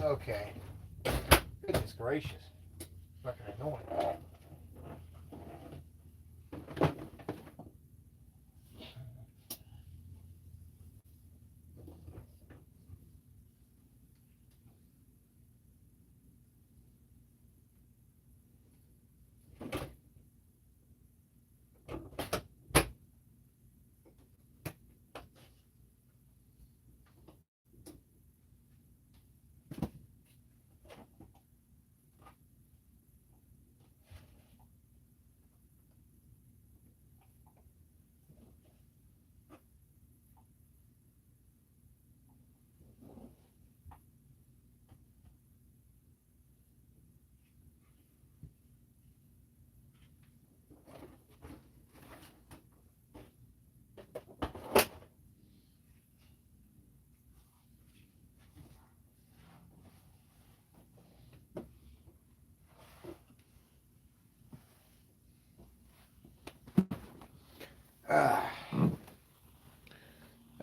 Okay. Goodness gracious. Fucking annoying.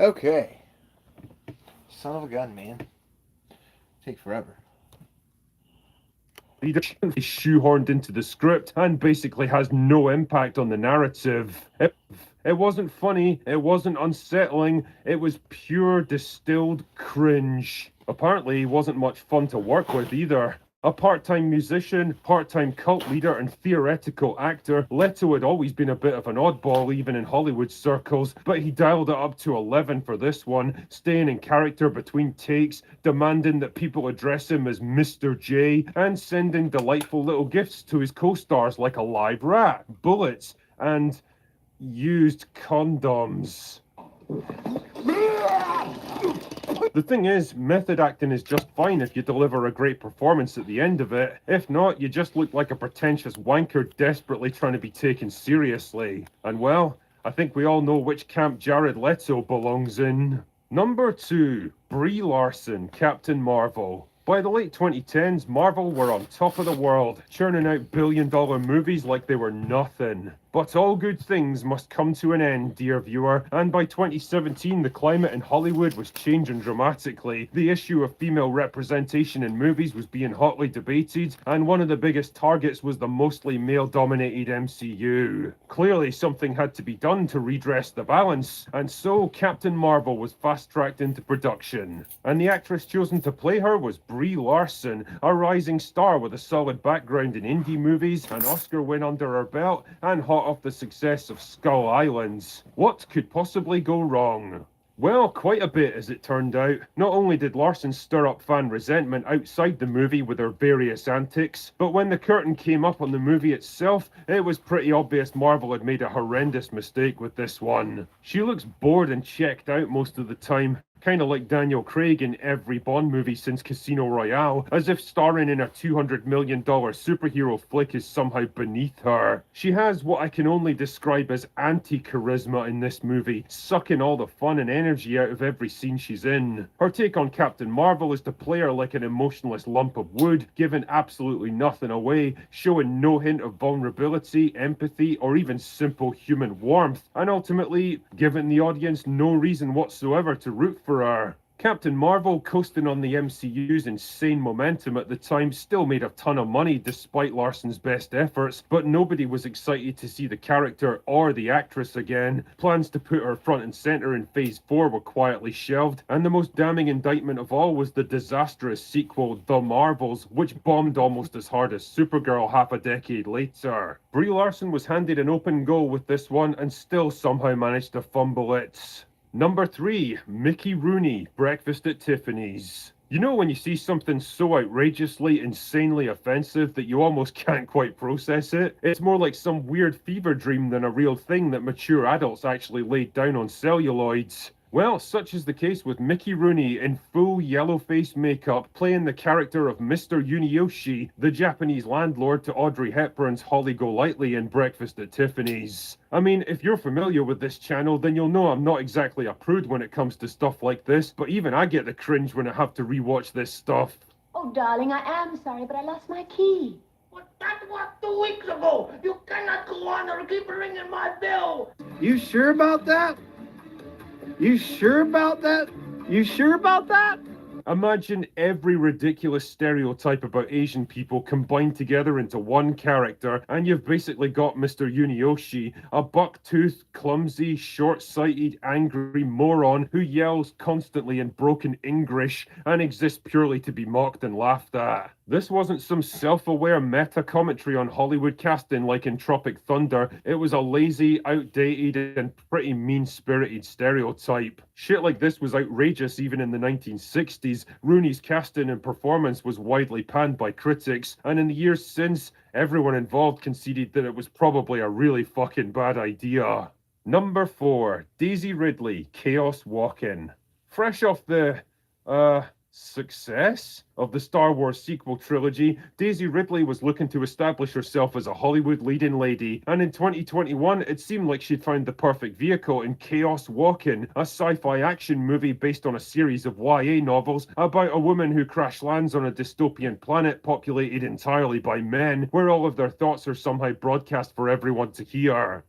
Okay. Son of a gun, man. Take forever. He just shoehorned into the script and basically has no impact on the narrative. It wasn't funny, it wasn't unsettling, it was pure distilled cringe. Apparently, he wasn't much fun to work with either. A part-time musician, part-time cult leader, and theoretical actor, Leto had always been a bit of an oddball even in Hollywood circles, but he dialed it up to 11 for this one, staying in character between takes, demanding that people address him as Mr. J, and sending delightful little gifts to his co-stars like a live rat, bullets, and used condoms. The thing is, method acting is just fine if you deliver a great performance at the end of it. If not, you just look like a pretentious wanker desperately trying to be taken seriously. And well, I think we all know which camp Jared Leto belongs in. Number 2, Brie Larson, Captain Marvel. By the late 2010s, Marvel were on top of the world, churning out billion-dollar movies like they were nothing. But all good things must come to an end, dear viewer, and by 2017 the climate in Hollywood was changing dramatically. The issue of female representation in movies was being hotly debated, and one of the biggest targets was the mostly male-dominated MCU. Clearly something had to be done to redress the balance, and so Captain Marvel was fast-tracked into production. And the actress chosen to play her was Brie Larson, a rising star with a solid background in indie movies, an Oscar win under her belt, and hot off the success of Skull Islands. What could possibly go wrong? Well, quite a bit as it turned out. Not only did Larson stir up fan resentment outside the movie with her various antics, but when the curtain came up on the movie itself, it was pretty obvious Marvel had made a horrendous mistake with this one. She looks bored and checked out most of the time, kind of like Daniel Craig in every Bond movie since Casino Royale, as if starring in a $200 million superhero flick is somehow beneath her. She has what I can only describe as anti-charisma in this movie, sucking all the fun and energy out of every scene she's in. Her take on Captain Marvel is to play her like an emotionless lump of wood, giving absolutely nothing away, showing no hint of vulnerability, empathy, or even simple human warmth, and ultimately giving the audience no reason whatsoever to root for her. Captain Marvel, coasting on the MCU's insane momentum at the time, still made a ton of money despite Larson's best efforts, but nobody was excited to see the character or the actress again. Plans to put her front and center in Phase 4 were quietly shelved, and the most damning indictment of all was the disastrous sequel, The Marvels, which bombed almost as hard as Supergirl half a decade later. Brie Larson was handed an open goal with this one and still somehow managed to fumble it. Number 3, Mickey Rooney, Breakfast at Tiffany's. You know when you see something so outrageously, insanely offensive that you almost can't quite process it? It's more like some weird fever dream than a real thing that mature adults actually laid down on celluloids. Well, such is the case with Mickey Rooney in full yellow-face makeup, playing the character of Mr. Yuniyoshi, the Japanese landlord to Audrey Hepburn's Holly Golightly in Breakfast at Tiffany's. I mean, if you're familiar with this channel, then you'll know I'm not exactly a prude when it comes to stuff like this, but even I get the cringe when I have to rewatch this stuff. Oh, darling, I am sorry, but I lost my key. But that was 2 weeks ago. You cannot go on or keep ringing my bell. You sure about that? You sure about that? You sure about that? Imagine every ridiculous stereotype about Asian people combined together into one character, and you've basically got Mr. Yuniyoshi, a buck-toothed, clumsy, short-sighted, angry moron who yells constantly in broken English and exists purely to be mocked and laughed at. This wasn't some self-aware meta-commentary on Hollywood casting like in Tropic Thunder. It was a lazy, outdated, and pretty mean-spirited stereotype. Shit like this was outrageous even in the 1960s. Rooney's casting and performance was widely panned by critics, and in the years since, everyone involved conceded that it was probably a really fucking bad idea. Number 4, Daisy Ridley, Chaos Walking. Fresh off the, success of the Star Wars sequel trilogy, Daisy Ridley was looking to establish herself as a Hollywood leading lady, and in 2021 it seemed like she'd found the perfect vehicle in Chaos Walking, a sci-fi action movie based on a series of YA novels about a woman who crash lands on a dystopian planet populated entirely by men, where all of their thoughts are somehow broadcast for everyone to hear.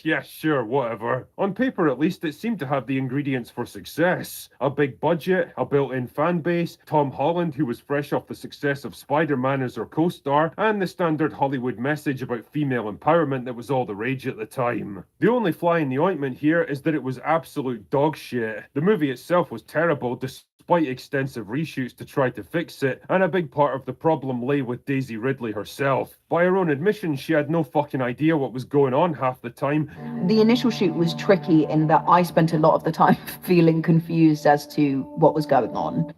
Yeah, sure, whatever. On paper at least, it seemed to have the ingredients for success. A big budget, a built-in fan base, Tom Holland, who was fresh off the success of Spider-Man as her co-star, and the standard Hollywood message about female empowerment that was all the rage at the time. The only fly in the ointment here is that it was absolute dog shit. The movie itself was terrible, despite extensive reshoots to try to fix it, and a big part of the problem lay with Daisy Ridley herself. By her own admission, she had no fucking idea what was going on half the time. The initial shoot was tricky in that I spent a lot of the time feeling confused as to what was going on.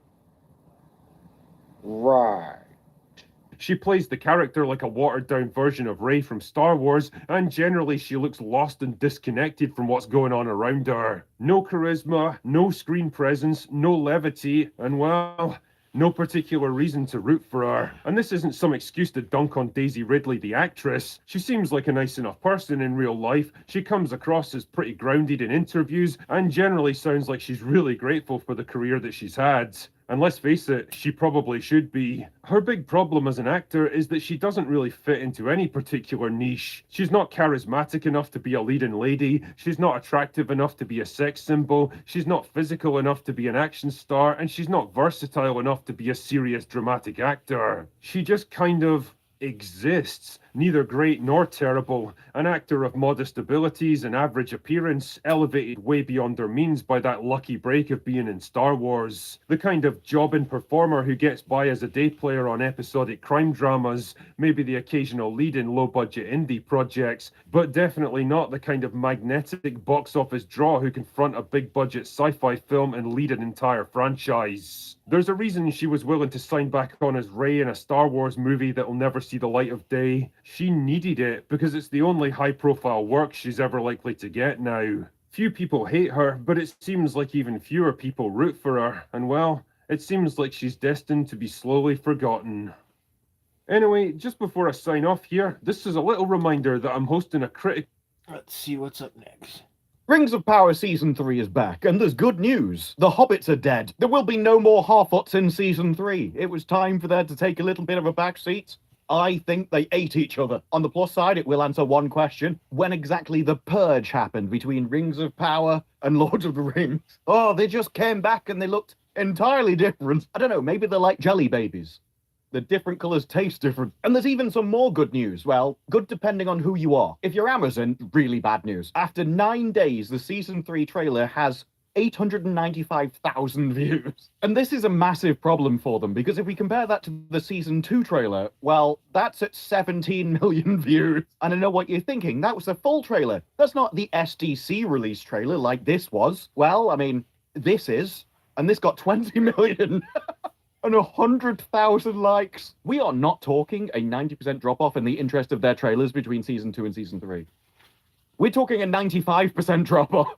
Right. She plays the character like a watered-down version of Rey from Star Wars, and generally she looks lost and disconnected from what's going on around her. No charisma, no screen presence, no levity, and well, no particular reason to root for her. And this isn't some excuse to dunk on Daisy Ridley, the actress. She seems like a nice enough person in real life. She comes across as pretty grounded in interviews, and generally sounds like she's really grateful for the career that she's had. And let's face it, she probably should be. Her big problem as an actor is that she doesn't really fit into any particular niche. She's not charismatic enough to be a leading lady, she's not attractive enough to be a sex symbol, she's not physical enough to be an action star, and she's not versatile enough to be a serious dramatic actor. She just kind of exists, neither great nor terrible, an actor of modest abilities and average appearance, elevated way beyond their means by that lucky break of being in Star Wars. The kind of jobbing performer who gets by as a day player on episodic crime dramas, maybe the occasional lead in low-budget indie projects, but definitely not the kind of magnetic box office draw who can front a big-budget sci-fi film and lead an entire franchise. There's a reason she was willing to sign back on as Rey in a Star Wars movie that'll never see the light of day. She needed it because it's the only high-profile work she's ever likely to get now. Few people hate her, but it seems like even fewer people root for her, and well, it seems like she's destined to be slowly forgotten. Anyway, just before I sign off here, this is a little reminder that I'm hosting a critic... Let's see what's up next. Rings of Power Season 3 is back, and there's good news. The Hobbits are dead. There will be no more Harfoots in Season 3. It was time for them to take a little bit of a back seat. I think they ate each other. On the plus side, it will answer one question. When exactly the purge happened between Rings of Power and Lord of the Rings? Oh, they just came back and they looked entirely different. I don't know, maybe they're like jelly babies. The different colours taste different. And there's even some more good news. Well, good depending on who you are. If you're Amazon, really bad news. After 9 days, the Season 3 trailer has 895,000 views. And this is a massive problem for them, because if we compare that to the Season 2 trailer, well, that's at 17 million views. And I know what you're thinking, that was a full trailer. That's not the SDC release trailer like this was. Well, I mean, this is, and this got 20 million. And 100,000 likes. We are not talking a 90% drop-off in the interest of their trailers between Season 2 and Season 3. We're talking a 95% drop-off.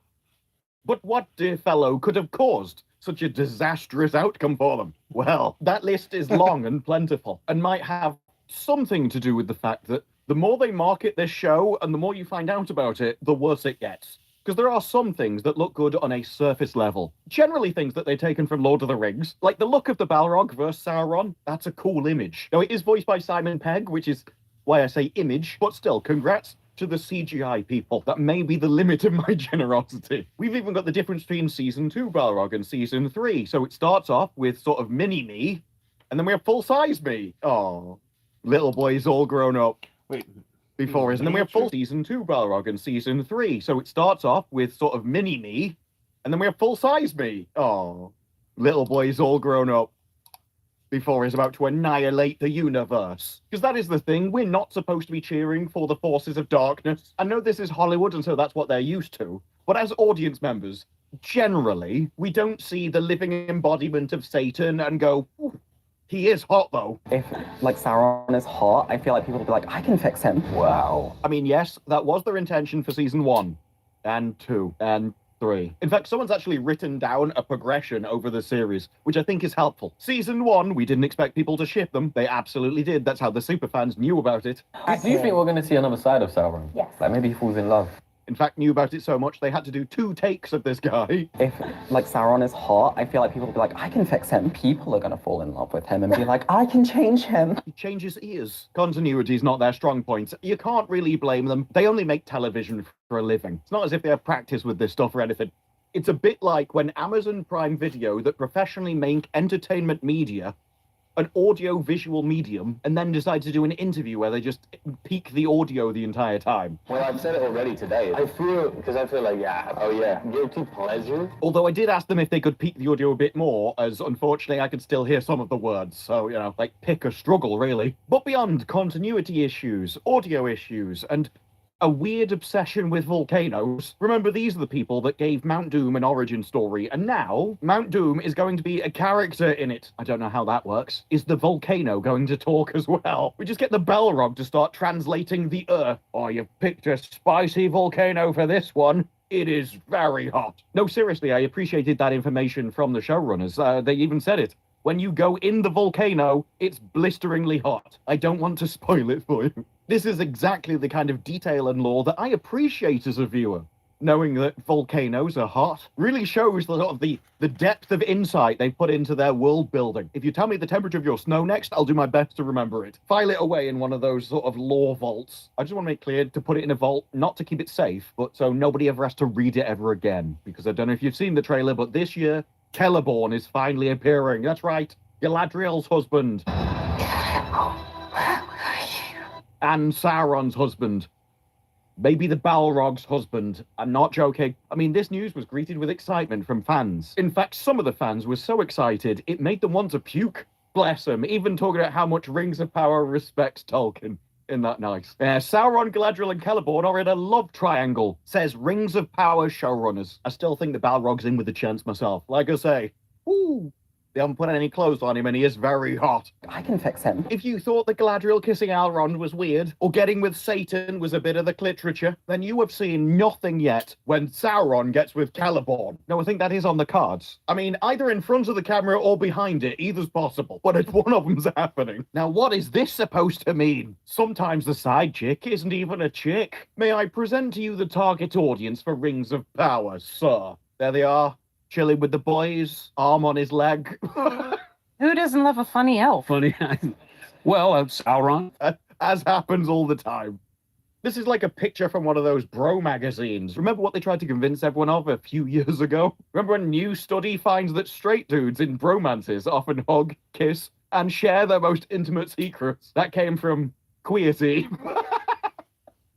But what, dear fellow, could have caused such a disastrous outcome for them? Well, that list is long and plentiful, and might have something to do with the fact that the more they market this show and the more you find out about it, the worse it gets. Because there are some things that look good on a surface level. Generally things that they've taken from Lord of the Rings. Like the look of the Balrog versus Sauron. That's a cool image. Now, it is voiced by Simon Pegg, which is why I say image. But still, congrats to the CGI people. That may be the limit of my generosity. We've even got the difference between Season 2 Balrog and Season 3. So it starts off with sort of mini-me, and then we have full-size me. Oh, little boy's all grown up. Wait. Before is, and then we have full Season 2 Balrog and Season 3. So it starts off with sort of mini-me, and then we have full-size me. Oh, little boy's all grown up. Before is about to annihilate the universe. Because that is the thing, we're not supposed to be cheering for the forces of darkness. I know this is Hollywood, and so that's what they're used to. But as audience members, generally, we don't see the living embodiment of Satan and go, ooh, he is hot, though. If, like, Sauron is hot, I feel like people will be like, I can fix him. Wow. I mean, yes, that was their intention for Season 1, and 2, and 3. In fact, someone's actually written down a progression over the series, which I think is helpful. Season 1, we didn't expect people to ship them. They absolutely did. That's how the superfans knew about it. Do you think we're going to see another side of Sauron? Yes. Like, maybe he falls in love. In fact, knew about it so much, they had to do 2 takes of this guy. If, like, Sauron is hot, I feel like people will be like, I can fix him. People are going to fall in love with him and be like, I can change him. He changes ears. Continuity is not their strong point. You can't really blame them. They only make television for a living. It's not as if they have practice with this stuff or anything. It's a bit like when Amazon Prime Video that professionally make entertainment media an audio-visual medium and then decide to do an interview where they just peak the audio the entire time. Well, I've said it already today. I feel like, guilty pleasure. Although I did ask them if they could peak the audio a bit more, as unfortunately I could still hear some of the words. So, like pick a struggle, really. But beyond continuity issues, audio issues, and a weird obsession with volcanoes. Remember, these are the people that gave Mount Doom an origin story, and now Mount Doom is going to be a character in it. I don't know how that works. Is the volcano going to talk as well? We just get the Balrog to start translating the Oh, you've picked a spicy volcano for this one. It is very hot. No, seriously, I appreciated that information from the showrunners. They even said it. When you go in the volcano, it's blisteringly hot. I don't want to spoil it for you. This is exactly the kind of detail and lore that I appreciate as a viewer. Knowing that volcanoes are hot really shows the depth of insight they put into their world building. If you tell me the temperature of your snow next, I'll do my best to remember it. File it away in one of those sort of lore vaults. I just want to make clear to put it in a vault, not to keep it safe, but so nobody ever has to read it ever again. Because I don't know if you've seen the trailer, but this year, Celeborn is finally appearing. That's right, Galadriel's husband. And Sauron's husband. Maybe the Balrog's husband. I'm not joking. I mean, this news was greeted with excitement from fans. In fact, some of the fans were so excited, it made them want to puke. Bless them, even talking about how much Rings of Power respects Tolkien. Isn't that nice? Sauron, Galadriel, and Celeborn are in a love triangle, says Rings of Power showrunners. I still think the Balrog's in with a chance myself. Like I say, ooh. They haven't put any clothes on him and he is very hot. I can fix him. If you thought the Galadriel kissing Elrond was weird, or getting with Satan was a bit of the cliterature, then you have seen nothing yet when Sauron gets with Celeborn. No, I think that is on the cards. I mean, either in front of the camera or behind it, either's possible, but it's one of them's happening. Now, what is this supposed to mean? Sometimes the side chick isn't even a chick. May I present to you the target audience for Rings of Power, sir? There they are. Chilling with the boys, arm on his leg. Who doesn't love a funny elf? Funny. Well, Sauron. As happens all the time. This is like a picture from one of those bro magazines. Remember what they tried to convince everyone of a few years ago? Remember when a new study finds that straight dudes in bromances often hug, kiss, and share their most intimate secrets? That came from Queerty.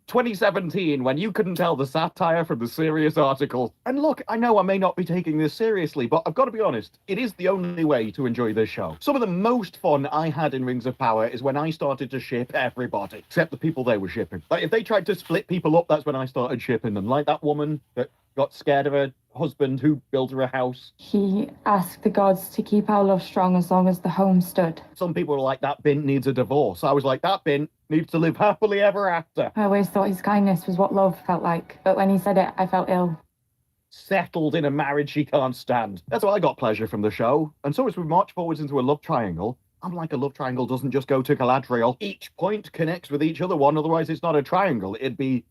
2017, when you couldn't tell the satire from the serious article. And look, I know I may not be taking this seriously, but I've got to be honest, it is the only way to enjoy this show. Some of the most fun I had in Rings of Power is when I started to ship everybody, except the people they were shipping. Like, if they tried to split people up, that's when I started shipping them. Like that woman that got scared of her husband who built her a house. He asked the gods to keep our love strong as long as the home stood. Some people were like, that Bint needs a divorce. I was like, that Bint needs to live happily ever after. I always thought his kindness was what love felt like, but when he said it, I felt ill. Settled in a marriage she can't stand. That's why I got pleasure from the show. And so as we march forwards into a love triangle, I'm like, a love triangle doesn't just go to Galadriel. Each point connects with each other one, otherwise it's not a triangle. It'd be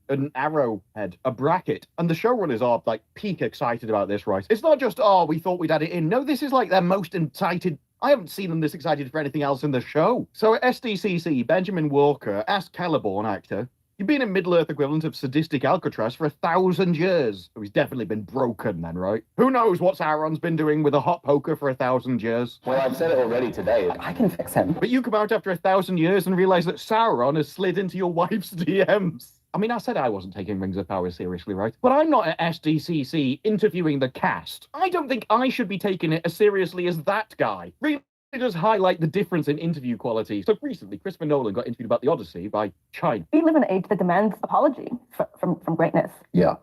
an arrowhead, a bracket. And the showrunners are like peak excited about this, right? It's not just, oh, we thought we'd add it in. No, this is like their most excited. I haven't seen them this excited for anything else in the show. So at SDCC, Benjamin Walker asked Celeborn, actor, you've been in Middle-earth equivalent of sadistic Alcatraz for 1,000 years. So he's definitely been broken then, right? Who knows what Sauron's been doing with a hot poker for 1,000 years? Well, I've said it already today. I can fix him. But you come out after 1,000 years and realize that Sauron has slid into your wife's DMs. I mean, I said I wasn't taking Rings of Power seriously, right? But I'm not at SDCC interviewing the cast. I don't think I should be taking it as seriously as that guy. Really does highlight the difference in interview quality. So recently, Christopher Nolan got interviewed about The Odyssey by China. We live in an age that demands apology from greatness. Yeah.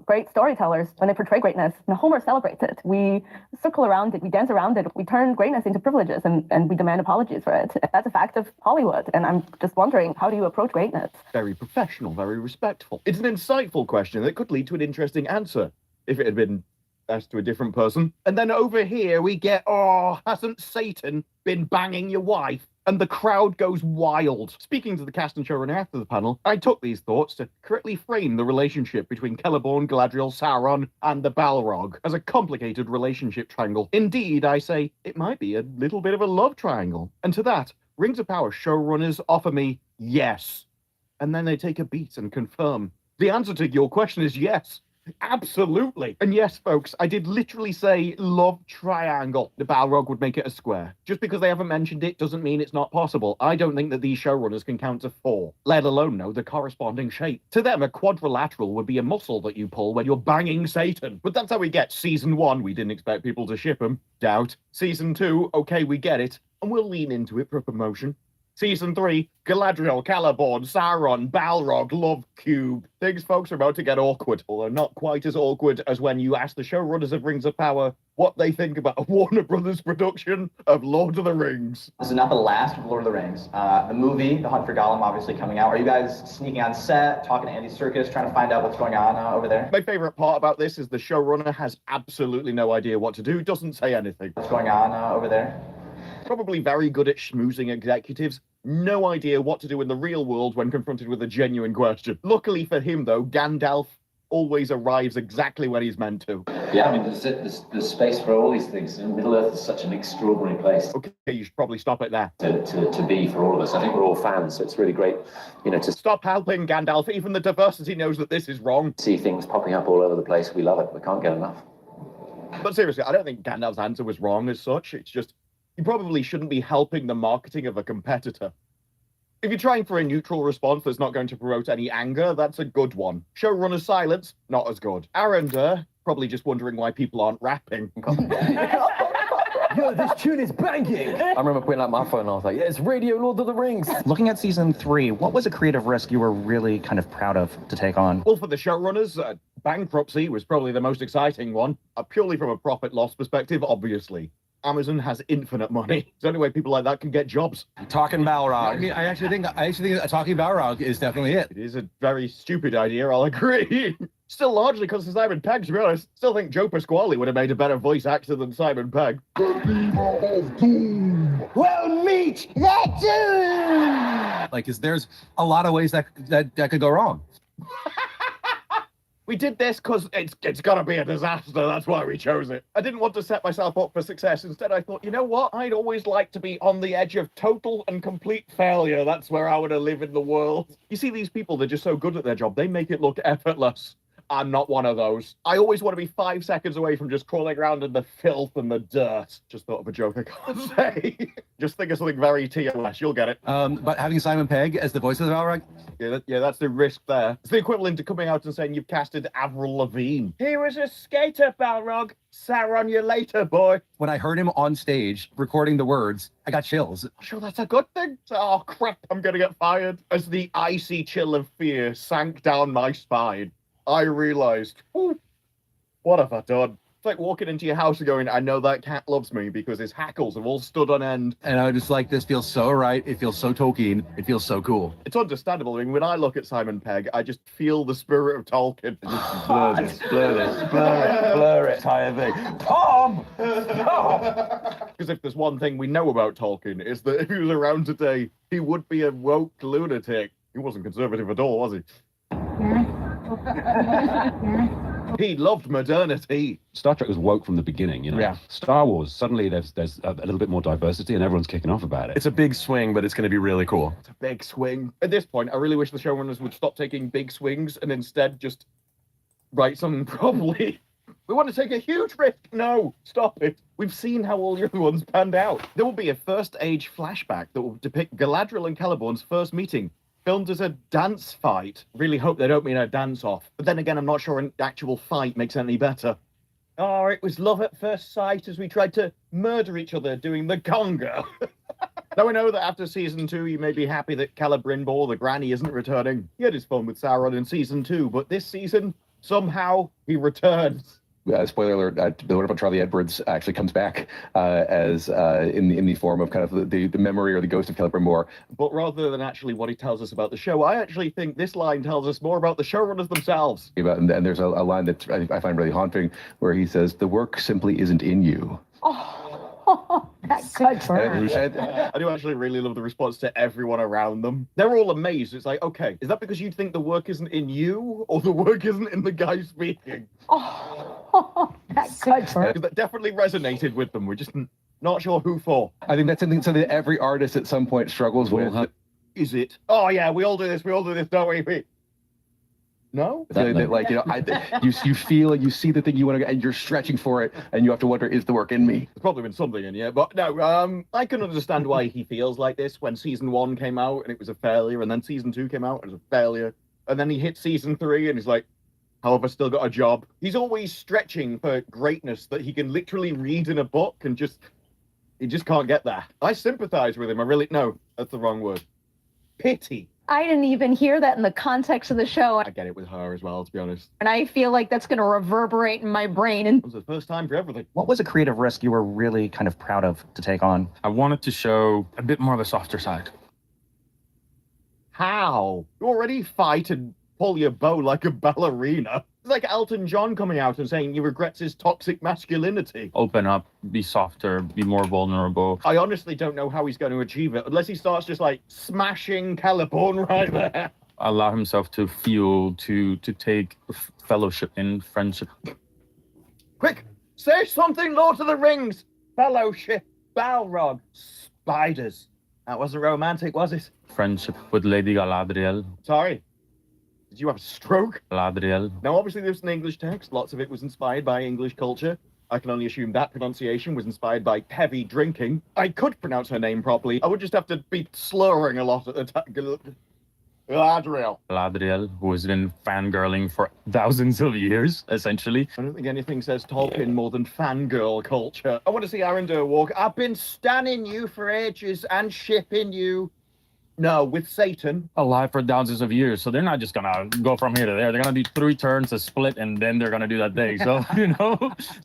Great storytellers, when they portray greatness, and Homer celebrates it. We circle around it, we dance around it, we turn greatness into privileges, and we demand apologies for it. That's a fact of Hollywood, and I'm just wondering, how do you approach greatness? Very professional, very respectful. It's an insightful question that could lead to an interesting answer if it had been asked to a different person. And then over here we get, oh, hasn't Satan been banging your wife? And the crowd goes wild. Speaking to the cast and showrunner after the panel, I took these thoughts to correctly frame the relationship between Celeborn, Galadriel, Sauron, and the Balrog as a complicated relationship triangle. Indeed, I say, it might be a little bit of a love triangle. And to that, Rings of Power showrunners offer me yes. And then they take a beat and confirm. The answer to your question is yes. Absolutely. And yes, folks, I did literally say love triangle. The Balrog would make it a square. Just because they haven't mentioned it doesn't mean it's not possible. I don't think that these showrunners can count to 4, let alone know the corresponding shape. To them, a quadrilateral would be a muscle that you pull when you're banging Satan. But that's how we get season 1. We didn't expect people to ship them. Doubt. Season 2, okay, we get it. And we'll lean into it for promotion. Season 3, Galadriel, Celeborn, Sauron, Balrog, Love Cube. Things, folks, are about to get awkward, although not quite as awkward as when you ask the showrunners of Rings of Power what they think about a Warner Brothers production of Lord of the Rings. This is not the last of Lord of the Rings. The movie, The Hunt for Gollum, obviously coming out. Are you guys sneaking on set, talking to Andy Serkis, trying to find out what's going on over there? My favorite part about this is the showrunner has absolutely no idea what to do, doesn't say anything. What's going on over there? Probably very good at schmoozing executives. No idea what to do in the real world when confronted with a genuine question. Luckily for him, though, Gandalf always arrives exactly when he's meant to. Yeah, I mean, there's space for all these things. Middle-earth is such an extraordinary place. Okay, you should probably stop it there. To be for all of us. I think we're all fans, so it's really great, to stop helping Gandalf. Even the diversity knows that this is wrong. See things popping up all over the place. We love it. We can't get enough. But seriously, I don't think Gandalf's answer was wrong as such. It's just, you probably shouldn't be helping the marketing of a competitor. If you're trying for a neutral response that's not going to promote any anger, that's a good one. Showrunner's silence, not as good. Arender, probably just wondering why people aren't rapping. Yo, this tune is banging! I remember putting out my phone and I was like, yeah, it's Radio Lord of the Rings. Looking at season 3, what was a creative risk you were really kind of proud of to take on? Well, for the showrunners, bankruptcy was probably the most exciting one. Purely from a profit-loss perspective, obviously. Amazon has infinite money. It's the only way people like that can get jobs. Talking Balrog. I mean, I actually think talking Balrog is definitely it. It is a very stupid idea, I'll agree. Still largely because of Simon Pegg, to be honest. Still think Joe Pasquale would have made a better voice actor than Simon Pegg. Well, meet that doom! Like, there's a lot of ways that could go wrong. We did this because it's got to be a disaster. That's why we chose it. I didn't want to set myself up for success. Instead, I thought, you know what? I'd always like to be on the edge of total and complete failure. That's where I want to live in the world. You see these people, they're just so good at their job. They make it look effortless. I'm not one of those. I always want to be 5 seconds away from just crawling around in the filth and the dirt. Just thought of a joke I can't say. Just think of something very TOS. You'll get it. But having Simon Pegg as the voice of the Balrog? Yeah, that's the risk there. It's the equivalent to coming out and saying you've casted Avril Lavigne. He was a skater, Balrog. Sauron you later, boy. When I heard him on stage recording the words, I got chills. Sure, that's a good thing. Oh, crap, I'm going to get fired. As the icy chill of fear sank down my spine, I realized, what have I done? It's like walking into your house and going, I know that cat loves me because his hackles have all stood on end. And I was just like, this feels so right. It feels so Tolkien. It feels so cool. It's understandable. I mean, when I look at Simon Pegg, I just feel the spirit of Tolkien. Blur it, entire thing. Tom! Because if there's one thing we know about Tolkien, is that if he was around today, he would be a woke lunatic. He wasn't conservative at all, was he? He loved modernity. Star Trek was woke from the beginning, Yeah. Star Wars, suddenly there's a little bit more diversity and everyone's kicking off about it. It's a big swing, but it's going to be really cool. It's a big swing. At this point, I really wish the showrunners would stop taking big swings and instead just write something properly. We want to take a huge risk. No, stop it. We've seen how all the other ones panned out. There will be a First Age flashback that will depict Galadriel and Celeborn's first meeting, filmed as a dance fight. Really hope they don't mean a dance-off. But then again, I'm not sure an actual fight makes any better. Oh, it was love at first sight as we tried to murder each other doing the conga. Now I know that after season 2, you may be happy that Celebrimbor, the granny, isn't returning. He had his fun with Sauron in season 2, but this season, somehow, he returns. Spoiler alert, the wonderful Charlie Edwards actually comes back as in the form of kind of the memory or the ghost of Celebrimbor. But rather than actually what he tells us about the show, I actually think this line tells us more about the showrunners themselves. And there's a line that I find really haunting where he says, the work simply isn't in you. That's good. I do actually really love the response to everyone around them. They're all amazed. It's like, okay, is that because you think the work isn't in you or the work isn't in the guy speaking? That's good. Because that definitely resonated with them. We're just not sure who for. I think that's something that every artist at some point struggles with. Is it? Oh yeah, we all do this, don't we? No? Feeling that, like, you feel, you see the thing you want to, and you're stretching for it, and you have to wonder, is the work in me? There's probably been something in here, but no, I can understand why he feels like this when season 1 came out and it was a failure, and then season 2 came out and it was a failure, and then he hit season 3 and he's like, how have I still got a job? He's always stretching for greatness that he can literally read in a book and he just can't get there. I sympathize with him. No, that's the wrong word. Pity. I didn't even hear that in the context of the show. I get it with her as well, to be honest. And I feel like that's going to reverberate in my brain. And It was the first time for everything. What was a creative risk you were really kind of proud of to take on? I wanted to show a bit more of a softer side. How? You already fight and pull your bow like a ballerina. It's like Elton John coming out and saying he regrets his toxic masculinity. Open up, be softer, be more vulnerable. I honestly don't know how he's going to achieve it, unless he starts just like smashing Caliborn right there. Allow himself to feel, to take fellowship in friendship. Quick, say something, Lord of the Rings. Fellowship, Balrog, spiders. That wasn't romantic, was it? Friendship with Lady Galadriel. Sorry. Did you have a stroke? Galadriel. Now, obviously, there's an English text. Lots of it was inspired by English culture. I can only assume that pronunciation was inspired by heavy drinking. I could pronounce her name properly. I would just have to be slurring a lot at the time. Galadriel. Galadriel, who has been fangirling for thousands of years, essentially. I don't think anything says Tolkien more than fangirl culture. I want to see Arendelle walk. I've been standing you for ages and shipping you. No, with Satan. Alive for thousands of years, so they're not just gonna go from here to there. They're gonna do 3 turns, a split, and then they're gonna do that thing. So,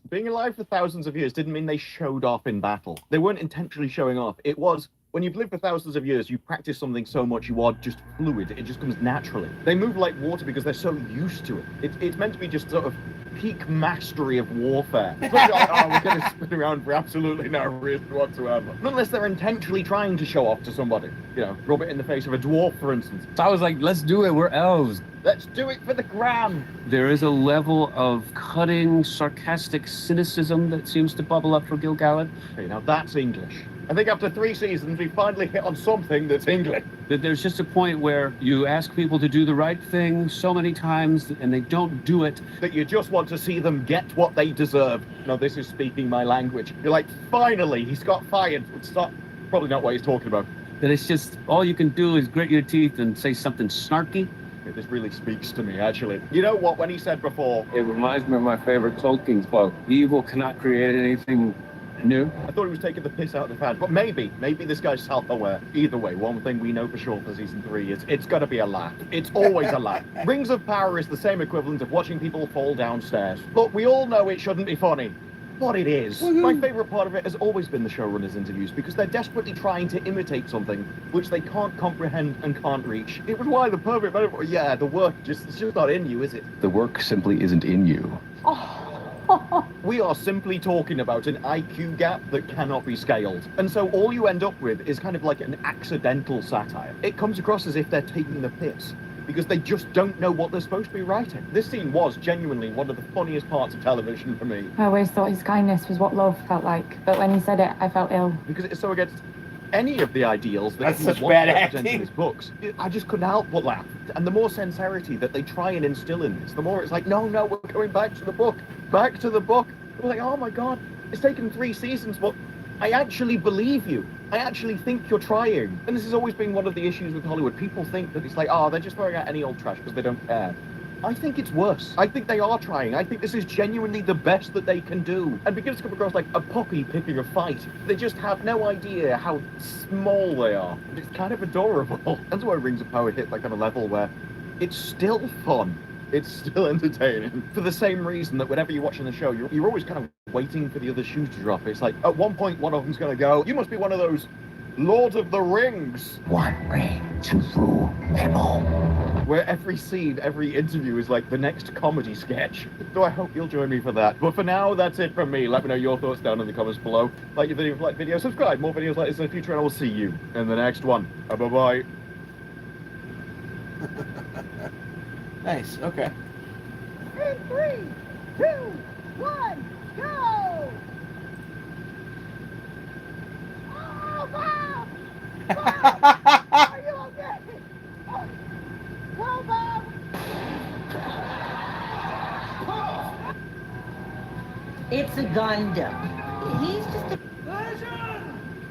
Being alive for thousands of years didn't mean they showed off in battle. They weren't intentionally showing off. It was, when you've lived for thousands of years, you practice something so much you are just fluid. It just comes naturally. They move like water because they're so used to it. It's meant to be just sort of peak mastery of warfare. It's not like, oh, we're going to spin around for absolutely no reason whatsoever. Not unless they're intentionally trying to show off to somebody. You know, rub it in the face of a dwarf, for instance. So I was like, let's do it. We're elves. Let's do it for the gram. There is a level of cutting, sarcastic cynicism that seems to bubble up for Gil-galad. Okay, now that's English. I think after 3 seasons, we finally hit on something that's English. That there's just a point where you ask people to do the right thing so many times and they don't do it. That you just want to see them get what they deserve. No, this is speaking my language. You're like, finally, he's got fired. It's not, probably not what he's talking about. That it's just, all you can do is grit your teeth and say something snarky. Okay, this really speaks to me, actually. You know what, when he said before... It reminds me of my favorite Tolkien quote. Evil cannot create anything new. I thought he was taking the piss out of the fans, but maybe this guy's self-aware. Either way, one thing we know for sure for season 3 is it's gotta be a laugh. It's always a laugh. Rings of Power is the same equivalent of watching people fall downstairs. Look, we all know it shouldn't be funny, but it is. My favorite part of it has always been the showrunners' interviews because they're desperately trying to imitate something which they can't comprehend and can't reach. It was why the perfect metaphor, yeah, the work it's just not in you, is it? The work simply isn't in you. We are simply talking about an IQ gap that cannot be scaled. And so all you end up with is kind of like an accidental satire. It comes across as if they're taking the piss because they just don't know what they're supposed to be writing. This scene was genuinely one of the funniest parts of television for me. I always thought his kindness was what love felt like, but when he said it, I felt ill. Because it's so against any of the ideals that That's he such wants bad to represent acting. in his books. I just couldn't help but laugh. And the more sincerity that they try and instill in this, the more it's like, no, we're going back to the book. Back to the book. I was like, oh my God, it's taken 3 seasons, but I actually believe you. I actually think you're trying. And this has always been one of the issues with Hollywood. People think that it's like, oh, they're just throwing out any old trash because they don't care. I think it's worse. I think they are trying. I think this is genuinely the best that they can do. And because it's come across like a puppy picking a fight, they just have no idea how small they are. It's kind of adorable. That's why Rings of Power hit that kind of level where it's still fun. It's still entertaining. For the same reason that whenever you're watching the show, you're always kind of waiting for the other shoe to drop. It's like, at one point, one of them's going to go, you must be one of those Lord of the Rings. One ring to rule them all. Where every scene, every interview is like the next comedy sketch. So I hope you'll join me for that. But for now, that's it from me. Let me know your thoughts down in the comments below. Like your video, like video, subscribe. More videos like this in the future, and I will see you in the next one. Bye-bye. Nice, okay. In 3, 2, 1, go! Oh, Bob! Bob! Are you okay? Oh, Bob! Gundam. He's just a...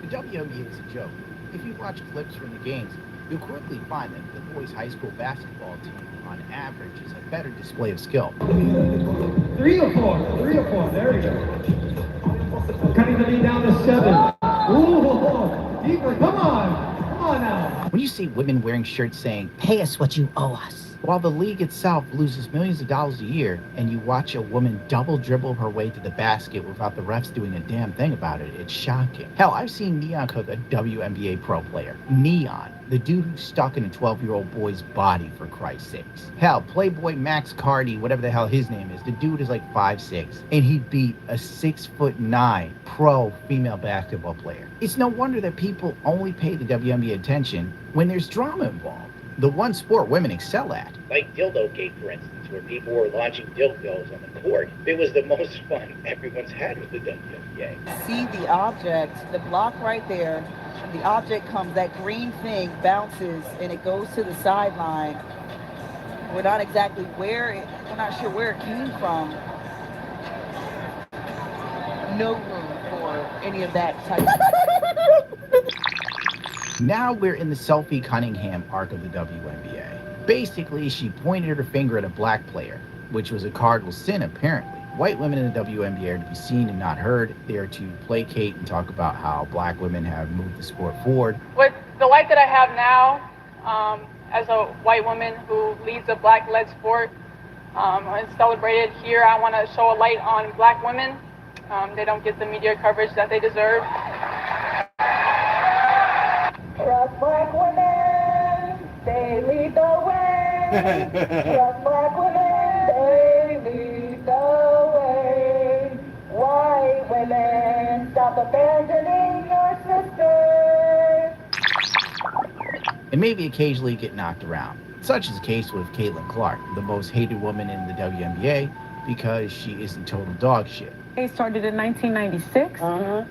The WNBA is a joke. If you watch clips from the games, you'll quickly find that the boys' high school basketball team, on average, is a better display of skill. 3 or 4, there you go. Cutting the lead down to 7. Ooh, deeper, come on now. When you see women wearing shirts saying, "Pay us what you owe us," while the league itself loses millions of dollars a year, and you watch a woman double dribble her way to the basket without the refs doing a damn thing about it, it's shocking. Hell, I've seen Neon cook a WNBA pro player. Neon, the dude who's stuck in a 12-year-old boy's body, for Christ's sakes. Hell, Playboy Max Cardi, whatever the hell his name is, the dude is like 5'6", and he beat a 6'9" pro female basketball player. It's no wonder that people only pay the WNBA attention when there's drama involved. The one sport women excel at. Like Dildo Gate, for instance, where people were launching dildos on the court. It was the most fun everyone's had with the WNBA. See the object, the block right there, the object comes, that green thing bounces, and it goes to the sideline. We're not exactly we're not sure where it came from. No room for any of that type of... Now we're in the Sophie Cunningham arc of the WNBA. Basically, she pointed her finger at a black player, which was a cardinal sin apparently. White women in the WNBA are to be seen and not heard. They are to placate and talk about how black women have moved the sport forward. With the life that I have now, as a white woman who leads a black-led sport, and celebrated here, I want to show a light on black women. They don't get the media coverage that they deserve. Trust black women, they lead the way. Trust black women, they lead the way. White women, stop abandoning your sisters. And maybe occasionally get knocked around. Such is the case with Caitlin Clark, the most hated woman in the WNBA because she isn't total dog shit. It started in 1996.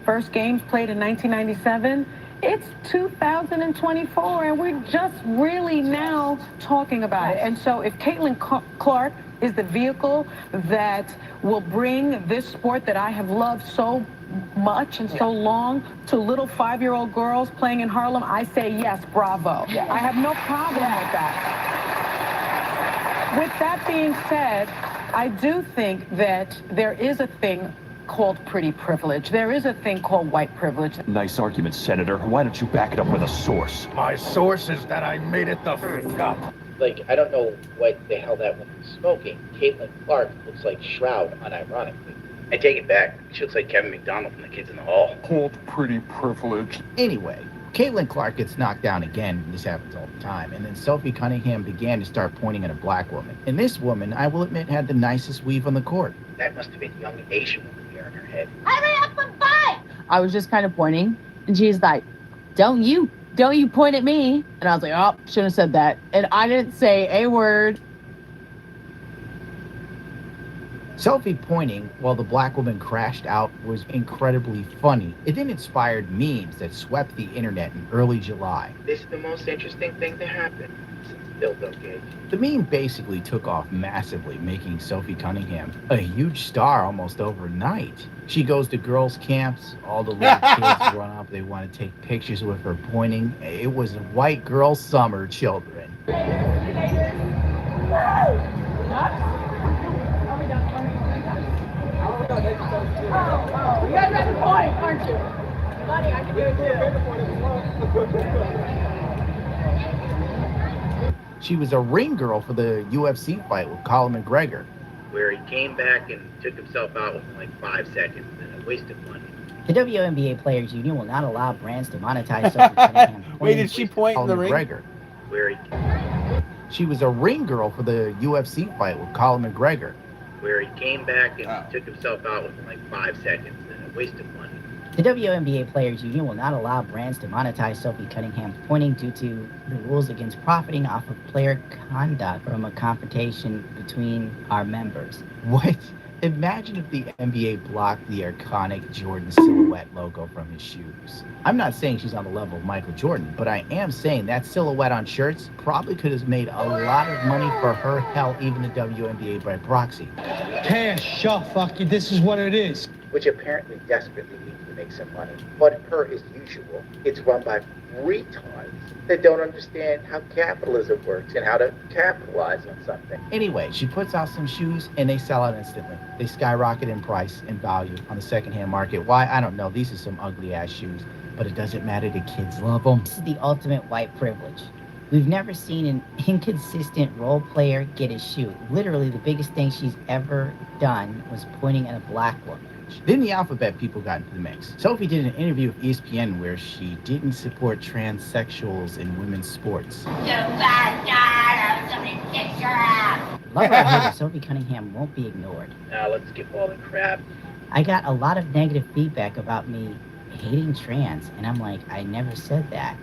First games played in 1997. It's 2024, and we're just really now talking about it. And so if Caitlin Clark is the vehicle that will bring this sport that I have loved so much and so long to little 5-year-old girls playing in Harlem, I say yes, bravo. I have no problem with that. With that being said, I do think that there is a thing called pretty privilege. There is a thing called white privilege. Nice argument, Senator. Why don't you back it up with a source? My source is that I made it the f up. Like, I don't know what the hell that woman's smoking. Caitlin Clark looks like Shroud, unironically. I take it back. She looks like Kevin McDonald from The Kids in the Hall. Called pretty privilege. Anyway, Caitlin Clark gets knocked down again. This happens all the time. And then Sophie Cunningham began to start pointing at a black woman. And this woman, I will admit, had the nicest weave on the court. That must have been young Asian woman here in her head. Hurry up and fight! I was just kind of pointing, and she's like, don't you point at me. And I was like, oh, shouldn't have said that. And I didn't say a word. Sophie pointing while the black woman crashed out was incredibly funny. It then inspired memes that swept the internet in early July. This is the most interesting thing to happen since Dildo Gate. The meme basically took off massively, making Sophie Cunningham a huge star almost overnight. She goes to girls' camps, all the little kids run up, they want to take pictures with her pointing. It was white girl summer, children. You guys are the point, aren't you? Buddy, I can do it too. She was a ring girl for the UFC fight with Colin McGregor. Where he came back and took himself out within like 5 seconds and a waste of money. The WNBA Players Union will not allow brands to monetize Sophie Cunningham. Wait, did she point in the ring? McGregor. Where he... She was a ring girl for the UFC fight with Colin McGregor. Where he came back and took himself out within like 5 seconds and a waste of money. The WNBA Players Union will not allow brands to monetize Sophie Cunningham's pointing due to the rules against profiting off of player conduct from a confrontation between our members. What? Imagine if the NBA blocked the iconic Jordan silhouette logo from his shoes. I'm not saying she's on the level of Michael Jordan, but I am saying that silhouette on shirts probably could have made a lot of money for her, hell, even the WNBA by proxy. Cash, fuck you, this is what it is. which apparently desperately needs to make some money. But per as usual, it's run by retards that don't understand how capitalism works and how to capitalize on something. Anyway, she puts out some shoes and they sell out instantly. They skyrocket in price and value on the secondhand market. Why? I don't know. These are some ugly ass shoes, but it doesn't matter. The kids love them. This is the ultimate white privilege. We've never seen an inconsistent role player get a shoe. Literally, the biggest thing she's ever done was pointing at a black woman. Then the alphabet people got into the mix. Sophie did an interview with ESPN where she didn't support transsexuals in women's sports. Love her or Sophie Cunningham won't be ignored. Now let's skip all the crap. I got a lot of negative feedback about me hating trans, and I'm like, I never said that.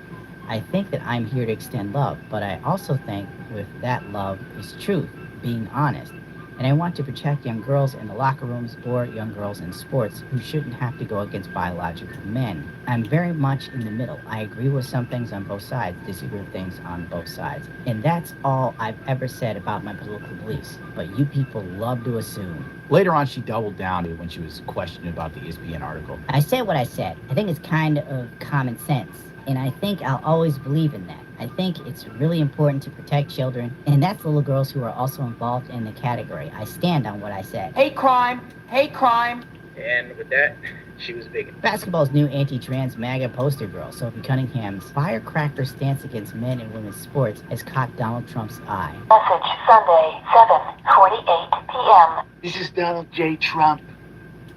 I think that I'm here to extend love, but I also think with that love is truth, being honest. And I want to protect young girls in the locker rooms or young girls in sports who shouldn't have to go against biological men. I'm very much in the middle. I agree with some things on both sides, disagree with things on both sides. And that's all I've ever said about my political beliefs. But you people love to assume. Later on, she doubled down when she was questioned about the ESPN article. I said what I said. I think it's kind of common sense. And I think I'll always believe in that. I think it's really important to protect children, and that's little girls who are also involved in the category. I stand on what I said. Hate crime, hate crime. And with that, she was big. Basketball's new anti-trans MAGA poster girl, Sophie Cunningham's firecracker stance against men and women's sports has caught Donald Trump's eye. Message Sunday, 7:48 p.m. This is Donald J. Trump.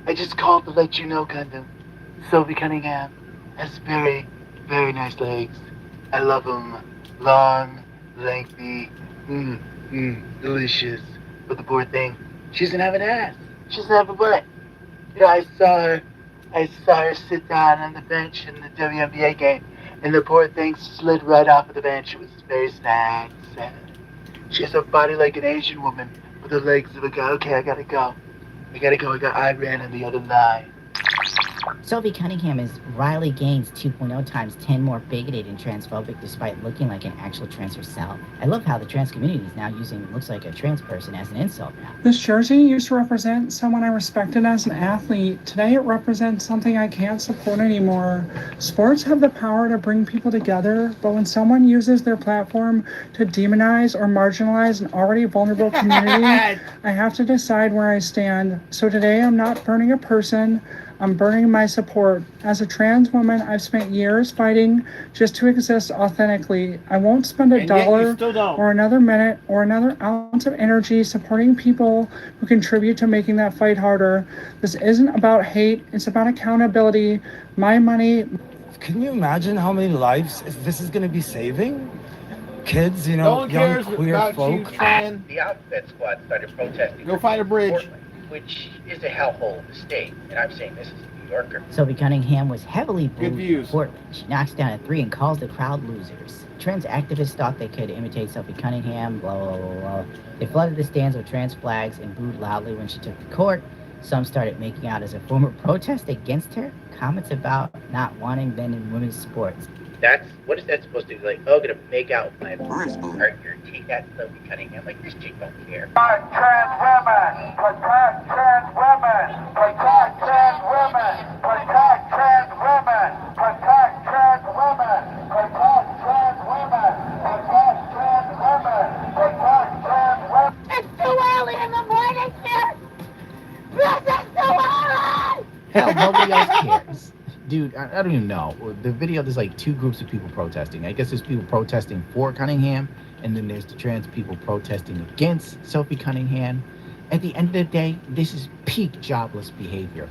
I just called to let you know, Gundam. Sophie Cunningham has very, very nice legs. I love them. Long, lengthy, delicious. But the poor thing, she doesn't have an ass. She doesn't have a butt. You know, I saw her sit down on the bench in the WNBA game, and the poor thing slid right off of the bench. It was very sad. She has a body like an Asian woman, with her legs of a guy. Okay, I gotta go. I got I ran on the other line. Sophie Cunningham is Riley Gaines 2.0 times 10 more bigoted and transphobic despite looking like an actual trans herself. I love how the trans community is now using looks like a trans person as an insult now. This jersey used to represent someone I respected as an athlete. Today it represents something I can't support anymore. Sports have the power to bring people together, but when someone uses their platform to demonize or marginalize an already vulnerable community, I have to decide where I stand. So today I'm not burning a person, I'm burning my support. As a trans woman, I've spent years fighting just to exist authentically. I won't spend a dollar or another minute or another ounce of energy supporting people who contribute to making that fight harder. This isn't about hate, it's about accountability. My money. Can you imagine how many lives this is going to be saving? Kids, you know, no one young cares queer about folk. You trying. The Alphabet Squad started protesting. Go find a bridge. Portland, which is a hellhole of a state, and I'm saying this is a New Yorker. Sophie Cunningham was heavily booed in Portland. She knocks down a 3 and calls the crowd losers. Trans activists thought they could imitate Sophie Cunningham, blah, blah, blah, blah. They flooded the stands with trans flags and booed loudly when she took the court. Some started making out as a form of protest against her. Comments about not wanting men in women's sports. What is that supposed to be like? Oh, I'm gonna make out with my partner. Take that, Sophie Cunningham. Like, this chick don't care. Protect trans women! Protect trans women! Protect trans women! Protect trans women! Protect trans women! Protect trans women! Protect trans women! Protect trans women! It's too early in the morning, sir! This is too early! Hell, nobody else cares. Dude, I don't even know. The video, there's like two groups of people protesting. I guess there's people protesting for Cunningham, and then there's the trans people protesting against Sophie Cunningham. At the end of the day, this is peak jobless behavior.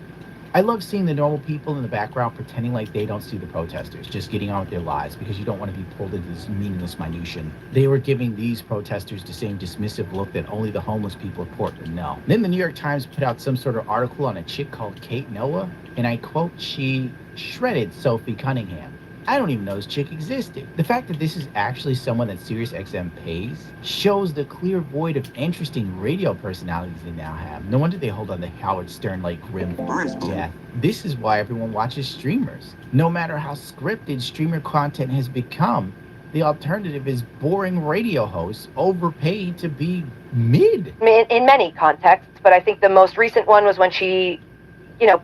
I love seeing the normal people in the background pretending like they don't see the protesters, just getting on with their lives because you don't want to be pulled into this meaningless minutia. They were giving these protesters the same dismissive look that only the homeless people of Portland know. Then the New York Times put out some sort of article on a chick called Kate Noah, and I quote, she shredded Sophie Cunningham. I don't even know this chick existed. The fact that this is actually someone that SiriusXM pays shows the clear void of interesting radio personalities they now have. No wonder they hold on to Howard Stern like grim death. This is why everyone watches streamers. No matter how scripted streamer content has become, the alternative is boring radio hosts overpaid to be mid. In many contexts, but I think the most recent one was when she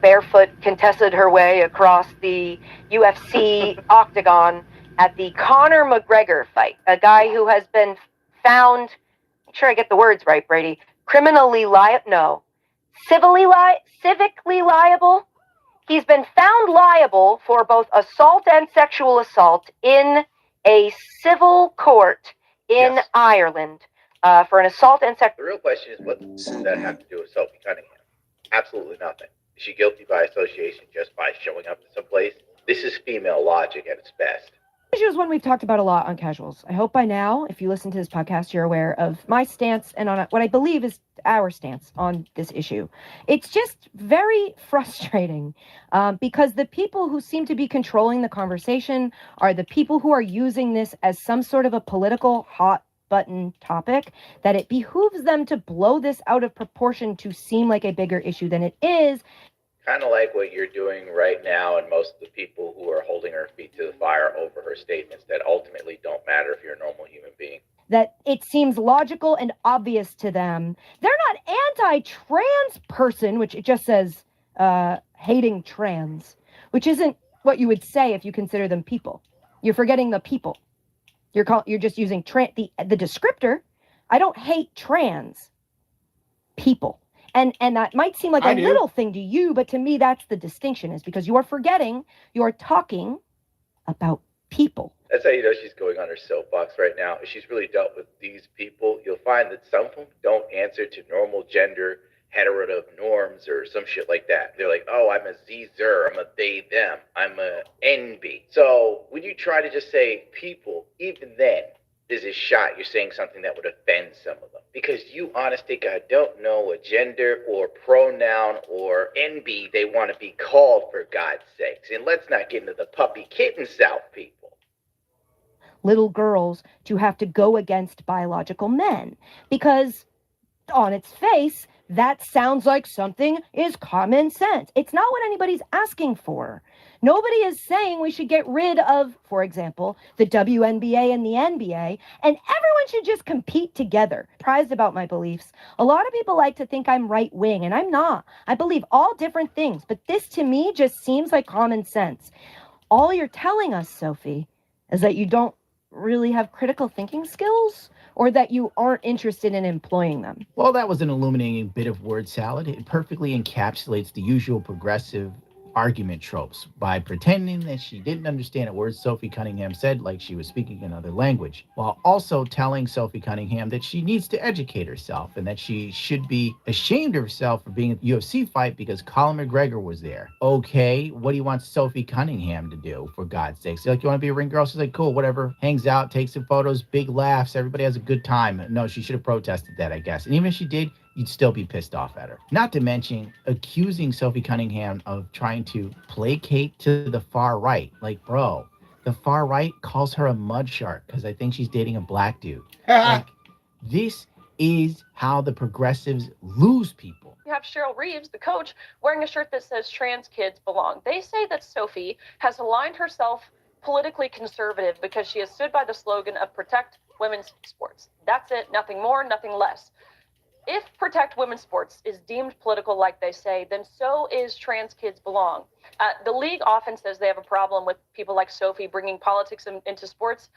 barefoot contested her way across the UFC octagon at the Conor McGregor fight. A guy who has been found, make sure I get the words right, Brady, civically liable. He's been found liable for both assault and sexual assault in a civil court in Ireland for an assault and The real question is, what does that have to do with Sophie Cunningham? Absolutely nothing. Is she guilty by association just by showing up to some place? This is female logic at its best. Issue is one we've talked about a lot on Casuals. I hope by now, if you listen to this podcast, you're aware of my stance and on what I believe is our stance on this issue. It's just very frustrating because the people who seem to be controlling the conversation are the people who are using this as some sort of a political hot button topic, that it behooves them to blow this out of proportion to seem like a bigger issue than it is. Kind of like what you're doing right now, and most of the people who are holding her feet to the fire over her statements that ultimately don't matter if you're a normal human being. That it seems logical and obvious to them. They're not anti-trans person, which it just says hating trans, which isn't what you would say if you consider them people. You're forgetting the people. You're just using the descriptor. I don't hate trans people. And that might seem like a little thing to you, but to me, that's the distinction, is because you are forgetting, you are talking about people. That's how you know she's going on her soapbox right now. If she's really dealt with these people, you'll find that some of them don't answer to normal gender heteronormative norms or some shit like that. They're like, oh, I'm a Z-zer, I'm a they, them, I'm a NB. So when you try to just say people, even then, there's a shot you're saying something that would offend some of them. Because you, honest to God, don't know a gender or pronoun or NB they want to be called, for God's sakes. And let's not get into the puppy kitten South people. Little girls to have to go against biological men. Because on its face, that sounds like something is common sense. It's not what anybody's asking for. Nobody is saying we should get rid of, for example, the WNBA and the NBA, and everyone should just compete together. Surprised about my beliefs. A lot of people like to think I'm right-wing, and I'm not. I believe all different things, but this to me just seems like common sense. All you're telling us, Sophie, is that you don't really have critical thinking skills, or that you aren't interested in employing them. Well, that was an illuminating bit of word salad. It perfectly encapsulates the usual progressive argument tropes by pretending that she didn't understand a word Sophie Cunningham said like she was speaking another language, while also telling Sophie Cunningham that she needs to educate herself and that she should be ashamed of herself for being at the UFC fight because Colin McGregor was there. Okay, what do you want Sophie Cunningham to do, for God's sakes? Like, you want to be a ring girl? She's like, cool, whatever. Hangs out, takes some photos, big laughs, everybody has a good time. No, she should have protested that, I guess. And even if she did, you'd still be pissed off at her. Not to mention accusing Sophie Cunningham of trying to placate to the far right. Like, bro, the far right calls her a mud shark because I think she's dating a black dude. Like, this is how the progressives lose people. You have Cheryl Reeves, the coach, wearing a shirt that says trans kids belong. They say that Sophie has aligned herself politically conservative because she has stood by the slogan of protect women's sports. That's it, nothing more, nothing less. If protect women's sports is deemed political, like they say, then so is trans kids belong. The league often says they have a problem with people like Sophie bringing politics into sports.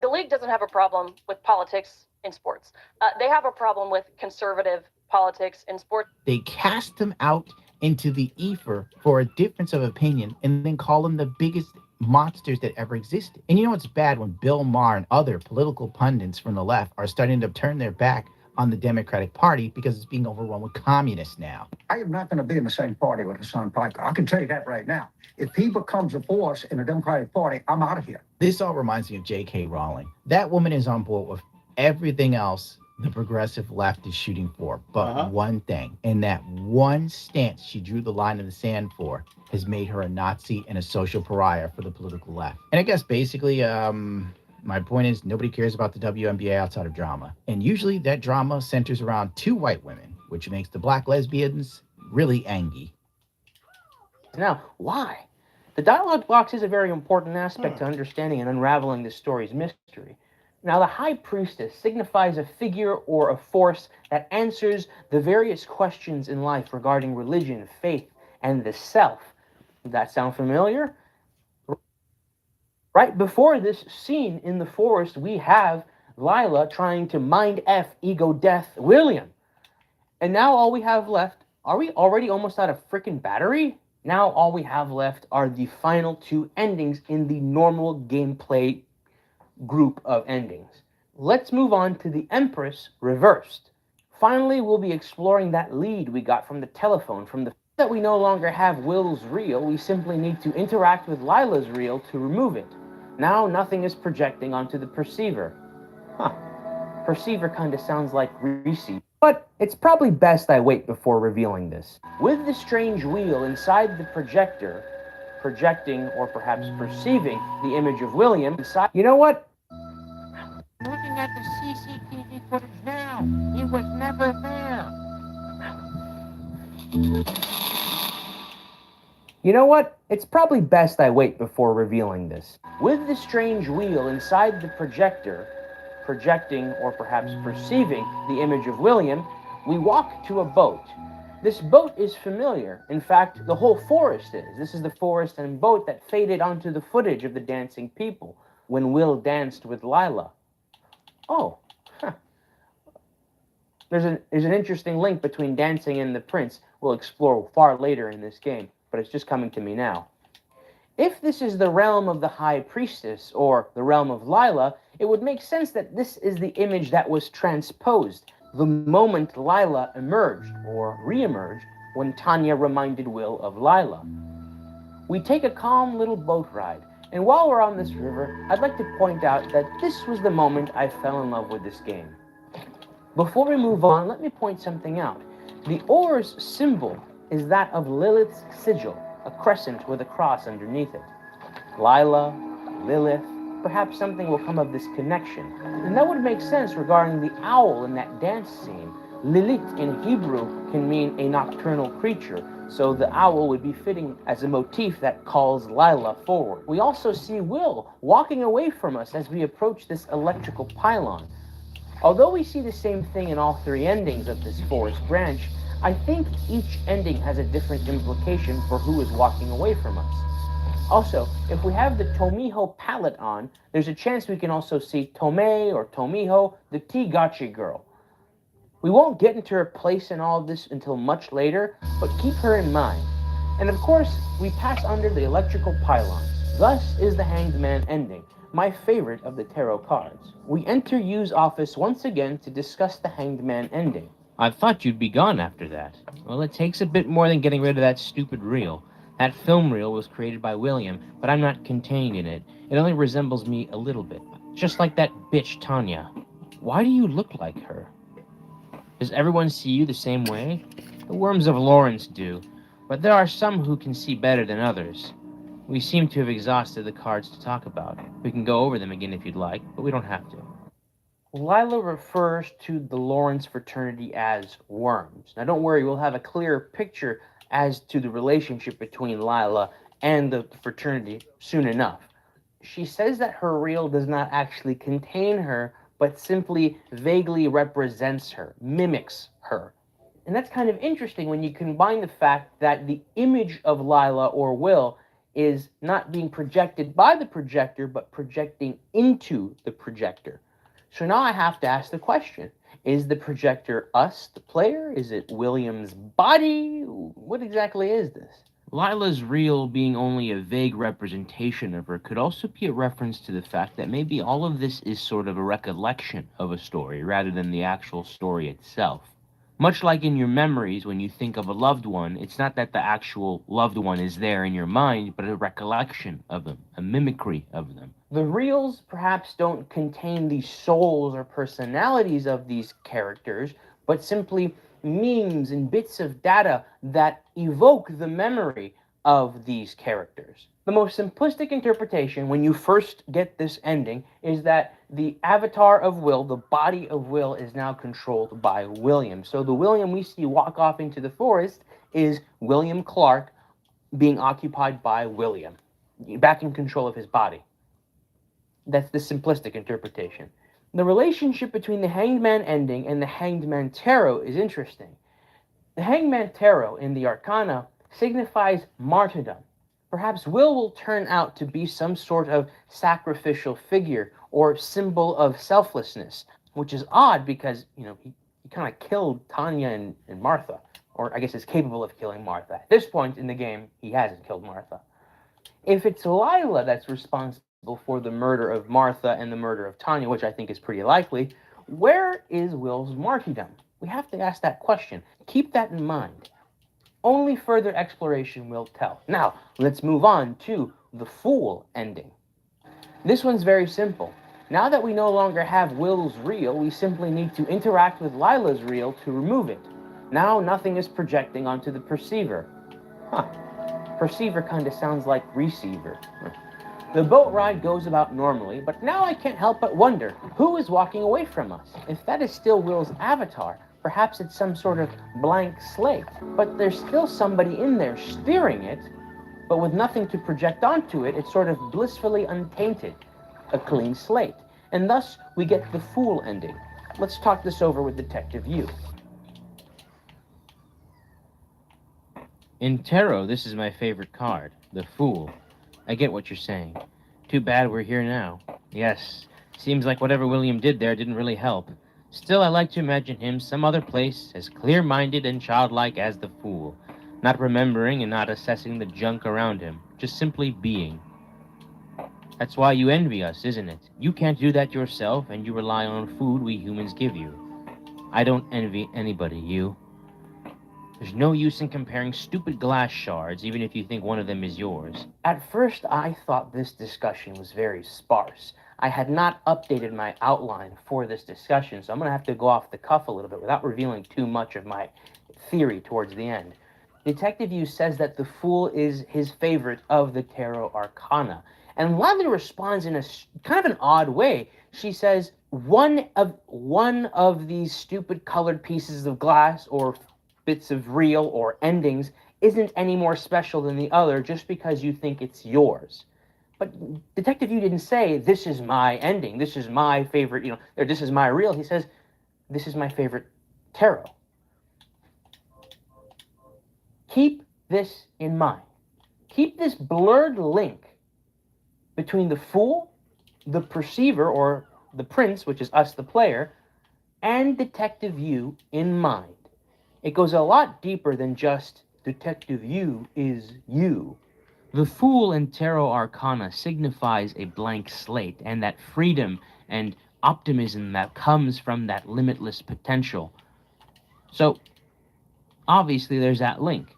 The league doesn't have a problem with politics in sports. They have a problem with conservative politics in sports. They cast them out into the ether for a difference of opinion and then call them the biggest monsters that ever existed. And you know what's bad? When Bill Maher and other political pundits from the left are starting to turn their back on the Democratic Party because it's being overrun with communists now. I am not going to be in the same party with Hassan Piker. I can tell you that right now. If he becomes a force in the Democratic Party, I'm out of here. This all reminds me of J.K. Rowling. That woman is on board with everything else the progressive left is shooting for, but one thing. And that one stance she drew the line in the sand for has made her a Nazi and a social pariah for the political left. And I guess basically, my point is nobody cares about the WNBA outside of drama. And usually that drama centers around two white women, which makes the black lesbians really angry. Now, why? The dialogue box is a very important aspect to understanding and unraveling this story's mystery. Now, the High Priestess signifies a figure or a force that answers the various questions in life regarding religion, faith, and the self. Does that sound familiar? Right before this scene in the forest, we have Lila trying to mind F ego death William. And now all we have left, are we already almost out of freaking battery? Now all we have left are the final two endings in the normal gameplay group of endings. Let's move on to the Empress reversed. Finally, we'll be exploring that lead we got from the telephone, from the fact that we no longer have Will's reel, we simply need to interact with Lila's reel to remove it. Now nothing is projecting onto the perceiver. Perceiver kind of sounds like receive. But it's probably best I wait before revealing this. With the strange wheel inside the projector, projecting or perhaps perceiving the image of William inside... You know what? Looking at the CCTV footage now. He was never there. You know what? It's probably best I wait before revealing this. With the strange wheel inside the projector, projecting or perhaps perceiving the image of William, we walk to a boat. This boat is familiar. In fact, the whole forest is. This is the forest and boat that faded onto the footage of the dancing people when Will danced with Lila. Oh, There's an interesting link between dancing and the prince we'll explore far later in this game, but it's just coming to me now. If this is the realm of the High Priestess, or the realm of Lila, it would make sense that this is the image that was transposed the moment Lila emerged, or re-emerged, when Tanya reminded Will of Lila. We take a calm little boat ride, and while we're on this river, I'd like to point out that this was the moment I fell in love with this game. Before we move on, let me point something out. The oar's symbol is that of Lilith's sigil, a crescent with a cross underneath it. Lila, Lilith, perhaps something will come of this connection. And that would make sense regarding the owl in that dance scene. Lilith in Hebrew can mean a nocturnal creature, so the owl would be fitting as a motif that calls Lila forward. We also see Will walking away from us as we approach this electrical pylon. Although we see the same thing in all three endings of this forest branch, I think each ending has a different implication for who is walking away from us. Also, if we have the Tomiho palette on, there's a chance we can also see Tomei or Tomiho, the Tea-Gachi girl. We won't get into her place in all of this until much later, but keep her in mind. And of course, we pass under the electrical pylon. Thus is the Hanged Man ending, my favorite of the tarot cards. We enter Yu's office once again to discuss the Hanged Man ending. I thought you'd be gone after that. Well, it takes a bit more than getting rid of that stupid reel. That film reel was created by William, but I'm not contained in it. It only resembles me a little bit. Just like that bitch Tanya. Why do you look like her? Does everyone see you the same way? The worms of Lawrence do, but there are some who can see better than others. We seem to have exhausted the cards to talk about. We can go over them again if you'd like, but we don't have to. Lila refers to the Lawrence fraternity as worms. Now don't worry, we'll have a clearer picture as to the relationship between Lila and the fraternity soon enough. She says that her reel does not actually contain her, but simply vaguely represents her, mimics her. And that's kind of interesting when you combine the fact that the image of Lila or Will is not being projected by the projector, but projecting into the projector. So now I have to ask the question, is the projector us, the player? Is it William's body? What exactly is this? Lila's reel being only a vague representation of her could also be a reference to the fact that maybe all of this is sort of a recollection of a story rather than the actual story itself. Much like in your memories, when you think of a loved one, it's not that the actual loved one is there in your mind, but a recollection of them, a mimicry of them. The reels perhaps don't contain the souls or personalities of these characters, but simply memes and bits of data that evoke the memory of these characters. The most simplistic interpretation when you first get this ending is that the avatar of Will, the body of Will, is now controlled by William. So the William we see walk off into the forest is William Clark being occupied by William, back in control of his body. That's the simplistic interpretation. The relationship between the Hanged Man ending and the Hanged Man Tarot is interesting. The Hanged Man Tarot in the Arcana signifies martyrdom. Perhaps will turn out to be some sort of sacrificial figure or symbol of selflessness, which is odd because, he kind of killed Tanya and Martha, or I guess is capable of killing Martha. At this point in the game, he hasn't killed Martha. If it's Lila that's responsible for the murder of Martha and the murder of Tanya, which I think is pretty likely, where is Will's martyrdom? We have to ask that question. Keep that in mind. Only further exploration will tell. Now, let's move on to the Fool ending. This one's very simple. Now that we no longer have Will's reel, we simply need to interact with Lila's reel to remove it. Now nothing is projecting onto the perceiver. Perceiver kind of sounds like receiver. The boat ride goes about normally, but now I can't help but wonder, who is walking away from us? If that is still Will's avatar, perhaps it's some sort of blank slate, but there's still somebody in there steering it, but with nothing to project onto it, it's sort of blissfully untainted, a clean slate. And thus, we get the Fool ending. Let's talk this over with Detective Yu. In tarot, this is my favorite card, the Fool. I get what you're saying. Too bad we're here now. Yes, seems like whatever William did there didn't really help. Still, I like to imagine him some other place, as clear-minded and childlike as the Fool, not remembering and not assessing the junk around him, just simply being. That's why you envy us, isn't it? You can't do that yourself, and you rely on food we humans give you. I don't envy anybody, you. There's no use in comparing stupid glass shards, even if you think one of them is yours. At first, I thought this discussion was very sparse. I had not updated my outline for this discussion, so I'm going to have to go off the cuff a little bit without revealing too much of my theory towards the end. Detective Yu says that the Fool is his favorite of the Tarot Arcana, and Lila responds in a kind of an odd way. She says, one of these stupid colored pieces of glass or bits of reel or endings isn't any more special than the other just because you think it's yours. But Detective Yu didn't say, this is my ending, this is my favorite, or this is my reel. He says, this is my favorite tarot. Keep this in mind. Keep this blurred link between the Fool, the Perceiver, or the Prince, which is us, the player, and Detective Yu in mind. It goes a lot deeper than just Detective Yu is you. The Fool in Tarot Arcana signifies a blank slate and that freedom and optimism that comes from that limitless potential. So, obviously there's that link.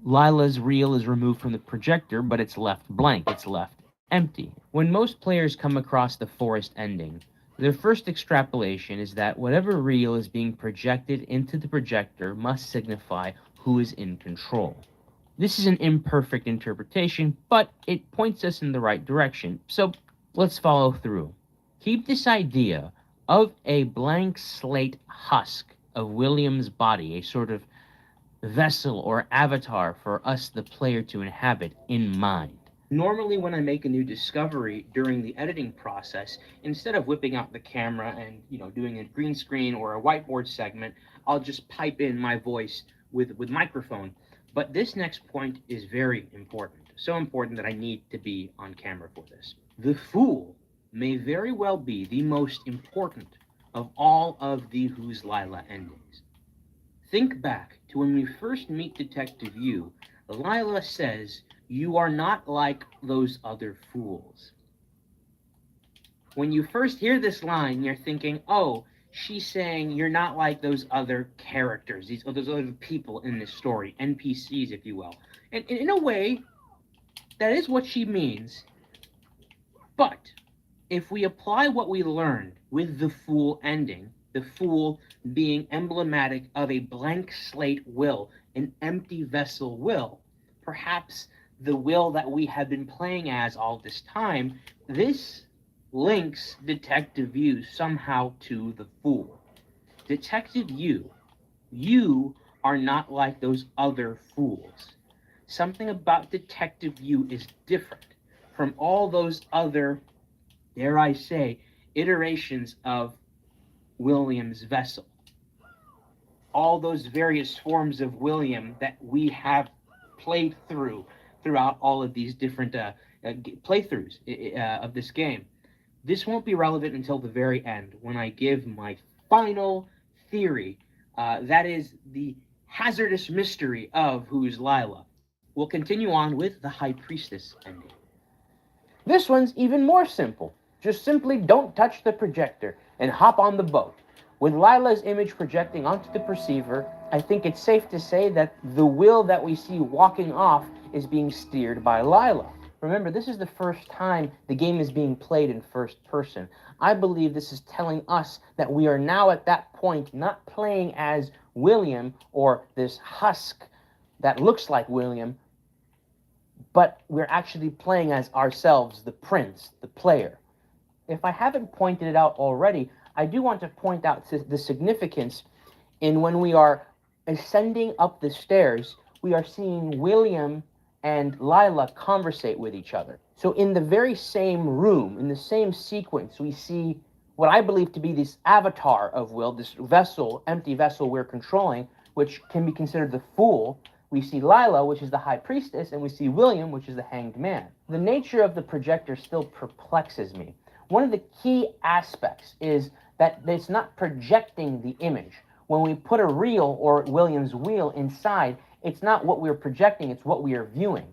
Lila's reel is removed from the projector, but it's left blank, it's left empty. When most players come across the forest ending, their first extrapolation is that whatever reel is being projected into the projector must signify who is in control. This is an imperfect interpretation, but it points us in the right direction, so let's follow through. Keep this idea of a blank slate husk of William's body, a sort of vessel or avatar for us, the player, to inhabit in mind. Normally when I make a new discovery during the editing process, instead of whipping out the camera and, doing a green screen or a whiteboard segment, I'll just pipe in my voice with microphone. But this next point is very important. So important that I need to be on camera for this. The Fool may very well be the most important of all of the Who's Lila endings. Think back to when we first meet Detective Yu. Lila says, "You are not like those other fools." When you first hear this line, you're thinking, oh, she's saying you're not like those other characters, those other people in this story, NPCs, if you will. And in a way, that is what she means. But if we apply what we learned with the Fool ending, the Fool being emblematic of a blank slate will, an empty vessel will, perhaps the will that we have been playing as all this time, this links Detective Yu somehow to the Fool. Detective Yu, you are not like those other fools. Something about Detective Yu is different from all those other, dare I say, iterations of William's vessel. All those various forms of William that we have played throughout all of these different playthroughs of this game. This won't be relevant until the very end when I give my final theory. That is the hazardous mystery of who's Lila. We'll continue on with the High Priestess ending. This one's even more simple. Just simply don't touch the projector and hop on the boat. With Lila's image projecting onto the perceiver, I think it's safe to say that the will that we see walking off is being steered by Lila. Remember, this is the first time the game is being played in first person. I believe this is telling us that we are now at that point not playing as William or this husk that looks like William, but we're actually playing as ourselves, the prince, the player. If I haven't pointed it out already, I do want to point out the significance in when we are ascending up the stairs, we are seeing William and Lila conversate with each other. So in the very same room, in the same sequence, we see what I believe to be this avatar of Will, this vessel, empty vessel we're controlling, which can be considered the fool. We see Lila, which is the high priestess, and we see William, which is the hanged man. The nature of the projector still perplexes me. One of the key aspects is that it's not projecting the image. When we put a reel or William's wheel inside, it's not what we're projecting, it's what we are viewing.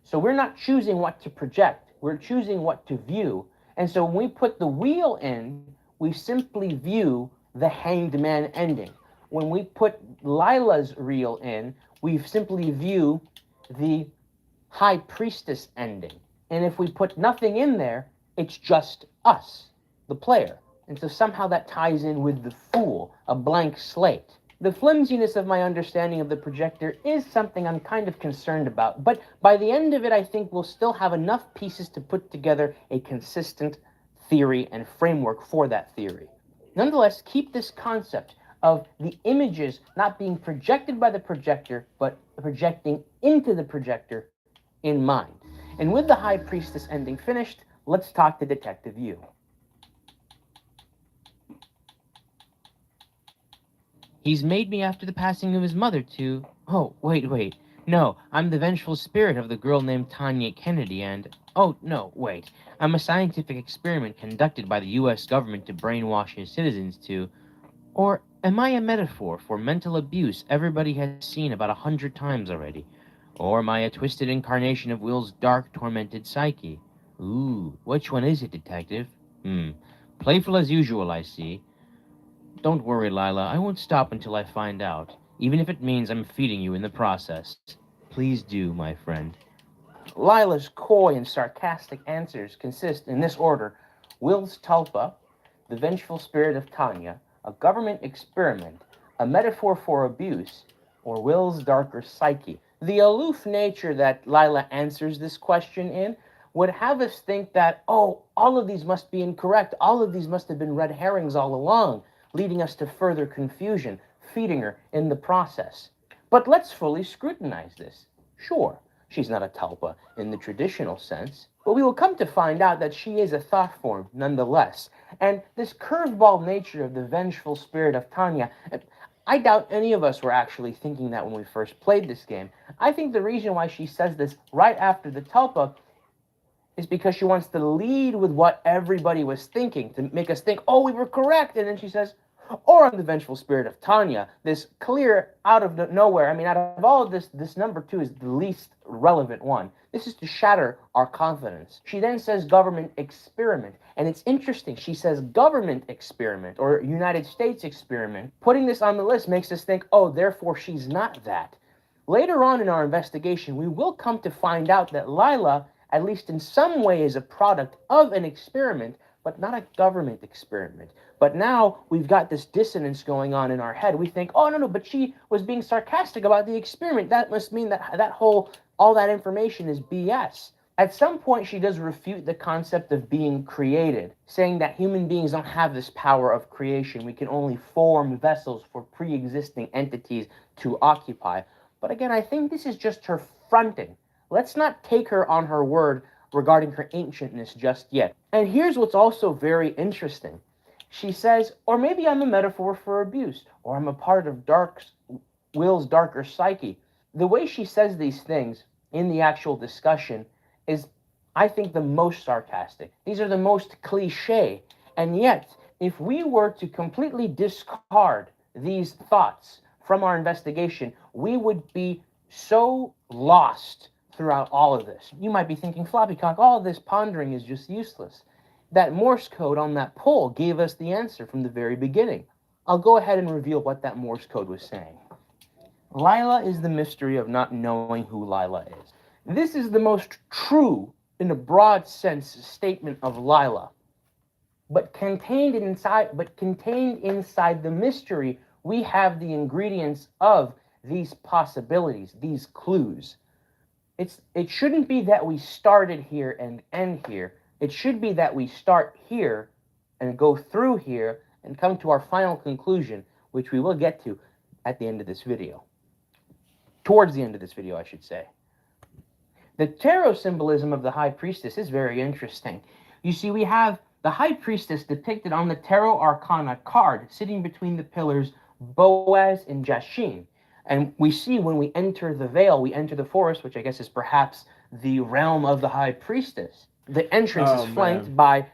So we're not choosing what to project, we're choosing what to view. And so when we put the wheel in, we simply view the hanged man ending. When we put Lila's reel in, we simply view the high priestess ending. And if we put nothing in there, it's just us, the player. And so somehow that ties in with the fool, a blank slate. The flimsiness of my understanding of the projector is something I'm kind of concerned about, but by the end of it, I think we'll still have enough pieces to put together a consistent theory and framework for that theory. Nonetheless, keep this concept of the images not being projected by the projector, but projecting into the projector in mind. And with the High Priestess ending finished, let's talk to Detective Yu. He's made me after the passing of his mother to... Oh, wait. No, I'm the vengeful spirit of the girl named Tanya Kennedy and... Oh, no, wait. I'm a scientific experiment conducted by the U.S. government to brainwash his citizens to... Or am I a metaphor for mental abuse everybody has seen about 100 times already? Or am I a twisted incarnation of Will's dark, tormented psyche? Ooh, which one is it, Detective? Playful as usual, I see. Don't worry, Lila. I won't stop until I find out, even if it means I'm feeding you in the process. Please do, my friend. Lila's coy and sarcastic answers consist in this order: Will's tulpa, the vengeful spirit of Tanya, a government experiment, a metaphor for abuse, or Will's darker psyche. The aloof nature that Lila answers this question in would have us think that, oh, all of these must be incorrect, all of these must have been red herrings all along, leading us to further confusion, feeding her in the process. But let's fully scrutinize this. Sure, she's not a tulpa in the traditional sense, but we will come to find out that she is a thought form nonetheless. And this curveball nature of the vengeful spirit of Tanya, I doubt any of us were actually thinking that when we first played this game. I think the reason why she says this right after the tulpa is because she wants to lead with what everybody was thinking, to make us think, oh, we were correct. And then she says, or I'm the vengeful spirit of Tanya, this clear out of nowhere. I mean, out of all of this number 2 is the least relevant one. This is to shatter our confidence. She then says government experiment. And it's interesting. She says government experiment or United States experiment. Putting this on the list makes us think, oh, therefore she's not that. Later on in our investigation, we will come to find out that Lila, at least in some way, is a product of an experiment, but not a government experiment. But now we've got this dissonance going on in our head. We think, oh, no, but she was being sarcastic about the experiment. That must mean that all that information is BS. At some point, she does refute the concept of being created, saying that human beings don't have this power of creation. We can only form vessels for pre-existing entities to occupy. But again, I think this is just her fronting. Let's not take her on her word regarding her ancientness just yet. And here's what's also very interesting. She says, or maybe I'm a metaphor for abuse, or I'm a part of Will's darker psyche. The way she says these things in the actual discussion is, I think, the most sarcastic. These are the most cliche. And yet, if we were to completely discard these thoughts from our investigation, we would be so lost throughout all of this. You might be thinking, Floppycock, all of this pondering is just useless. That Morse code on that pole gave us the answer from the very beginning. I'll go ahead and reveal what that Morse code was saying. Lila is the mystery of not knowing who Lila is. This is the most true, in a broad sense, statement of Lila. But contained inside the mystery, we have the ingredients of these possibilities, these clues. It shouldn't be that we started here and end here. It should be that we start here and go through here and come to our final conclusion, which we will get to at the end of this video. Towards the end of this video, I should say. The tarot symbolism of the High Priestess is very interesting. You see, we have the High Priestess depicted on the Tarot Arcana card, sitting between the pillars Boaz and Jashin. And we see when we enter the veil, we enter the forest, which I guess is perhaps the realm of the High Priestess. The entrance is flanked by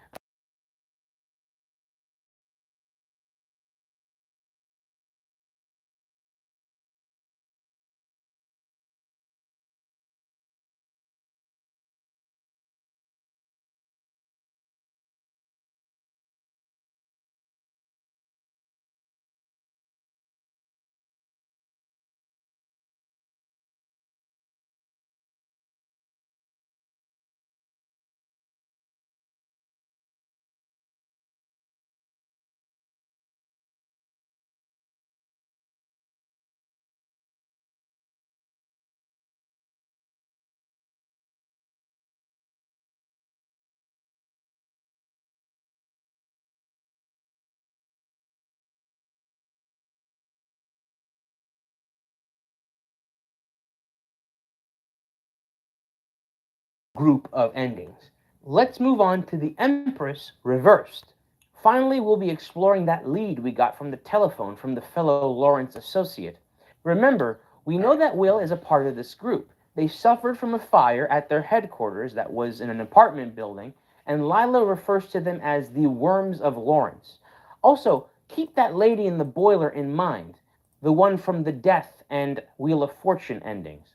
group of endings. Let's move on to the Empress reversed. Finally, we'll be exploring that lead we got from the telephone from the fellow Lawrence associate. Remember, we know that Will is a part of this group. They suffered from a fire at their headquarters that was in an apartment building, and Lila refers to them as the Worms of Lawrence. Also, keep that lady in the boiler in mind, the one from the Death and Wheel of Fortune endings.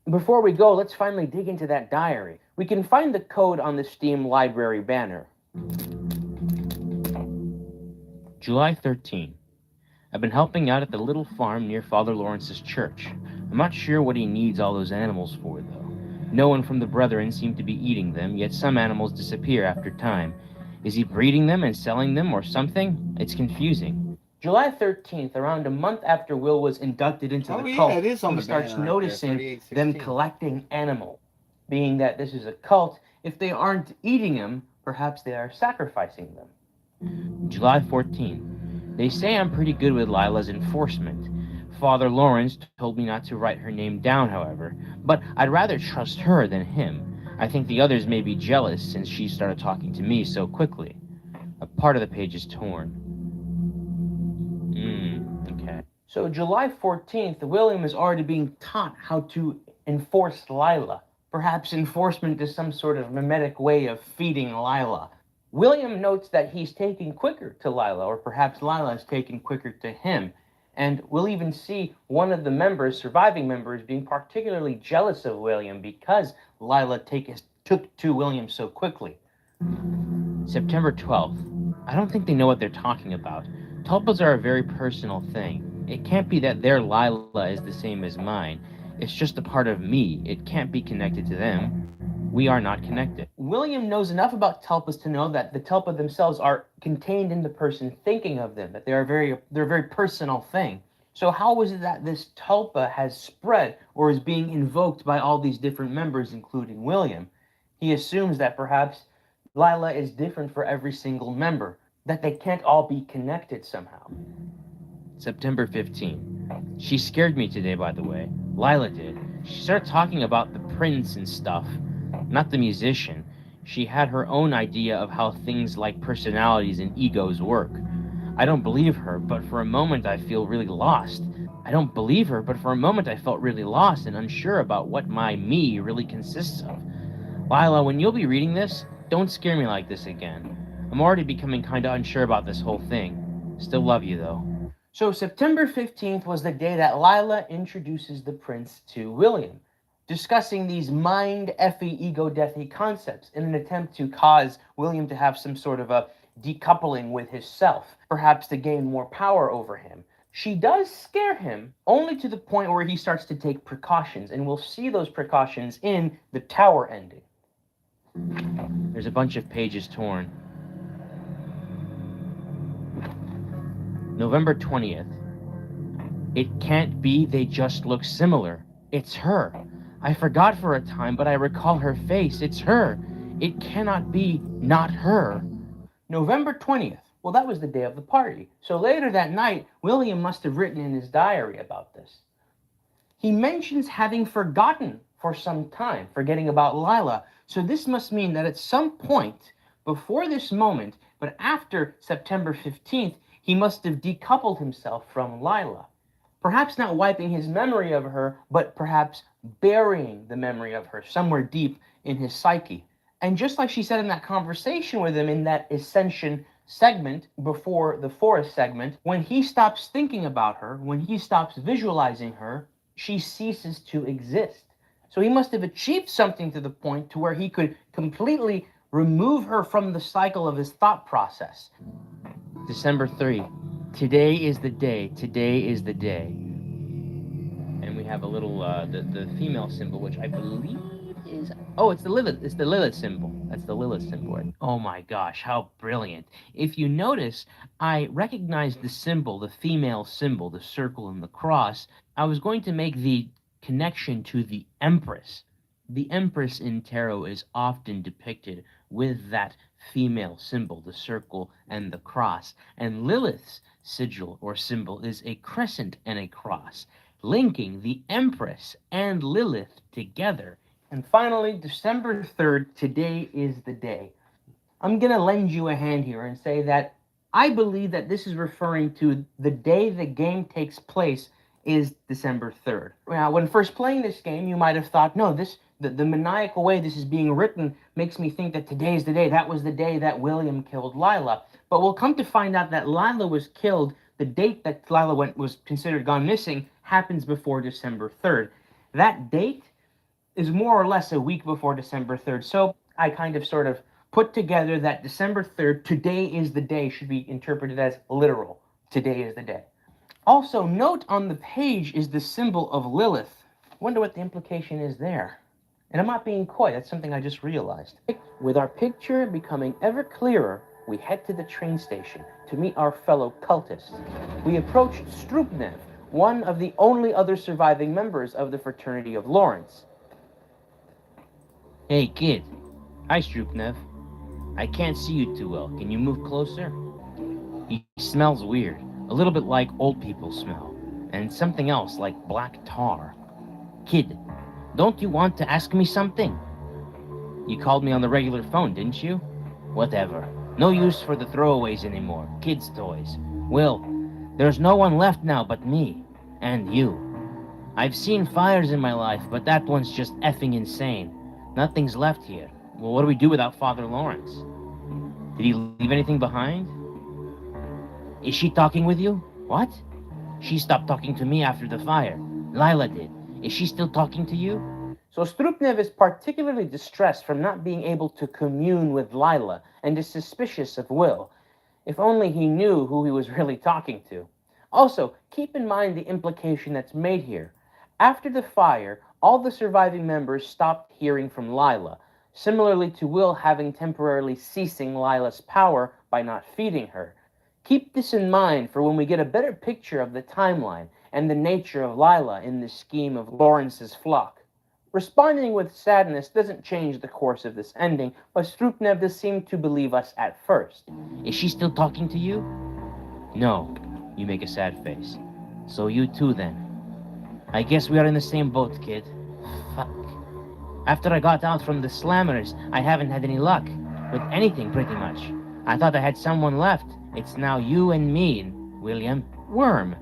Before we go, let's finally dig into that diary. We can find the code on the Steam library banner. July 13. I've been helping out at the little farm near Father Lawrence's church. I'm not sure what he needs all those animals for, though. No one from the Brethren seemed to be eating them, yet some animals disappear after time. Is he breeding them and selling them or something? It's confusing. July 13th, around a month after Will was inducted into the cult, he starts noticing them collecting animals. Being that this is a cult, if they aren't eating them, perhaps they are sacrificing them. July 14th. They say I'm pretty good with Lila's enforcement. Father Lawrence told me not to write her name down, however, but I'd rather trust her than him. I think the others may be jealous since she started talking to me so quickly. A part of the page is torn. Okay. So July 14th, William is already being taught how to enforce Lila. Perhaps enforcement is some sort of mimetic way of feeding Lila. William notes that he's taking quicker to Lila, or perhaps Lila is taking quicker to him. And we'll even see one of the members, surviving members, being particularly jealous of William because Lila took to William so quickly. September 12th. I don't think they know what they're talking about. Tulpas are a very personal thing. It can't be that their Lila is the same as mine. It's just a part of me. It can't be connected to them. We are not connected. William knows enough about tulpas to know that the tulpa themselves are contained in the person thinking of them, that they're a very personal thing. So how is it that this tulpa has spread or is being invoked by all these different members, including William? He assumes that perhaps Lila is different for every single member, that they can't all be connected somehow. September 15. She scared me today, by the way. Lila did. She started talking about the prince and stuff. Not the musician. She had her own idea of how things like personalities and egos work. I don't believe her, but for a moment I feel really lost. I don't believe her, but for a moment I felt really lost and unsure about what my me really consists of. Lila, when you'll be reading this, don't scare me like this again. I'm already becoming kinda unsure about this whole thing. Still love you, though. So September 15th was the day that Lila introduces the prince to William, discussing these mind-effy, ego-deathy concepts in an attempt to cause William to have some sort of a decoupling with his self, perhaps to gain more power over him. She does scare him, only to the point where he starts to take precautions, and we'll see those precautions in the tower ending. There's a bunch of pages torn. November 20th. It can't be they just look similar. It's her. I forgot for a time, but I recall her face. It's her. It cannot be not her. November 20th. Well, that was the day of the party. So later that night, William must have written in his diary about this. He mentions having forgotten for some time, forgetting about Lila. So this must mean that at some point before this moment, but after September 15th, he must have decoupled himself from Lila. Perhaps not wiping his memory of her, but perhaps burying the memory of her somewhere deep in his psyche. And just like she said in that conversation with him in that Ascension segment before the Forest segment, when he stops thinking about her, when he stops visualizing her, she ceases to exist. So he must have achieved something to the point to where he could completely remove her from the cycle of his thought process. December 3. Today is the day. Today is the day. And we have a little, the female symbol, which I believe is... Oh, it's the Lilith. It's the Lilith symbol. That's the Lilith symbol. Oh my gosh, how brilliant. If you notice, I recognized the symbol, the female symbol, the circle and the cross. I was going to make the connection to the Empress. The Empress in tarot is often depicted with that female symbol, the circle and the cross. And Lilith's sigil or symbol is a crescent and a cross, linking the Empress and Lilith together. And finally, December 3rd, today is the day. I'm going to lend you a hand here and say that I believe that this is referring to the day the game takes place is December 3rd. Now, when first playing this game, you might have thought, no, the maniacal way this is being written makes me think that today is the day. That was the day that William killed Lila. But we'll come to find out that Lila was killed. The date that Lila was considered gone missing happens before December 3rd. That date is more or less a week before December 3rd. So I kind of sort of put together that December 3rd, today is the day, should be interpreted as literal. Today is the day. Also, note on the page is the symbol of Lilith. Wonder what the implication is there. And I'm not being coy, that's something I just realized. With our picture becoming ever clearer, we head to the train station to meet our fellow cultists. We approach Strupnev, one of the only other surviving members of the Fraternity of Lawrence. Hey, kid. Hi, Strupnev. I can't see you too well. Can you move closer? He smells weird. A little bit like old people smell. And something else like black tar. Kid, don't you want to ask me something? You called me on the regular phone, didn't you? Whatever. No use for the throwaways anymore. Kids' toys. Well, there's no one left now but me. And you. I've seen fires in my life, but that one's just effing insane. Nothing's left here. Well, what do we do without Father Lawrence? Did he leave anything behind? Is she talking with you? What? She stopped talking to me after the fire. Lila did. Is she still talking to you? So Strupnev is particularly distressed from not being able to commune with Lila and is suspicious of Will. If only he knew who he was really talking to. Also, keep in mind the implication that's made here. After the fire, all the surviving members stopped hearing from Lila, similarly to Will having temporarily ceasing Lila's power by not feeding her. Keep this in mind for when we get a better picture of the timeline and the nature of Lila in the scheme of Lawrence's flock. Responding with sadness doesn't change the course of this ending, but Strupnev does seem to believe us at first. Is she still talking to you? No. You make a sad face. So you too then. I guess we are in the same boat, kid. Fuck. After I got out from the slammers, I haven't had any luck. With anything, pretty much. I thought I had someone left. It's now you and me, William. Worm.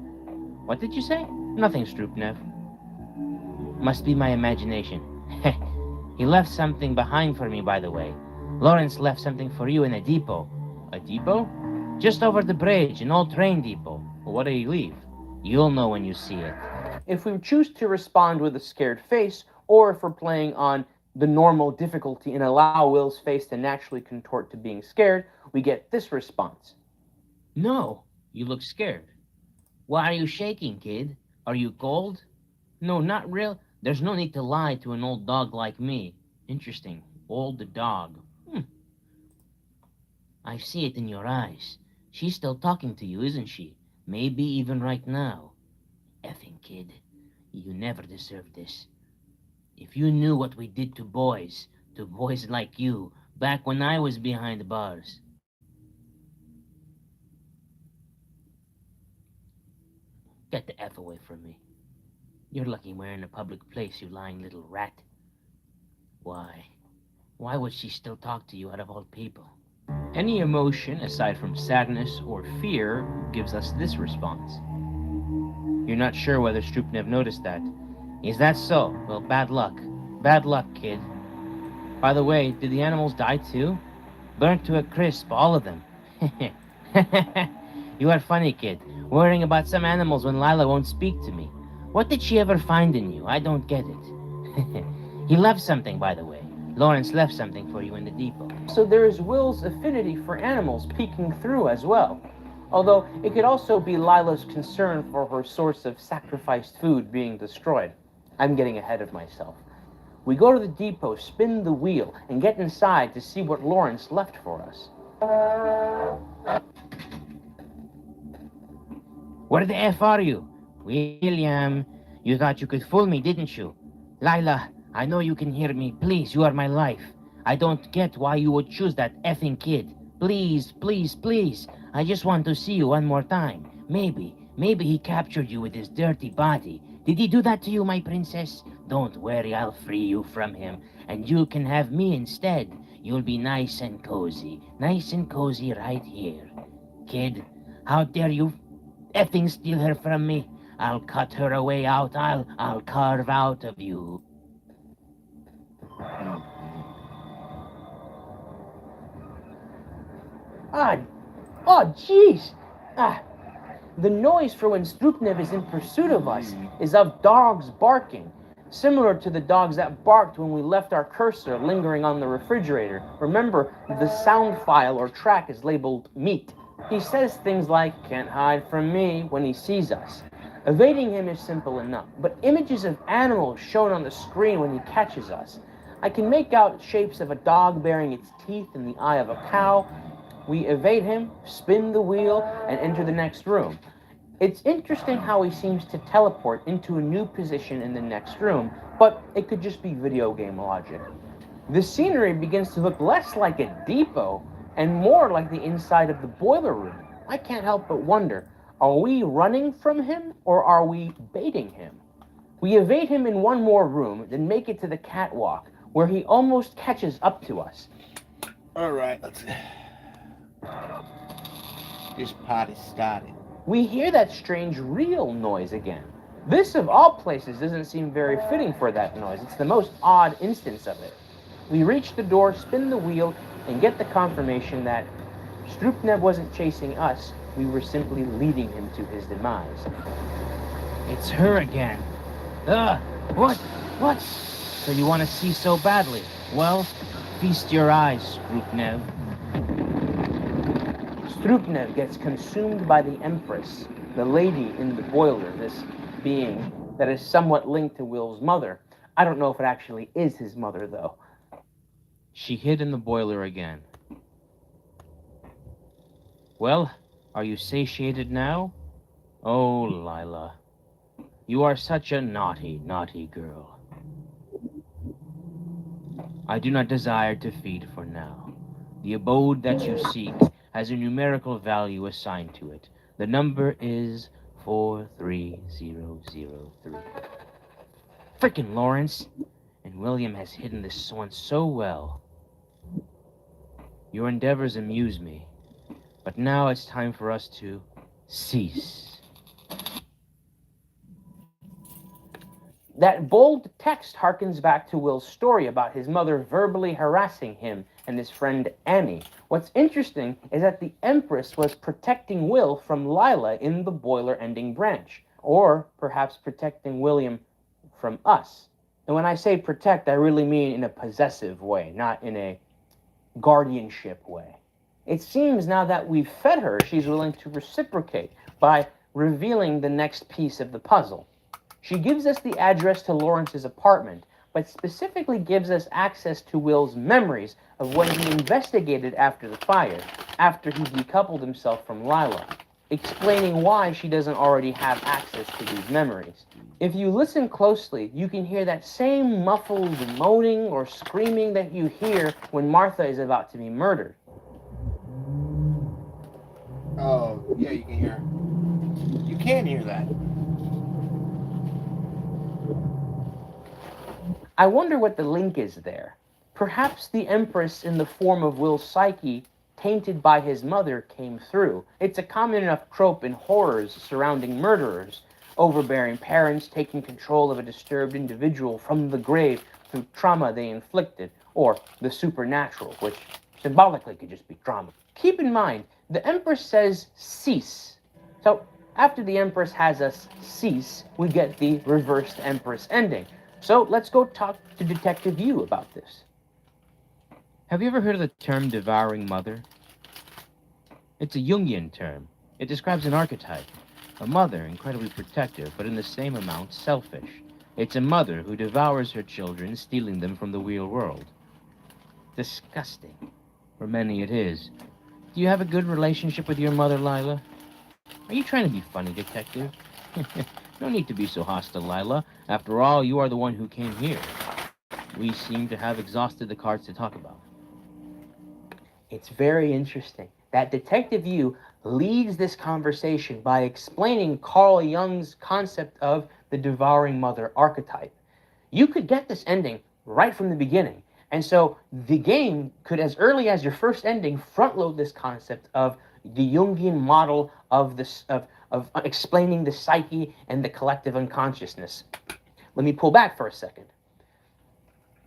What did you say? Nothing, Strupnev. Must be my imagination. He left something behind for me, by the way. Lawrence left something for you in a depot. A depot? Just over the bridge, an old train depot. Well, what did he leave? You'll know when you see it. If we choose to respond with a scared face, or if we're playing on the normal difficulty and allow Will's face to naturally contort to being scared, we get this response. No, you look scared. Why are you shaking, kid? Are you cold? No, not real. There's no need to lie to an old dog like me. Interesting. Old dog. I see it in your eyes. She's still talking to you, isn't she? Maybe even right now. Effing kid. You never deserved this. If you knew what we did to boys like you, back when I was behind bars. Get the F away from me. You're lucky we're in a public place, you lying little rat. Why? Why would she still talk to you out of all people? Any emotion, aside from sadness or fear, gives us this response. You're not sure whether Strupnev noticed that. Is that so? Well, bad luck. Bad luck, kid. By the way, did the animals die too? Burnt to a crisp, all of them. You are funny, kid. Worrying about some animals when Lila won't speak to me. What did she ever find in you? I don't get it. He left something, by the way. Lawrence left something for you in the depot. So there is Will's affinity for animals peeking through as well. Although it could also be Lila's concern for her source of sacrificed food being destroyed. I'm getting ahead of myself. We go to the depot, spin the wheel, and get inside to see what Lawrence left for us. Where the F are you? William, you thought you could fool me, didn't you? Lila, I know you can hear me. Please, you are my life. I don't get why you would choose that effing kid. Please, please, please. I just want to see you one more time. Maybe he captured you with his dirty body. Did he do that to you, my princess? Don't worry, I'll free you from him. And you can have me instead. You'll be nice and cozy right here. Kid, how dare you effing steal her from me? I'll cut her a way out. I'll carve out of you. Jeez! The noise for when Strupnev is in pursuit of us is of dogs barking, similar to the dogs that barked when we left our cursor lingering on the refrigerator. Remember, the sound file or track is labeled meat. He says things like, "Can't hide from me," when he sees us. Evading him is simple enough, but images of animals shown on the screen when he catches us. I can make out shapes of a dog baring its teeth in the eye of a cow. We evade him, spin the wheel, and enter the next room. It's interesting how he seems to teleport into a new position in the next room, but it could just be video game logic. The scenery begins to look less like a depot and more like the inside of the boiler room. I can't help but wonder, are we running from him or are we baiting him? We evade him in one more room, then make it to the catwalk, where he almost catches up to us. All right, let's... This party started. We hear that strange reel noise again. This, of all places, doesn't seem very fitting for that noise. It's the most odd instance of it. We reach the door, spin the wheel, and get the confirmation that Strupnev wasn't chasing us. We were simply leading him to his demise. It's her again. What? So you want to see so badly? Well, feast your eyes, Strupnev. Strupnev gets consumed by the Empress, the lady in the boiler, this being that is somewhat linked to Will's mother. I don't know if it actually is his mother, though. She hid in the boiler again. Well, are you satiated now? Oh, Lila, you are such a naughty, naughty girl. I do not desire to feed for now. The abode that you seek has a numerical value assigned to it. The number is 43003. Frickin' Lawrence! And William has hidden this one so well. Your endeavors amuse me, but now it's time for us to cease. That bold text harkens back to Will's story about his mother verbally harassing him and his friend Annie. What's interesting is that the Empress was protecting Will from Lila in the boiler ending branch, or perhaps protecting William from us. And when I say protect, I really mean in a possessive way, not in a guardianship way. It seems now that we've fed her, she's willing to reciprocate by revealing the next piece of the puzzle. She gives us the address to Lawrence's apartment, but specifically gives us access to Will's memories of when he investigated after the fire, after he decoupled himself from Lila, explaining why she doesn't already have access to these memories. If you listen closely, you can hear that same muffled moaning or screaming that you hear when Martha is about to be murdered. Oh, yeah, you can hear. You can hear that. I wonder what the link is there. Perhaps the Empress in the form of Will's psyche, tainted by his mother, came through. It's a common enough trope in horrors surrounding murderers. Overbearing parents taking control of a disturbed individual from the grave through trauma they inflicted, or the supernatural, which symbolically could just be trauma. Keep in mind, the Empress says cease. So after the Empress has us cease, we get the reversed Empress ending. So let's go talk to Detective Yu about this. Have you ever heard of the term devouring mother? It's a Jungian term. It describes an archetype. A mother, incredibly protective, but in the same amount selfish. It's a mother who devours her children, stealing them from the real world. Disgusting. For many it is. Do you have a good relationship with your mother, Lila? Are you trying to be funny, Detective? No need to be so hostile, Lila. After all, you are the one who came here. We seem to have exhausted the cards to talk about. It's very interesting that Detective Yu leads this conversation by explaining Carl Jung's concept of the devouring mother archetype. You could get this ending right from the beginning. And so the game could, as early as your first ending, front-load this concept of the Jungian model of this of explaining the psyche and the collective unconsciousness. Let me pull back for a second.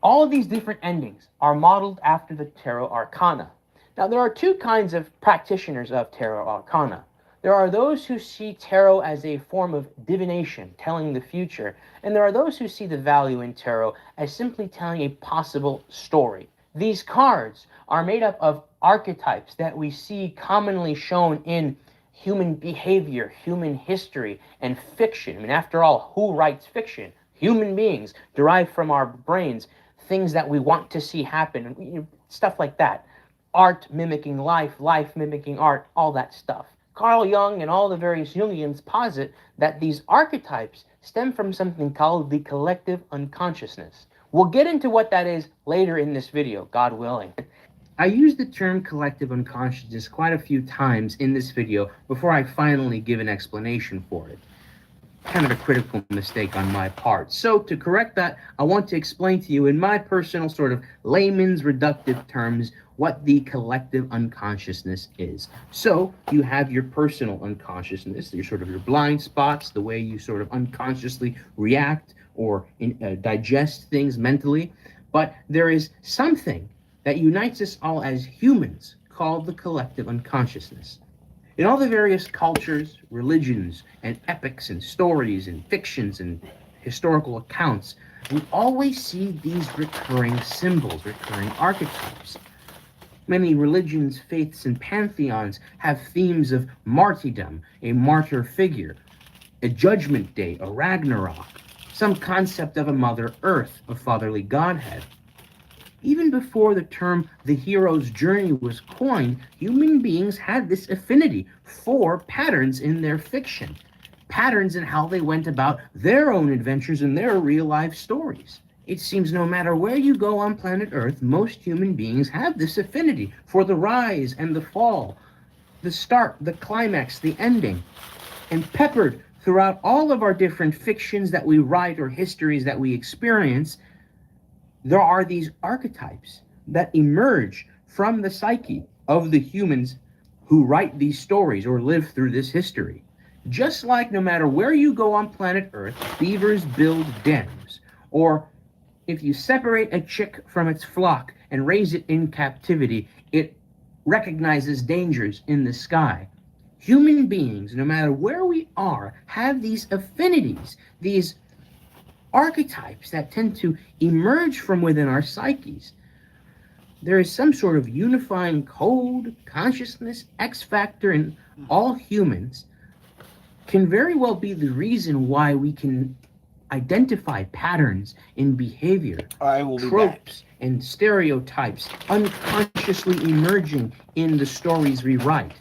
All of these different endings are modeled after the Tarot Arcana. Now, there are two kinds of practitioners of Tarot Arcana. There are those who see tarot as a form of divination, telling the future, and there are those who see the value in tarot as simply telling a possible story. These cards are made up of archetypes that we see commonly shown in human behavior, human history, and fiction. I mean, after all, who writes fiction? Human beings, derived from our brains, things that we want to see happen, stuff like that. Art mimicking life, life mimicking art, all that stuff. Carl Jung and all the various Jungians posit that these archetypes stem from something called the collective unconsciousness. We'll get into what that is later in this video, God willing. I used the term collective unconsciousness quite a few times in this video before I finally give an explanation for it. Kind of a critical mistake on my part. So to correct that, I want to explain to you in my personal sort of layman's reductive terms what the collective unconsciousness is. So you have your personal unconsciousness, your blind spots, the way you sort of unconsciously react or digest things mentally. But there is something that unites us all as humans called the collective unconsciousness. In all the various cultures, religions, and epics and stories and fictions and historical accounts, we always see these recurring symbols, recurring archetypes. Many religions, faiths, and pantheons have themes of martyrdom, a martyr figure, a judgment day, a Ragnarok, some concept of a Mother Earth, a fatherly godhead. Even before the term the hero's journey was coined, human beings had this affinity for patterns in their fiction, patterns in how they went about their own adventures and their real-life stories. It seems no matter where you go on planet Earth, most human beings have this affinity for the rise and the fall, the start, the climax, the ending, and peppered throughout all of our different fictions that we write or histories that we experience, there are these archetypes that emerge from the psyche of the humans who write these stories or live through this history. Just like no matter where you go on planet Earth, beavers build dens, Or if you separate a chick from its flock and raise it in captivity, it recognizes dangers in the sky. Human beings, no matter where we are, have these affinities, these archetypes that tend to emerge from within our psyches. There is some sort of unifying code, consciousness, X factor in all humans can very well be the reason why we can identify patterns in behavior, tropes, and stereotypes unconsciously emerging in the stories we write.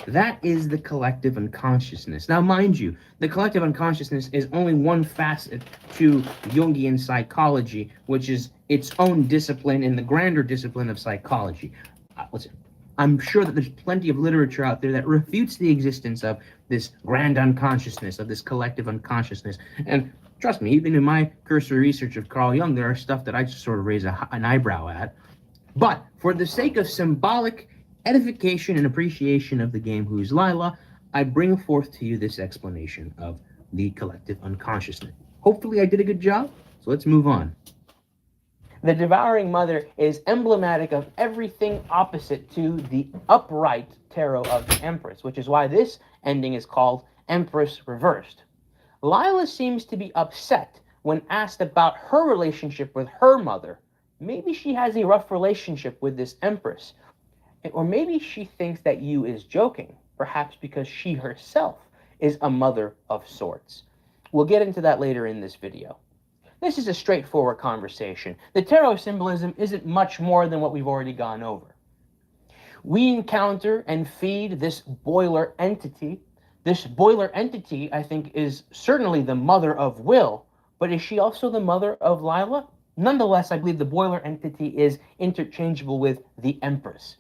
That is the collective unconsciousness. Now, mind you, the collective unconsciousness is only one facet to Jungian psychology, which is its own discipline in the grander discipline of psychology. Listen, I'm sure that there's plenty of literature out there that refutes the existence of this grand unconsciousness, of this collective unconsciousness. And trust me, even in my cursory research of Carl Jung, there are stuff that I just sort of raise an eyebrow at. But for the sake of symbolic edification and appreciation of the game Who's Lila, I bring forth to you this explanation of the collective unconsciousness. Hopefully I did a good job, so let's move on. The devouring mother is emblematic of everything opposite to the upright tarot of the Empress, which is why this ending is called Empress Reversed. Lila seems to be upset when asked about her relationship with her mother. Maybe she has a rough relationship with this Empress. Or maybe she thinks that Yu is joking, perhaps because she herself is a mother of sorts. We'll get into that later in this video. This is a straightforward conversation. The tarot symbolism isn't much more than what we've already gone over. We encounter and feed this boiler entity. This boiler entity, I think, is certainly the mother of Will, but is she also the mother of Lila? Nonetheless, I believe the boiler entity is interchangeable with the Empress.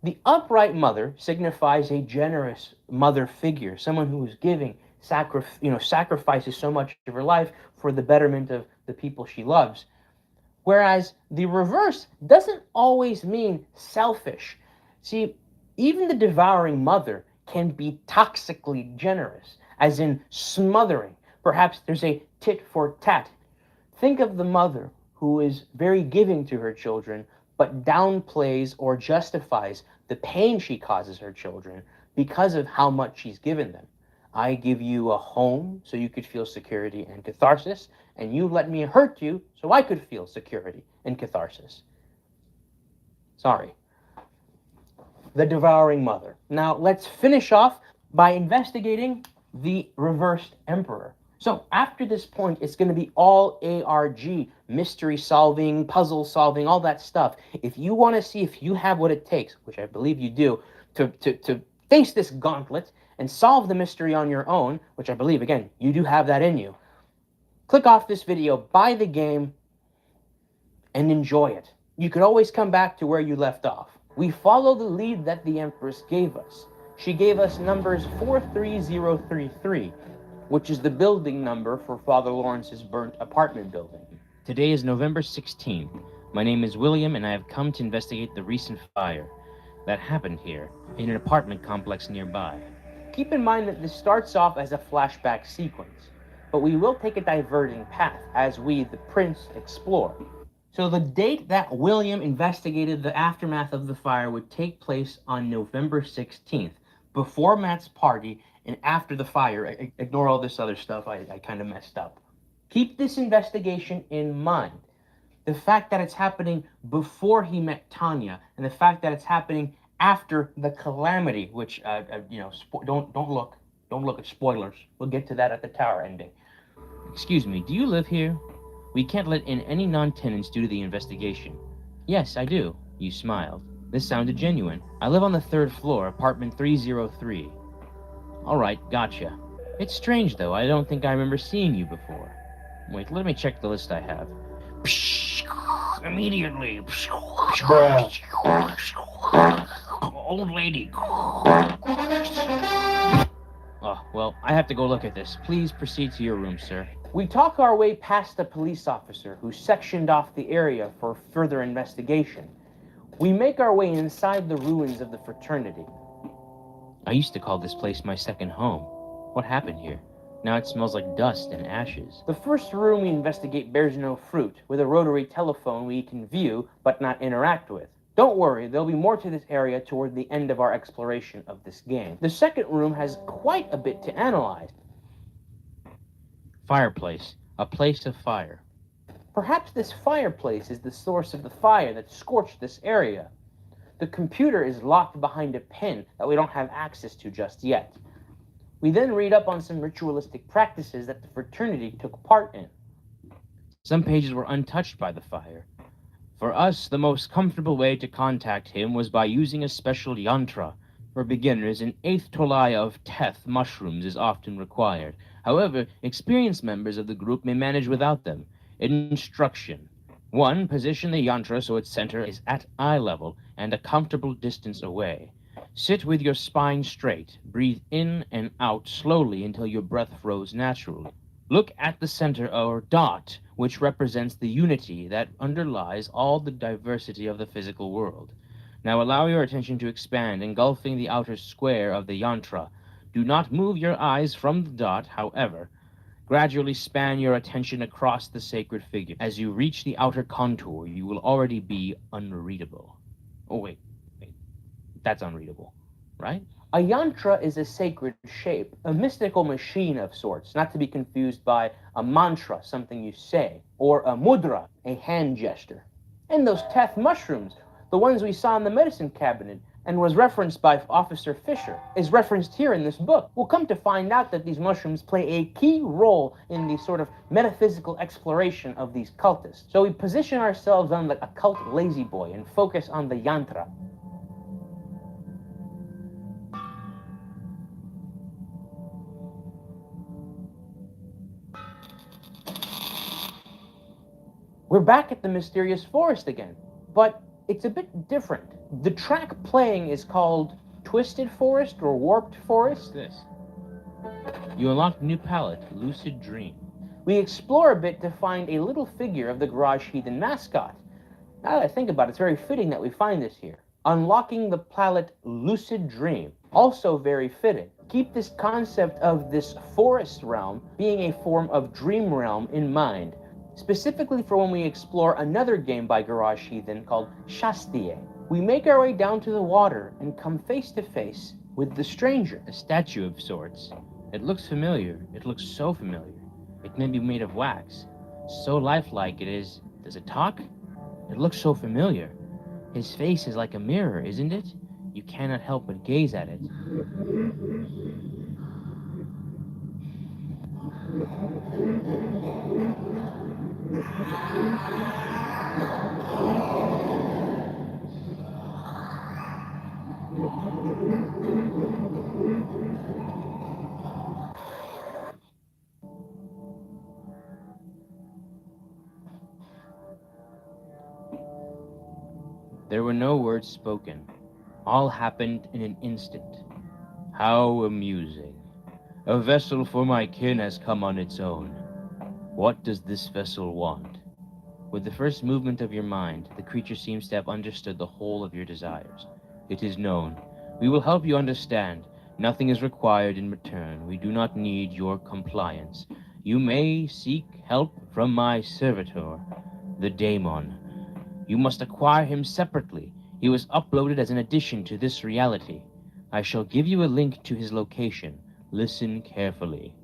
The upright mother signifies a generous mother figure, someone who is giving, sacrifices so much of her life for the betterment of the people she loves. Whereas the reverse doesn't always mean selfish. See, even the devouring mother can be toxically generous, as in smothering. Perhaps there's a tit for tat. Think of the mother who is very giving to her children, but downplays or justifies the pain she causes her children because of how much she's given them. I give you a home so you could feel security and catharsis, and you let me hurt you so I could feel security and catharsis. Sorry. The devouring mother. Now let's finish off by investigating the reversed emperor. So after this point, it's going to be all ARG, mystery solving, puzzle solving, all that stuff. If you want to see if you have what it takes, which I believe you do, to face this gauntlet and solve the mystery on your own, which I believe, again, you do have that in you, click off this video, buy the game, and enjoy it. You could always come back to where you left off. We follow the lead that the Empress gave us. She gave us numbers 43033. Which is the building number for Father Lawrence's burnt apartment building. Today is November 16th. My name is William, and I have come to investigate the recent fire that happened here in an apartment complex nearby. Keep in mind that this starts off as a flashback sequence, but we will take a diverting path as we, the Prince, explore. So the date that William investigated the aftermath of the fire would take place on November 16th, before Matt's party and after the fire. Ignore all this other stuff I kind of messed up. Keep this investigation in mind. The fact that it's happening before he met Tanya, and the fact that it's happening after the calamity, which don't look at spoilers. We'll get to that at the tower ending. Excuse me, do you live here? We can't let in any non-tenants due to the investigation. Yes, I do. You smiled. This sounded genuine. I live on the 3rd floor, apartment 303. Alright, gotcha. It's strange, though. I don't think I remember seeing you before. Wait, let me check the list I have. Immediately. Old lady. Oh, well, I have to go look at this. Please proceed to your room, sir. We talk our way past a police officer who sectioned off the area for further investigation. We make our way inside the ruins of the fraternity. I used to call this place my second home. What happened here? Now it smells like dust and ashes. The first room we investigate bears no fruit, with a rotary telephone we can view but not interact with. Don't worry, there'll be more to this area toward the end of our exploration of this game. The second room has quite a bit to analyze. Fireplace, a place of fire. Perhaps this fireplace is the source of the fire that scorched this area. The computer is locked behind a pin that we don't have access to just yet. We then read up on some ritualistic practices that the fraternity took part in. Some pages were untouched by the fire. For us, the most comfortable way to contact him was by using a special yantra. For beginners, an eighth tolai of teth mushrooms is often required. However, experienced members of the group may manage without them. Instruction. 1. Position the yantra so its center is at eye level and a comfortable distance away. Sit with your spine straight. Breathe in and out slowly until your breath flows naturally. Look at the center or dot, which represents the unity that underlies all the diversity of the physical world. Now allow your attention to expand, engulfing the outer square of the yantra. Do not move your eyes from the dot, however. Gradually span your attention across the sacred figure. As you reach the outer contour, you will already be unreadable. Oh, wait. That's unreadable, right? A yantra is a sacred shape, a mystical machine of sorts, not to be confused by a mantra, something you say, or a mudra, a hand gesture. And those teth mushrooms, the ones we saw in the medicine cabinet, and was referenced by Officer Fisher, is referenced here in this book. We'll come to find out that these mushrooms play a key role in the sort of metaphysical exploration of these cultists. So we position ourselves on like a cult lazy boy and focus on the yantra. We're back at the mysterious forest again, but it's a bit different. The track playing is called Twisted Forest or Warped Forest. This. You unlock new palette, Lucid Dream. We explore a bit to find a little figure of the Garage Heathen mascot. Now that I think about it, it's very fitting that we find this here. Unlocking the palette Lucid Dream. Also very fitting. Keep this concept of this forest realm being a form of dream realm in mind, specifically for when we explore another game by Garage Heathen called Shastie. We make our way down to the water and come face to face with the stranger. A statue of sorts. It looks familiar. It looks so familiar. It may be made of wax. So lifelike it is. Does it talk? It looks so familiar. His face is like a mirror, isn't it? You cannot help but gaze at it. There were no words spoken. All happened in an instant. How amusing. A vessel for my kin has come on its own. What does this vessel want? With the first movement of your mind, the creature seems to have understood the whole of your desires. It is known. We will help you understand. Nothing is required in return. We do not need your compliance. You may seek help from my servitor, the daemon. You must acquire him separately. He was uploaded as an addition to this reality. I shall give you a link to his location. Listen carefully.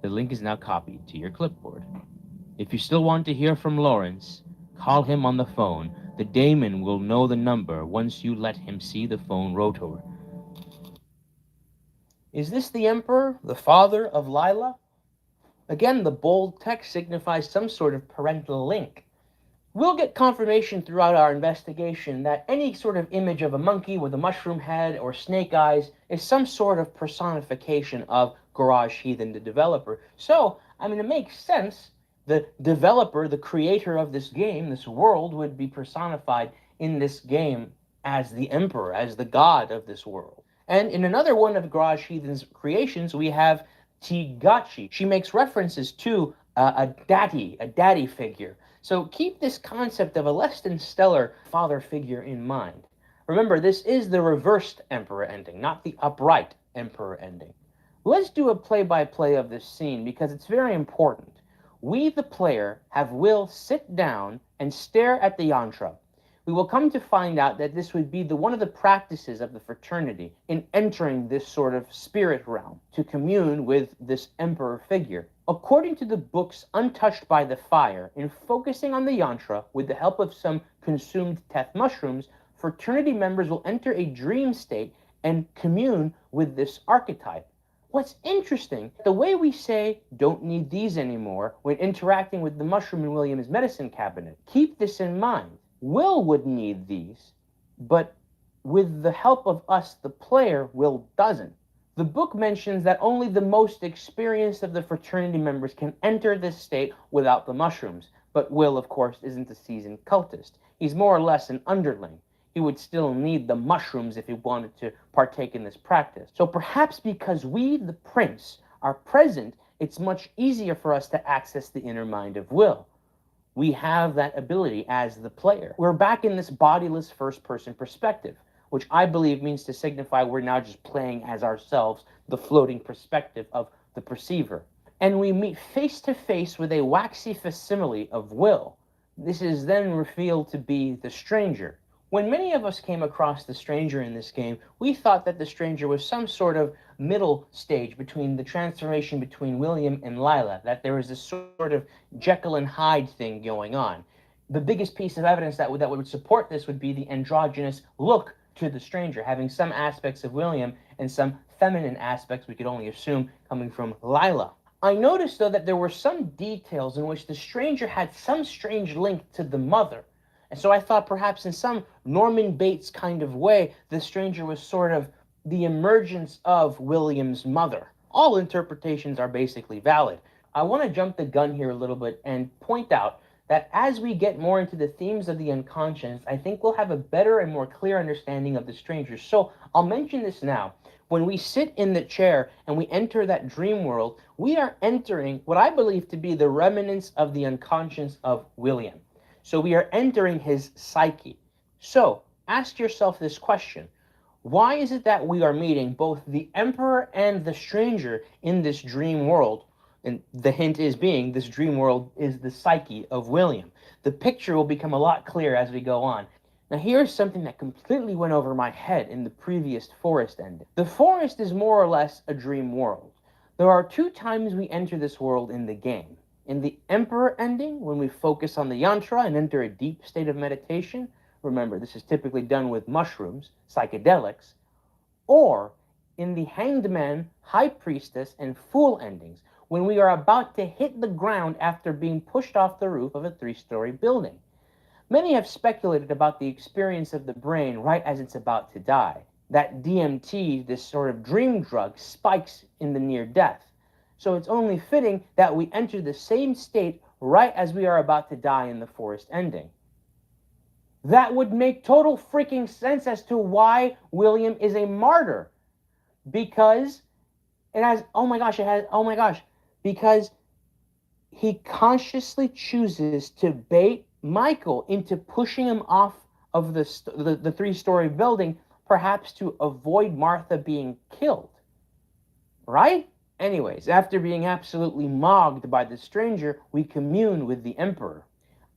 The link is now copied to your clipboard. If you still want to hear from Lawrence, call him on the phone. The daemon will know the number once you let him see the phone rotor. Is this the Emperor, the father of Lila? Again, the bold text signifies some sort of parental link. We'll get confirmation throughout our investigation that any sort of image of a monkey with a mushroom head or snake eyes is some sort of personification of Garage Heathen, the developer. So, I mean, it makes sense. The developer, the creator of this game, this world, would be personified in this game as the Emperor, as the god of this world. And in another one of Garage Heathen's creations, we have Tigachi. She makes references to a daddy figure. So keep this concept of a less than stellar father figure in mind. Remember, this is the reversed Emperor ending, not the upright Emperor ending. Let's do a play-by-play of this scene because it's very important. We, the player, have Will sit down and stare at the yantra. We will come to find out that this would be one of the practices of the fraternity in entering this sort of spirit realm to commune with this emperor figure. According to the books Untouched by the Fire, in focusing on the yantra with the help of some consumed teth mushrooms, fraternity members will enter a dream state and commune with this archetype. What's interesting, the way we say don't need these anymore when interacting with the mushroom in William's medicine cabinet, keep this in mind. Will would need these, but with the help of us, the player, Will doesn't. The book mentions that only the most experienced of the fraternity members can enter this state without the mushrooms, but Will, of course, isn't a seasoned cultist. He's more or less an underling. He would still need the mushrooms if he wanted to partake in this practice. So perhaps because we, the prince, are present, it's much easier for us to access the inner mind of Will. We have that ability as the player. We're back in this bodiless first-person perspective, which I believe means to signify we're now just playing as ourselves, the floating perspective of the perceiver. And we meet face-to-face with a waxy facsimile of Will. This is then revealed to be the stranger. When many of us came across the stranger in this game, we thought that the stranger was some sort of middle stage between the transformation between William and Lila, that there was this sort of Jekyll and Hyde thing going on. The biggest piece of evidence that would support this would be the androgynous look to the stranger, having some aspects of William and some feminine aspects we could only assume coming from Lila. I noticed, though, that there were some details in which the stranger had some strange link to the mother. And so I thought perhaps in some Norman Bates kind of way, the stranger was sort of the emergence of William's mother. All interpretations are basically valid. I want to jump the gun here a little bit and point out that as we get more into the themes of the unconscious, I think we'll have a better and more clear understanding of the stranger. So I'll mention this now. When we sit in the chair and we enter that dream world, we are entering what I believe to be the remnants of the unconscious of William. So we are entering his psyche. So ask yourself this question. Why is it that we are meeting both the emperor and the stranger in this dream world? And the hint is being this dream world is the psyche of William. The picture will become a lot clearer as we go on. Now here's something that completely went over my head in the previous forest ending. The forest is more or less a dream world. There are two times we enter this world in the game. In the Emperor ending, when we focus on the yantra and enter a deep state of meditation, remember this is typically done with mushrooms, psychedelics, or in the Hanged Man, High Priestess, and Fool endings, when we are about to hit the ground after being pushed off the roof of a 3-story building. Many have speculated about the experience of the brain right as it's about to die. That DMT, this sort of dream drug, spikes in the near death. So it's only fitting that we enter the same state right as we are about to die in the forest ending. That would make total freaking sense as to why William is a martyr. Because because he consciously chooses to bait Michael into pushing him off of the 3-story building, perhaps to avoid Martha being killed. Right? Anyways, after being absolutely mogged by the stranger, we commune with the Emperor.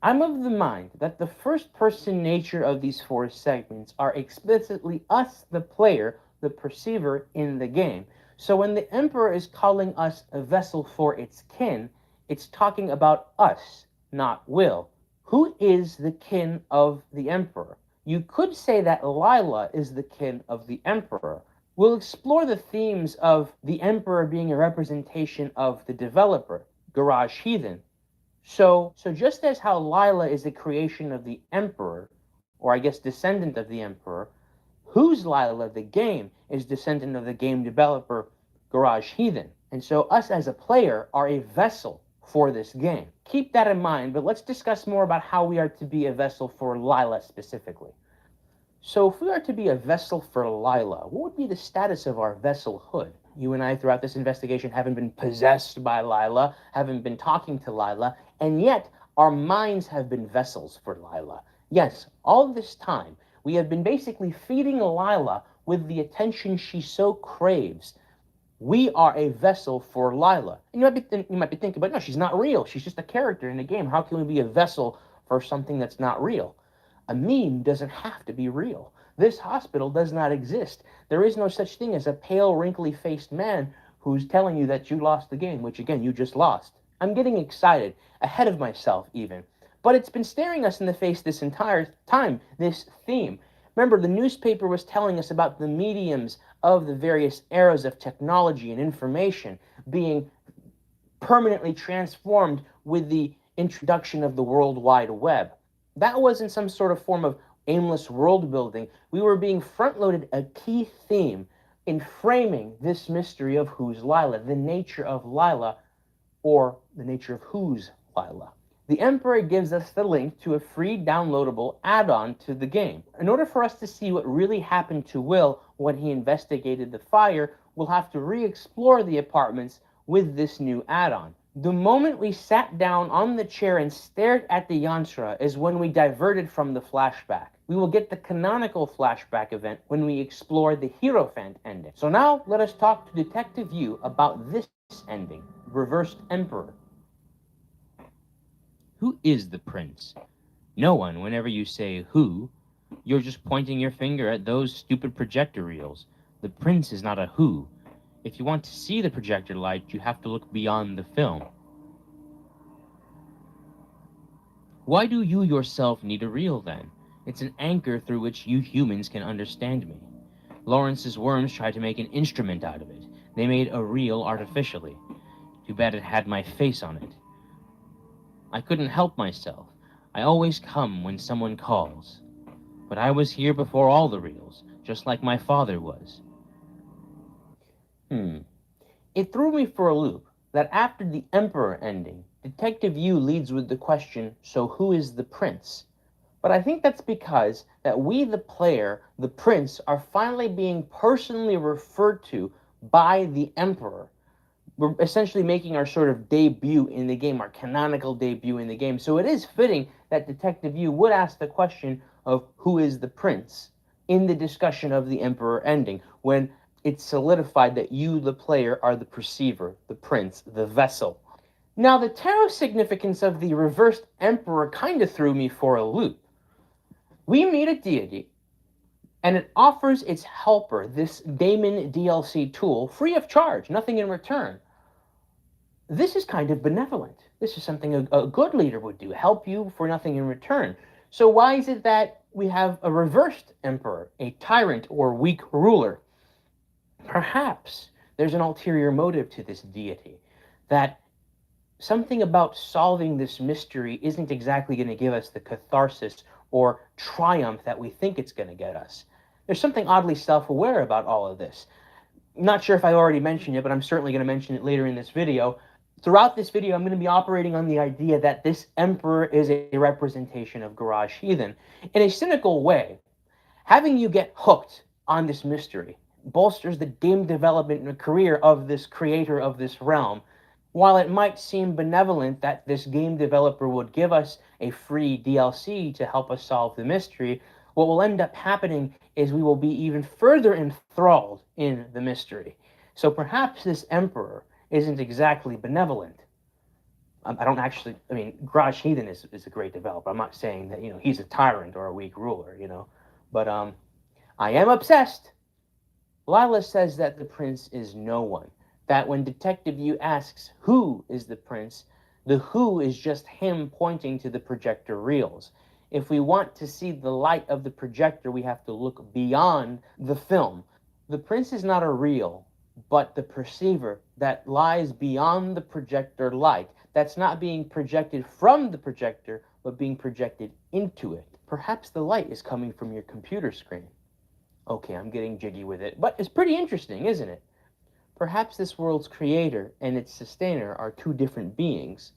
I'm of the mind that the first-person nature of these 4 segments are explicitly us, the player, the perceiver in the game. So when the Emperor is calling us a vessel for its kin, it's talking about us, not Will. Who is the kin of the Emperor? You could say that Lila is the kin of the Emperor. We'll explore the themes of the Emperor being a representation of the developer, Garage Heathen. So just as how Lila is a creation of the Emperor, or I guess descendant of the Emperor, Who's Lila, the game, is descendant of the game developer, Garage Heathen. And so us as a player are a vessel for this game. Keep that in mind, but let's discuss more about how we are to be a vessel for Lila specifically. So if we are to be a vessel for Lila, what would be the status of our vesselhood? You and I, throughout this investigation, haven't been possessed by Lila, haven't been talking to Lila, and yet our minds have been vessels for Lila. Yes, all this time, We have been basically feeding Lila with the attention she so craves. We are a vessel for Lila. And you might be thinking, but no, she's not real. She's just a character in a game. How can we be a vessel for something that's not real? A meme doesn't have to be real. This hospital does not exist. There is no such thing as a pale, wrinkly-faced man who's telling you that you lost the game, which, again, you just lost. I'm getting excited, ahead of myself, even. But it's been staring us in the face this entire time, this theme. Remember, the newspaper was telling us about the mediums of the various eras of technology and information being permanently transformed with the introduction of the World Wide Web. That wasn't some sort of form of aimless world building. We were being front-loaded a key theme in framing this mystery of who's Lila, the nature of Lila, or the nature of who's Lila. The Emperor gives us the link to a free downloadable add-on to the game. In order for us to see what really happened to Will when he investigated the fire, we'll have to re-explore the apartments with this new add-on. The moment we sat down on the chair and stared at the yantra is when we diverted from the flashback. We will get the canonical flashback event when we explore the Hierophant ending. So now let us talk to Detective Yu about this ending, Reversed Emperor. Who is the prince? No one. Whenever you say who, you're just pointing your finger at those stupid projector reels. The prince is not a who. If you want to see the projector light, you have to look beyond the film. Why do you yourself need a reel, then? It's an anchor through which you humans can understand me. Lawrence's worms tried to make an instrument out of it. They made a reel artificially. Too bad it had my face on it. I couldn't help myself. I always come when someone calls. But I was here before all the reels, just like my father was. It threw me for a loop that after the Emperor ending, Detective Yu leads with the question, so who is the prince? But I think that's because that we, the player, the prince, are finally being personally referred to by the Emperor. We're essentially making our sort of debut in the game, our canonical debut in the game. So it is fitting that Detective Yu would ask the question of who is the prince in the discussion of the Emperor ending, when it's solidified that you, the player, are the perceiver, the prince, the vessel. Now, the tarot significance of the reversed Emperor kind of threw me for a loop. We meet a deity, and it offers its helper, this Daemon DLC tool, free of charge, nothing in return. This is kind of benevolent. This is something a good leader would do, help you for nothing in return. So why is it that we have a reversed emperor, a tyrant or weak ruler? Perhaps there's an ulterior motive to this deity, that something about solving this mystery isn't exactly going to give us the catharsis or triumph that we think it's going to get us. There's something oddly self-aware about all of this. Not sure if I already mentioned it, but I'm certainly going to mention it later in this video. Throughout this video, I'm going to be operating on the idea that this emperor is a representation of Garage Heathen. In a cynical way, having you get hooked on this mystery bolsters the game development and career of this creator of this realm. While it might seem benevolent that this game developer would give us a free DLC to help us solve the mystery, what will end up happening is we will be even further enthralled in the mystery. So perhaps this emperor isn't exactly benevolent. I mean, Garage Heathen is a great developer. I'm not saying that, he's a tyrant or a weak ruler, But I am obsessed. Lila says that the prince is no one. That when Detective Yu asks who is the prince, the who is just him pointing to the projector reels. If we want to see the light of the projector, we have to look beyond the film. The prince is not a reel, but the perceiver that lies beyond the projector light, that's not being projected from the projector, but being projected into it. Perhaps the light is coming from your computer screen. Okay, I'm getting jiggy with it, but it's pretty interesting, isn't it? Perhaps this world's creator and its sustainer are two different beings.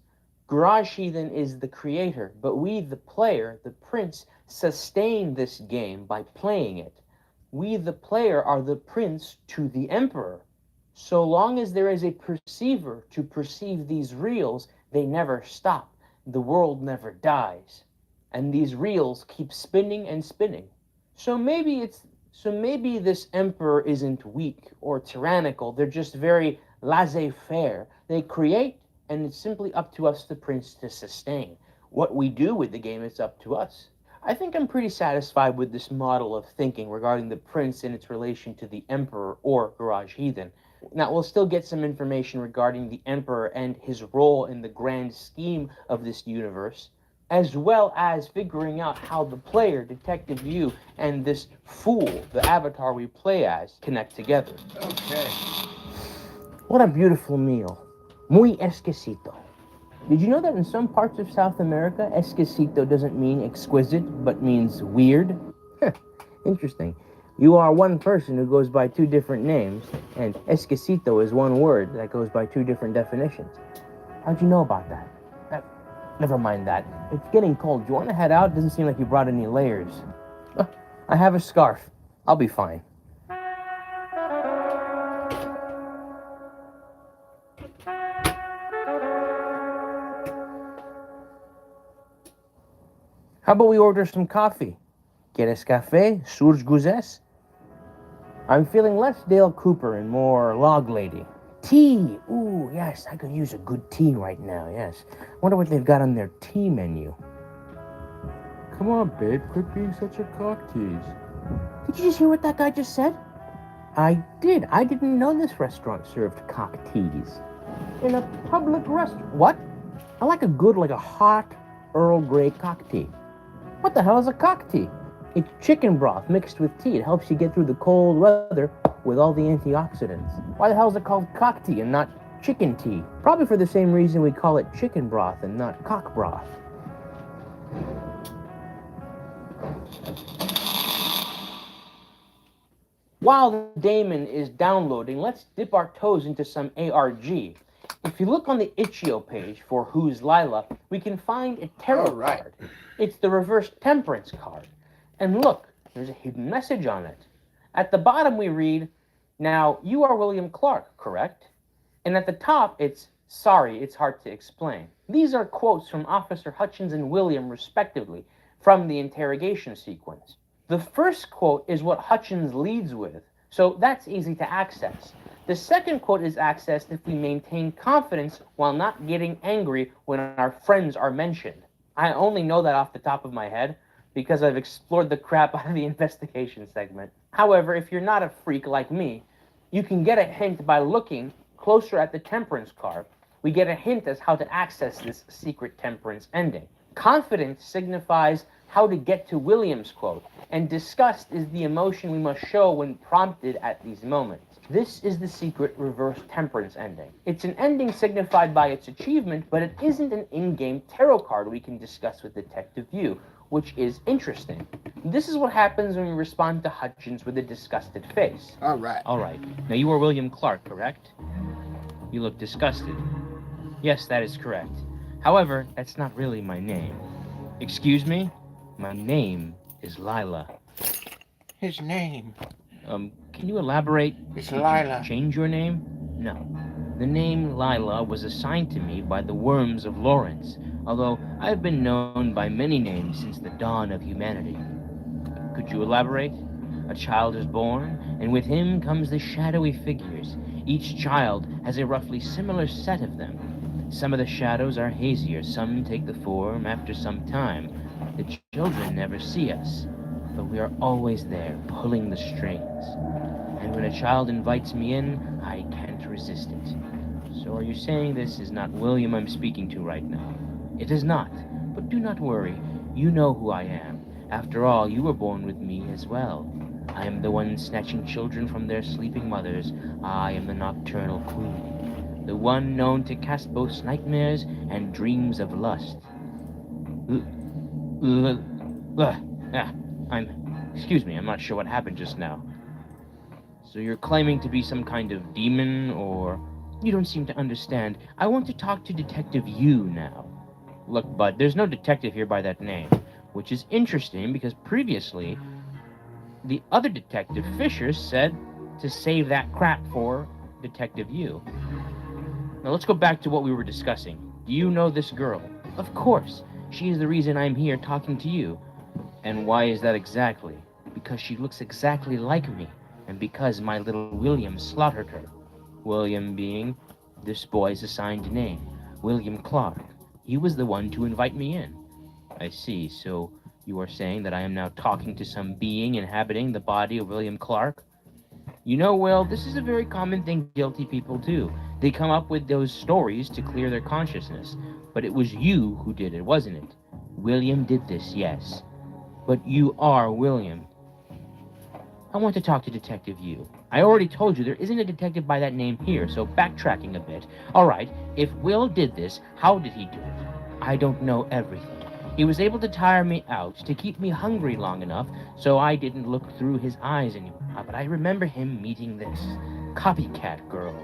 Garage Heathen is the creator, but we, the player, the prince, sustain this game by playing it. We, the player, are the prince to the emperor. So long as there is a perceiver to perceive these reels, they never stop. The world never dies. And these reels keep spinning and spinning. So maybe this emperor isn't weak or tyrannical. They're just very laissez-faire. They create, and it's simply up to us, the prince, to sustain. What we do with the game is up to us. I think I'm pretty satisfied with this model of thinking regarding the prince and its relation to the emperor or garage heathen. Now, we'll still get some information regarding the emperor and his role in the grand scheme of this universe, as well as figuring out how the player, Detective You, and this fool, the avatar we play as, connect together. Okay. What a beautiful meal. Muy exquisito. Did you know that in some parts of South America, exquisito doesn't mean exquisite, but means weird? Interesting. You are one person who goes by two different names, and exquisito is one word that goes by two different definitions. How'd you know about that? Never mind that. It's getting cold. Do you want to head out? Doesn't seem like you brought any layers. I have a scarf. I'll be fine. How about we order some coffee? ¿Quieres café? Surge guzes? I'm feeling less Dale Cooper and more Log Lady. Tea! Ooh, yes, I could use a good tea right now, yes. Wonder what they've got on their tea menu. Come on, babe, quit being such a cocktease. Did you just hear what that guy just said? I did. I didn't know this restaurant served cock teas. In a public restaurant. What? I like a hot Earl Grey cock tea. What the hell is a cock tea? It's chicken broth mixed with tea. It helps you get through the cold weather with all the antioxidants. Why the hell is it called cock tea and not chicken tea? Probably for the same reason we call it chicken broth and not cock broth. While the daemon is downloading, let's dip our toes into some ARG. If you look on the itch.io page for Who's Lila, we can find a tarot card. It's the reverse temperance card. And look, there's a hidden message on it. At the bottom we read, now you are William Clark, correct? And at the top it's, sorry, it's hard to explain. These are quotes from Officer Hutchins and William, respectively, from the interrogation sequence. The first quote is what Hutchins leads with, so that's easy to access. The second quote is accessed if we maintain confidence while not getting angry when our friends are mentioned. I only know that off the top of my head because I've explored the crap out of the investigation segment. However, if you're not a freak like me, you can get a hint by looking closer at the temperance card. We get a hint as how to access this secret temperance ending. Confidence signifies how to get to William's quote, and disgust is the emotion we must show when prompted at these moments. This is the secret reverse temperance ending. It's an ending signified by its achievement, but it isn't an in-game tarot card we can discuss with Detective You, which is interesting. This is what happens when we respond to Hutchins with a disgusted face. All right. Now you are William Clark, correct? You look disgusted. Yes, that is correct. However, that's not really my name. Excuse me? My name is Lila. His name. Can you elaborate? It's Did Lila. you change your name? No. The name Lila was assigned to me by the worms of Lawrence, although I've been known by many names since the dawn of humanity. Could you elaborate? A child is born, and with him comes the shadowy figures. Each child has a roughly similar set of them. Some of the shadows are hazier, some take the form after some time. The children never see us, but we are always there, pulling the strings. And when a child invites me in, I can't resist it. So are you saying this is not William I'm speaking to right now? It is not, but do not worry. You know who I am. After all, you were born with me as well. I am the one snatching children from their sleeping mothers. I am the nocturnal queen, the one known to cast both nightmares and dreams of lust. Excuse me, I'm not sure what happened just now. So you're claiming to be some kind of demon, or... You don't seem to understand. I want to talk to Detective You now. Look, bud, there's no detective here by that name, which is interesting because previously, the other detective, Fisher, said to save that crap for Detective You. Now let's go back to what we were discussing. Do you know this girl? Of course. She is the reason I'm here talking to you. And why is that exactly? because she looks exactly like me, and because my little William slaughtered her. William being this boy's assigned name, William Clark. He was the one to invite me in. I see, so you are saying that I am now talking to some being inhabiting the body of William Clark? You know, Will, this is a very common thing guilty people do. They come up with those stories to clear their consciousness. But it was you who did it, wasn't it? William did this, yes. But you are William. I want to talk to Detective Yu. I already told you there isn't a detective by that name here, so backtracking a bit. All right, if Will did this, how did he do it? I don't know everything. He was able to tire me out, to keep me hungry long enough, so I didn't look through his eyes anymore. But I remember him meeting this copycat girl.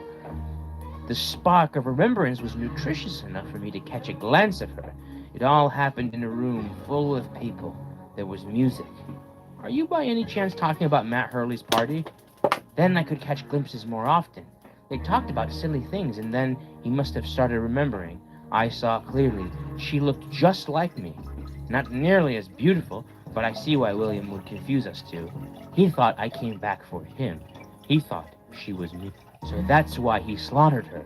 The spark of remembrance was nutritious enough for me to catch a glance of her. It all happened in a room full of people. There was music. Are you by any chance talking about Matt Hurley's party? Then I could catch glimpses more often. They talked about silly things, and then he must have started remembering. I saw clearly. She looked just like me. Not nearly as beautiful, but I see why William would confuse us two. He thought I came back for him. He thought she was me. So that's why he slaughtered her.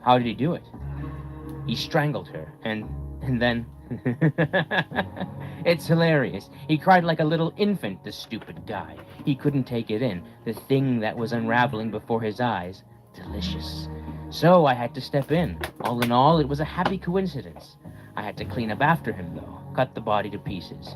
How did he do it? He strangled her, and then... It's hilarious. He cried like a little infant, the stupid guy. He couldn't take it in, the thing that was unraveling before his eyes. Delicious. So I had to step in. All in all, it was a happy coincidence. I had to clean up after him, though, cut the body to pieces.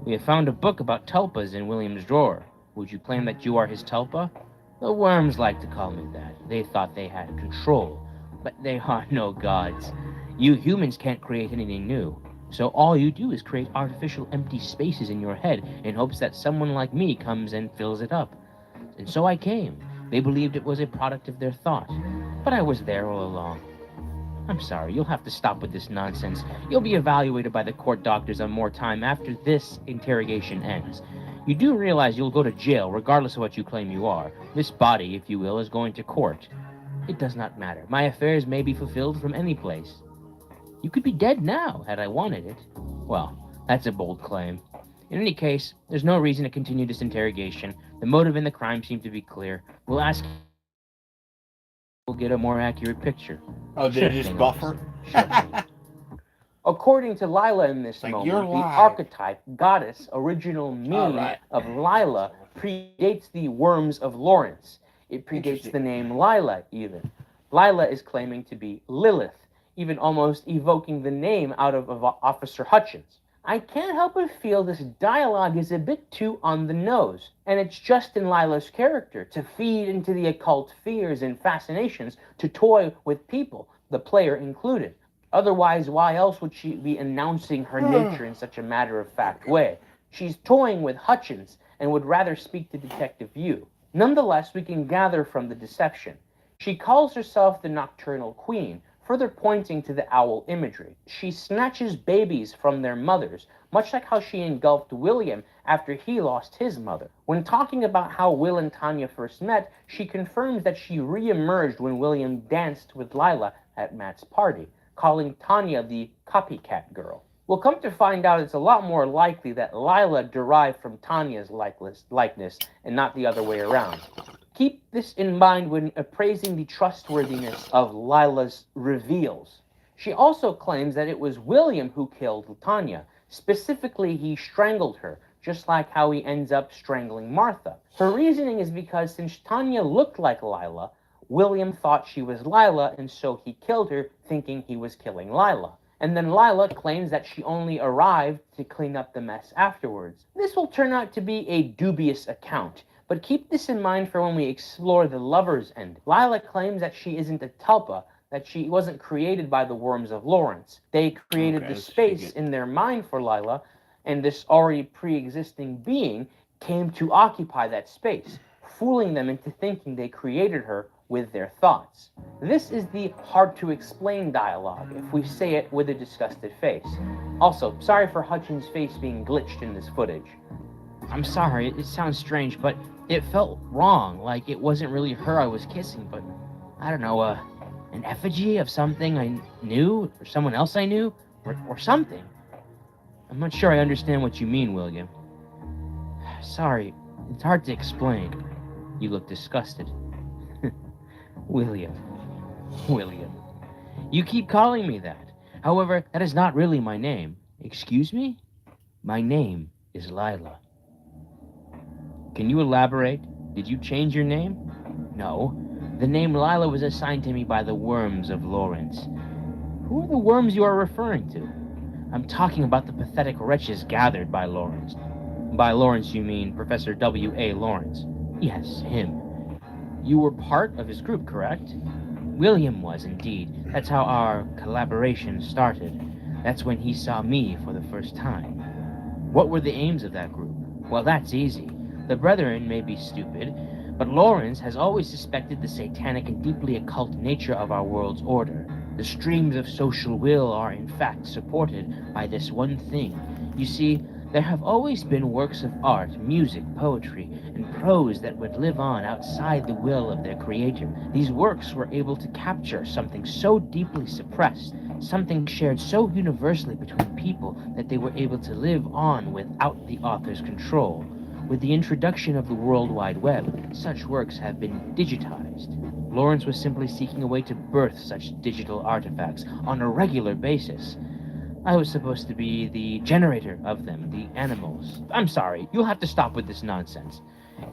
We have found a book about tulpas in William's drawer. Would you claim that you are his tulpa? The worms like to call me that. They thought they had control. But they are no gods. You humans can't create anything new. So all you do is create artificial empty spaces in your head in hopes that someone like me comes and fills it up. And so I came. They believed it was a product of their thought. But I was there all along. I'm sorry, you'll have to stop with this nonsense. You'll be evaluated by the court doctors on more time after this interrogation ends. You do realize you'll go to jail regardless of what you claim you are. This body, if you will, is going to court. It does not matter. My affairs may be fulfilled from any place. You could be dead now, had I wanted it. Well, that's a bold claim. In any case, there's no reason to continue this interrogation. The motive in the crime seemed to be clear. We'll ask... We'll get a more accurate picture. Oh, did it just buffer? According to Lila in this Like, moment, you're the live. archetype, goddess, original meaning of Lila predates the worms of Lawrence. It predates the name Lila, even. Lila is claiming to be Lilith, even almost evoking the name out of Officer Hutchins. I can't help but feel this dialogue is a bit too on the nose, and it's just in Lila's character to feed into the occult fears and fascinations, to toy with people, the player included. Otherwise, why else would she be announcing her nature in such a matter-of-fact way? She's toying with Hutchins and would rather speak to Detective Yu. Nonetheless, we can gather from the deception. She calls herself the Nocturnal Queen, further pointing to the owl imagery. She snatches babies from their mothers, much like how she engulfed William after he lost his mother. When talking about how Will and Tanya first met, she confirms that she re-emerged when William danced with Lila at Matt's party, calling Tanya the copycat girl. We'll come to find out it's a lot more likely that Lila derived from Tanya's likeness and not the other way around. Keep this in mind when appraising the trustworthiness of Lila's reveals. She also claims that it was William who killed Tanya. Specifically, he strangled her, just like how he ends up strangling Martha. Her reasoning is because since Tanya looked like Lila, William thought she was Lila, and so he killed her, thinking he was killing Lila. And then Lila claims that she only arrived to clean up the mess afterwards. This will turn out to be a dubious account, but keep this in mind for when we explore the lover's end. Lila claims that she isn't a tulpa, that she wasn't created by the worms of Lawrence. They created the space in their mind for Lila, and this already pre-existing being came to occupy that space, fooling them into thinking they created her with their thoughts. This is the hard-to-explain dialogue, if we say it with a disgusted face. Also, sorry for Hutchins' face being glitched in this footage. I'm sorry, it sounds strange, but it felt wrong, like it wasn't really her I was kissing, but, I don't know, an effigy of something I knew, or someone else I knew, or something. I'm not sure I understand what you mean, William. Sorry, it's hard to explain. You look disgusted. William. William. You keep calling me that. However, that is not really my name. Excuse me? My name is Lila. Can you elaborate? Did you change your name? No. The name Lila was assigned to me by the worms of Lawrence. Who are the worms you are referring to? I'm talking about the pathetic wretches gathered by Lawrence. By Lawrence, you mean Professor W.A. Lawrence? Yes, him. You were part of his group, correct? William was, indeed. That's how our collaboration started. That's when he saw me for the first time. What were the aims of that group? Well, that's easy. The Brethren may be stupid, but Lawrence has always suspected the satanic and deeply occult nature of our world's order. The streams of social will are, in fact, supported by this one thing. You see, there have always been works of art, music, poetry, and prose that would live on outside the will of their creator. These works were able to capture something so deeply suppressed, something shared so universally between people, that they were able to live on without the author's control. With the introduction of the World Wide Web, such works have been digitized. Lawrence was simply seeking a way to birth such digital artifacts on a regular basis. I was supposed to be the generator of them, the animals. I'm sorry, you'll have to stop with this nonsense.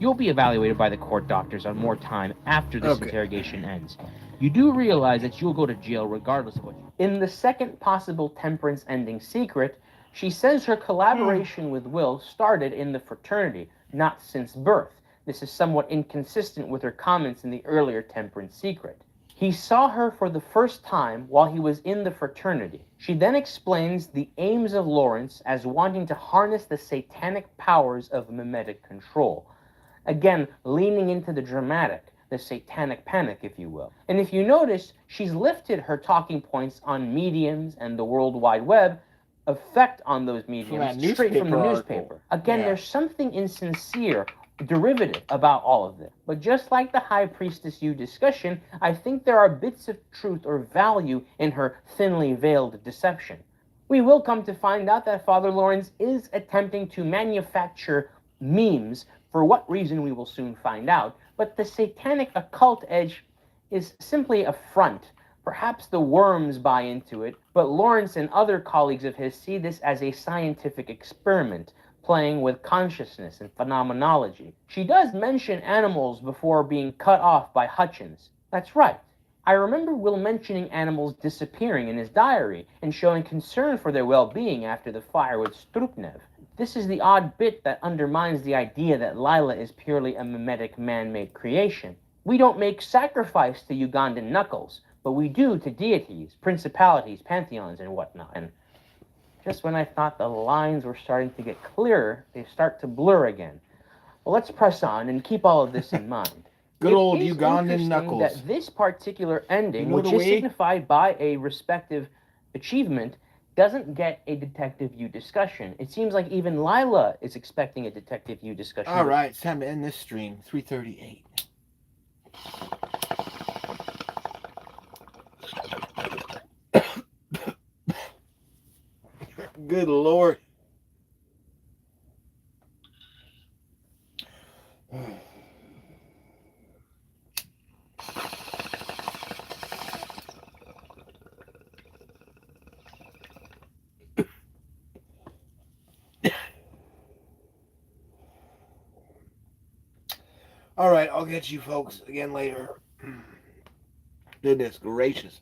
You'll be evaluated by the court doctors on more time after this interrogation ends. You do realize that you'll go to jail regardless of what you... In the second possible temperance ending secret, she says her collaboration with Will started in the fraternity, not since birth. This is somewhat inconsistent with her comments in the earlier temperance secret. He saw her for the first time while he was in the fraternity. She then explains the aims of Lawrence as wanting to harness the satanic powers of mimetic control. Again, leaning into the dramatic, the satanic panic, if you will. And if you notice, she's lifted her talking points on mediums and the World Wide Web effect on those mediums straight from the newspaper. Again, there's something insincere, derivative about all of this. But just like the High Priestess You discussion, I think there are bits of truth or value in her thinly veiled deception. We will come to find out that Father Lawrence is attempting to manufacture memes. For what reason, we will soon find out. But the satanic occult edge is simply a front. Perhaps the worms buy into it, but Lawrence and other colleagues of his see this as a scientific experiment, playing with consciousness and phenomenology. She does mention animals before being cut off by Hutchins. That's right. I remember Will mentioning animals disappearing in his diary and showing concern for their well-being after the fire with Strupnev. This is the odd bit that undermines the idea that Lila is purely a mimetic man-made creation. We don't make sacrifice to Ugandan knuckles, but we do to deities, principalities, pantheons, and whatnot. And just when I thought the lines were starting to get clearer, they start to blur again. Well, let's press on and keep all of this in mind. Good old It is Ugandan interesting knuckles. that this particular ending, You know which the is way? signified by a respective achievement, doesn't get a Detective You discussion. It seems like even Lila is expecting a Detective You discussion. All right, it's time to end this stream. 3:38. Good Lord. All right, I'll get you folks again later. Goodness gracious.